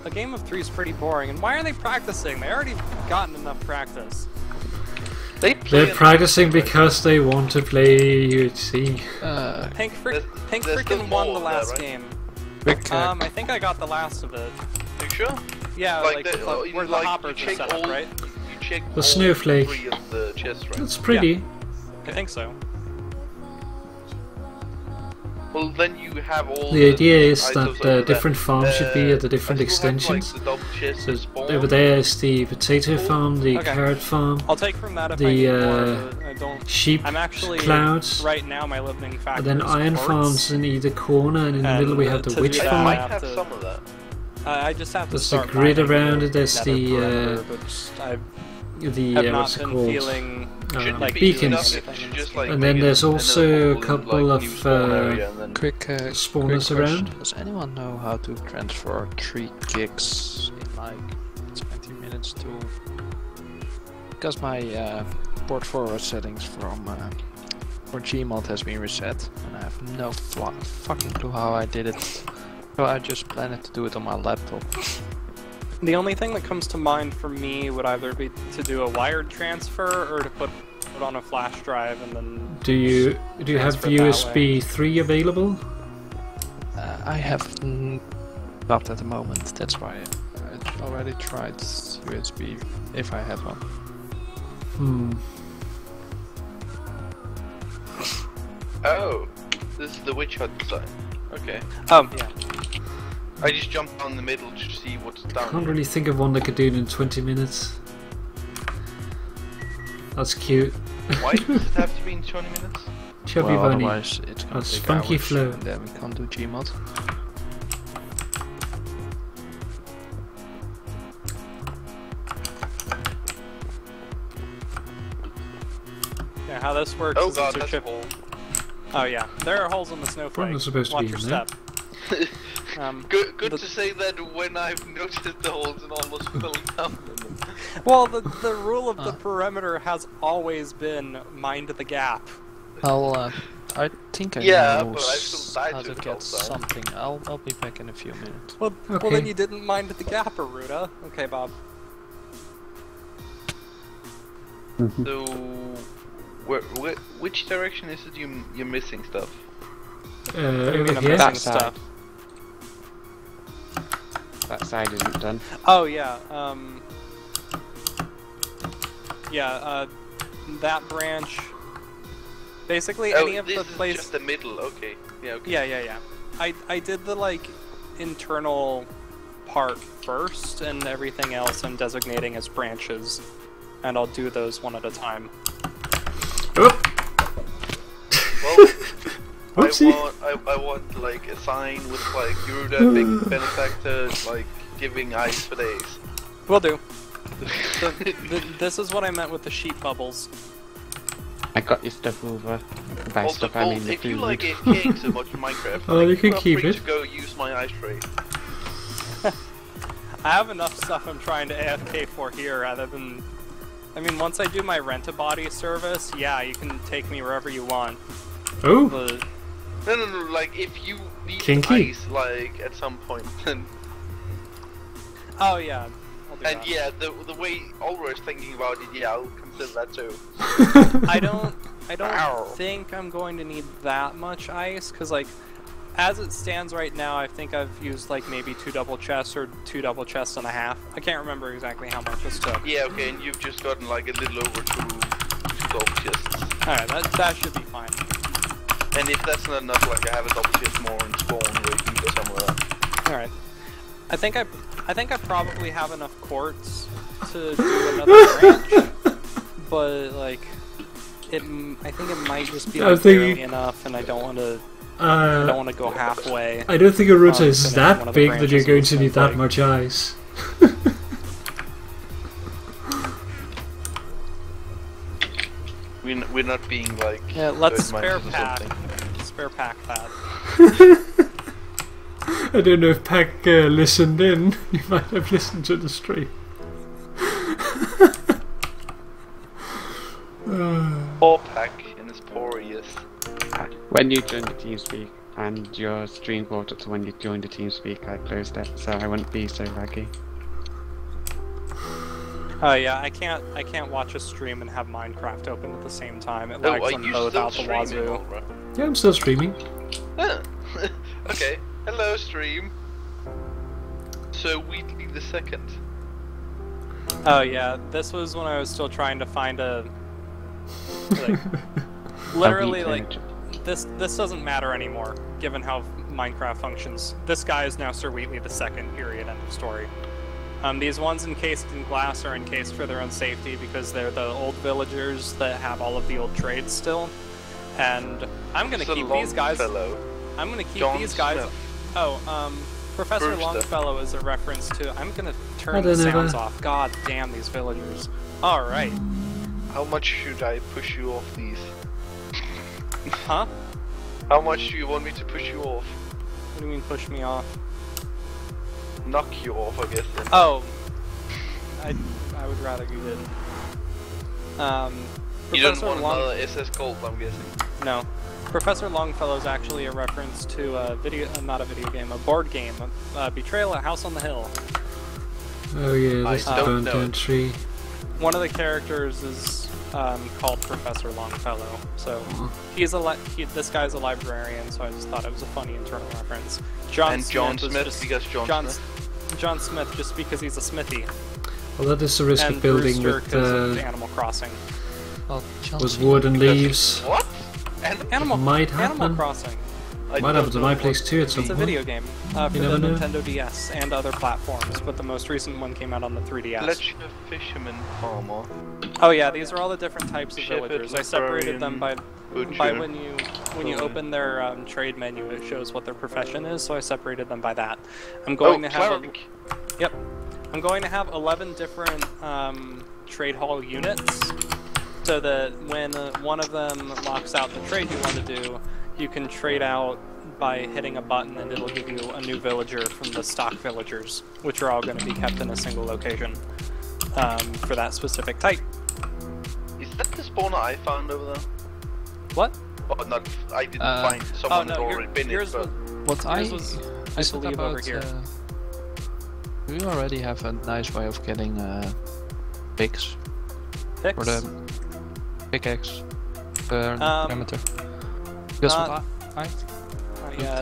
a game of 3 is pretty boring, and why are they practicing? They already gotten enough practice. They're practicing because they want to play UHC. Pink freaking won the last game. I think I got the last of it. Are you sure? Yeah, like where the hoppers are set up, right? You check The snowflake. 3 of the chests, right? That's pretty. Yeah. I think so. Well, then you have all The idea is items that over different there. farms should be at the different I still have, extensions. like, the double chests So spawn. over there is the potato farm, the Okay. carrot farm, I'll take from that if I need more, the but I don't. sheep I'm actually clouds, right now my limiting factor and then is iron quartz, farms in either corner, and in the and middle we have to the do witch that, I farm. might I have have to- some of that. I just have to There's the start grid mining around the it, there's nether the, perimeter, but just- I The have not what's it been called? feeling Shouldn't like it be doing beacons. enough if you just, like, And then make there's another also hole a in, couple like, of new spawn area and then... Quick spawners question. around. Does anyone know how to transfer 3 gigs in like 20 minutes to... Because my port forward settings for Gmod has been reset, and I have no fucking clue how I did it. So I just planned to do it on my laptop. the only thing that comes to mind for me would either be to do a wired transfer or to put it on a flash drive and then. Do you have transfer it that way. USB 3 available? I have not at the moment, that's why I already tried USB, if I have one. Hmm. Oh, this is the witch hut design. Okay. Yeah. I just jumped down the middle to see what's down Can't here. really think of one that could do it in 20 minutes. That's cute. Why does it have to be in 20 minutes? Chubby Well, bunny. otherwise it's gonna That's take funky hours, flow. and then we can't do Gmod. Yeah, how this works Oh is god, it's a that's chip. a hole. Oh yeah, there are holes in the Probably snowflake. not supposed to Watch be your in there. step. Good the- to say that when I've noticed the holes and almost fell down in them. Well, the rule of the perimeter has always been mind the gap. I think I Yeah, know but I still died how to to it get all the time. something. I'll be back in a few minutes. Well, Okay. then you didn't mind the gap, Aruda. Okay, Bob. So, which direction is it you're missing stuff? What do you mean Over I'm here. missing That side. stuff? That side isn't done. Oh yeah, that branch. Basically, any of this the is place. just the middle. Okay. Yeah. Okay. Yeah. I did the like internal part first, and everything else I'm designating as branches, and I'll do those one at a time. Oh. Well, Whoopsie. I want like a sign with like you're the big benefactor, like giving ice for days. Will do. This is what I meant with the sheep bubbles. I got your stuff over. By Also, stuff, I mean Bolt, the if you food. like AFKing so much in Minecraft, Oh, like, you can feel keep free it. to go use my ice tray. I have enough stuff I'm trying to AFK for here, rather than. I mean, once I do my rent-a-body service, yeah, you can take me wherever you want. Oh, But No, like if you need Kinky. ice, like at some point, then oh yeah, I'll do and that. yeah, the way Ulrich's thinking about it, yeah, I'll consider that too. I don't Ow. think I'm going to need that much ice, because like, as it stands right now, I think I've used like maybe 2 double chests or 2 double chests and a half. I can't remember exactly how much this took. Yeah, okay, and you've just gotten like a little over two double chests. Alright, that should be fine. And if that's not enough, like I have a double chest more in spawn where you can go somewhere else. Alright. I think I probably have enough quartz to do another branch, but like, I think it might just be I like think- barely enough, and I don't want to. I don't want to go halfway. I don't think a router is finish one that of the big that you're branches going of to need that Snowflake. much ice. We're not being like. Yeah, let's third spare minded or pack. something. Spare pack that. I don't know if Pack listened in. You might have listened to the stream. Poor Pack in his poor ears. When you join the TeamSpeak and your stream quota to when you join the TeamSpeak, I closed it so I wouldn't be so laggy. Oh yeah, I can't watch a stream and have Minecraft open at the same time. It Oh, lags are on you both still out the streaming, wazoo. Ulra? Yeah, I'm still streaming. Huh. Okay, hello stream. So Wheatley the second. Oh yeah, this was when I was still trying to find a like literally like this doesn't matter anymore given how Minecraft functions. This guy is now Sir Wheatley the second. Period. End of story. These ones encased in glass are encased for their own safety because they're the old villagers that have all of the old trades still. And I'm gonna keep these guys. I'm gonna keep these guys. Smith. Oh, Professor Brewster. Longfellow is a reference to. I'm gonna I turn the don't know sounds that. off. God damn these villagers. All right. How much should I push you off these? Huh? How much do you want me to push you off? What do you mean push me off? Knock you off, I guess. Then. Oh, I would rather you didn't. You don't Professor want Long- another SS Gold, I'm guessing. No. Professor Longfellow is actually a reference to a not a video game, a board game, Betrayal at House on the Hill. Oh yeah, I this is don't burnt know down it. tree. One of the characters is called Professor Longfellow, so this guy's a librarian, so I just thought it was a funny internal reference. And John was Smith, just- because John Smith. John Smith, just because he's a smithy. Well, that is the risk And of building Brewster with 'cause of Animal Crossing. Well, with wood and leaves. What? Animal might Animal happen. Crossing. Might happen to my place too at some It's a point. video game for You the never know. Nintendo DS and other platforms, but the most recent one came out on the 3DS. Legend of Fisherman Farmer. Oh yeah, these are all the different types of Shepherd, villagers. I separated them by Butcher, when you open their trade menu, it shows what their profession is. So I separated them by that. I'm going to have cleric. I'm going to have 11 different trade hall units, so that when one of them locks out the trade you want to do, you can trade out by hitting a button, and it'll give you a new villager from the stock villagers, which are all going to be kept in a single location for that specific type. Is that the spawner I found over there? What? Oh, not. I didn't find. Someone had already been yours in. was, What I yours was, I said believe, about over here. we already have a nice way of getting picks Picks? for the pickaxe per diameter. Because what I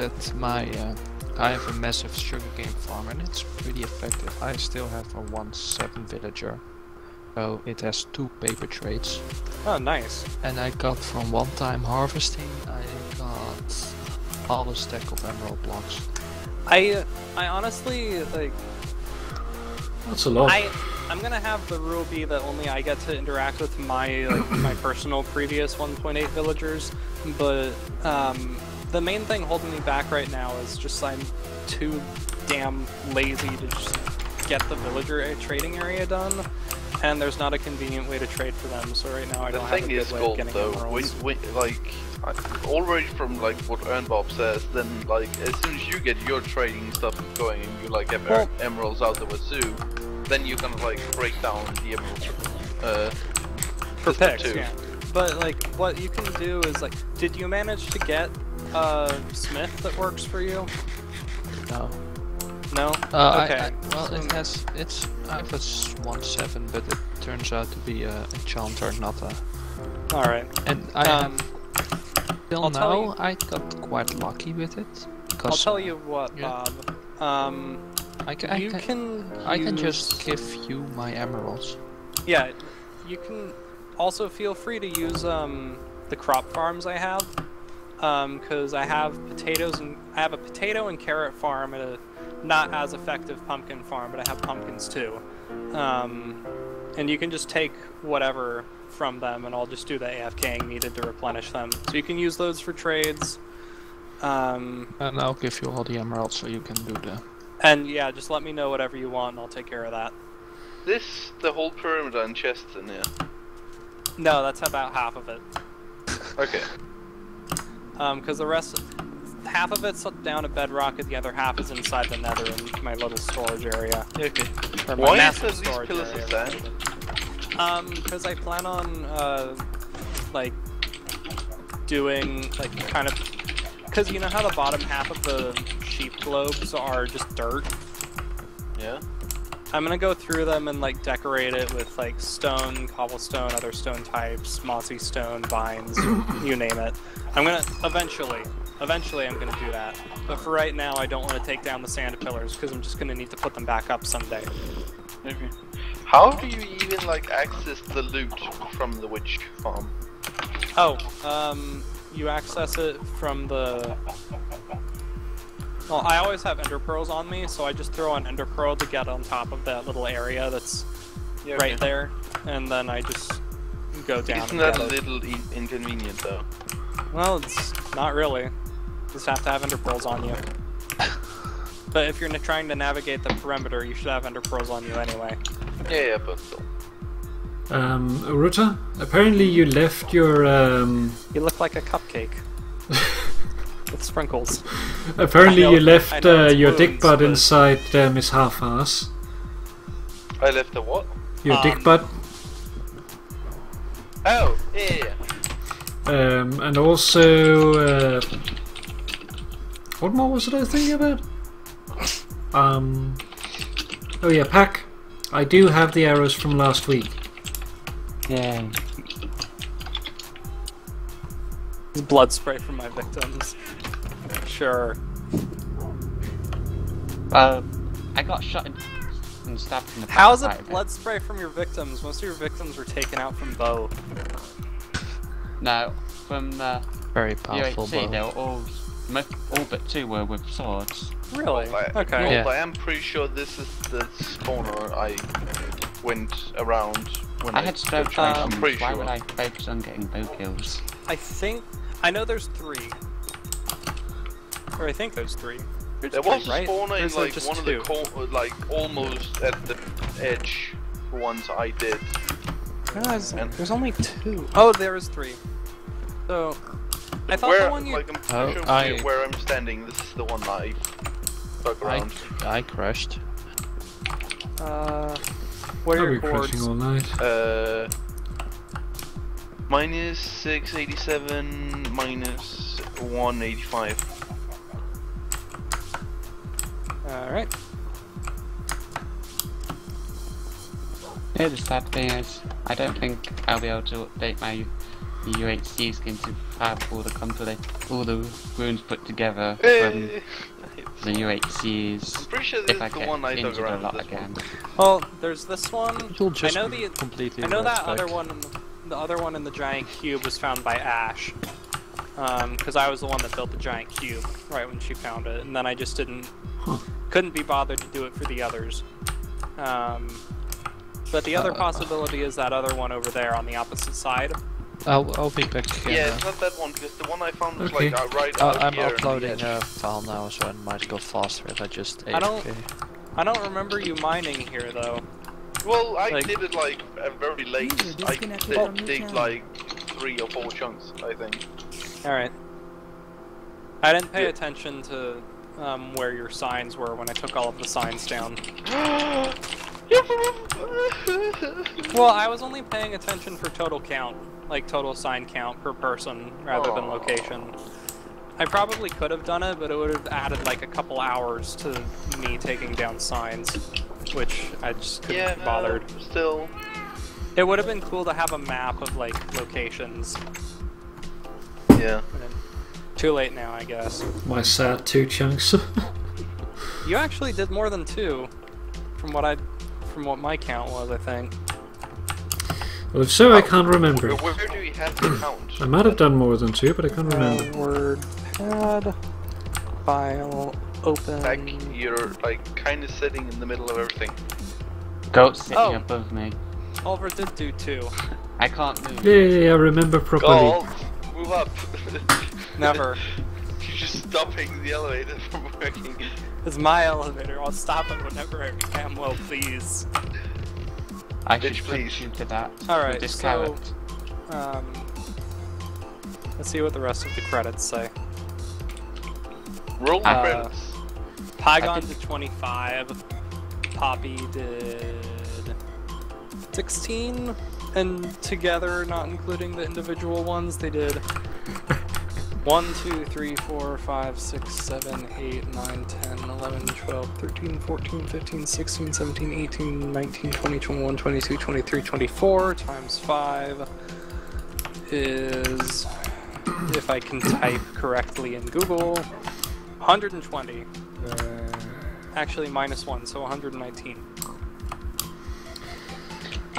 looked at my I have a massive sugarcane farm and it's pretty effective. I still have a 1-7 villager, so it has 2 paper trades. Oh, nice. And I got from one time harvesting, I got all a stack of emerald blocks. I honestly like. That's a lot. I'm gonna have the rule be that only I get to interact with my my personal previous 1.8 villagers, but the main thing holding me back right now is just I'm too damn lazy to just get the villager trading area done, and there's not a convenient way to trade for them. So right now I The don't have a thing good is, way of Gold, getting though, emeralds. already from like what Ernbob says, then like as soon as you get your trading stuff going and you like have emeralds out the wazoo, then you kind of like break down the emerald For system picks, too. yeah. But like, what you can do is like, did you manage to get a smith that works for you? No. No. Okay. Well, it has. I have a 1-7, but it turns out to be a enchanter, not a. All right. And I till I'll tell now you- I got quite lucky with it. I'll tell you what, yeah. Bob. I you can just give you my emeralds. Yeah, you can also feel free to use the crop farms I have, because I have potatoes and I have a potato and carrot farm at a not as effective pumpkin farm, but I have pumpkins too. And you can just take whatever from them, and I'll just do the AFKing needed to replenish them. So you can use those for trades. And I'll give you all the emeralds so you can do the... And yeah, just let me know whatever you want and I'll take care of that. This the whole perimeter and chests in here. No, that's about half of it. Okay. Because the rest, half of it's down at bedrock, and the other half is inside the nether in my little storage area. Okay. Or my Why massive is these storage pillars of area. sand? Because I plan on, like, doing, like, kind of... Because you know how the bottom half of the sheep globes are just dirt? Yeah. I'm gonna go through them and, like, decorate it with, like, stone, cobblestone, other stone types, mossy stone, vines, you name it. I'm gonna... Eventually I'm gonna do that. But for right now, I don't want to take down the sand pillars, because I'm just gonna need to put them back up someday. Okay. How do you even, like, access the loot from the witch farm? Oh, you access it from the... Well, I always have ender pearls on me, so I just throw an ender pearl to get on top of that little area that's right there, and then I just go down. Isn't that a little inconvenient, though? Well, it's not really. Just have to have ender pearls on you. But if you're trying to navigate the perimeter, you should have ender pearls on you anyway. Yeah, but still. Ruta, apparently you left your You look like a cupcake. With sprinkles. Apparently you left your spoons, dick butt but... inside Miss Half-Ass. I left the what? Your dick butt. Oh, yeah. And also, what more was it I was thinking about? Oh yeah, Pack. I do have the arrows from last week. Yay. Blood spray from my victims. Sure. I got shot and stabbed in the back. How's it blood spray from your victims? Most of your victims were taken out from bow. No, from very powerful UHC, bow. they were all but two were with swords. Really? Okay. No, Yeah. but I am pretty sure this is the spawner I went around when I had stroke I'm pretty why sure. would I focus on getting bow kills? I know there's 3. Or I think there's 3. There was a right? spawner Or in is there like just one of 2? the like almost at the edge ones I did. There's only 2. Oh, there is 3. So I thought Where, the one you like, I'm pretty sure where I'm standing, this is the one I dug around. I crashed. what are I'll your be crashing chords? all night. Minus 687, minus 185. Alright. Yeah, the sad thing is, I don't think I'll be able to update my UHC skin to have all the runes put together from the UHCs. I'm pretty sure this if I is the get one I dug injured a around. lot This again. Well, there's this one. You'll just I know be completely I know that right other back. one. The other one in the giant cube was found by Ash. Because I was the one that built the giant cube right when she found it, and then I just couldn't be bothered to do it for the others. But the other possibility is that other one over there on the opposite side. I'll be back again. Yeah, it's not that one because the one I found was Okay. like right out I'm here on the uploading edge. a file now, so it might go faster if I just AFK. I don't remember you mining here though. Well, I Like- did it like very late. User I disconnected from did your dig channel. like 3 or 4 chunks, I think. Alright. I didn't pay attention to where your signs were when I took all of the signs down. Well, I was only paying attention for total count, like total sign count per person rather than location. I probably could have done it, but it would have added like a couple hours to me taking down signs, which I just couldn't be bothered. Still. It would have been cool to have a map of like locations. Yeah. Too late now, I guess. My sad 2 chunks. You actually did more than 2, from what my count was, I think. Well, if so, I can't remember. Where do we have to count? I might have done more than 2, but I can't remember. Word pad file open. Like you're like kind of sitting in the middle of everything. Goat sitting Oh. above me. Oliver did do 2. I can't move. Yeah, I remember properly. Gold, move up. Never. You're just stopping the elevator from working. It's my elevator. I'll stop it whenever I can. Well, please. I should Bitch, put please. you to that. Alright, with this so carrot. let's see what the rest of the credits say. Roll the credits. Pygon did 25. Poppy did 16. And together, not including the individual ones, they did 1, 2, 3, 4, 5, 6, 7, 8, 9, 10, 11, 12, 13, 14, 15, 16, 17, 18, 19, 20, 21, 22, 23, 24 times 5 is, if I can type correctly in Google, 120. Actually, -1, so 119.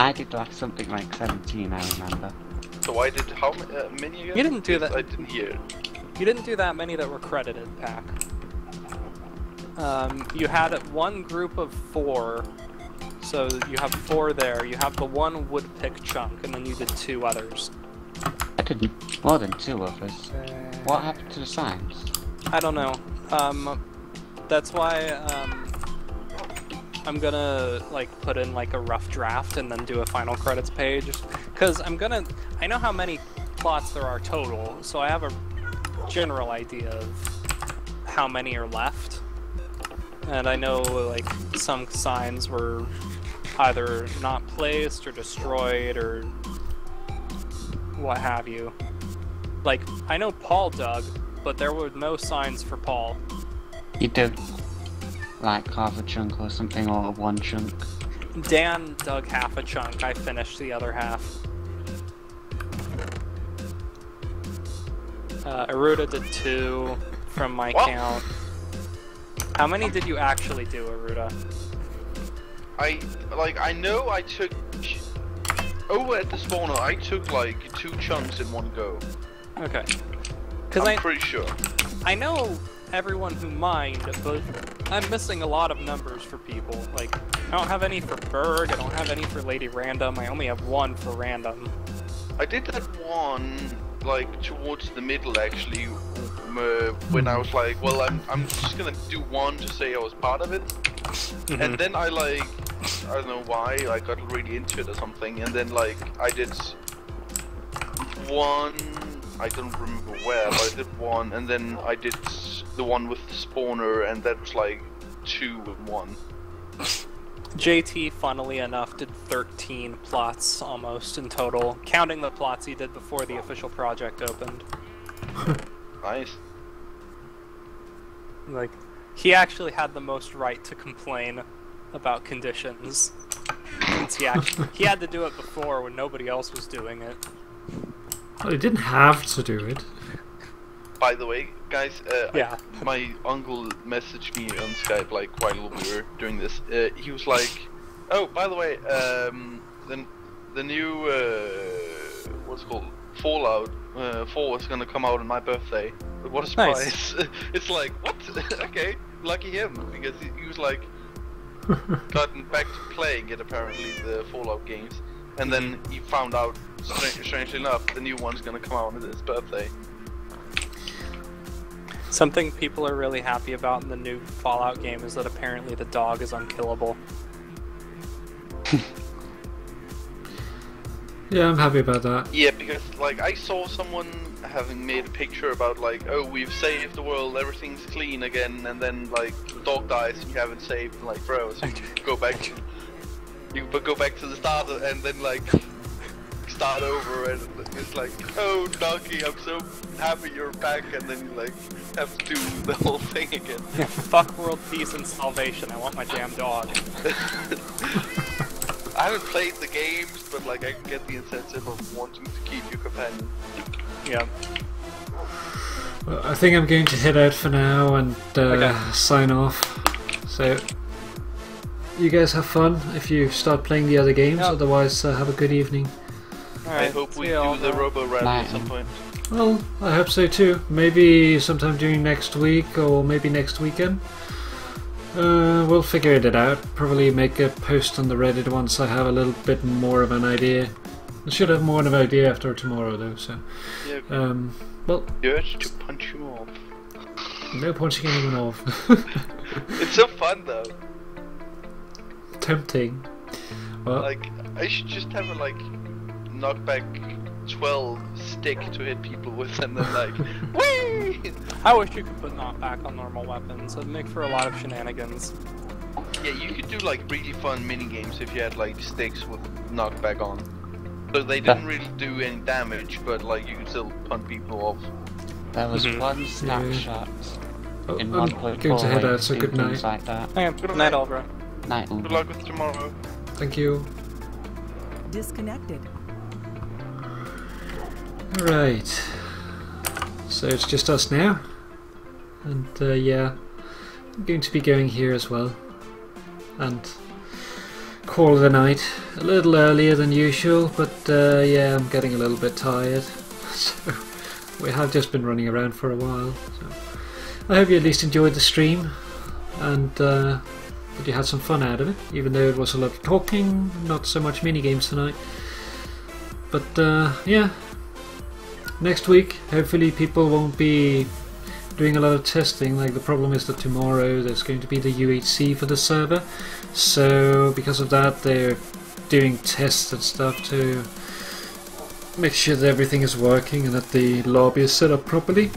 I did like something like 17, I remember. So I did how many again? You didn't do that. I didn't hear. You didn't do that many that were credited, Pack. You had one group of 4, so you have 4 there. You have the one woodpick chunk, and then you did 2 others. I did more than 2 others. What happened to the signs? I don't know. That's why I'm gonna like put in like a rough draft and then do a final credits page, because I know how many plots there are total, so I have a general idea of how many are left, and I know like some signs were either not placed or destroyed or what have you. Like, I know Paul dug, but there were no signs for Paul. You did like half a chunk or something, or 1 chunk. Dan dug half a chunk, I finished the other half. Aruda did 2 from my count. How many did you actually do, Aruda? I know I took over at the spawner. I took like 2 chunks in one go. Okay. I'm pretty sure. I know everyone who mined, but I'm missing a lot of numbers for people. Like, I don't have any for Berg, I don't have any for Lady Random, I only have 1 for Random. I did that one like towards the middle actually, when I was like, well, I'm just gonna do 1 to say I was part of it, and then I don't know why, I got really into it or something, and then like I did 1. I don't remember where, but I did 1, and then I did the one with the spawner, and that was like 2 in 1. JT, funnily enough, did 13 plots almost in total, counting the plots he did before the official project opened. Nice. Like, he actually had the most right to complain about conditions, since he had to do it before when nobody else was doing it. Well, he didn't have to do it. By the way, guys, yeah. My uncle messaged me on Skype like while we were doing this. He was like, "Oh, by the way, the new what's it called Fallout 4 is gonna come out on my birthday. But what a surprise!" Nice. It's like, what? Okay, lucky him, because he was like gotten back to playing it apparently, the Fallout games, and then he found out, strangely enough, the new one's gonna come out on his birthday. Something people are really happy about in the new Fallout game is that apparently the dog is unkillable. Yeah, I'm happy about that. Yeah, because like I saw someone having made a picture about like, oh, we've saved the world, everything's clean again, and then like the dog dies and you haven't saved, and, like, bro, so you go back to the start and then like start over, and it's like, oh doggy, I'm so happy you're back, and then you like have to do the whole thing again. Fuck world peace and salvation, I want my damn dog. I haven't played the games, but like I can get the incentive of wanting to keep your companion. Yeah. Well, I think I'm going to head out for now and sign off. So you guys have fun if you start playing the other games. Yep. Otherwise, have a good evening. Right, I hope we do the Robo-Rat at some point. Well, I hope so too. Maybe sometime during next week, or maybe next weekend. We'll figure it out. Probably make a post on the Reddit once I have a little bit more of an idea. I should have more of an idea after tomorrow, though. So, Yeah. well, urge to punch you off. no punching anyone off. It's so fun though. Tempting. Well, Like I should just have a like knockback 12 stick to hit people with, and then like, whee! I wish you could put knockback on normal weapons. It'd make for a lot of shenanigans. Yeah, you could do like really fun mini games if you had like sticks with knockback on. So they didn't really do any damage, but like you could still punt people off. There was one snapshot in I'm 1.4 going to head out, so do good things night. like that. Hang on, good night, Albro. Night. Good luck with tomorrow. Thank you. Disconnected. Right. So it's just us now. And yeah, I'm going to be going here as well. And call it a night. A little earlier than usual, but yeah, I'm getting a little bit tired. So we have just been running around for a while. So I hope you at least enjoyed the stream and that you had some fun out of it, even though it was a lot of talking, not so much mini games tonight. But yeah, next week hopefully people won't be doing a lot of testing. Like, the problem is that tomorrow there's going to be the UHC for the server, so because of that they're doing tests and stuff to make sure that everything is working and that the lobby is set up properly.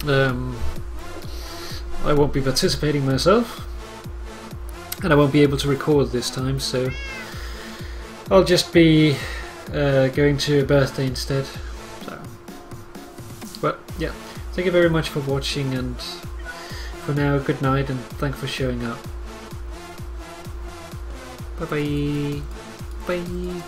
I won't be participating myself, and I won't be able to record this time, so I'll just be going to a birthday instead. So, but yeah, thank you very much for watching, and for now, good night, and thanks for showing up. Bye bye. Bye.